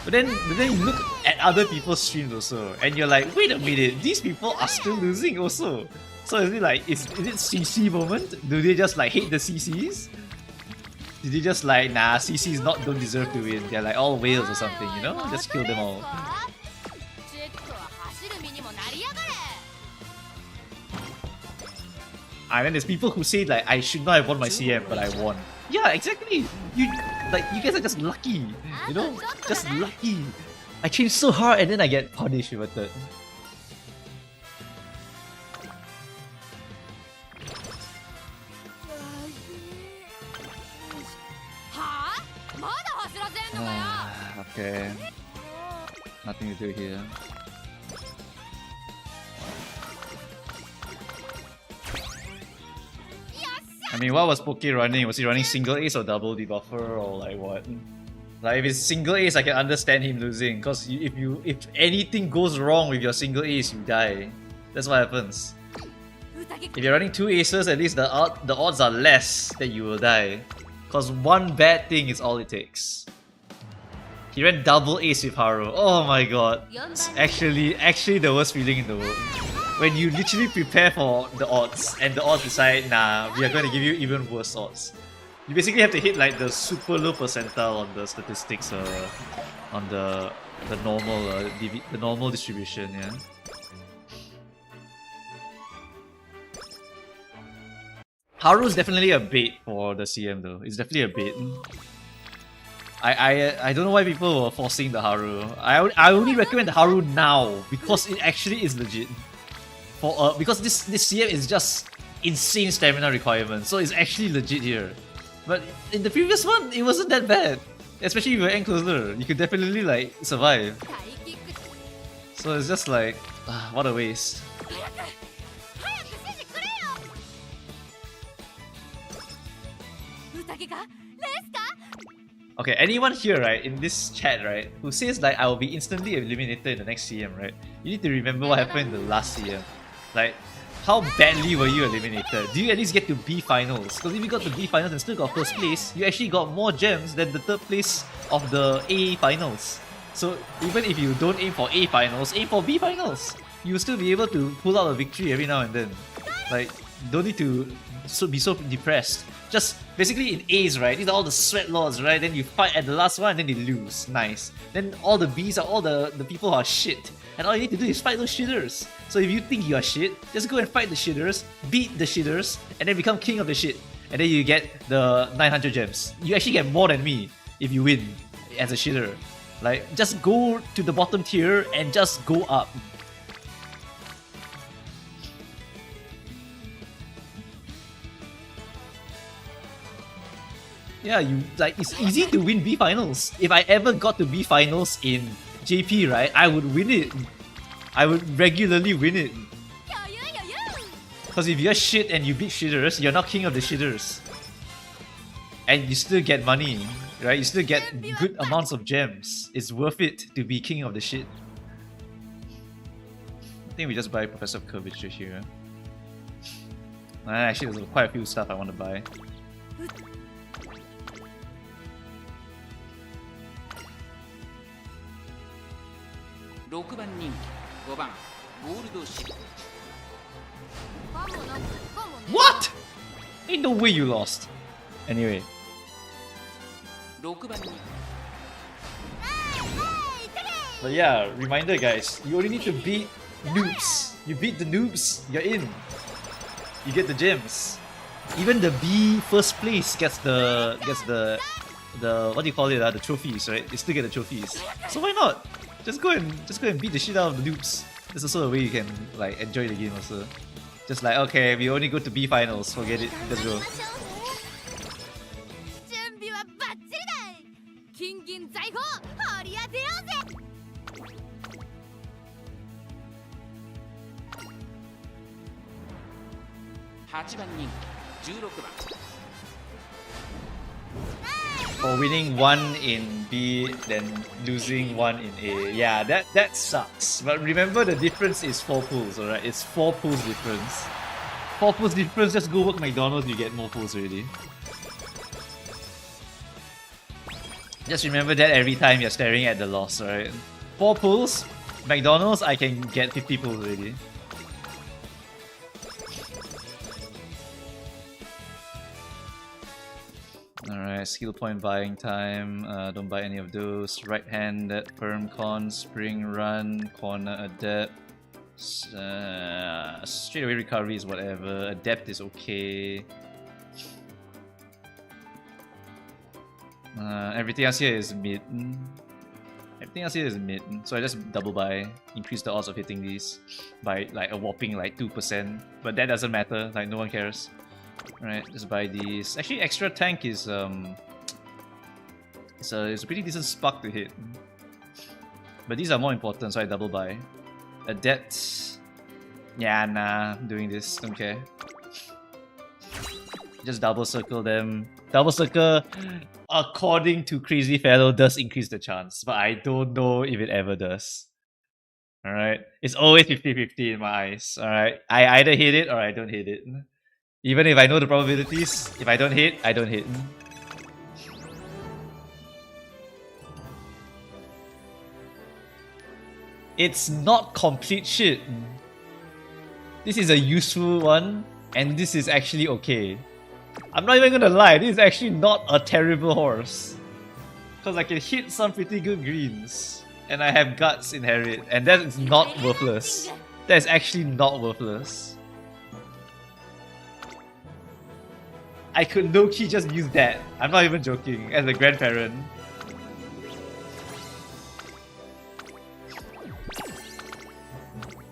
But then you look at other people's streams also, and you're like, wait a minute, these people are still losing also. So is it like, is it CC moment? Do they just like hate the CCs? Did they just like, nah, CCs don't deserve to win? They're like all whales or something, you know? Just kill them all. And then there's people who say like, I should not have won my CM, but I won. Yeah, exactly. You guys are just lucky, you know? Just lucky. I train so hard and then I get punished with a third. Okay. Nothing to do here. I mean, what was Poke running? Was he running single ace or double debuffer or like what? Like if it's single ace, I can understand him losing, because if anything goes wrong with your single ace, you die. That's what happens. If you're running 2 aces, at least the odds are less that you will die, because one bad thing is all it takes. He ran double ace with Haru. Oh my god. It's actually the worst feeling in the world. When you literally prepare for the odds and the odds decide, nah, we are going to give you even worse odds. You basically have to hit like the super low percentile on the statistics, on the normal distribution, yeah. Haru is definitely a bait for the CM though. It's definitely a bait. I don't know why people were forcing the Haru. I only recommend the Haru now because it actually is legit. Because this CM is just insane stamina requirements, so it's actually legit here. But in the previous one, it wasn't that bad. Especially if you're Encloser, you could definitely like survive. So it's just like, what a waste. Okay, anyone here, right, in this chat, right, who says like I will be instantly eliminated in the next CM, right? You need to remember what happened in the last CM. Like, how badly were you eliminated? Do you at least get to B finals? Because if you got to B finals and still got first place, you actually got more gems than the third place of the A finals. So even if you don't aim for A finals, aim for B finals. You'll still be able to pull out a victory every now and then. Like, don't need to be so depressed. Just basically in A's, right? These are all the sweat lords, right? Then you fight at the last one and then they lose. Nice. Then all the B's are all the people who are shit. And all you need to do is fight those shitters. So if you think you are shit, just go and fight the shitters, beat the shitters, and then become king of the shit. And then you get the 900 gems. You actually get more than me if you win as a shitter. Like, just go to the bottom tier and just go up. Yeah, it's easy to win B finals. If I ever got to B finals in JP, right, I would win it. I would regularly win it. Because if you're shit and you beat shitters, you're not king of the shitters. And you still get money, right? You still get good amounts of gems. It's worth it to be king of the shit. I think we just buy Professor Curvature here. Actually, there's quite a few stuff I want to buy. What? Ain't no way you lost. Anyway. But yeah, reminder guys, you only need to beat noobs. You beat the noobs, you're in. You get the gems. Even the B first place gets the what do you call it? The trophies, right? You still get the trophies. So why not? Just go and beat the shit out of the noobs. There's also a way you can like enjoy the game also. Just like, okay, we only go to B finals, forget it, let's go. For winning one in B, then losing one in A. Yeah, that sucks. But remember the difference is 4 pools, alright? It's 4 pools difference. 4 pools difference, just go work McDonald's, you get more pools already. Just remember that every time you're staring at the loss, alright? 4 pools, McDonald's, I can get 50 pools already. Alright, skill point buying time. Don't buy any of those. Right-handed, firm con, spring run, corner adept. Straight away recovery is whatever. Adept is okay. Everything else here is mid. Everything else here is mid. So I just double buy. Increase the odds of hitting these by like a whopping like 2%. But that doesn't matter, like no one cares. Alright, just buy these. Actually, extra tank is it's a pretty decent spark to hit. But these are more important, so I double buy. Adept. Yeah, nah, I'm doing this, don't care. Just double circle them. Double circle, according to Crazy Fellow, does increase the chance, but I don't know if it ever does. Alright, it's always 50-50 in my eyes. Alright, I either hit it or I don't hit it. Even if I know the probabilities, if I don't hit, I don't hit. It's not complete shit. This is a useful one, and this is actually okay. I'm not even gonna lie, this is actually not a terrible horse. Because I can hit some pretty good greens. And I have guts inherit, and that is not worthless. That is actually not worthless. I could low-key just use that. I'm not even joking, as a grandparent.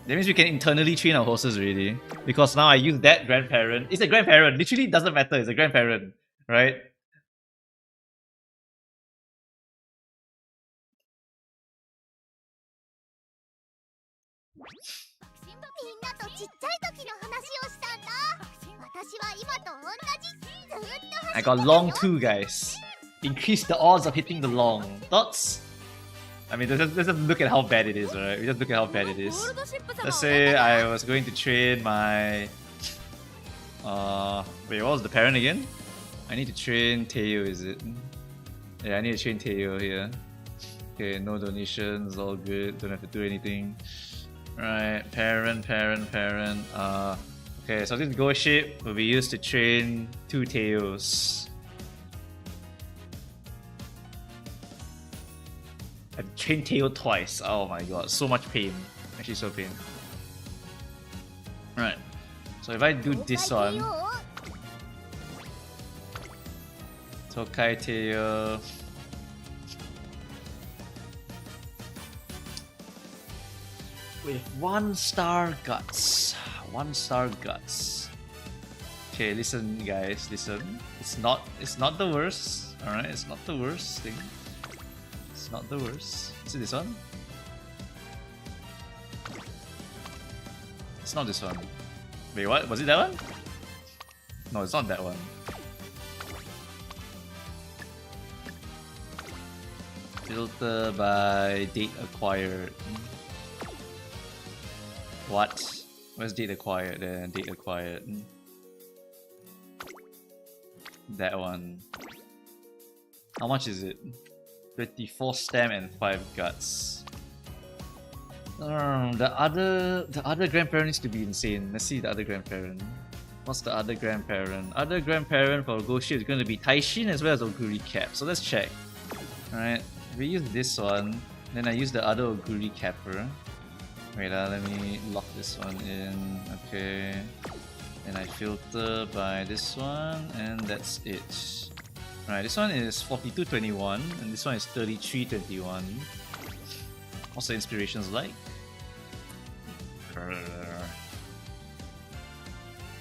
That means we can internally train our horses already. Because now I use that grandparent. It's a grandparent. Literally doesn't matter. It's a grandparent, right? I got long too, guys. Increase the odds of hitting the long. Thoughts? I mean, let's just look at how bad it is, alright? We just look at how bad it is. Let's say I was going to train my... wait, what was the parent again? I need to train Teo, is it? Yeah, I need to train Teo here. Okay, no donations, all good. Don't have to do anything. Right, parent. Okay, so this ghost ship will be used to train 2 Teos. I've trained Teo twice. Oh my god, so much pain. Actually, so pain. Right, so if I do this one, Tokai Teo. With 1 star guts. 1 star guts. Okay, listen guys, listen. It's not the worst. Alright, it's not the worst thing. It's not the worst. Is it this one? It's not this one. Wait, what? Was it that one? No, it's not that one. Filter by date acquired. What? Where's date acquired then? Date acquired. That one. How much is it? 24 stamp and 5 guts. The other grandparent needs to be insane. Let's see the other grandparent. What's the other grandparent? Other grandparent for Ghost Ship is going to be Taiishin as well as Oguri Cap. So let's check. Alright, we use this one. Then I use the other Oguri Capper. Wait, let me lock this one in. Okay. And I filter by this one, and that's it. Right, this one is 4221, and this one is 3321. What's the inspirations like?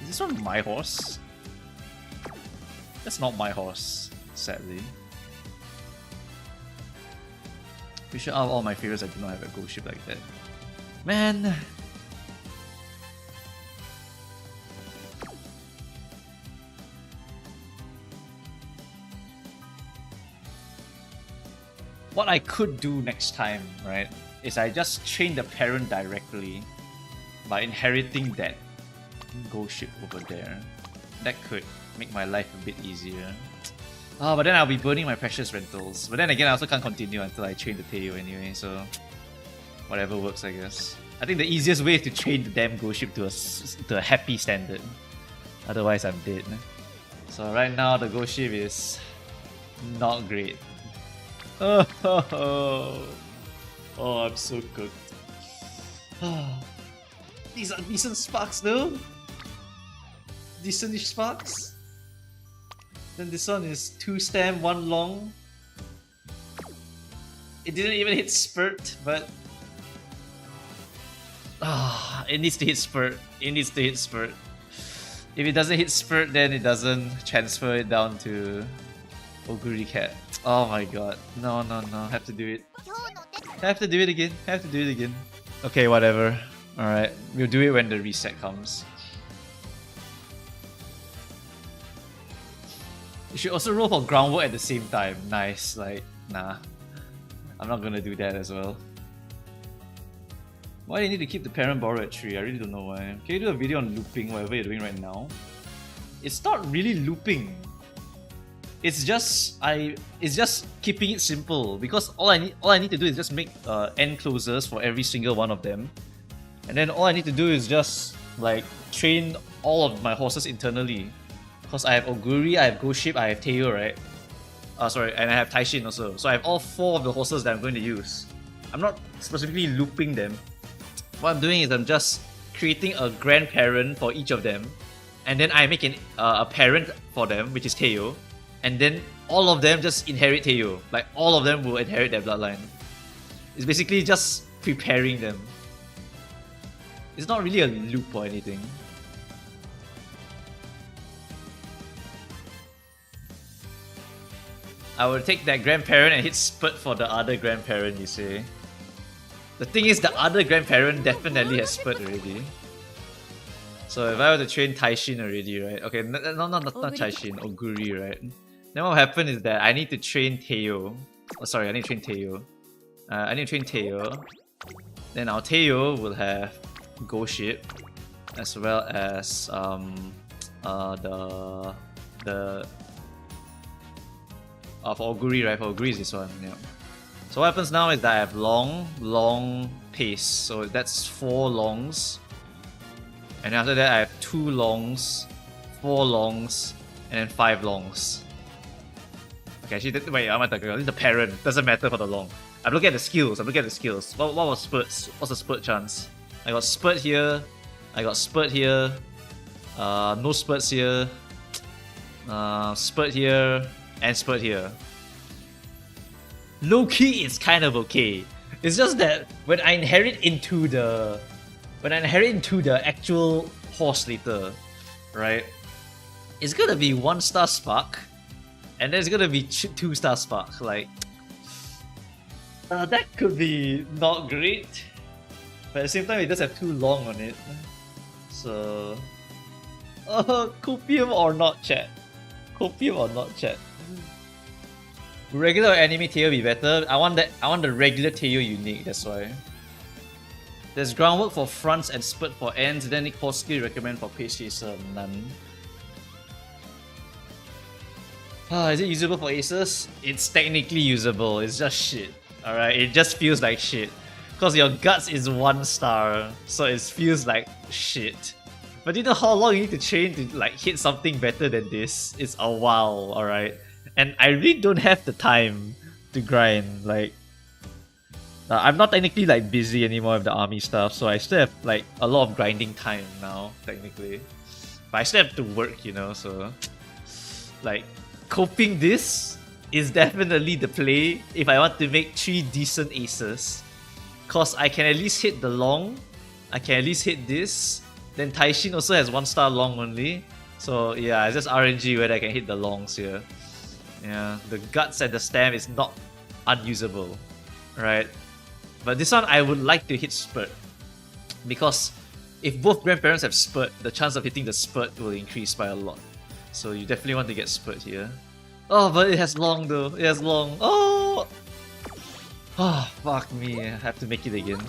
Is this one my horse? That's not my horse, sadly. We should out of all my favorites, I do not have a ghost ship like that. Man! What I could do next time, right, is I just train the parent directly by inheriting that ghost ship over there. That could make my life a bit easier. Oh, but then I'll be burning my precious rentals. But then again, I also can't continue until I train the Teo anyway, so whatever works, I guess. I think the easiest way is to train the damn ghost ship to a happy standard. Otherwise, I'm dead. So right now, the ghost ship is not great. Oh, I'm so cooked. These are decent sparks though. Decentish sparks. Then this one is 2 stem, 1 long. It didn't even hit Spurt, but it needs to hit Spurt. It needs to hit Spurt. If it doesn't hit Spurt, then it doesn't transfer it down to Oguri Cat. Oh my god. No. Have to do it. Have to do it again. Okay, whatever. Alright. We'll do it when the reset comes. You should also roll for groundwork at the same time. Nice. Like, nah. I'm not gonna do that as well. Why do you need to keep the parent borrow at 3? I really don't know why. Can you do a video on looping, whatever you're doing right now? It's not really looping. It's just keeping it simple, because all I need to do is just make end closers for every single one of them, and then all I need to do is just like train all of my horses internally. Because I have Oguri, I have Ghost Ship, I have Teo, right? Sorry, and I have Taiishin also. So I have all 4 of the horses that I'm going to use. I'm not specifically looping them. What I'm doing is I'm just creating a grandparent for each of them, and then I make a parent for them, which is Teo. And then all of them just inherit Teo. Like, all of them will inherit their bloodline. It's basically just preparing them. It's not really a loop or anything. I would take that Grandparent and hit Spurt for the other Grandparent, you see. The thing is, the other Grandparent definitely has Spurt already. So if I were to train Taiishin already, right? Okay, not Taiishin, Oguri, right? Then what will happen is that I need to train Teo. Oh, sorry, I need to train Teo. I need to train Teo. Then our Teo will have Go Ship, as well as for Oguri, right? For Oguri is this one, yeah. So what happens now is that I have long pace. So that's 4 longs. And after that I have 2 longs, 4 longs, and then 5 longs. Okay, actually, wait, I'm this is the parent. Doesn't matter for the long. I'm looking at the skills. What was Spurts? What's the Spurt chance? I got Spurt here. I got Spurt here. No Spurts here. Spurt here. And Spurt here. Low key, it's kind of okay. It's just that when I inherit into the actual horse later, right? It's gonna be 1-star Spark, and there's gonna be 2-star Spark. Like that could be not great, but at the same time, it does have too long on it. So, copium or not, chat? Copium or not, chat? Regular or anime Teo be better. I want the regular Teo unique, that's why. There's groundwork for fronts and Spurt for ends, then Nick Polsky recommend for Pace Chaser, none. Is it usable for aces? It's technically usable, it's just shit. Alright, it just feels like shit. Cause your guts is 1-star, so it feels like shit. But you know how long you need to train to like hit something better than this? It's a while, alright? And I really don't have the time to grind. Like, I'm not technically like busy anymore with the army stuff, so I still have like a lot of grinding time now, technically. But I still have to work, you know, so like coping this is definitely the play if I want to make 3 decent aces. Cause I can at least hit the long, I can at least hit this. Then Taiishin also has 1-star long only. So yeah, it's just RNG whether I can hit the longs here. Yeah, the guts and the stamp is not unusable, right? But this one I would like to hit Spurt, because if both Grandparents have Spurt, the chance of hitting the Spurt will increase by a lot. So you definitely want to get Spurt here. Oh, but it has long though. It has long. Oh! Oh, fuck me. I have to make it again.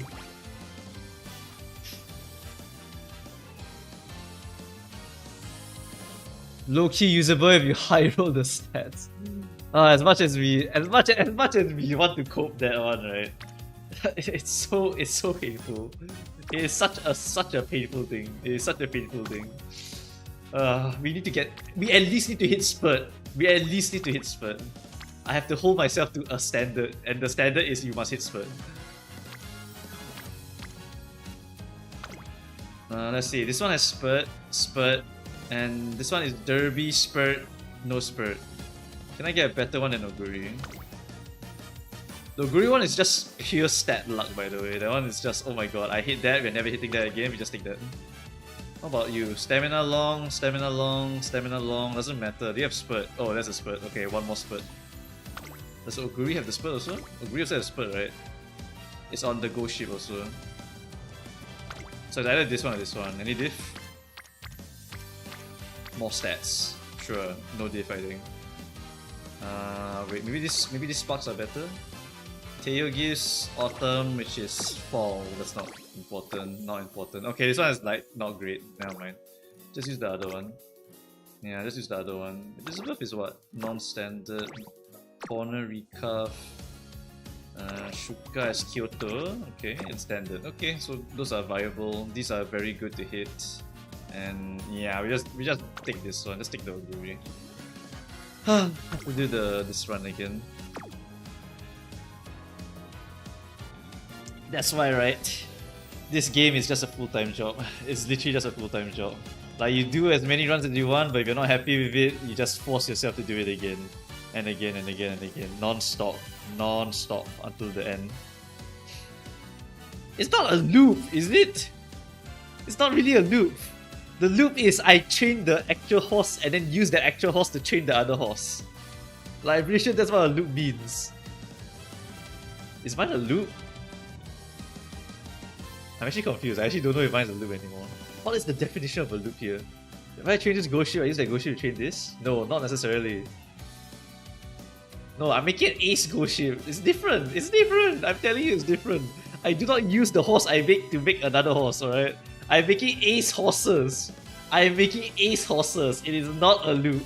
Low-key usable if you high roll the stats. As much as we want to cope that one, right? It's so painful. It is such a painful thing. It is such a painful thing. We at least need to hit Spurt. We at least need to hit Spurt. I have to hold myself to a standard, and the standard is you must hit Spurt. Let's see. This one has Spurt, and this one is Derby, Spurt, no Spurt. Can I get a better one than Oguri? The Oguri one is just pure stat luck, by the way. That one is just, oh my god, I hit that, we're never hitting that again, we just take that. How about you? Stamina long, stamina long, stamina long, doesn't matter. Do you have Spurt? Oh, that's a Spurt. Okay, one more Spurt. Does Oguri have the Spurt also? Oguri also has Spurt, right? It's on the Go ship also. So it's either this one or this one. Any diff? More stats. Sure, no diff I think. Wait, maybe these sparks are better? Teo gives autumn, which is fall. That's not important. Not important. Okay, this one is like not great. Never mind. Just use the other one. Yeah, just use the other one. Elizabeth is what? Non-standard. Corner recuff. Shuka is Kyoto. Okay, and standard. Okay, so those are viable. These are very good to hit. And yeah, we just take this one. Let's take the Oguri. Have to do this run again. That's why, right? This game is just a full-time job. It's literally just a full-time job. Like, you do as many runs as you want, but if you're not happy with it, you just force yourself to do it again. And again and again and again. Non-stop. Non-stop until the end. It's not a loop, is it? It's not really a loop. The loop is I train the actual horse and then use the actual horse to train the other horse. Like, I'm pretty sure that's what a loop means. Is mine a loop? I'm actually confused. I actually don't know if mine's a loop anymore. What is the definition of a loop here? If I train this ghost ship, I use that ghost ship to train this? No, not necessarily. No, I'm making an ace ghost ship. It's different. It's different. I'm telling you, it's different. I do not use the horse I make to make another horse, alright? I'm making ace horses. I'm making ace horses. It is not a loop.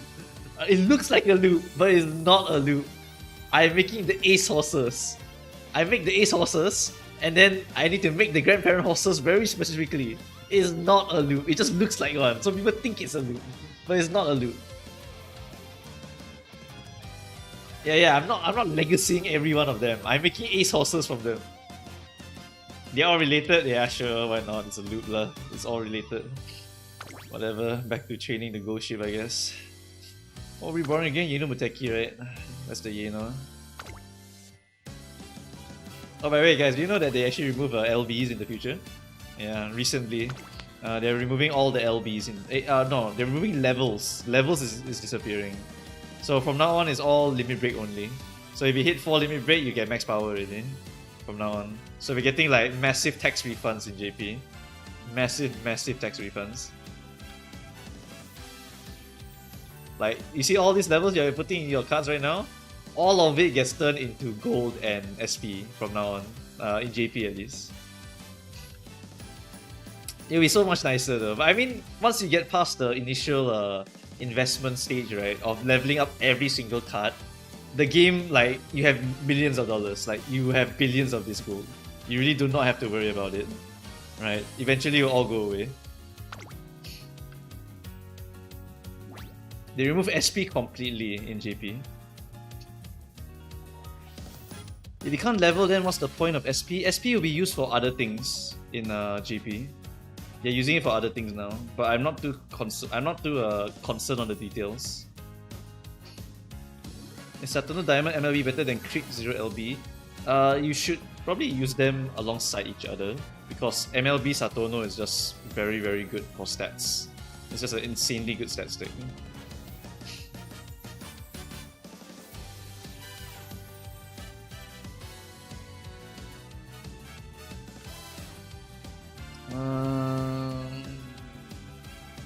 It looks like a loop, but it's not a loop. I'm making the ace horses. I make the ace horses, and then I need to make the grandparent horses very specifically. It's not a loop. It just looks like one. So people think it's a loop, but it's not a loop. Yeah, I'm not legacying every one of them. I'm making ace horses from them. They're all related? Yeah, sure, why not? It's a loop lah. It's all related. Whatever, back to training the ghost ship, I guess. Oh, reborn again? Yeno Muteki, right? That's the Yeno. Oh, by the way, guys, do you know that they actually remove LBs in the future? Yeah, recently. They're removing all the LBs in... no, they're removing levels. Levels is disappearing. So from now on, it's all limit break only. So if you hit 4 limit break, you get max power already. From now on. So we're getting like massive tax refunds in JP. Massive tax refunds. Like, you see all these levels you're putting in your cards right now? All of it gets turned into gold and SP from now on. In JP at least. It'll be so much nicer though. But I mean, once you get past the initial investment stage, right, of leveling up every single card, the game, like, you have millions of dollars, like, you have billions of this gold. You really do not have to worry about it, right? Eventually it will all go away. They remove SP completely in JP. If you can't level, then what's the point of SP? SP will be used for other things in JP. They're using it for other things now, but I'm not too concerned on the details. Is Saturno Diamond MLB better than Creek 0LB? You should probably use them alongside each other because MLB Saturno is just very good for stats. It's just an insanely good stat stick.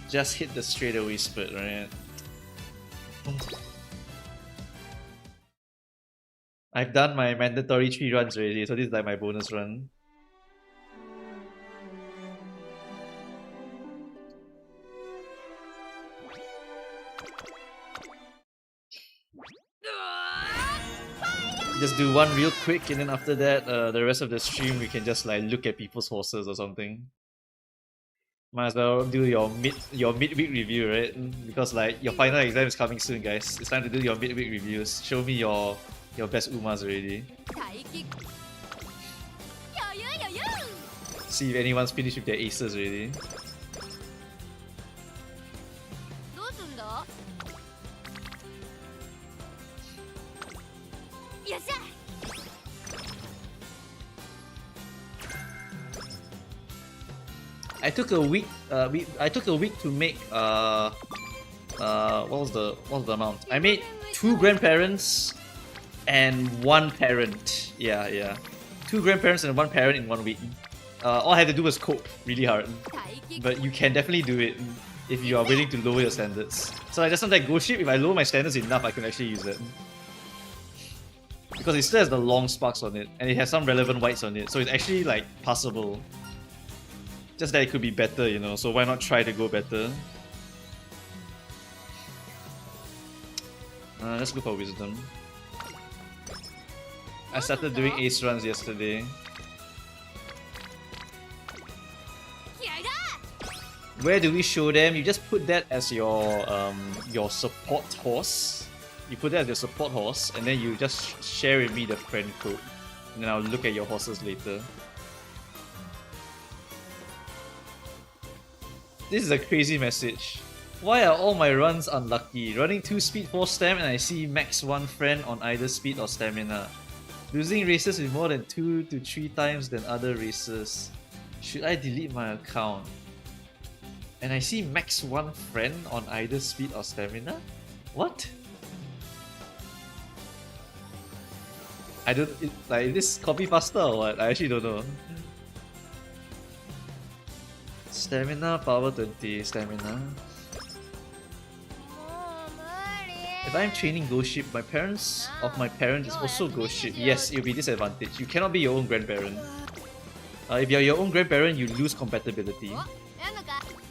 Just hit the straightaway split, right? I've done my mandatory 3 runs already, so this is like my bonus run. Just do one real quick, and then after that, the rest of the stream we can just like look at people's horses or something. Might as well do your midweek review, right? Because like your final exam is coming soon, guys. It's time to do your midweek reviews. Show me your best Umas already. See if anyone's finished with their aces already. I took a week. I took a week to make. What was the amount? I made 2 grandparents and 1 parent. Yeah. 2 grandparents and 1 parent in 1 week. All I had to do was cope really hard, but you can definitely do it if you are willing to lower your standards. So I just like Ghost Ship. If I lower my standards enough, I can actually use it because it still has the long sparks on it and it has some relevant whites on it, so it's actually like passable. Just that it could be better, you know, so why not try to go better? Let's go for Wisdom. I started doing ace runs yesterday. Where do we show them? You just put that as your support horse. You put that as your support horse, and then you just share with me the friend code. And then I'll look at your horses later. This is a crazy message. Why are all my runs unlucky? Running 2 speed 4 stam and I see max 1 friend on either speed or stamina. Losing races with more than 2 to 3 times than other races. Should I delete my account? And I see max 1 friend on either speed or stamina? What? I don't... like, is this copy pasta or what? I actually don't know. Stamina, power 20, stamina. If I'm training Ghost Ship, my parent is also Ghost Ship. Yes, it'll be disadvantage. You cannot be your own grandparent. If you're your own grandparent, you lose compatibility.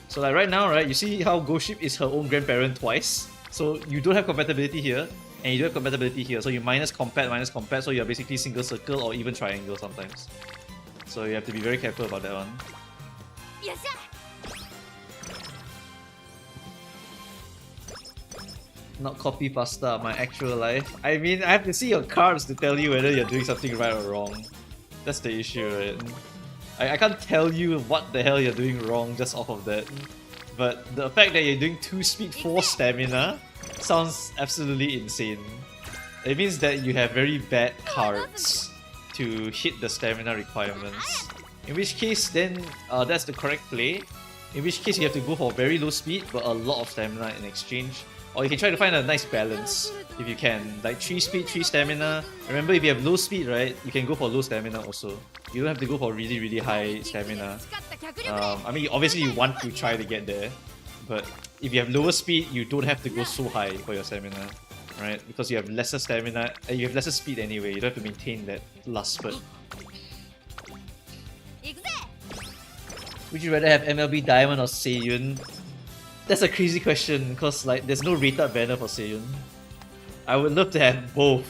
So like right now, right, you see how Ghost Ship is her own grandparent twice. So you don't have compatibility here, and you don't have compatibility here. So you minus compat, so you're basically single circle or even triangle sometimes. So you have to be very careful about that one. Not copy pasta, my actual life. I mean, I have to see your cards to tell you whether you're doing something right or wrong. That's the issue, right? I can't tell you what the hell you're doing wrong just off of that. But the fact that you're doing 2 speed 4 stamina sounds absolutely insane. It means that you have very bad cards to hit the stamina requirements. In which case, then that's the correct play. In which case, you have to go for very low speed but a lot of stamina in exchange. Or you can try to find a nice balance if you can. Like 3 speed, 3 stamina. Remember, if you have low speed, right, you can go for low stamina also. You don't have to go for really, really high stamina. I mean, obviously you want to try to get there. But if you have lower speed, you don't have to go so high for your stamina. Right? Because you have lesser stamina, you have lesser speed anyway. You don't have to maintain that last spurt. Would you rather have MLB Diamond or Seiyun? That's a crazy question, because like there's no rated banner for Seiyun. I would love to have both.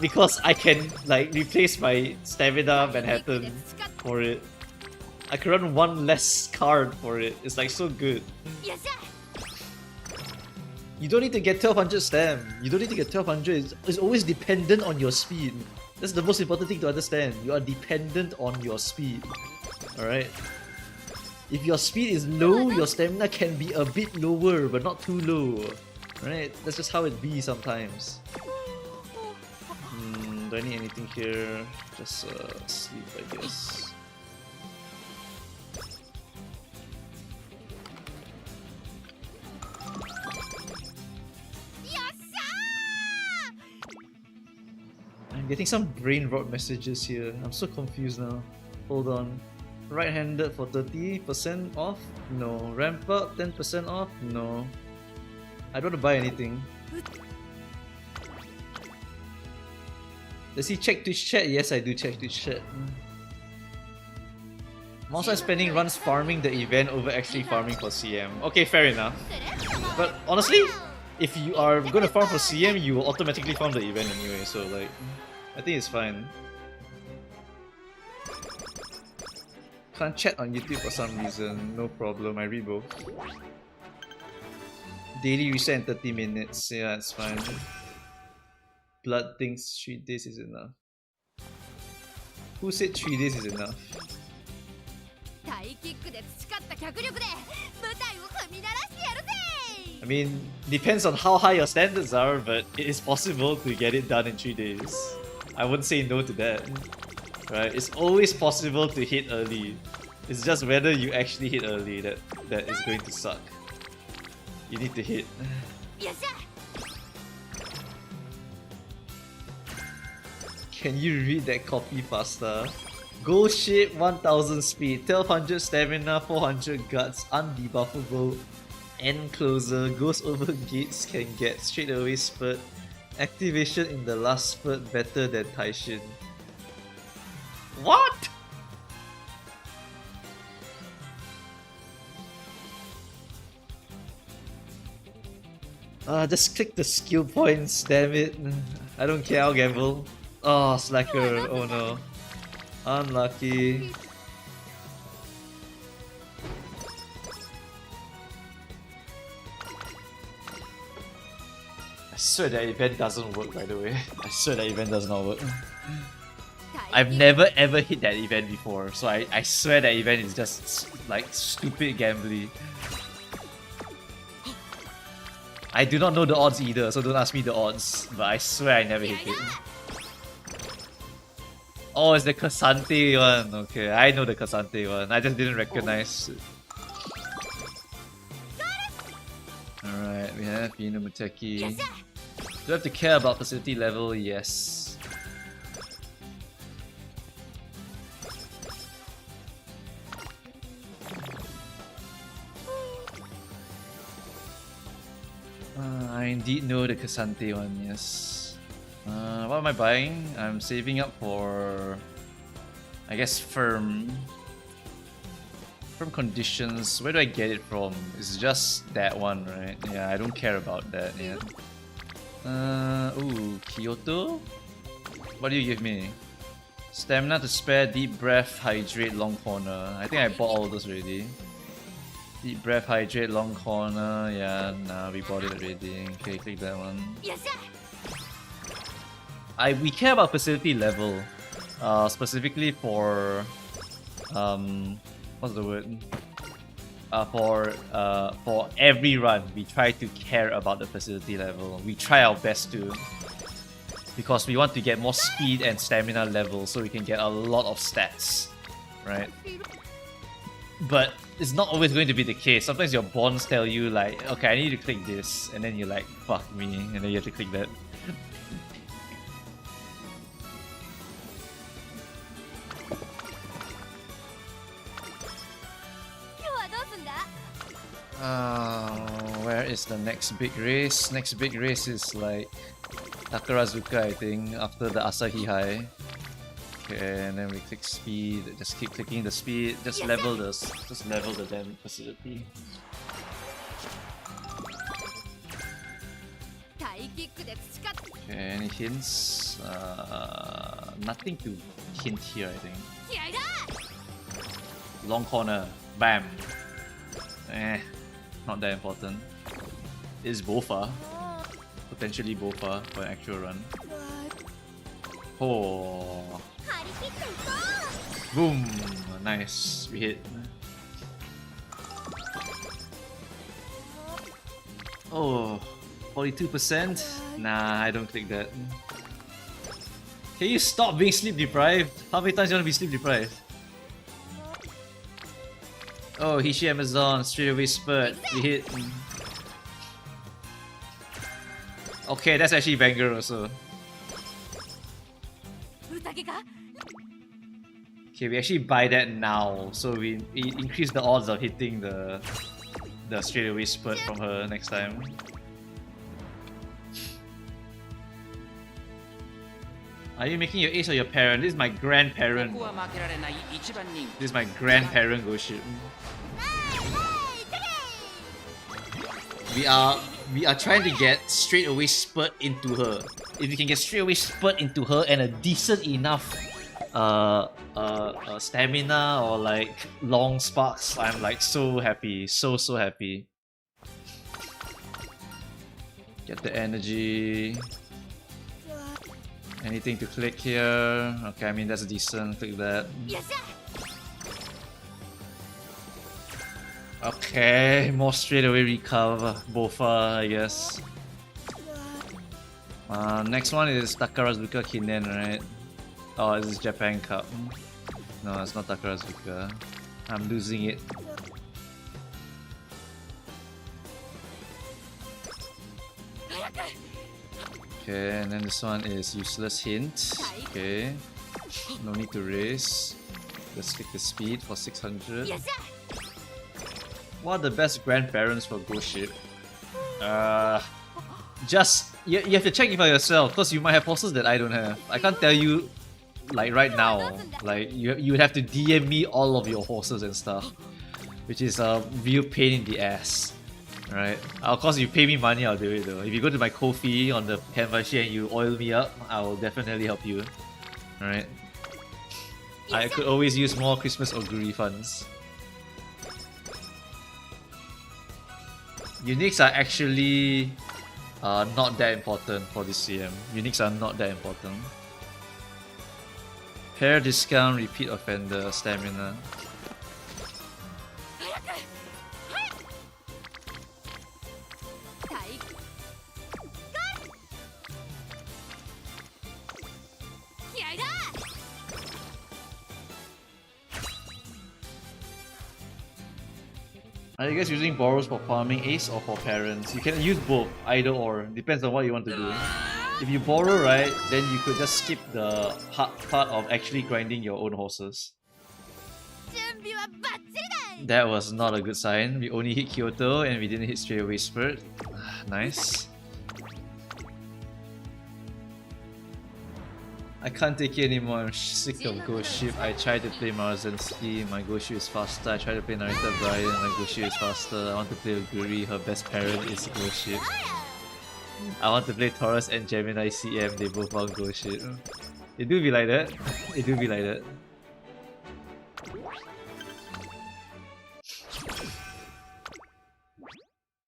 Because I can like replace my stamina Manhattan for it. I can run 1 less card for it. It's like so good. You don't need to get 1200 stam. You don't need to get 1200. It's always dependent on your speed. That's the most important thing to understand. You are dependent on your speed. Alright? If your speed is low, your stamina can be a bit lower, but not too low. Right? That's just how it be sometimes. Do I need anything here? Just sleep, I guess. I'm getting some brain rot messages here. I'm so confused now. Hold on. Right-handed for 30% off? No. Ramp up 10% off? No. I don't want to buy anything. Does he check Twitch chat? Yes, I do check Twitch chat. Mouse spending runs farming the event over actually farming for CM. Okay, fair enough. But honestly, if you are going to farm for CM, you will automatically farm the event anyway, so like, I think it's fine. Can't chat on YouTube for some reason, no problem, I read both. Daily reset in 30 minutes, yeah, it's fine. Blood thinks 3 days is enough. Who said 3 days is enough? I mean, depends on how high your standards are, but it is possible to get it done in 3 days. I wouldn't say no to that. Right? It's always possible to hit early. It's just whether you actually hit early that is going to suck. You need to hit. Can you read that copy faster? Ghost Ship 1000 speed, 1200 stamina, 400 guts, undebuffable, end closer, goes over gates, can get straight away spurt, activation in the last spurt better than Taiishin. What? Just click the skill points, damn it. I don't care, I'll gamble. Oh, slacker, oh no. Unlucky. I swear that event doesn't work, by the way. I swear that event does not work. I've never ever hit that event before, so I swear that event is just like stupid gambling. I do not know the odds either, so don't ask me the odds, but I swear I never hit it. Oh, it's the Casante one. Okay, I know the Casante one. I just didn't recognize it. Alright, we have Inumuteki. Do I have to care about facility level? Yes. I indeed know the Casante one, yes. What am I buying? I'm saving up for, I guess, firm conditions. Where do I get it from? It's just that one, right? Yeah, I don't care about that yet. Ooh, Kyoto? What do you give me? Stamina to spare, deep breath, hydrate, long corner. I think I bought all those already. Deep breath, hydrate, long corner. Yeah, nah, we bought it already. Okay, click that one. We care about facility level. Specifically for what's the word? For every run, we try to care about the facility level. We try our best to, because we want to get more speed and stamina level, so we can get a lot of stats, right? But it's not always going to be the case. Sometimes your bonds tell you like, okay, I need to click this, and then you're like, fuck me, and then you have to click that. Where is the next big race? Next big race is like Takarazuka, I think, after the Asahi High. Okay, and then we click speed. Just keep clicking the speed. Just level the damn facility. Okay, any hints? Nothing to hint here, I think. Long corner, bam. Not that important. It's Bofa. Potentially Bofa for an actual run. Oh. Boom! Nice. We hit. Oh. 42%? Nah, I don't click that. Can you stop being sleep deprived? How many times do you want to be sleep deprived? Oh, Hishi Amazon, straight away spurt. We hit. Okay, that's actually banger also. Okay, we actually buy that now, so we increase the odds of hitting the straight away spurt from her next time. Are you making your ace or your parent? This is my grandparent. This is my grandparent go ship. We are trying to get straight away spurt into her. If we can get straight away spurt into her and a decent enough stamina or like long sparks, I'm like so happy, so happy. Get the energy. Anything to click here? Okay, I mean that's decent. Click that. Okay, more straight away recover. Bofa, I guess. Next one is Takarazuka Kinen, right? Oh, this is Japan Cup. No, it's not Takarazuka. I'm losing it. Okay, and then this one is useless hint. Okay, no need to race. Let's click the speed for 600. What are the best grandparents for Ghost Ship? Just you have to check it for yourself, because you might have horses that I don't have. I can't tell you like right now. Like you would have to DM me all of your horses and stuff, which is a real pain in the ass. Right? Of course, you pay me money, I'll do it though. If you go to my Ko-fi on the Canvashi and you oil me up, I will definitely help you. Alright? I could always use more Christmas augury funds. Uniques are actually not that important for this CM. Uniques are not that important. Pair discount, repeat offender, stamina. Are you guys using borrows for farming ace or for parents? You can use both, either or. Depends on what you want to do. If you borrow, right, then you could just skip the hard part of actually grinding your own horses. 準備はバッチリだい That was not a good sign. We only hit Kyoto and we didn't hit straightaway Spurt. Nice. I can't take it anymore. I'm sick of Ghost Ship. I tried to play Marzensky. My Ghost Ship is faster. I tried to play Narita Brian. My Ghost Ship is faster. I want to play Oguri. Her best parent is Ghost Ship. I want to play Taurus and Gemini CM. They both want Ghost Ship. It do be like that. It do be like that.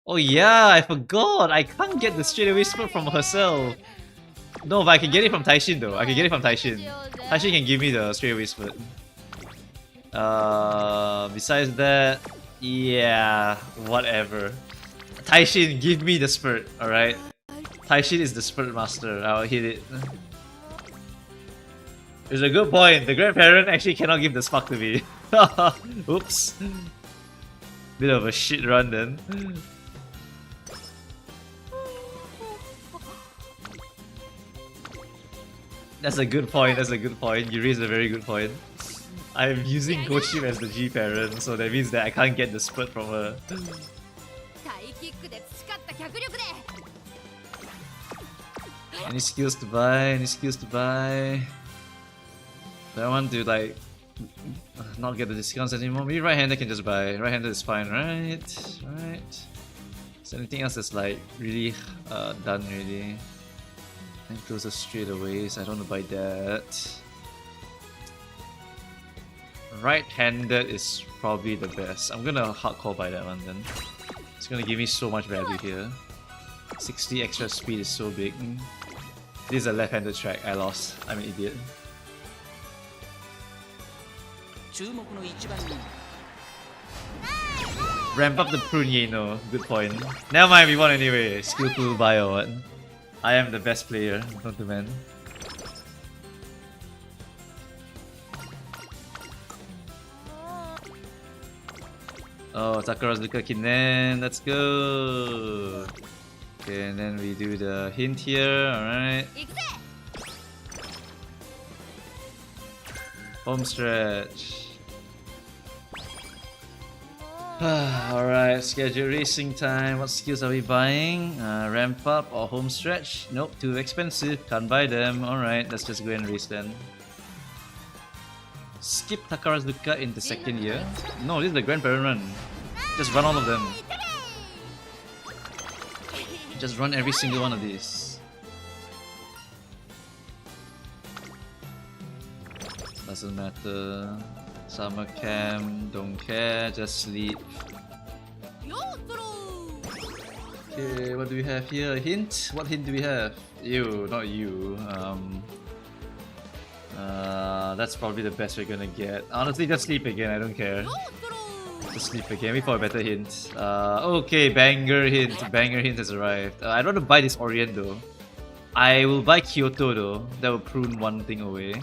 Oh yeah, I forgot. I can't get the straightaway spurt from herself. No, but I can get it from Taiishin though. I can get it from Taiishin. Taiishin can give me the straightaway spurt. Besides that, yeah, whatever. Taiishin, give me the spurt, alright? Taiishin is the spurt master. I'll hit it. It's a good point. The grandparent actually cannot give the spark to me. Oops. Bit of a shit run then. That's a good point, that's a good point. You raised a very good point. I'm using Ghost Ship as the G parent, so that means that I can't get the spurt from her. タイキックで培った脚力で Any skills to buy? Any skills to buy? Do I want to like not get the discounts anymore? Maybe right-hander can just buy. Right-hander is fine, right? Right. Is there anything else that's like really done really? And closer straight away, so I don't want to buy that. Right-handed is probably the best. I'm gonna hardcore buy that one then. It's gonna give me so much value here. 60 extra speed is so big. This is a left-handed track. I lost. I'm an idiot. Ramp up the prune, no. Good point. Never mind, we won anyway. Skillful buy or what? I am the best player, not the man. Oh, Takarazuka Kinen, let's go! Okay, and then we do the hint here, alright. 行くぜ Home stretch. Alright, schedule racing time. What skills are we buying? Ramp up or home stretch? Nope, too expensive. Can't buy them. Alright, let's just go and race then. Skip Takarazuka in the second year. No, this is the grandparent run. Just run all of them. Just run every single one of these. Doesn't matter. Summer camp, don't care, just sleep. よーそろ Okay, what do we have here? A hint? What hint do we have? You, not you. That's probably the best we're gonna get. Honestly, just sleep again, I don't care. よーそろ Just sleep again, wait for a better hint. Okay, banger hint. Banger hint has arrived. I don't want to buy this Orient though. I will buy Kyoto though. That will prune one thing away.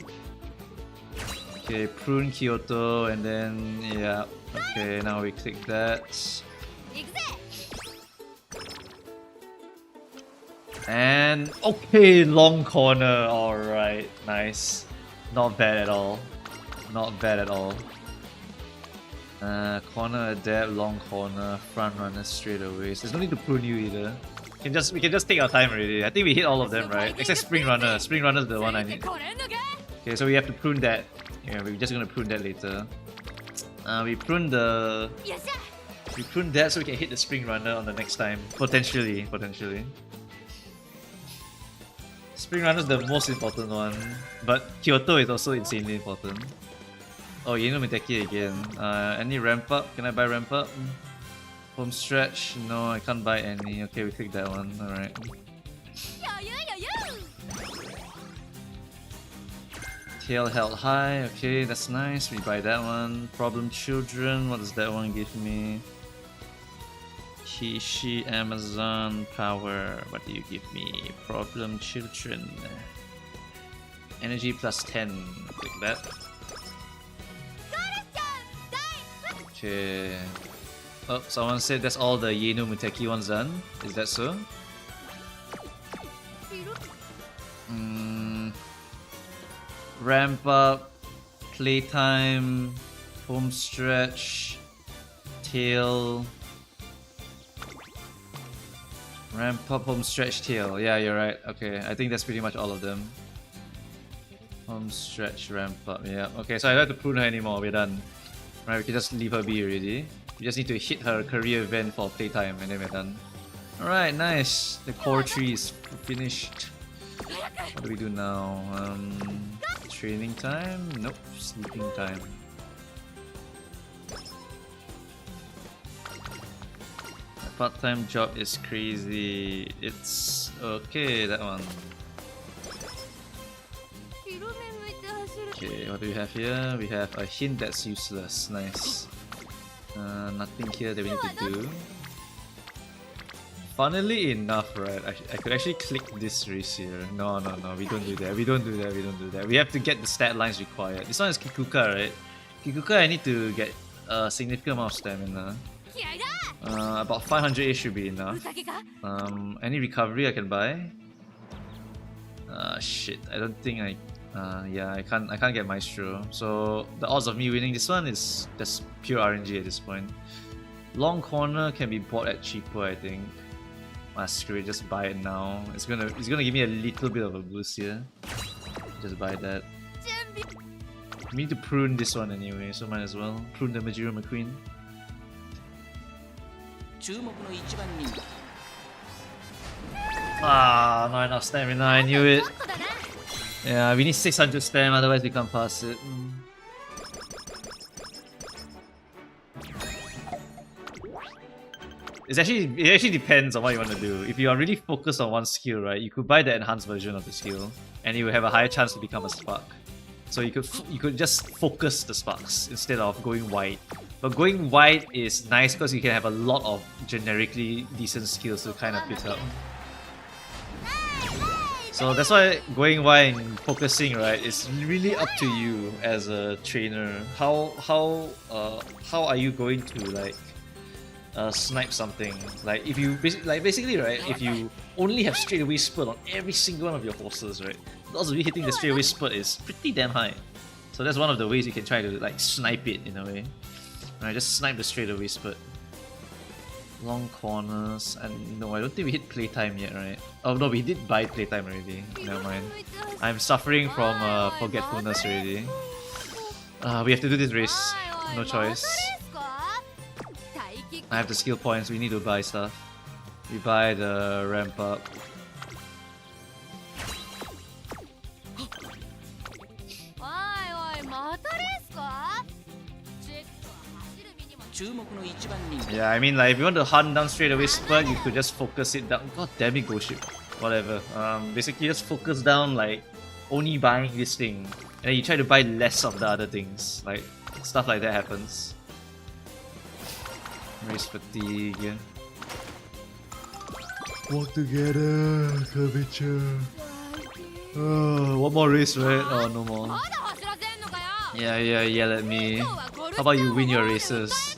Okay, prune Kyoto and then, yeah. Okay, now we click that. 行くぜ And, okay, long corner. Alright, nice. Not bad at all. Not bad at all. Corner adapt, long corner, front runner straight away. So there's no need to prune you either. We can just take our time already. I think we hit all of them, right? Except spring runner. Spring runner is the one I need. これ抜け Okay, so we have to prune that. Yeah, we're just gonna prune that later. We prune the... よっしゃ We prune that so we can hit the spring runner on the next time. Potentially. Spring runner is the most important one. But Kyoto is also insanely important. Oh, Yeno Miteki again. Any ramp up? Can I buy ramp up? Home stretch? No, I can't buy any. Okay, we click that one. Alright. 余裕余裕 Tail held high, okay, that's nice. We buy that one. Problem children, what does that one give me? Kishi, Amazon, power, what do you give me? Problem children. Energy plus 10, click that. Okay. Oh, someone said that's all the Yeno Muteki ones done. Is that so? Ramp up, playtime, home stretch, tail. Ramp up, home stretch, tail. Yeah, you're right. Okay, I think that's pretty much all of them. Home stretch, ramp up. Yeah. Okay, so I don't have to prune her anymore. We're done. Right, we can just leave her be already. We just need to hit her career event for playtime and then we're done. Alright, nice. The core tree is finished. What do we do now? Training time? Nope. Sleeping time. My part-time job is crazy. It's okay, that one. Okay, what do we have here? We have a hint that's useless. Nice. Nothing here that we need to do. Funnily enough, right, I could actually click this race here. No, we don't do that. We don't do that. We have to get the stat lines required. This one is Kikuka, right? Kikuka, I need to get a significant amount of stamina. About 500 should be enough. Any recovery I can buy? Shit, I don't think yeah, I can't get Maestro. So the odds of me winning this one is just pure RNG at this point. Long corner can be bought at cheaper, I think. Screw it, just buy it now. It's gonna give me a little bit of a boost here. Just buy that. We need to prune this one anyway, so might as well prune the Majiro McQueen. Not enough stamina, I knew it. Yeah, we need 600 stam, otherwise we can't pass it. It actually depends on what you want to do. If you are really focused on one skill, right, you could buy the enhanced version of the skill, and you will have a higher chance to become a spark. So you could just focus the sparks instead of going wide. But going wide is nice because you can have a lot of generically decent skills to kind of pick up. So that's why going wide and focusing, right, is really up to you as a trainer. How are you going to like snipe something? Like if you basically, right, if you only have straightaway spurt on every single one of your horses, right, the odds of you hitting the straightaway spurt is pretty damn high. So that's one of the ways you can try to like snipe it in a way. Right, just snipe the straightaway spurt. Long corners, and no, I don't think we hit playtime yet, right? Oh no, we did buy playtime already. Never mind. I'm suffering from forgetfulness already. We have to do this race. No choice. I have the skill points. We need to buy stuff. We buy the ramp up. Yeah, I mean, like if you want to hunt down straight away spurt, you could just focus it down. God damn it, Ghost Ship. Whatever. Basically just focus down like only buying this thing, and then you try to buy less of the other things. Like stuff like that happens. Race fatigue. Walk together, curvature. One more race, right? Oh, no more. Yeah, yell at me. How about you win your races?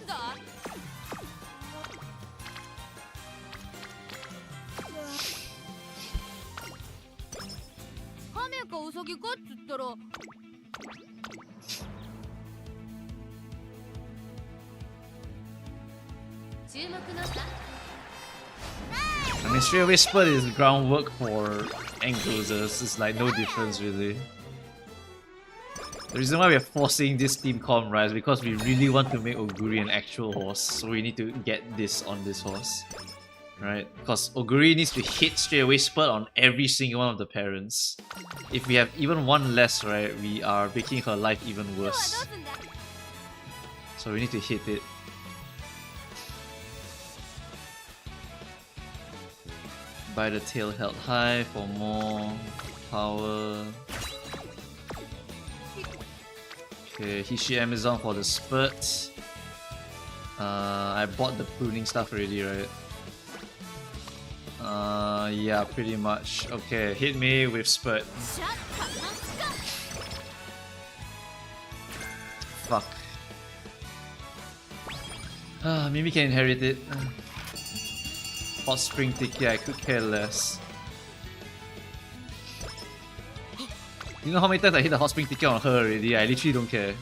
I mean, straight away spurt is groundwork for enclosers. It's like no difference really. The reason why we are forcing this team comp, right, is because we really want to make Oguri an actual horse. So we need to get this on this horse. Right? Because Oguri needs to hit straight away spurt on every single one of the parents. If we have even one less, right, we are making her life even worse. So we need to hit it. Buy the tail held high for more power. Okay, Hishi Amazon for the spurt. I bought the pruning stuff already, right? Yeah, pretty much. Okay, hit me with spurt. Fuck. Maybe can inherit it. Hot spring ticket, I could care less. You know how many times I hit the hot spring ticket on her already? I literally don't care.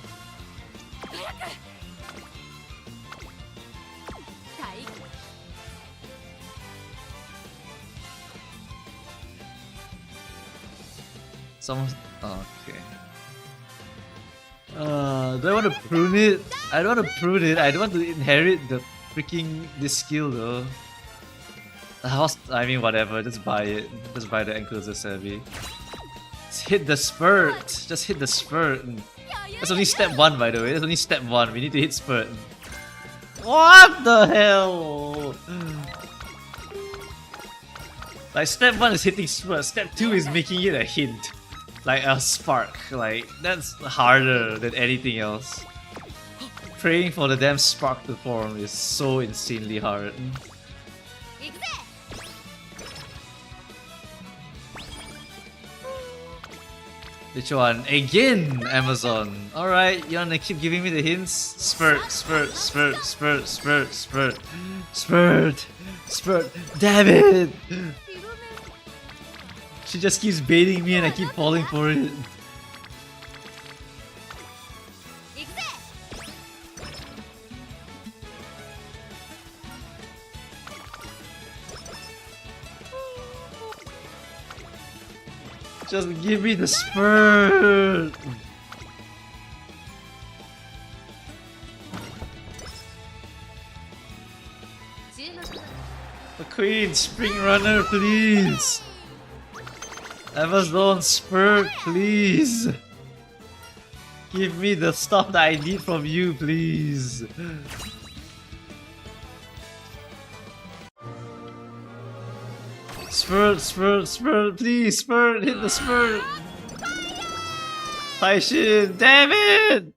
Someone. Oh, okay. Do I want to prune it? I don't want to prune it. I don't want to inherit the freaking this skill though. I mean, whatever. Just buy it. Just buy the Enclosure Savvy. Just hit the spurt. Just hit the spurt. That's only step 1, by the way. That's only step 1. We need to hit spurt. What the hell? Like, step 1 is hitting spurt. Step 2 is making it a hint. Like a spark. Like, that's harder than anything else. Praying for the damn spark to form is so insanely hard. Which one? Again, Amazon. Alright, you wanna keep giving me the hints? Spurt, spurt, spurt, spurt, spurt, spurt, spurt, spurt. Damn it! She just keeps baiting me and I keep falling for it. Just give me the spurt! The Queen, Spring Runner, please! Amazon spurt, please! Give me the stuff that I need from you, please! Spurt, spurt, spurt, please, spurt, hit the spurt! Taiishin, damn it!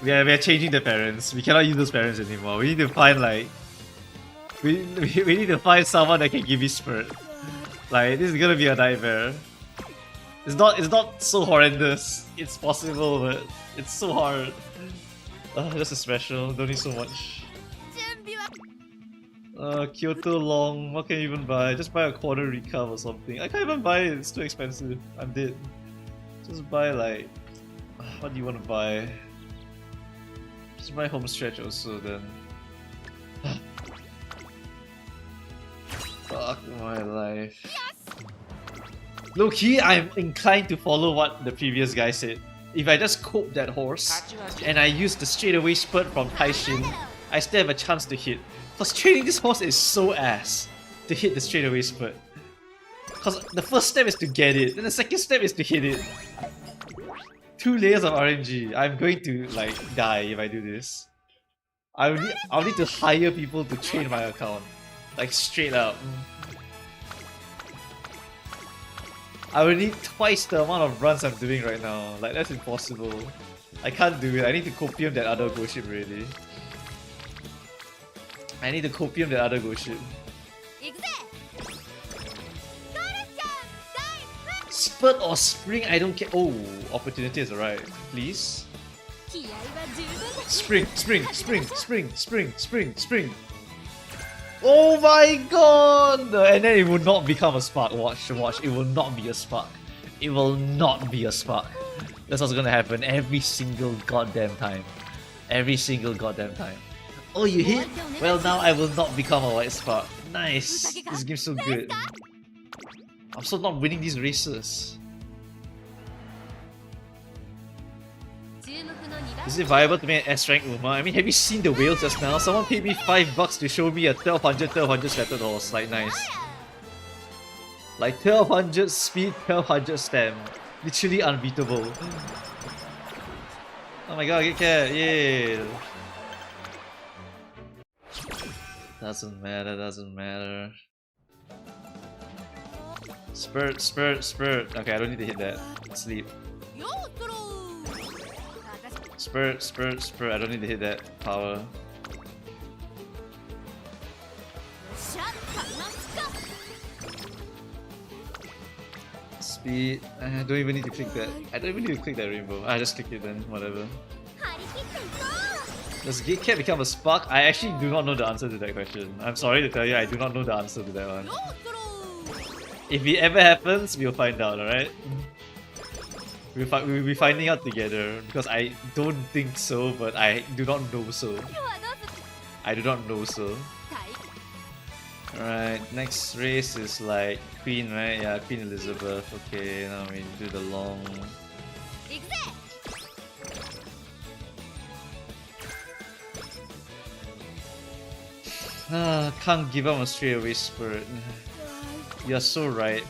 We are changing the parents. We cannot use those parents anymore. We need to find like... We need to find someone that can give me spurt. Like, this is gonna be a nightmare. It's not so horrendous. It's possible, but it's so hard. Just a special, don't need so much. Kyoto Long, what can you even buy? Just buy a quarter recap or something. I can't even buy it, it's too expensive. I'm dead. Just buy like... What do you want to buy? Just buy home stretch also then. Fuck my life. Low-key, I'm inclined to follow what the previous guy said. If I just cope that horse, and I use the straightaway spurt from Taiishin, I still have a chance to hit. Because training this horse is so ass to hit the straightaway spurt. Because the first step is to get it, then the second step is to hit it. 2 layers of RNG. I'm going to like die if I do this. I'll need to hire people to train my account. Like straight up. I will need twice the amount of runs I'm doing right now. Like that's impossible. I can't do it. I need to copium that other go ship already. I need to copium the other go ship. Spurt or spring, I don't care. Oh, opportunity is alright. Please. Spring, spring, spring, spring, spring, spring, spring. Oh my god! And then it will not become a spark. Watch, watch. It will not be a spark. It will not be a spark. That's what's gonna happen every single goddamn time. Every single goddamn time. Oh, you hit? Well, now I will not become a white spark. Nice. This game's so good. I'm still not winning these races. Is it viable to make an S rank Uma? I mean, have you seen the whales just now? Someone paid me $5 to show me a 1200 started horse. Like, nice. Like 1200 speed, 1200 stamp. Literally unbeatable. Oh my god, get cat, yay! Doesn't matter, doesn't matter. Spurt, spurt, spurt. Okay, I don't need to hit that. Sleep. Spurt, spurt, spurt. I don't need to hit that. Power. Speed. I don't even need to click that. I don't even need to click that rainbow. I just click it then. Whatever. Does Gate Cat become a spark? I actually do not know the answer to that question. I'm sorry to tell you, I do not know the answer to that one. If it ever happens, we'll find out, alright? We'll be finding out together because I don't think so, but I do not know so. I do not know so. Alright, next race is like Queen, right? Yeah, Queen Elizabeth. Okay, now we do the long. Can't give up on straight away Spurt. You're so right.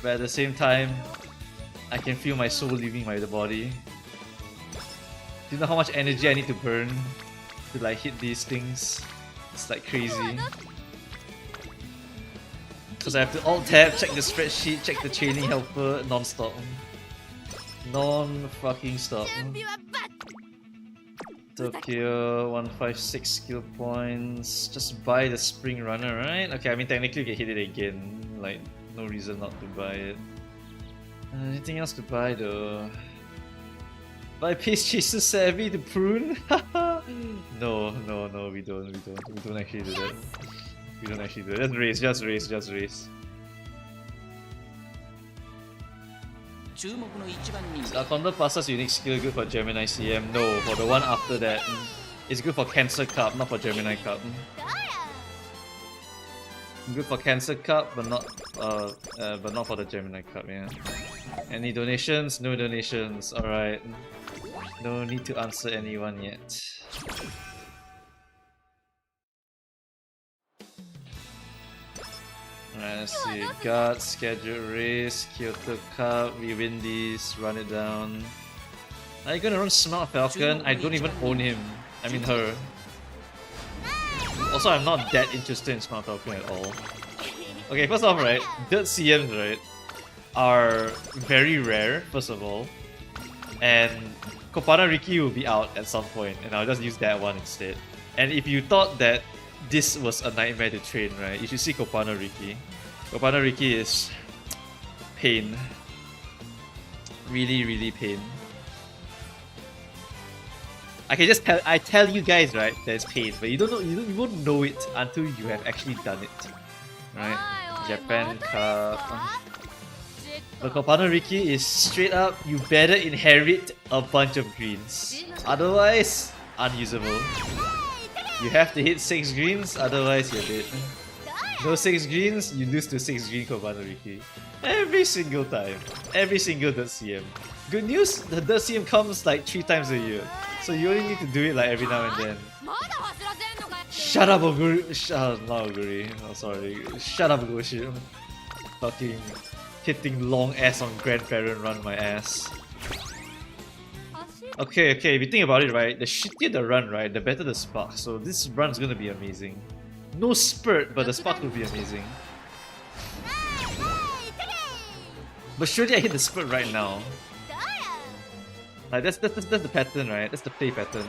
But at the same time, I can feel my soul leaving my body. Do you know how much energy I need to burn to like hit these things? It's like crazy. Because I have to alt tab, check the spreadsheet, check the training helper non-stop. Non-fucking stop. Tokyo, 156 skill points. Just buy the spring runner, right? Okay, I mean technically you can hit it again. Like, no reason not to buy it. Anything else to buy though? Buy Pace Chaser Savvy to prune? No, we don't actually do that. We don't actually do that. Just race. Counter Passa's unique skill good for Gemini CM? No, for the one after that. It's good for Cancer Cup, not for Gemini Cup. Good for Cancer Cup, but not for the Gemini Cup, yeah. Any donations? No donations. Alright. No need to answer anyone yet. Alright, let's see. Guard, scheduled race, Kyoto Cup, we win these, run it down. Are you gonna run Smart Falcon? I don't even own him. I mean her. Also, I'm not that interested in Smart Falcon at all. Okay, first off, right, dirt CMs, right, are very rare, first of all. And Kopana Riki will be out at some point, and I'll just use that one instead. And if you thought that this was a nightmare to train, right, you should see Kopana Riki. Kopana Riki is pain. Really pain. I can just tell you guys, right, there's pain, but you won't know it until you have actually done it. Right? Japan Cup. The Kopana Riki is straight up, you better inherit a bunch of greens. Otherwise, unusable. You have to hit 6 greens, otherwise you're dead. No 6 greens, you lose to 6 green Kopana Riki. Every single time. Every single .cm. Good news, the .cm comes like 3 times a year. So you only need to do it like every now and then. Shut up, Oguri. Not Oguri. Oh, sorry. Shut up, Goshi. Fucking hitting long ass on Grandparent run my ass. Okay, if you think about it, right, the shittier the run, right, the better the spark. So this run's gonna be amazing. No spurt, but the spark will be amazing. But surely I hit the spurt right now. Like that's the pattern, right? That's the play pattern.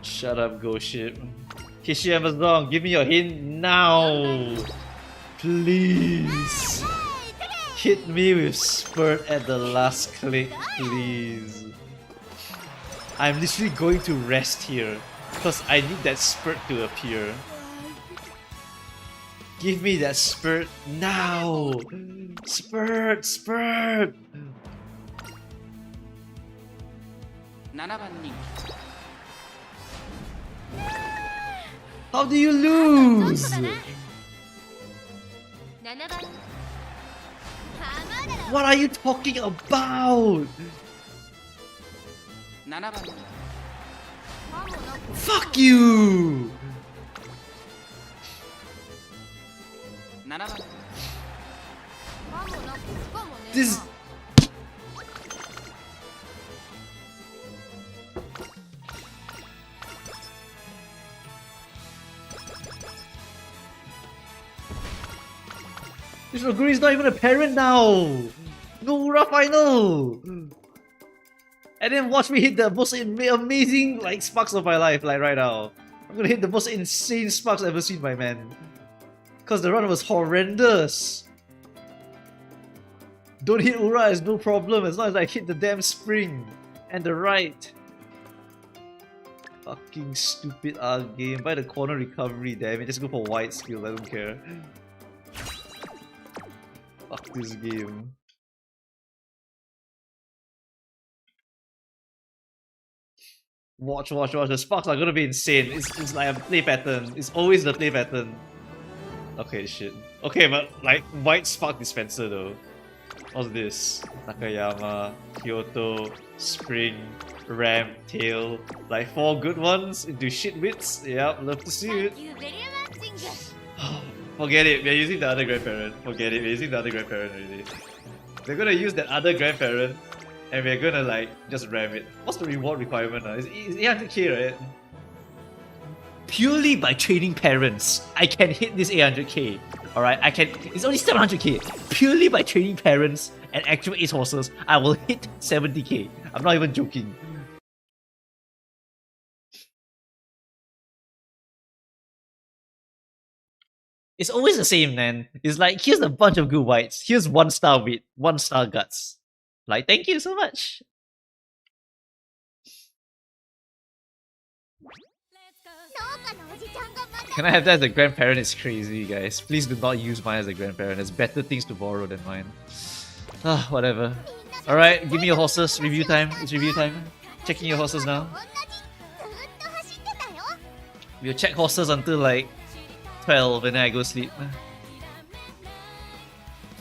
Shut up, Ghost Ship. Kishi Amazon, give me your hint now! Please! Hit me with Spurt at the last click, please. I'm literally going to rest here because I need that Spurt to appear. Give me that Spurt now! Spurt! How do you lose? What are you talking about? Fuck you! This. This Roguri is not even a parent now! No Ura final! And then watch me hit the most amazing like sparks of my life, like right now. I'm gonna hit the most insane sparks I've ever seen, my man. Cause the run was horrendous. Don't hit Ura is no problem as long as I hit the damn spring and the right. Fucking stupid game. By the corner recovery, damn it. Just go for wide skill, I don't care. Fuck this game. Watch. The sparks are gonna be insane. It's like a play pattern. It's always the play pattern. Okay, shit. Okay, but like white spark dispenser though. What's this? Nakayama, Kyoto, Spring, Ram, Tail. Like 4 good ones into shit wits. Yep, love to see it. Forget it, we're using the other grandparent. Forget it, we're using the other grandparent already. We're gonna use that other grandparent and we're gonna like just ram it. What's the reward requirement? It's 800k, right? Purely by trading parents, I can hit this 800k. Alright, I can. It's only 700k. Purely by trading parents and actual ace horses, I will hit 70k. I'm not even joking. It's always the same, man. It's like, here's a bunch of good whites. Here's 1-star wit, 1-star guts. Like, thank you so much. Can I have that as a grandparent? It's crazy, guys. Please do not use mine as a grandparent. There's better things to borrow than mine. Ah, whatever. Alright, give me your horses. Review time. It's review time. Checking your horses now. We'll check horses until like 12 and then I go sleep.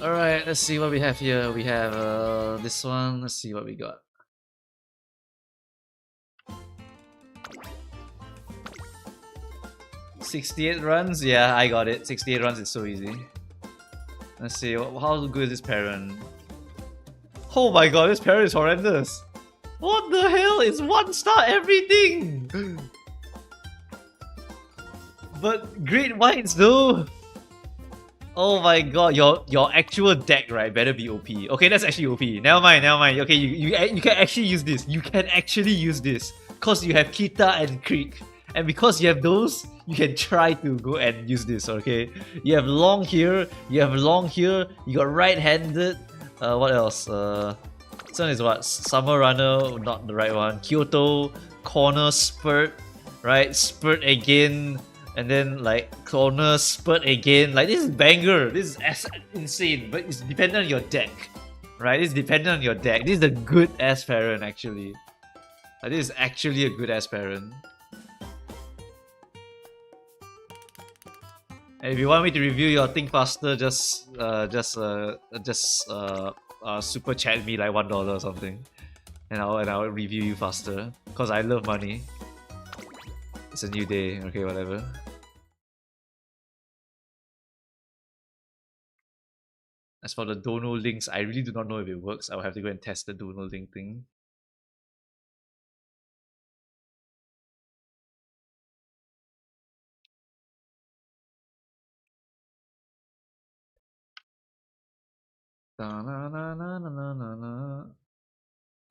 Alright, let's see what we have here. We have this one. Let's see what we got. $68 runs? Yeah, I got it. 68 runs is so easy. Let's see, how good is this parent? Oh my god, this parent is horrendous! What the hell? It's 1-star everything! But great whites though! Oh my god, your actual deck, right, better be OP. Okay, that's actually OP. Never mind. Okay, you can actually use this. You can actually use this. Cause you have Kita and Creek. And because you have those, you can try to go and use this, okay? You have long here, you got right-handed. What else? This one is what? Summer Runner, not the right one. Kyoto, Corner, Spurt, right? Spurt again, and then like Corner, Spurt again. Like this is banger, this is insane, but it's dependent on your deck, right? It's dependent on your deck. This is a good-ass parent, actually. This is actually a good-ass parent. And if you want me to review your Think Faster, just super chat me like $1 or something, and I'll review you faster. Cause I love money. It's a new day. Okay, whatever. As for the Dono links, I really do not know if it works. I'll have to go and test the Dono link thing.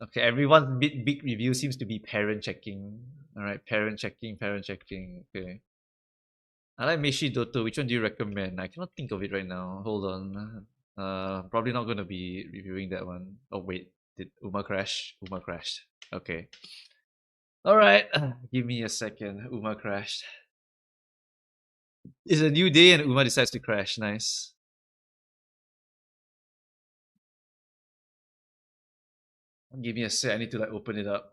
Okay, everyone's big review seems to be parent checking. Alright, parent checking. Okay. I like Meishi Doto. Which one do you recommend? I cannot think of it right now. Hold on. Probably not gonna be reviewing that one. Oh wait, did Uma crash? Uma crashed. Okay. Alright, give me a second. Uma crashed. It's a new day and Uma decides to crash. Nice. Give me a sec, I need to like open it up.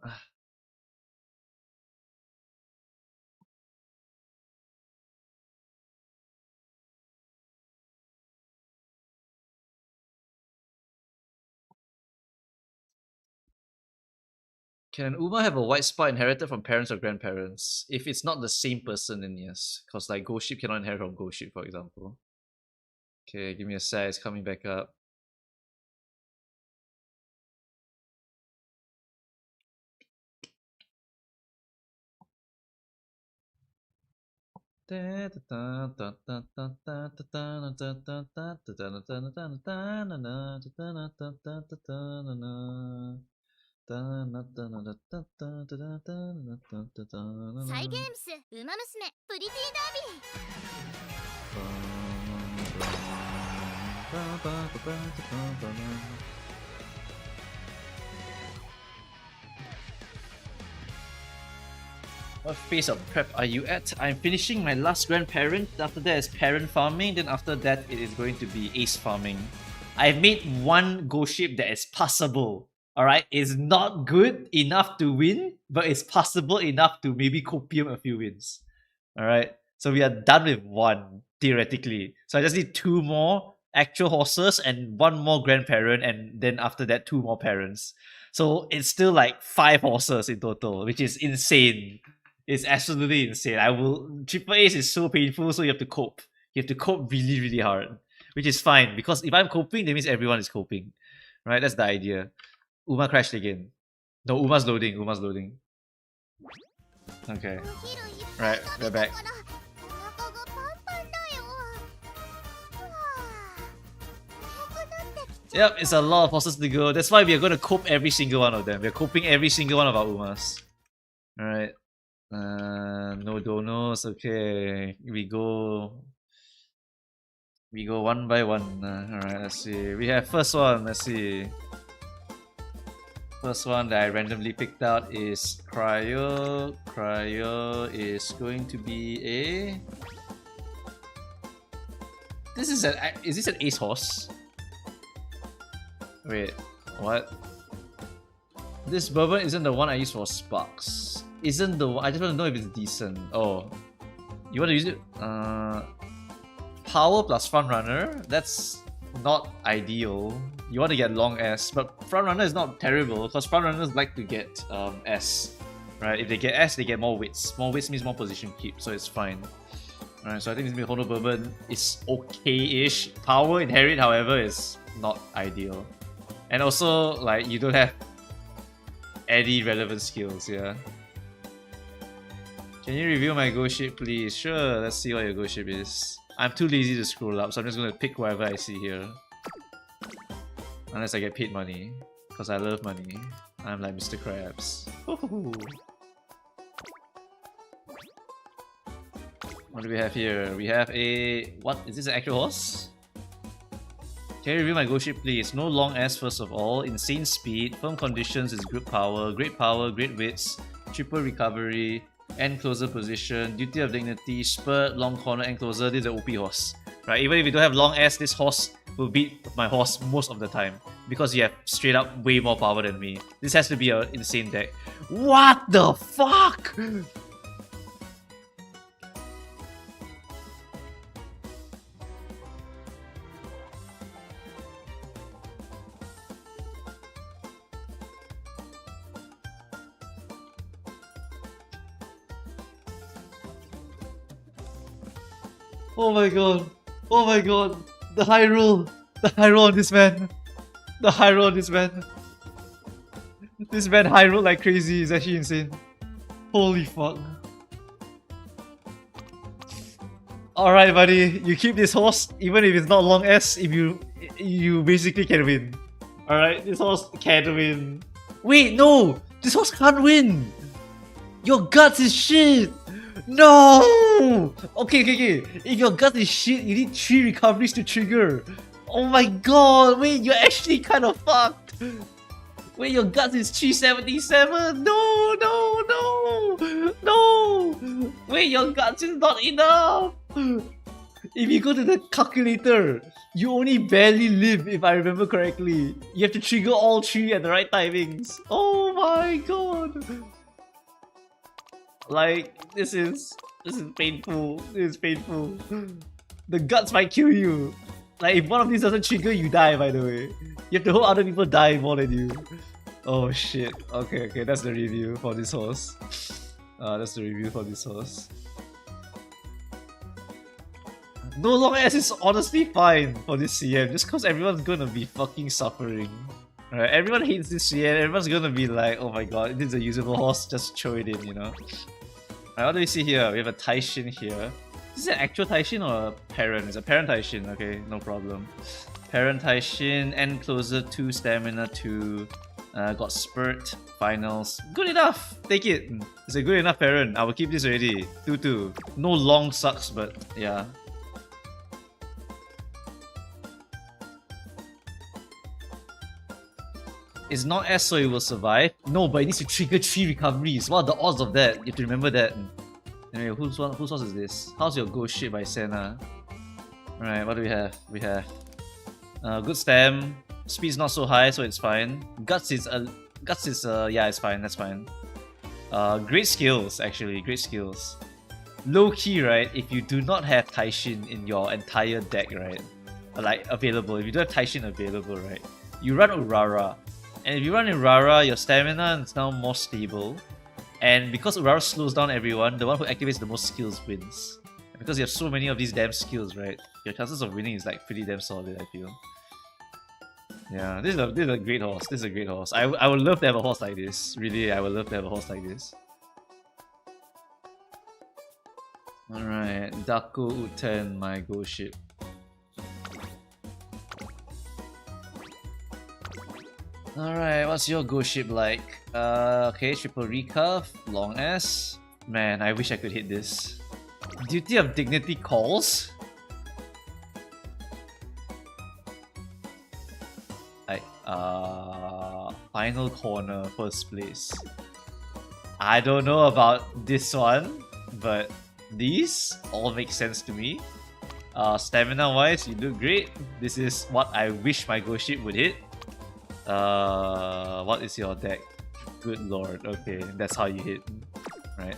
Can an Uma have a white spot inherited from parents or grandparents? If it's not the same person, then yes. Because like Ghost Ship cannot inherit from Ghost Ship, for example. Okay, give me a sec, it's coming back up. サイゲームスウマ娘プリティダービー What phase of prep are you at? I'm finishing my last grandparent. After that is parent farming. Then after that it is going to be ace farming. I've made one go ship that is passable. Alright, it's not good enough to win, but it's passable enough to maybe copium a few wins. Alright, so we are done with one, theoretically. So I just need 2 more actual horses and 1 more grandparent, and then after that 2 more parents. So it's still like 5 horses in total, which is insane. It's absolutely insane. Triple Ace is so painful, so you have to cope. You have to cope really, really hard. Which is fine, because if I'm coping, that means everyone is coping. Right? That's the idea. Uma crashed again. No, Uma's loading. Uma's loading. Okay. Right, we're back. Yep, it's a lot of horses to go. That's why we are going to cope every single one of them. We're coping every single one of our Umas. Alright. No donos. Okay. We go one by one. Alright, let's see. We have first one. Let's see. First one that I randomly picked out is Cryo. Cryo is going to be a... Is this an ace horse? Wait, what? This bourbon isn't the one I use for sparks. Isn't the one, I just want to know if it's decent. Oh, you want to use it? Power plus front runner. That's not ideal. You want to get long S, but front runner is not terrible because front runners like to get S, right? If they get S, they get more weights. More weights means more position keep, so it's fine. Alright, so I think this Hono Bourbon is okay-ish. Power inherit, however, is not ideal. And also, like, you don't have any relevant skills, yeah. Can you review my go ship, please? Sure, let's see what your go ship is. I'm too lazy to scroll up, so I'm just gonna pick whatever I see here. Unless I get paid money, because I love money. I'm like Mr. Krabs. What do we have here? We have a... What? Is this an actual horse? Can you review my go ship, please? No long S first of all. Insane speed. Firm conditions is great power, great widths, triple recovery, and closer position. Duty of dignity, spurt, long corner, and closer. This is an OP horse. Right? Even if you don't have long S, this horse will beat my horse most of the time. Because you have straight up way more power than me. This has to be an insane deck. What the fuck? Oh my god. Oh my god. The high roll. The high roll on this man. The high roll on this man. This man high roll like crazy. It's actually insane. Holy fuck. Alright buddy. You keep this horse even if it's not long S. If you basically can win. Alright. This horse can win. Wait, no! This horse can't win! Your guts is shit! No! Okay. If your gut is shit, you need 3 recoveries to trigger. Oh my god, wait, you're actually kind of fucked. Wait, your gut is 377. No! Wait, your guts is not enough. If you go to the calculator, you only barely live, if I remember correctly. You have to trigger all 3 at the right timings. Oh my god. Like, this is painful. This is painful. The guts might kill you. Like, if one of these doesn't trigger, you die, by the way. You have to hope other people die more than you. Oh shit. Okay, that's the review for this horse. That's the review for this horse. No long S is honestly fine for this CM, just cause everyone's gonna be fucking suffering. Alright, everyone hates this CM, everyone's gonna be like, oh my god, this is a usable horse, just throw it in, you know? Alright, what do we see here? We have a Taiishin here. Is it an actual Taiishin or a parent? It's a parent Taiishin, okay, no problem. Parent Taiishin, end closer 2, stamina 2, got Spurt, finals. Good enough! Take it! It's a good enough parent. I will keep this already. 2-2. No long sucks, but yeah. It's not S, so it will survive. No, but it needs to trigger 3 recoveries. What are the odds of that? You have to remember that. Anyway, whose horse is this? How's your ghost ship by Senna? Alright, what do we have? We have good stam. Speed's not so high, so it's fine. Guts is yeah, it's fine, that's fine. Great skills, actually, great skills. Low key, right? If you do not have Taiishin in your entire deck, right? Like available, if you don't have Taiishin available, right? You run Urara. And if you run Urara, your stamina is now more stable. And because Urara slows down everyone, the one who activates the most skills wins. And because you have so many of these damn skills, right? Your chances of winning is like pretty damn solid, I feel. Yeah, this is a great horse. This is a great horse. I would love to have a horse like this. Really, I would love to have a horse like this. Alright, Dako Uten, my ghost ship. Alright, what's your ghost ship like? Okay, triple recurve, long S. Man, I wish I could hit this. Duty of Dignity calls? Like, final corner, first place. I don't know about this one, but these all make sense to me. Stamina wise, you do great. This is what I wish my ghost ship would hit. What is your deck? Good lord, okay, that's how you hit, right?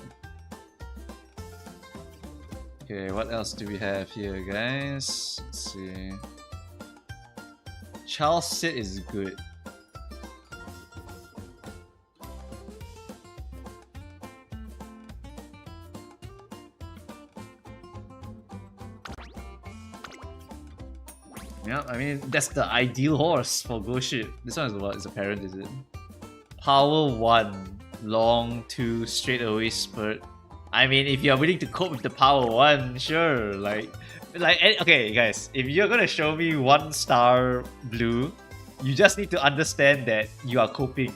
Okay, what else do we have here, guys? Let's see. Charles Sit is good. Yeah, I mean, that's the ideal horse for ghost ship. This one is what? It's a parent, is it? Power 1, long 2, straight away spurt. I mean, if you're willing to cope with the power 1, sure. Like, okay, guys, if you're gonna show me 1-star blue, you just need to understand that you are coping.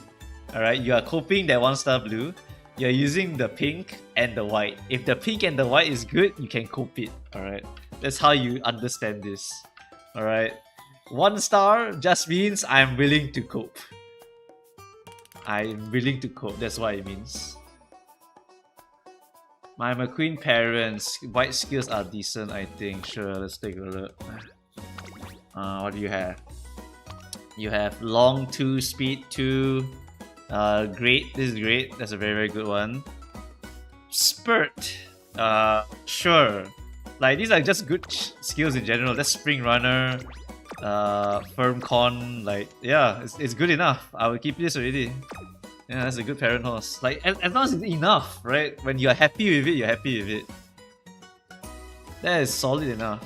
Alright, you are coping that 1-star blue. You're using the pink and the white. If the pink and the white is good, you can cope it. Alright, that's how you understand this. Alright, 1-star just means I'm willing to cope. I'm willing to cope, that's what it means. My McQueen parents, white skills are decent, I think. Sure, let's take a look. What do you have? You have long 2, speed 2. Great, this is great. That's a very, very good one. Spurt. Sure. Like, these are just good skills in general. That's Spring Runner, Firm Con. Like, yeah, it's good enough. I will keep this already. Yeah, that's a good parent horse. Like, as long as it's enough, right? When you're happy with it, you're happy with it. That is solid enough.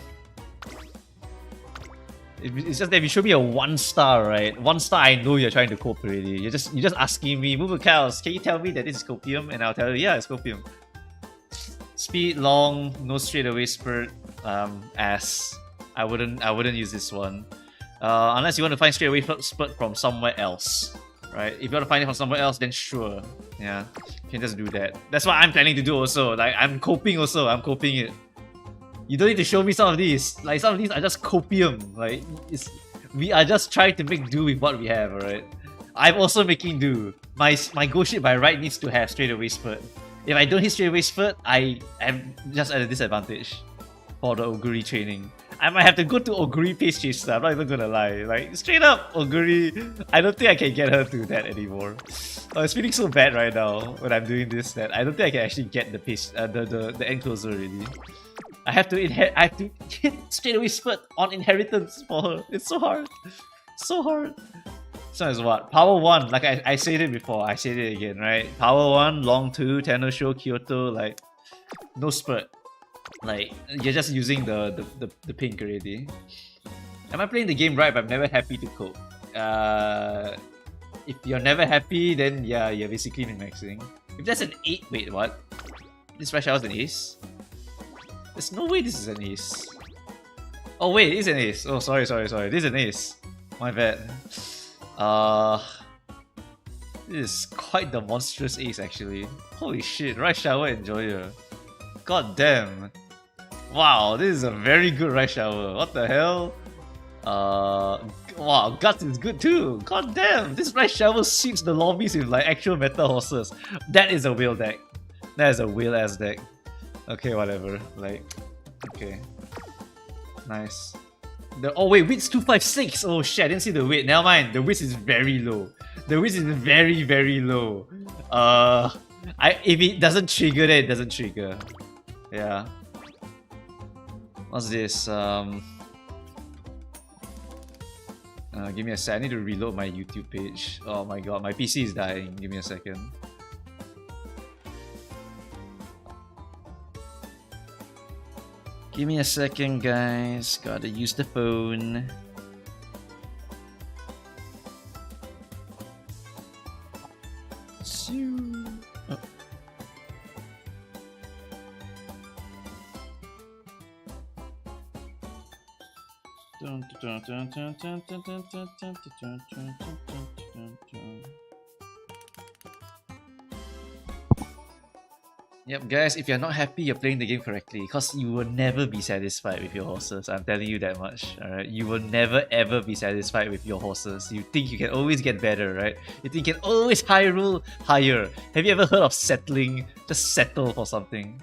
It's just that if you show me a 1-star, right? 1-star, I know you're trying to cope already. You're just asking me, Move Cows, can you tell me that this is copium? And I'll tell you, yeah, it's copium. Speed long, no straightaway spurt. Ass. I wouldn't use this one. Unless you want to find straightaway spurt from somewhere else. Right? If you want to find it from somewhere else, then sure. Yeah. You can just do that. That's what I'm planning to do also. Like, I'm coping also. I'm coping it. You don't need to show me some of these. Like, some of these are just copium. Like, we are just trying to make do with what we have, alright? I'm also making do. My ghost ship by right needs to have straightaway spurt. If I don't hit straightaway spurt, I am just at a disadvantage for the Oguri training. I might have to go to Oguri pace chaser, I'm not even gonna lie. Like, straight up, Oguri, I don't think I can get her to that anymore. It's feeling so bad right now when I'm doing this that I don't think I can actually get the pace, the end closer already. I have to hit straightaway spurt on inheritance for her. It's so hard. So hard. So is what? Power 1, like I said it before, I said it again, right? Power 1, long 2, Tenosho, Kyoto, like, no spurt. Like, you're just using the pink already. Am I playing the game right, but I'm never happy to cope? If you're never happy, then yeah, you're basically min-maxing. If that's an 8, wait, what? This Fresh House an ace? There's no way this is an ace. Oh wait, it is an ace. Oh sorry. This is an ace. My bad. This is quite the monstrous ace actually. Holy shit, right shower enjoyer. God damn. Wow, this is a very good right shower. What the hell? Wow, guts is good too. God damn, this right shower sweeps the lobbies with like actual meta horses. That is a whale deck. That is a whale ass deck. Okay, whatever. Like, okay. Nice. Oh wait, width's 256. Oh shit, I didn't see the width. Never mind, the width is very low. The width is very, very low. If it doesn't trigger, then it doesn't trigger. Yeah. What's this? Give me a sec. I need to reload my YouTube page. Oh my god, my PC is dying. Give me a second. Give me a second, guys. Gotta use the phone. Oh. Yep, guys, if you're not happy, you're playing the game correctly, because you will never be satisfied with your horses. I'm telling you that much. Alright, you will never ever be satisfied with your horses. You think you can always get better, right? You think you can always high roll higher. Have you ever heard of settling? Just settle for something.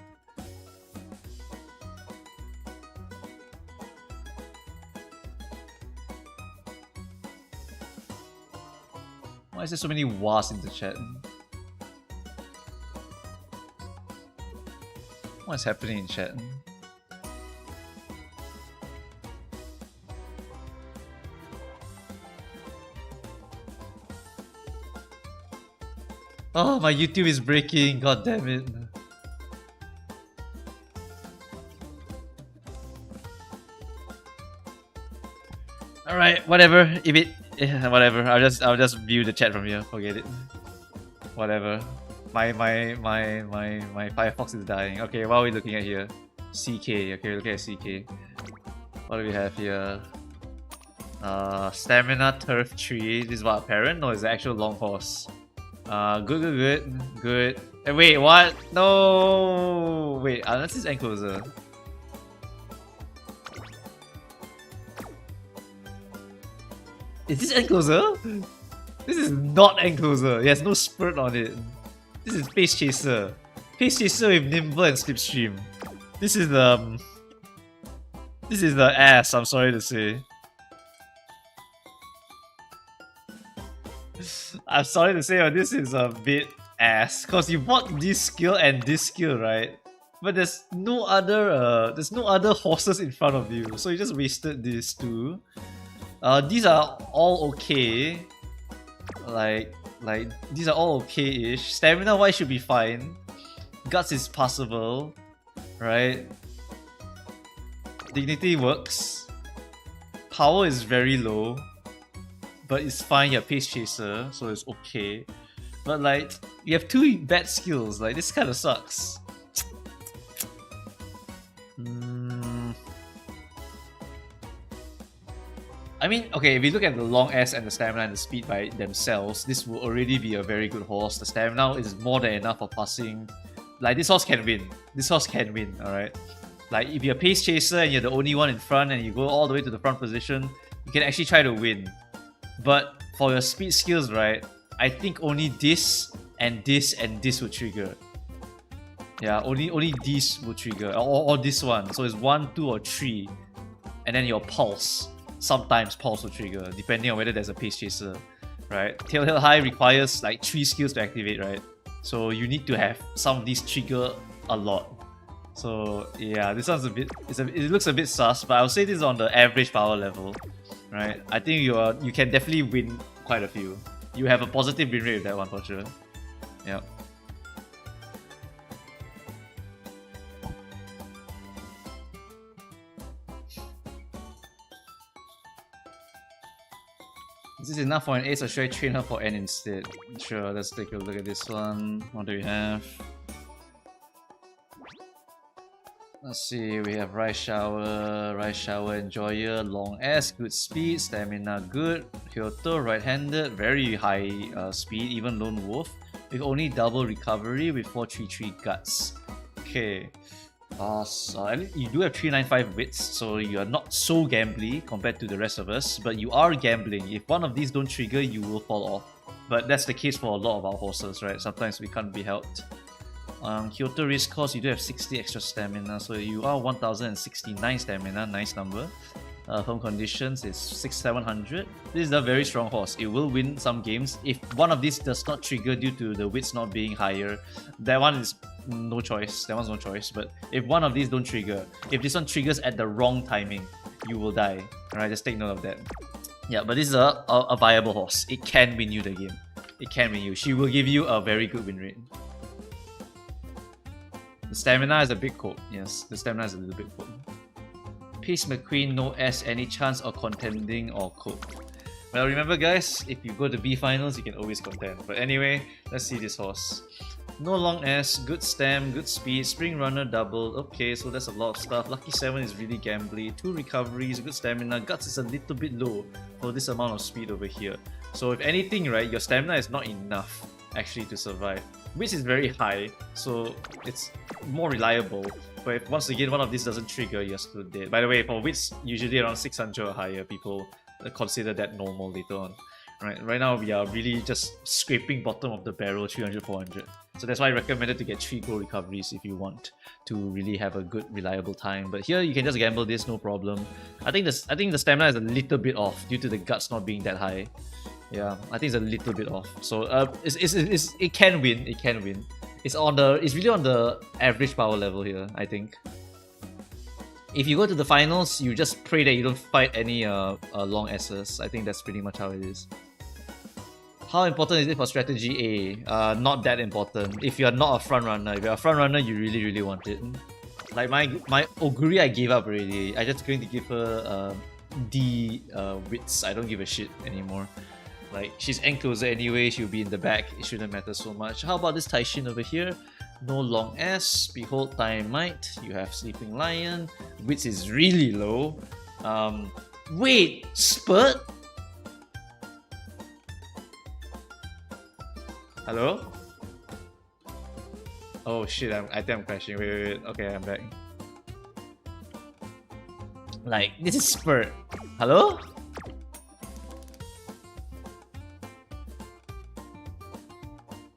Why is there so many was in the chat? What's happening in chat? Oh, my YouTube is breaking. God damn it. Alright, whatever. If it whatever. I'll just view the chat from here. Forget it. Whatever. My Firefox is dying. Okay, what are we looking at here? CK. Okay, look at CK. What do we have here? Stamina Turf Tree. This is what, parent? No, it's the actual long horse. Good. Hey, wait, what? No! Wait, unless it's encloser. Is this encloser? This is not encloser. It has no spurt on it. This is Pace Chaser. Pace Chaser with Nimble and Slipstream. This is the ass, I'm sorry to say. I'm sorry to say, but this is a bit ass. Cause you bought this skill and this skill, right? But there's no other horses in front of you. So you just wasted these two. These are all okay. Like these are all okay-ish. Stamina wise should be fine. Guts is passable, right? Dignity works. Power is very low, but it's fine. You're Pace Chaser, so it's okay. But like, you have two bad skills. Like, this kind of sucks. I mean, okay, if you look at the long S and the stamina and the speed by themselves, this will already be a very good horse. The stamina is more than enough for passing. Like, this horse can win. This horse can win, alright? Like, if you're a Pace Chaser and you're the only one in front and you go all the way to the front position, you can actually try to win. But for your speed skills, right, I think only this and this and this will trigger. Yeah, only these will trigger. Or this one. So it's 1, 2, or 3. And then your pulse. Sometimes pulse will trigger, depending on whether there's a Pace Chaser, right? Tail High requires like 3 skills to activate, right? So you need to have some of these trigger a lot. So yeah, this one's it looks a bit sus, but I'll say this is on the average power level, right? I think you can definitely win quite a few. You have a positive win rate with that one for sure. Yep. Is this enough for an ace or should I train her for N instead? Sure, let's take a look at this one. What do we have? Let's see, we have Rice Shower Enjoyer, Long S, good speed, stamina good, Kyoto, right-handed, very high speed, even Lone Wolf, with only double recovery with 433 guts. Okay, so you do have 395 wits, so you are not so gambly compared to the rest of us, but you are gambling. If one of these don't trigger, you will fall off. But that's the case for a lot of our horses, right? Sometimes we can't be helped. Kyoto Race Course, you do have 60 extra stamina, so you are 1069 stamina, nice number. Home conditions is 6-700. This is a very strong horse. It will win some games. If one of these does not trigger due to the wits not being higher, that one is no choice. That one's no choice. But if one of these don't trigger, if this one triggers at the wrong timing, you will die. Alright, just take note of that. Yeah, but this is a viable horse. It can win you the game. It can win you. She will give you a very good win rate. The stamina is a big quote. Yes, the stamina is a little bit quote. Peace McQueen, no S, any chance of contending or cope? Well, remember guys, if you go to B finals, you can always contend. But anyway, let's see this horse. No long S, good stam, good speed, spring runner double. Okay, so that's a lot of stuff. Lucky 7 is really gambly. 2 recoveries, good stamina. Guts is a little bit low for this amount of speed over here. So if anything, right, your stamina is not enough actually to survive. Which is very high, so it's more reliable. But if once again one of these doesn't trigger, you're still dead. By the way, for wits usually around 600 or higher, people consider that normal later on. Right now we are really just scraping bottom of the barrel, 300, 400. So that's why I recommended to get 3 gold recoveries if you want to really have a good reliable time. But here you can just gamble this, no problem. I think the stamina is a little bit off due to the guts not being that high. Yeah, I think it's a little bit off. So it can win. It can win. It's really on the average power level here, I think. If you go to the finals, you just pray that you don't fight any long S's. I think that's pretty much how it is. How important is it for strategy A? Not that important. If you're not a front runner, if you're a front runner, you really want it. Like my Oguri, I gave up already. I'm just going to give her D wits. I don't give a shit anymore. Like, she's ankles anyway, she'll be in the back, it shouldn't matter so much. How about this Taiishin over here? No long S, Behold Might, you have Sleeping Lion, wits is really low. Wait, Spurt? Hello? Oh shit, I think I'm crashing, wait, okay, I'm back. Like, this is Spurt. Hello?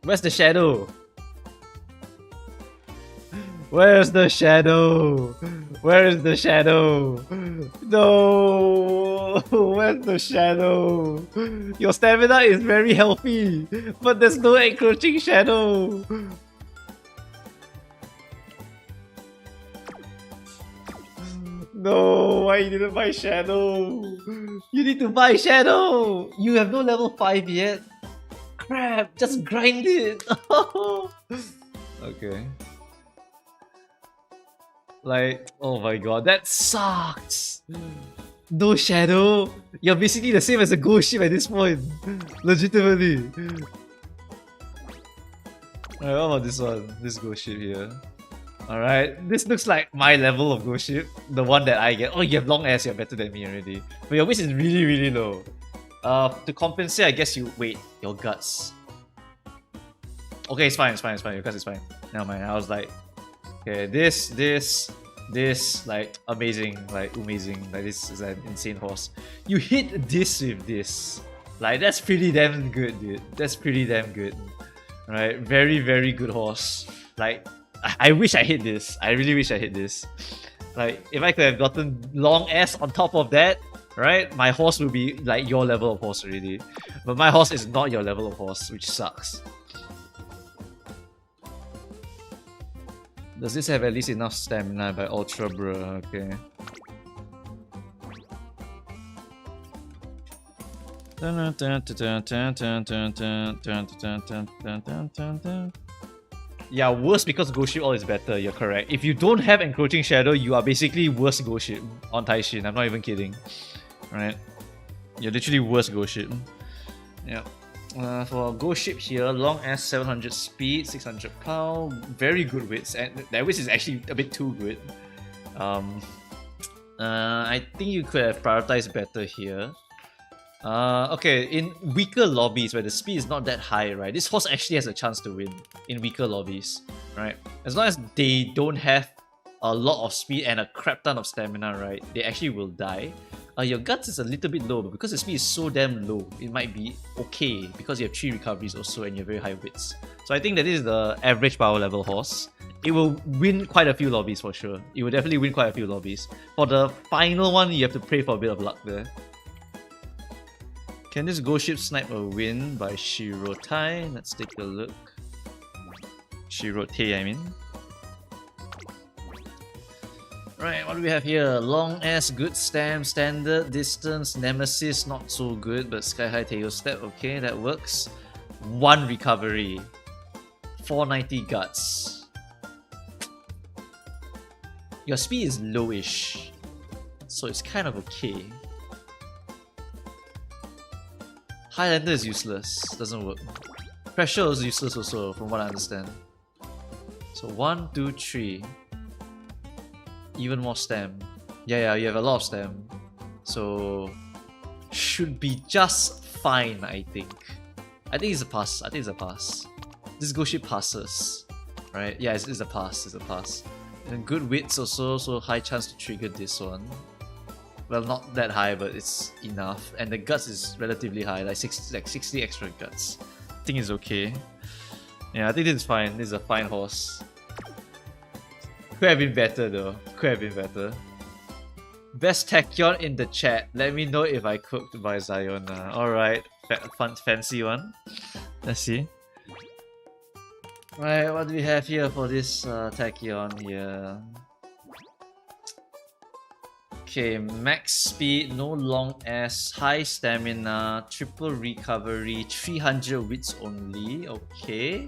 Where's the shadow? Where's the shadow? Where's the shadow? No! Where's the shadow? Your stamina is very healthy, but there's no encroaching shadow. No, why you didn't buy shadow? You need to buy shadow! You have no level 5 yet. Crap, just grind it. Okay. Like, oh my god, that sucks. No shadow. You're basically the same as a ghost ship at this point. Legitimately. Alright, what about this one? This ghost ship here. Alright, this looks like my level of ghost ship. The one that I get. Oh, you have long ass, you're better than me already. But your wish is really low. To compensate, I guess you wait your guts. Okay, it's fine. Your guts is fine. Never mind. I was like, okay, this, like amazing, like this is an insane horse. You hit this with this, like that's pretty damn good, dude. That's pretty damn good, right? Very good horse. Like I wish I hit this. I really wish I hit this. Like if I could have gotten long S on top of that. Right? My horse will be like your level of horse already. But my horse is not your level of horse, which sucks. Does this have at least enough stamina by Ultra Bruh? Okay. Yeah, worse because Ghost Ship all is better, you're correct. If you don't have Encroaching Shadow, you are basically worse Ghost Ship on Taiishin, I'm not even kidding. Right? You're literally worse Ghost Ship. Yeah. For Ghost Ship here, long S 700 speed, 600 power, very good wits, and that wits is actually a bit too good. I think you could have prioritized better here. Okay, in weaker lobbies where the speed is not that high, right? This horse actually has a chance to win in weaker lobbies, right? As long as they don't have a lot of speed and a crap ton of stamina, right? They actually will die. Your guts is a little bit low, but because the speed is so damn low, it might be okay because you have 3 recoveries also and you have very high wits. So I think that is the average power level horse. It will win quite a few lobbies for sure. It will definitely win quite a few lobbies. For the final one, you have to pray for a bit of luck there. Can this Ghost Ship snipe a win by Shirotai? Let's take a look. Shirotei, I mean. Right, what do we have here? Long ass, good stamp, standard, distance, nemesis, not so good, but sky high tail step, okay, that works. 1 recovery, 490 guts. Your speed is lowish, so it's kind of okay. Highlander is useless, doesn't work. Pressure is useless also, from what I understand. So 1, 2, 3. Even more stam. Yeah, you have a lot of stam. So should be just fine, I think. I think it's a pass. This Ghost Ship passes. Right? Yeah, it's a pass. It's a pass. And good wits also, so high chance to trigger this one. Well, not that high, but it's enough. And the guts is relatively high, like 60 extra guts. I think it's okay. Yeah, I think this is fine. This is a fine horse. Could have been better though. Could have been better. Best Tachyon in the chat. Let me know if I cooked by Ziona. Alright. Fun, fancy one. Let's see. Right, what do we have here for this Tachyon here? Okay, max speed, no long ass, high stamina, triple recovery, 300 wits only. Okay.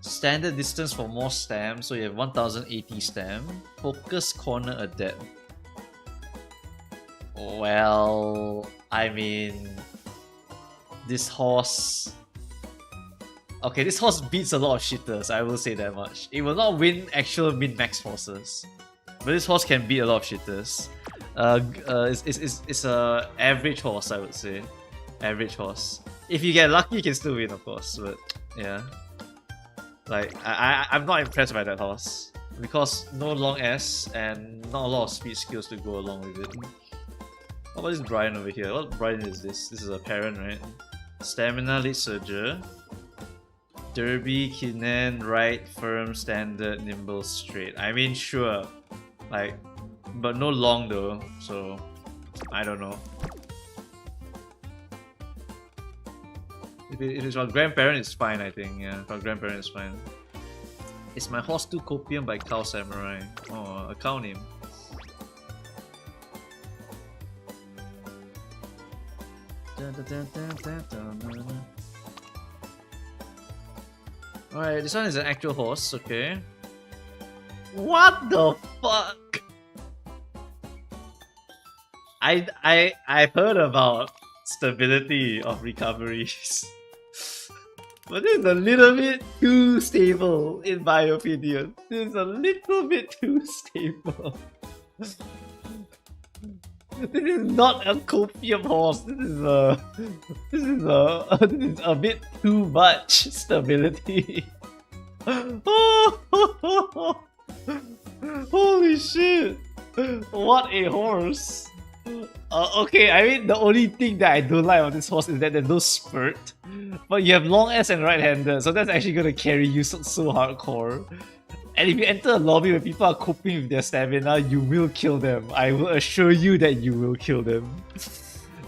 Standard distance for more stam, so you have 1080 stam. Focus corner adept. Well, I mean, this horse. Okay, this horse beats a lot of shitters, I will say that much. It will not win actual min-max horses, but this horse can beat a lot of shitters. It's a average horse, I would say. Average horse. If you get lucky, you can still win, of course, but yeah. Like, I'm not impressed by that horse. Because no long S and not a lot of speed skills to go along with it. What about this Brian over here? What Brian is this? This is a parent, right? Stamina, Lead Surger. Derby, Kinen, right, firm, standard, nimble, straight. I mean, sure. Like, but no long though, so I don't know. If it's for Grandparent, it's fine, I think. Yeah, for Grandparent, it's fine. Is my horse too copium by Cow Samurai? Oh, a cow name. Alright, this one is an actual horse, okay. What the fuck? I've heard about stability of recoveries. But this is a little bit too stable, in my opinion. This is a little bit too stable. This is not a copium horse. This is a bit too much stability. Holy shit! What a horse! Okay, I mean, the only thing that I don't like about this horse is that there's no spurt. But you have long S and right-handed, so that's actually gonna carry you so hardcore. And if you enter a lobby where people are coping with their stamina, you will kill them. I will assure you that you will kill them.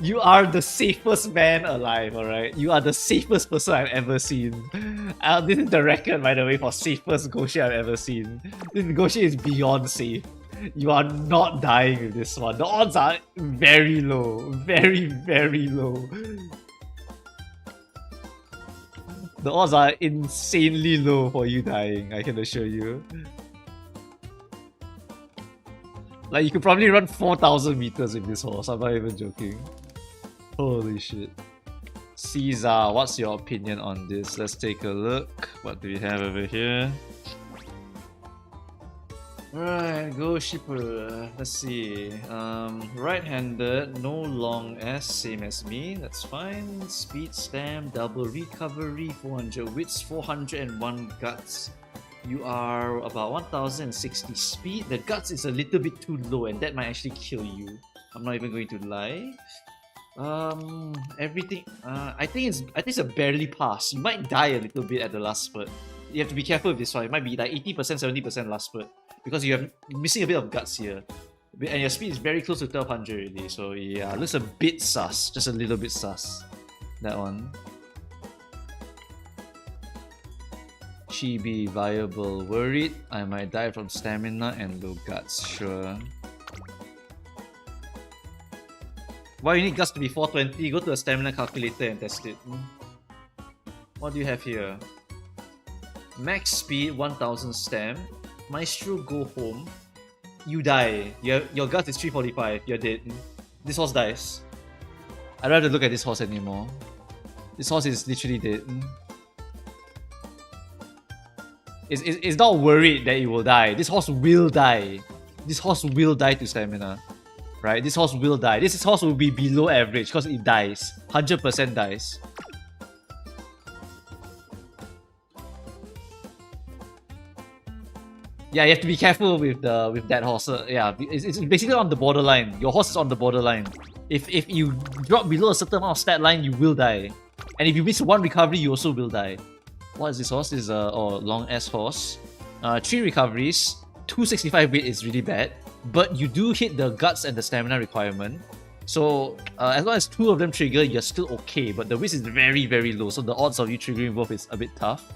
You are the safest man alive, alright? You are the safest person I've ever seen. This is the record, by the way, for safest Ghost Ship I've ever seen. This Ghost Ship is beyond safe. You are not dying with this one. The odds are very low. Very, very low. The odds are insanely low for you dying, I can assure you. Like, you could probably run 4,000 meters with this horse, I'm not even joking. Holy shit. Caesar, what's your opinion on this? Let's take a look. What do we have over here? Right, go shipper. Let's see. Right-handed, no long S, same as me. That's fine. Speed stamp, double recovery, 400 wits, 401 guts. You are about 1060 speed. The guts is a little bit too low, and that might actually kill you. I'm not even going to lie. Everything. I think it's a barely pass. You might die a little bit at the last spurt. You have to be careful with this one. It might be like 80%, 70% last spurt, because you're missing a bit of guts here, and your speed is very close to 1200 already. So yeah, looks a bit sus, just a little bit sus. That one. Chibi viable. Worried I might die from stamina and low guts. Sure. Why you need guts to be 420? Go to a stamina calculator and test it. What do you have here? Max speed 1000 stam. Maestro go home. You die. Your guts is 345. You're dead. This horse dies. I don't have to look at this horse anymore. This horse is literally dead. It's not worried that it will die. This horse will die. This horse will die to stamina. Right? This horse will die. This horse will be below average because it dies. 100% dies. Yeah, you have to be careful with that horse. Yeah, it's basically on the borderline. Your horse is on the borderline. If you drop below a certain amount of stat line, you will die. And if you miss one recovery, you also will die. What is this horse? This is a long S horse. 3 recoveries. 265 weight is really bad, but you do hit the guts and the stamina requirement. So as long as 2 of them trigger, you're still okay. But the whiz is very, very low, so the odds of you triggering both is a bit tough.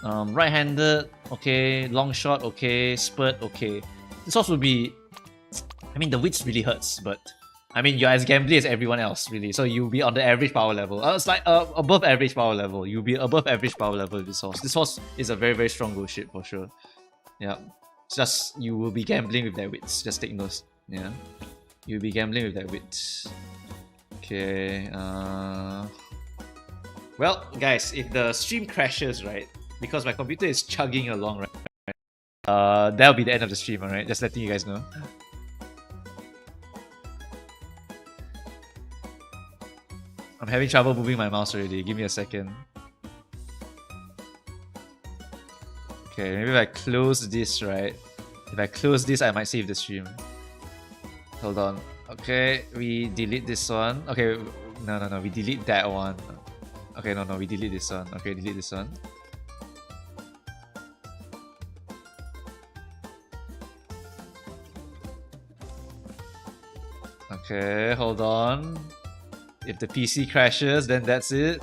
Right-handed, okay. Long shot, okay. Spurt, okay. This horse will be... I mean, the width really hurts, but... I mean, you're as gambly as everyone else, really. So you'll be on the average power level. It's like above average power level. You'll be above average power level with this horse. This horse is a very, very strong go ship for sure. Yeah. It's just, you will be gambling with that width. Just take notes. Yeah. You'll be gambling with that width. Okay. Well, guys, if the stream crashes, right? Because my computer is chugging along, right? That'll be the end of the stream, alright? Just letting you guys know. I'm having trouble moving my mouse already. Give me a second. Okay, maybe if I close this, right? If I close this, I might save the stream. Hold on. Okay, we delete this one. Okay, no, we delete that one. Okay, no, we delete this one. Okay, delete this one. Okay, hold on. If the PC crashes, then that's it.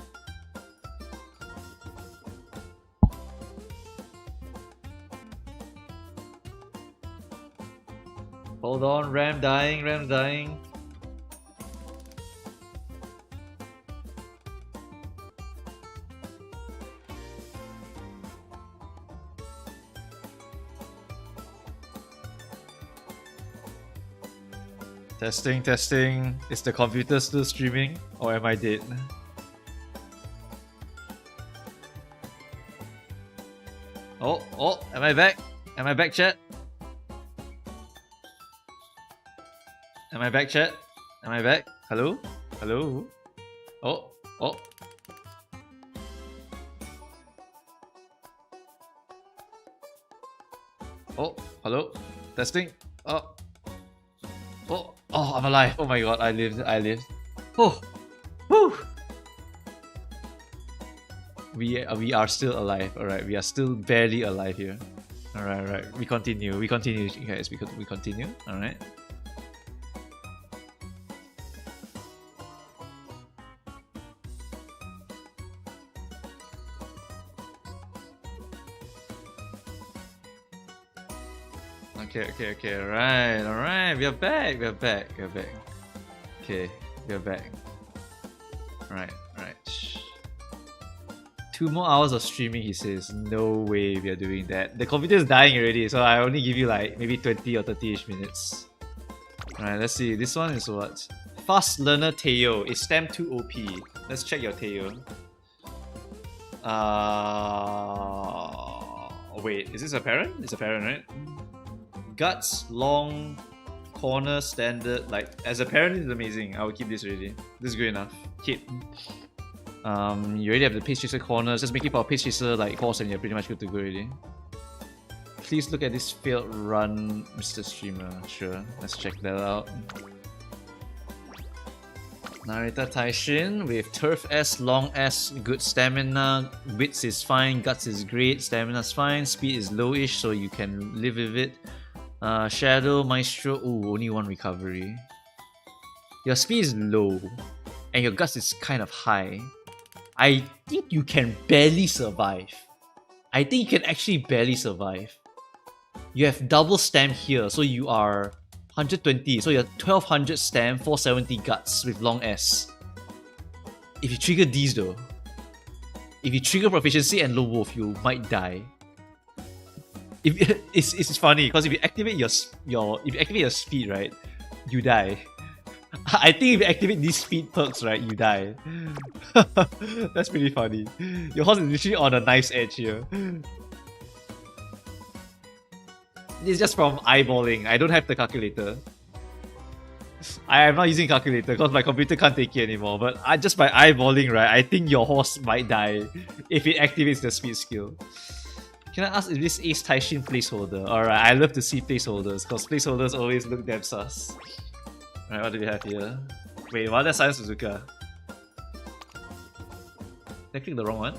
Hold on, RAM dying. Testing. Is the computer still streaming? Or am I dead? Oh, am I back? Am I back, chat? Am I back, chat? Am I back? Hello? Oh. Oh, hello? Testing? Oh, I'm alive. Oh my god, I lived. Oh, whew. We are still alive. Alright, we are still barely alive here. Alright. We continue, guys. We continue. Alright. Okay. Alright. We are back. Okay, we are back. Alright. 2 more hours of streaming, he says. No way we are doing that. The computer is dying already, so I only give you like maybe 20 or 30-ish minutes. Alright, let's see. This one is what? Fast Learner Teo. Is stamp 2 OP? Let's check your Teo. Wait, is this a parent? It's a parent, right? Guts, long, corner, standard. Like, as a parent, it's amazing. I will keep this already. This is good enough. Keep. You already have the pace chaser corners. Just make it for a pace chaser like horse and you're pretty much good to go already. Please look at this failed run, Mr. Streamer. Sure, let's check that out. Narita Taiishin with Turf S, Long S, good stamina. Wits is fine, Guts is great, Stamina's fine, Speed is lowish so you can live with it. Shadow, Maestro, ooh, only one recovery. Your speed is low and your Guts is kind of high. I think you can barely survive. I think you can actually barely survive. You have double stam here, so you are 120, so you're 1200 stam, 470 guts with long S. If you trigger these though, if you trigger proficiency and low wolf, you might die. It's funny because if you activate your speed, right, you die. I think if you activate these speed perks, right, you die. That's pretty funny. Your horse is literally on a knife's edge here. This is just from eyeballing. I don't have the calculator. I am not using calculator because my computer can't take it anymore. But just by eyeballing, right, I think your horse might die if it activates the speed skill. Can I ask if this Ace Taiishin placeholder? Alright, I love to see placeholders because placeholders always look damn sus. Alright, what do we have here? Wait, what? That's Science Suzuka. Did I click the wrong one?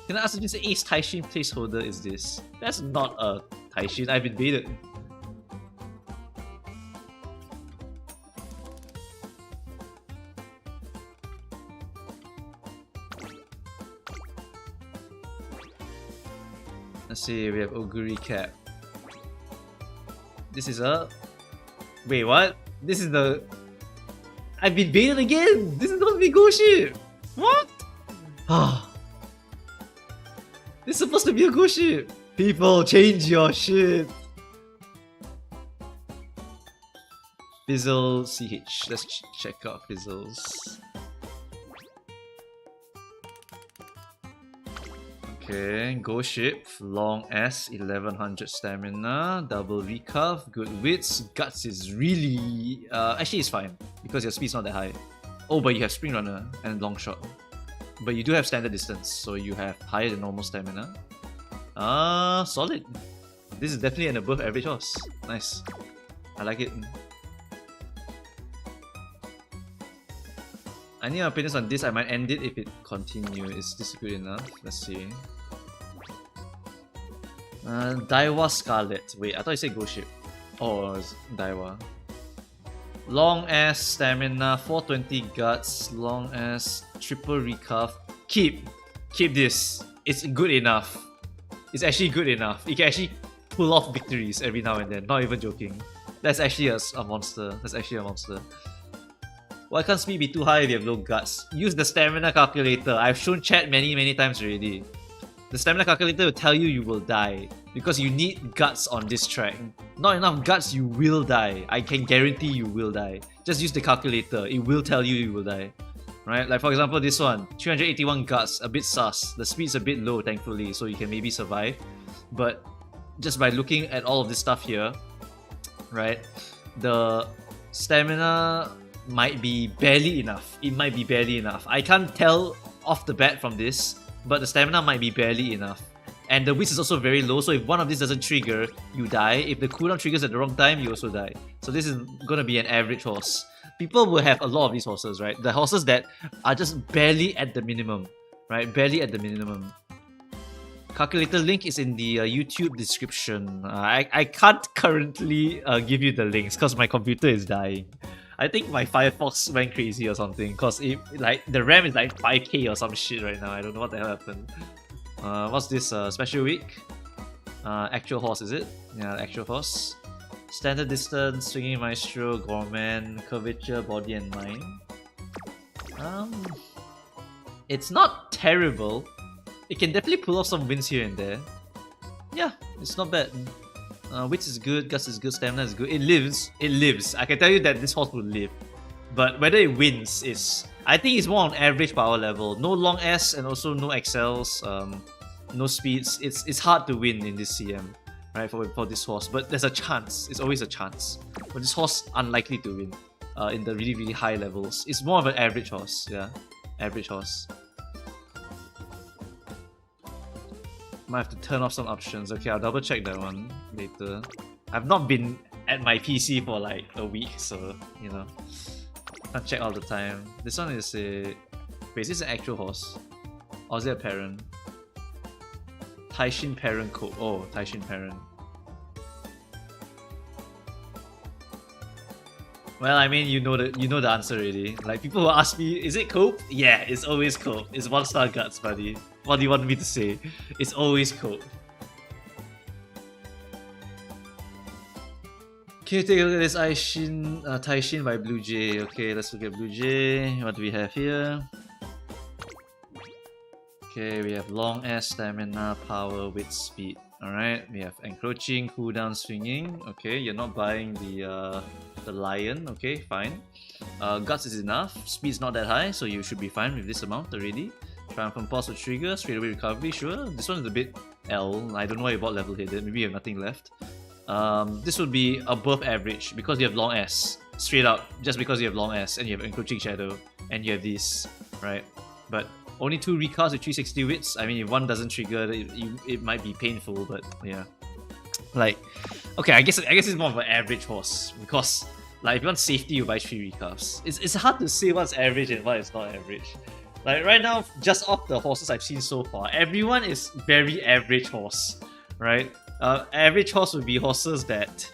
Can I ask if this Ace Taiishin placeholder is this? That's not a Taiishin, I've invaded. Let's see, we have Oguri Cap. This is a... Wait, what? This is the... I've been baited again! This is supposed to be Go Ship! What? This is supposed to be a Go Ship! People, change your shit! Fizzle CH. Let's check out Fizzles. Okay, Go Ship, Long S, 1100 stamina, double recurve, good wits, Guts is really... actually it's fine, because your speed's not that high. Oh, but you have Spring Runner and Long Shot. But you do have standard distance, so you have higher than normal stamina. Solid. This is definitely an above average horse. Nice. I like it. I need your opinions on this. I might end it if it continues. Is this good enough? Let's see. Daiwa Scarlet. Wait, I thought you said Go Ship. Oh, it's Daiwa. Long S stamina, 420 guts, long S, triple recurve. Keep this. It's good enough. It's actually good enough. You can actually pull off victories every now and then. Not even joking. That's actually a monster. That's actually a monster. Why can't speed be too high if you have low guts? Use the stamina calculator. I've shown chat many times already. The stamina calculator will tell you will die because you need guts on this track. Not enough guts, you will die. I can guarantee you will die. Just use the calculator. It will tell you will die. Right? Like for example, this one, 381 guts, a bit sus. The speed's a bit low, thankfully, so you can maybe survive. But just by looking at all of this stuff here, right, the stamina might be barely enough. It might be barely enough. I can't tell off the bat from this, but the stamina might be barely enough. And the wits is also very low, so if one of these doesn't trigger, you die. If the cooldown triggers at the wrong time, you also die. So this is gonna be an average horse. People will have a lot of these horses, right? The horses that are just barely at the minimum, right? Barely at the minimum. Calculator link is in the YouTube description. I can't currently give you the links because my computer is dying. I think my Firefox went crazy or something because like the RAM is like 5k or some shit right now. I don't know what the hell happened. What's this special week? Actual horse, is it? Yeah, actual horse. Standard distance, swinging maestro, gourmand, curvature, body and mind. It's not terrible. It can definitely pull off some wins here and there. Yeah, it's not bad. Wits is good, guts is good, stamina is good. It lives. It lives. I can tell you that this horse will live. But whether it wins is... I think it's more on average power level. No long S and also no XLs, no speeds. It's hard to win in this CM. right, for this horse. But there's a chance. It's always a chance. But this horse unlikely to win in the really, really high levels. It's more of an average horse, yeah. Average horse. Might have to turn off some options. Okay, I'll double check that one later. I've not been at my PC for like a week, so you know, can't check all the time. This one is a... Wait, is this an actual horse? Or is it a parent? Taiishin parent coat. Oh, Taiishin parent. Well, I mean, you know the answer already. Like, people will ask me, is it cope? Yeah, it's always cope. It's 1-star guts, buddy. What do you want me to say? It's always cope. Okay, take a look at this Taiishin by Blue Jay. Okay, let's look at Blue Jay. What do we have here? Okay, we have long S, stamina, power, width, speed. Alright, we have encroaching, cooldown, swinging. Okay, you're not buying the lion. Okay, fine. Guts is enough. Speed's not that high, so you should be fine with this amount already. Triumphant Pulse with trigger, straight away recovery, sure. This one is a bit L. I don't know why you bought level headed. Maybe you have nothing left. This would be above average because you have long S. Straight up, just because you have long S and you have encroaching shadow and you have this, right? But only 2 recasts with 360 wits. I mean, if one doesn't trigger, it might be painful, but yeah. Like, okay, I guess it's more of an average horse because, like, if you want safety, you buy 3 recasts. It's hard to say what's average and what is not average. Like right now, just off the horses I've seen so far, everyone is very average horse, right? Average horse would be horses that,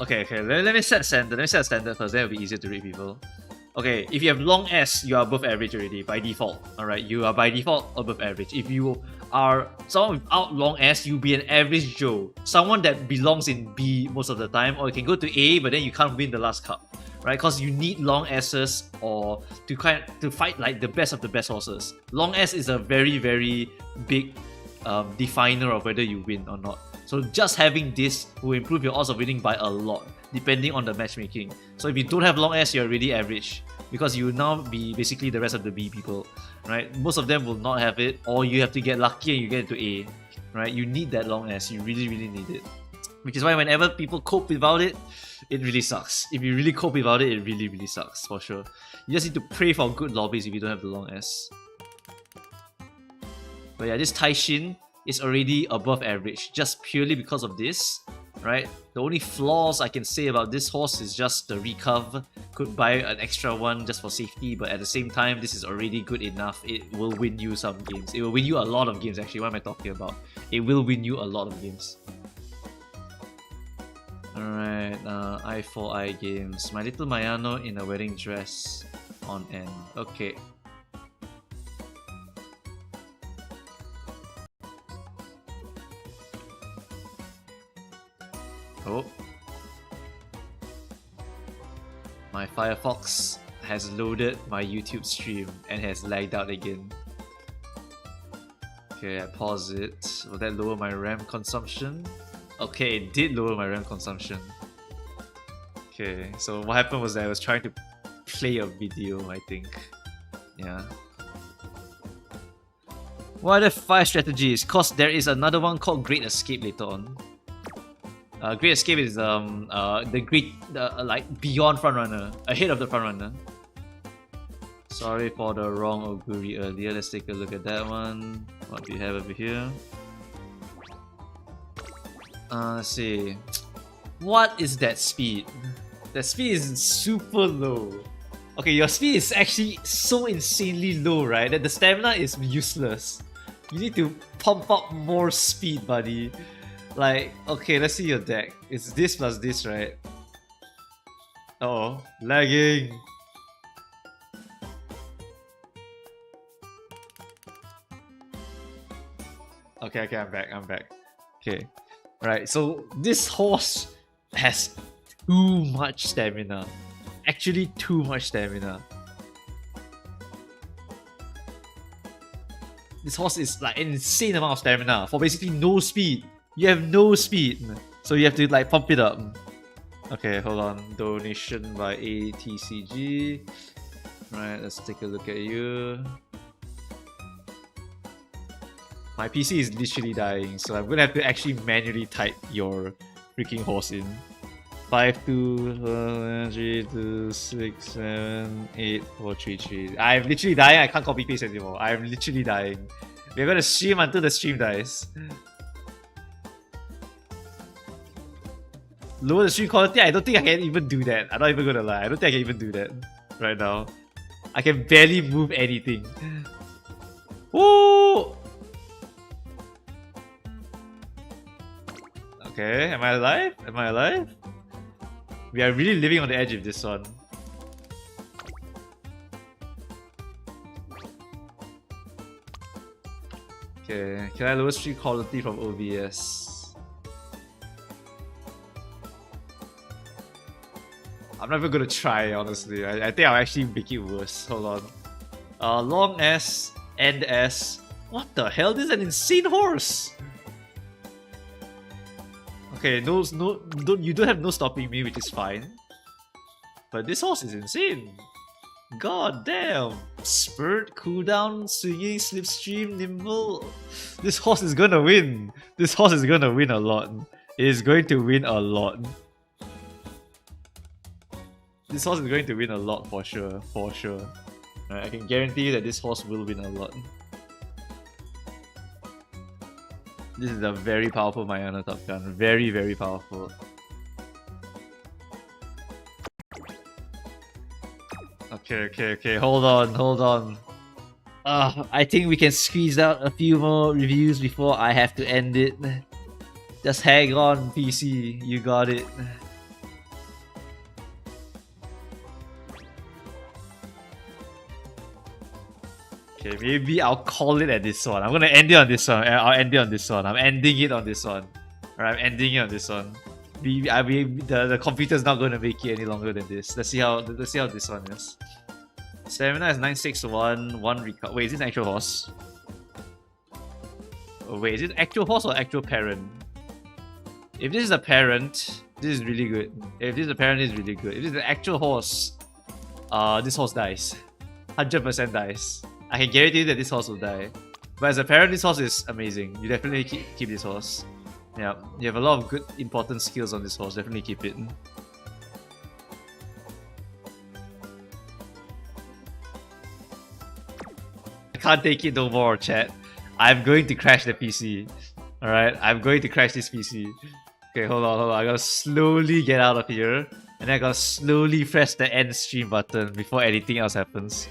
okay, let me set a standard. Let me set a standard first. Then it'll be easier to read people. Okay, if you have long S, you are above average already by default. Alright, you are by default above average. If you are someone without long S, you'll be an average Joe. Someone that belongs in B most of the time, or you can go to A, but then you can't win the last cup. Right? Because you need long S's or to fight like the best of the best horses. Long S is a very, very big definer of whether you win or not. So just having this will improve your odds of winning by a lot, depending on the matchmaking. So if you don't have long S, you're really average because you will now be basically the rest of the B people, right? Most of them will not have it, or you have to get lucky and you get into A, right? You need that long S. You really, really need it. Which is why whenever people cope without it, it really sucks. If you really cope without it, it really, really sucks for sure. You just need to pray for good lobbies if you don't have the long S. But yeah, this Taiishin is already above average just purely because of this, right? The only flaws I can say about this horse is just the recuv. Could buy an extra one just for safety, but at the same time, this is already good enough. It will win you some games. It will win you a lot of games actually. What am I talking about? It will win you a lot of games. Alright, I4I games. My Little Mayano in a wedding dress on end. Okay. Oh. My Firefox has loaded my YouTube stream and has lagged out again. Okay, I pause it. Will that lower my RAM consumption? Okay, it did lower my RAM consumption. Okay, so what happened was that I was trying to play a video, I think. Yeah. What are the 5 strategies? Cause there is another one called Great Escape later on. Great Escape is like beyond frontrunner, ahead of the frontrunner. Sorry for the wrong Oguri earlier. Let's take a look at that one. What do we have over here? Let's see. What is that speed? That speed is super low. Okay, your speed is actually so insanely low, right? That the stamina is useless. You need to pump up more speed, buddy. Like, okay, let's see your deck. It's this plus this, right? Uh oh, lagging. Okay, I'm back. Okay. Right, so this horse has too much stamina. Actually, too much stamina. This horse is like an insane amount of stamina for basically no speed. You have no speed, so you have to like pump it up. Okay, hold on. Donation by ATCG. Right, let's take a look at you. My PC is literally dying, so I'm gonna have to actually manually type your freaking horse in. 5, 2, 3, 2, 6, 7, 8, 4, 3, 3. I'm literally dying. I can't copy paste anymore. I'm literally dying. We're gonna stream until the stream dies. Lower the stream quality? I don't think I can even do that. I'm not even gonna lie. I don't think I can even do that right now. I can barely move anything. Woo! Okay, am I alive? Am I alive? We are really living on the edge of this one. Okay, can I lower stream quality from OBS? I'm not even gonna try, honestly. I think I'll actually make it worse. Hold on. Long S, end S. What the hell? This is an insane horse! Okay, you don't have no stopping me, which is fine. But this horse is insane. God damn. Spurt, cooldown, swinging, slipstream, nimble. This horse is gonna win. This horse is gonna win a lot. It is going to win a lot. This horse is going to win a lot for sure. For sure. I can guarantee you that this horse will win a lot. This is a very powerful Mayana Top Gun. Very, very powerful. Okay. Hold on. I think we can squeeze out a few more reviews before I have to end it. Just hang on, PC. You got it. Okay, maybe I'll call it at this one. I'm gonna end it on this one. I'll end it on this one. I'm ending it on this one. Alright, I'm ending it on this one. The computer's not gonna make it any longer than this. Let's see how this one is. Stamina is 961, 1 recover. Wait, is it an actual horse? Oh, wait, is it actual horse or actual parent? If this is a parent, this is really good. If this is a parent, this is really good. If this is an actual horse, this horse dies. 100% dies. I can guarantee you that this horse will die. But as a parent, this horse is amazing. You definitely keep this horse. Yeah, you have a lot of good, important skills on this horse. Definitely keep it. I can't take it no more, chat. I'm going to crash the PC. Alright, I'm going to crash this PC. Okay, hold on. I gotta slowly get out of here. And then I gotta slowly press the end stream button before anything else happens.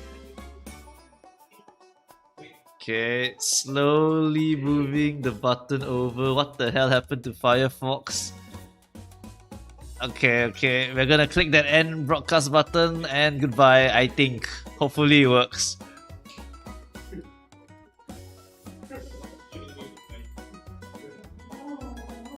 Okay, slowly moving the button over. What the hell happened to Firefox? Okay, we're gonna click that end broadcast button and goodbye, I think. Hopefully it works.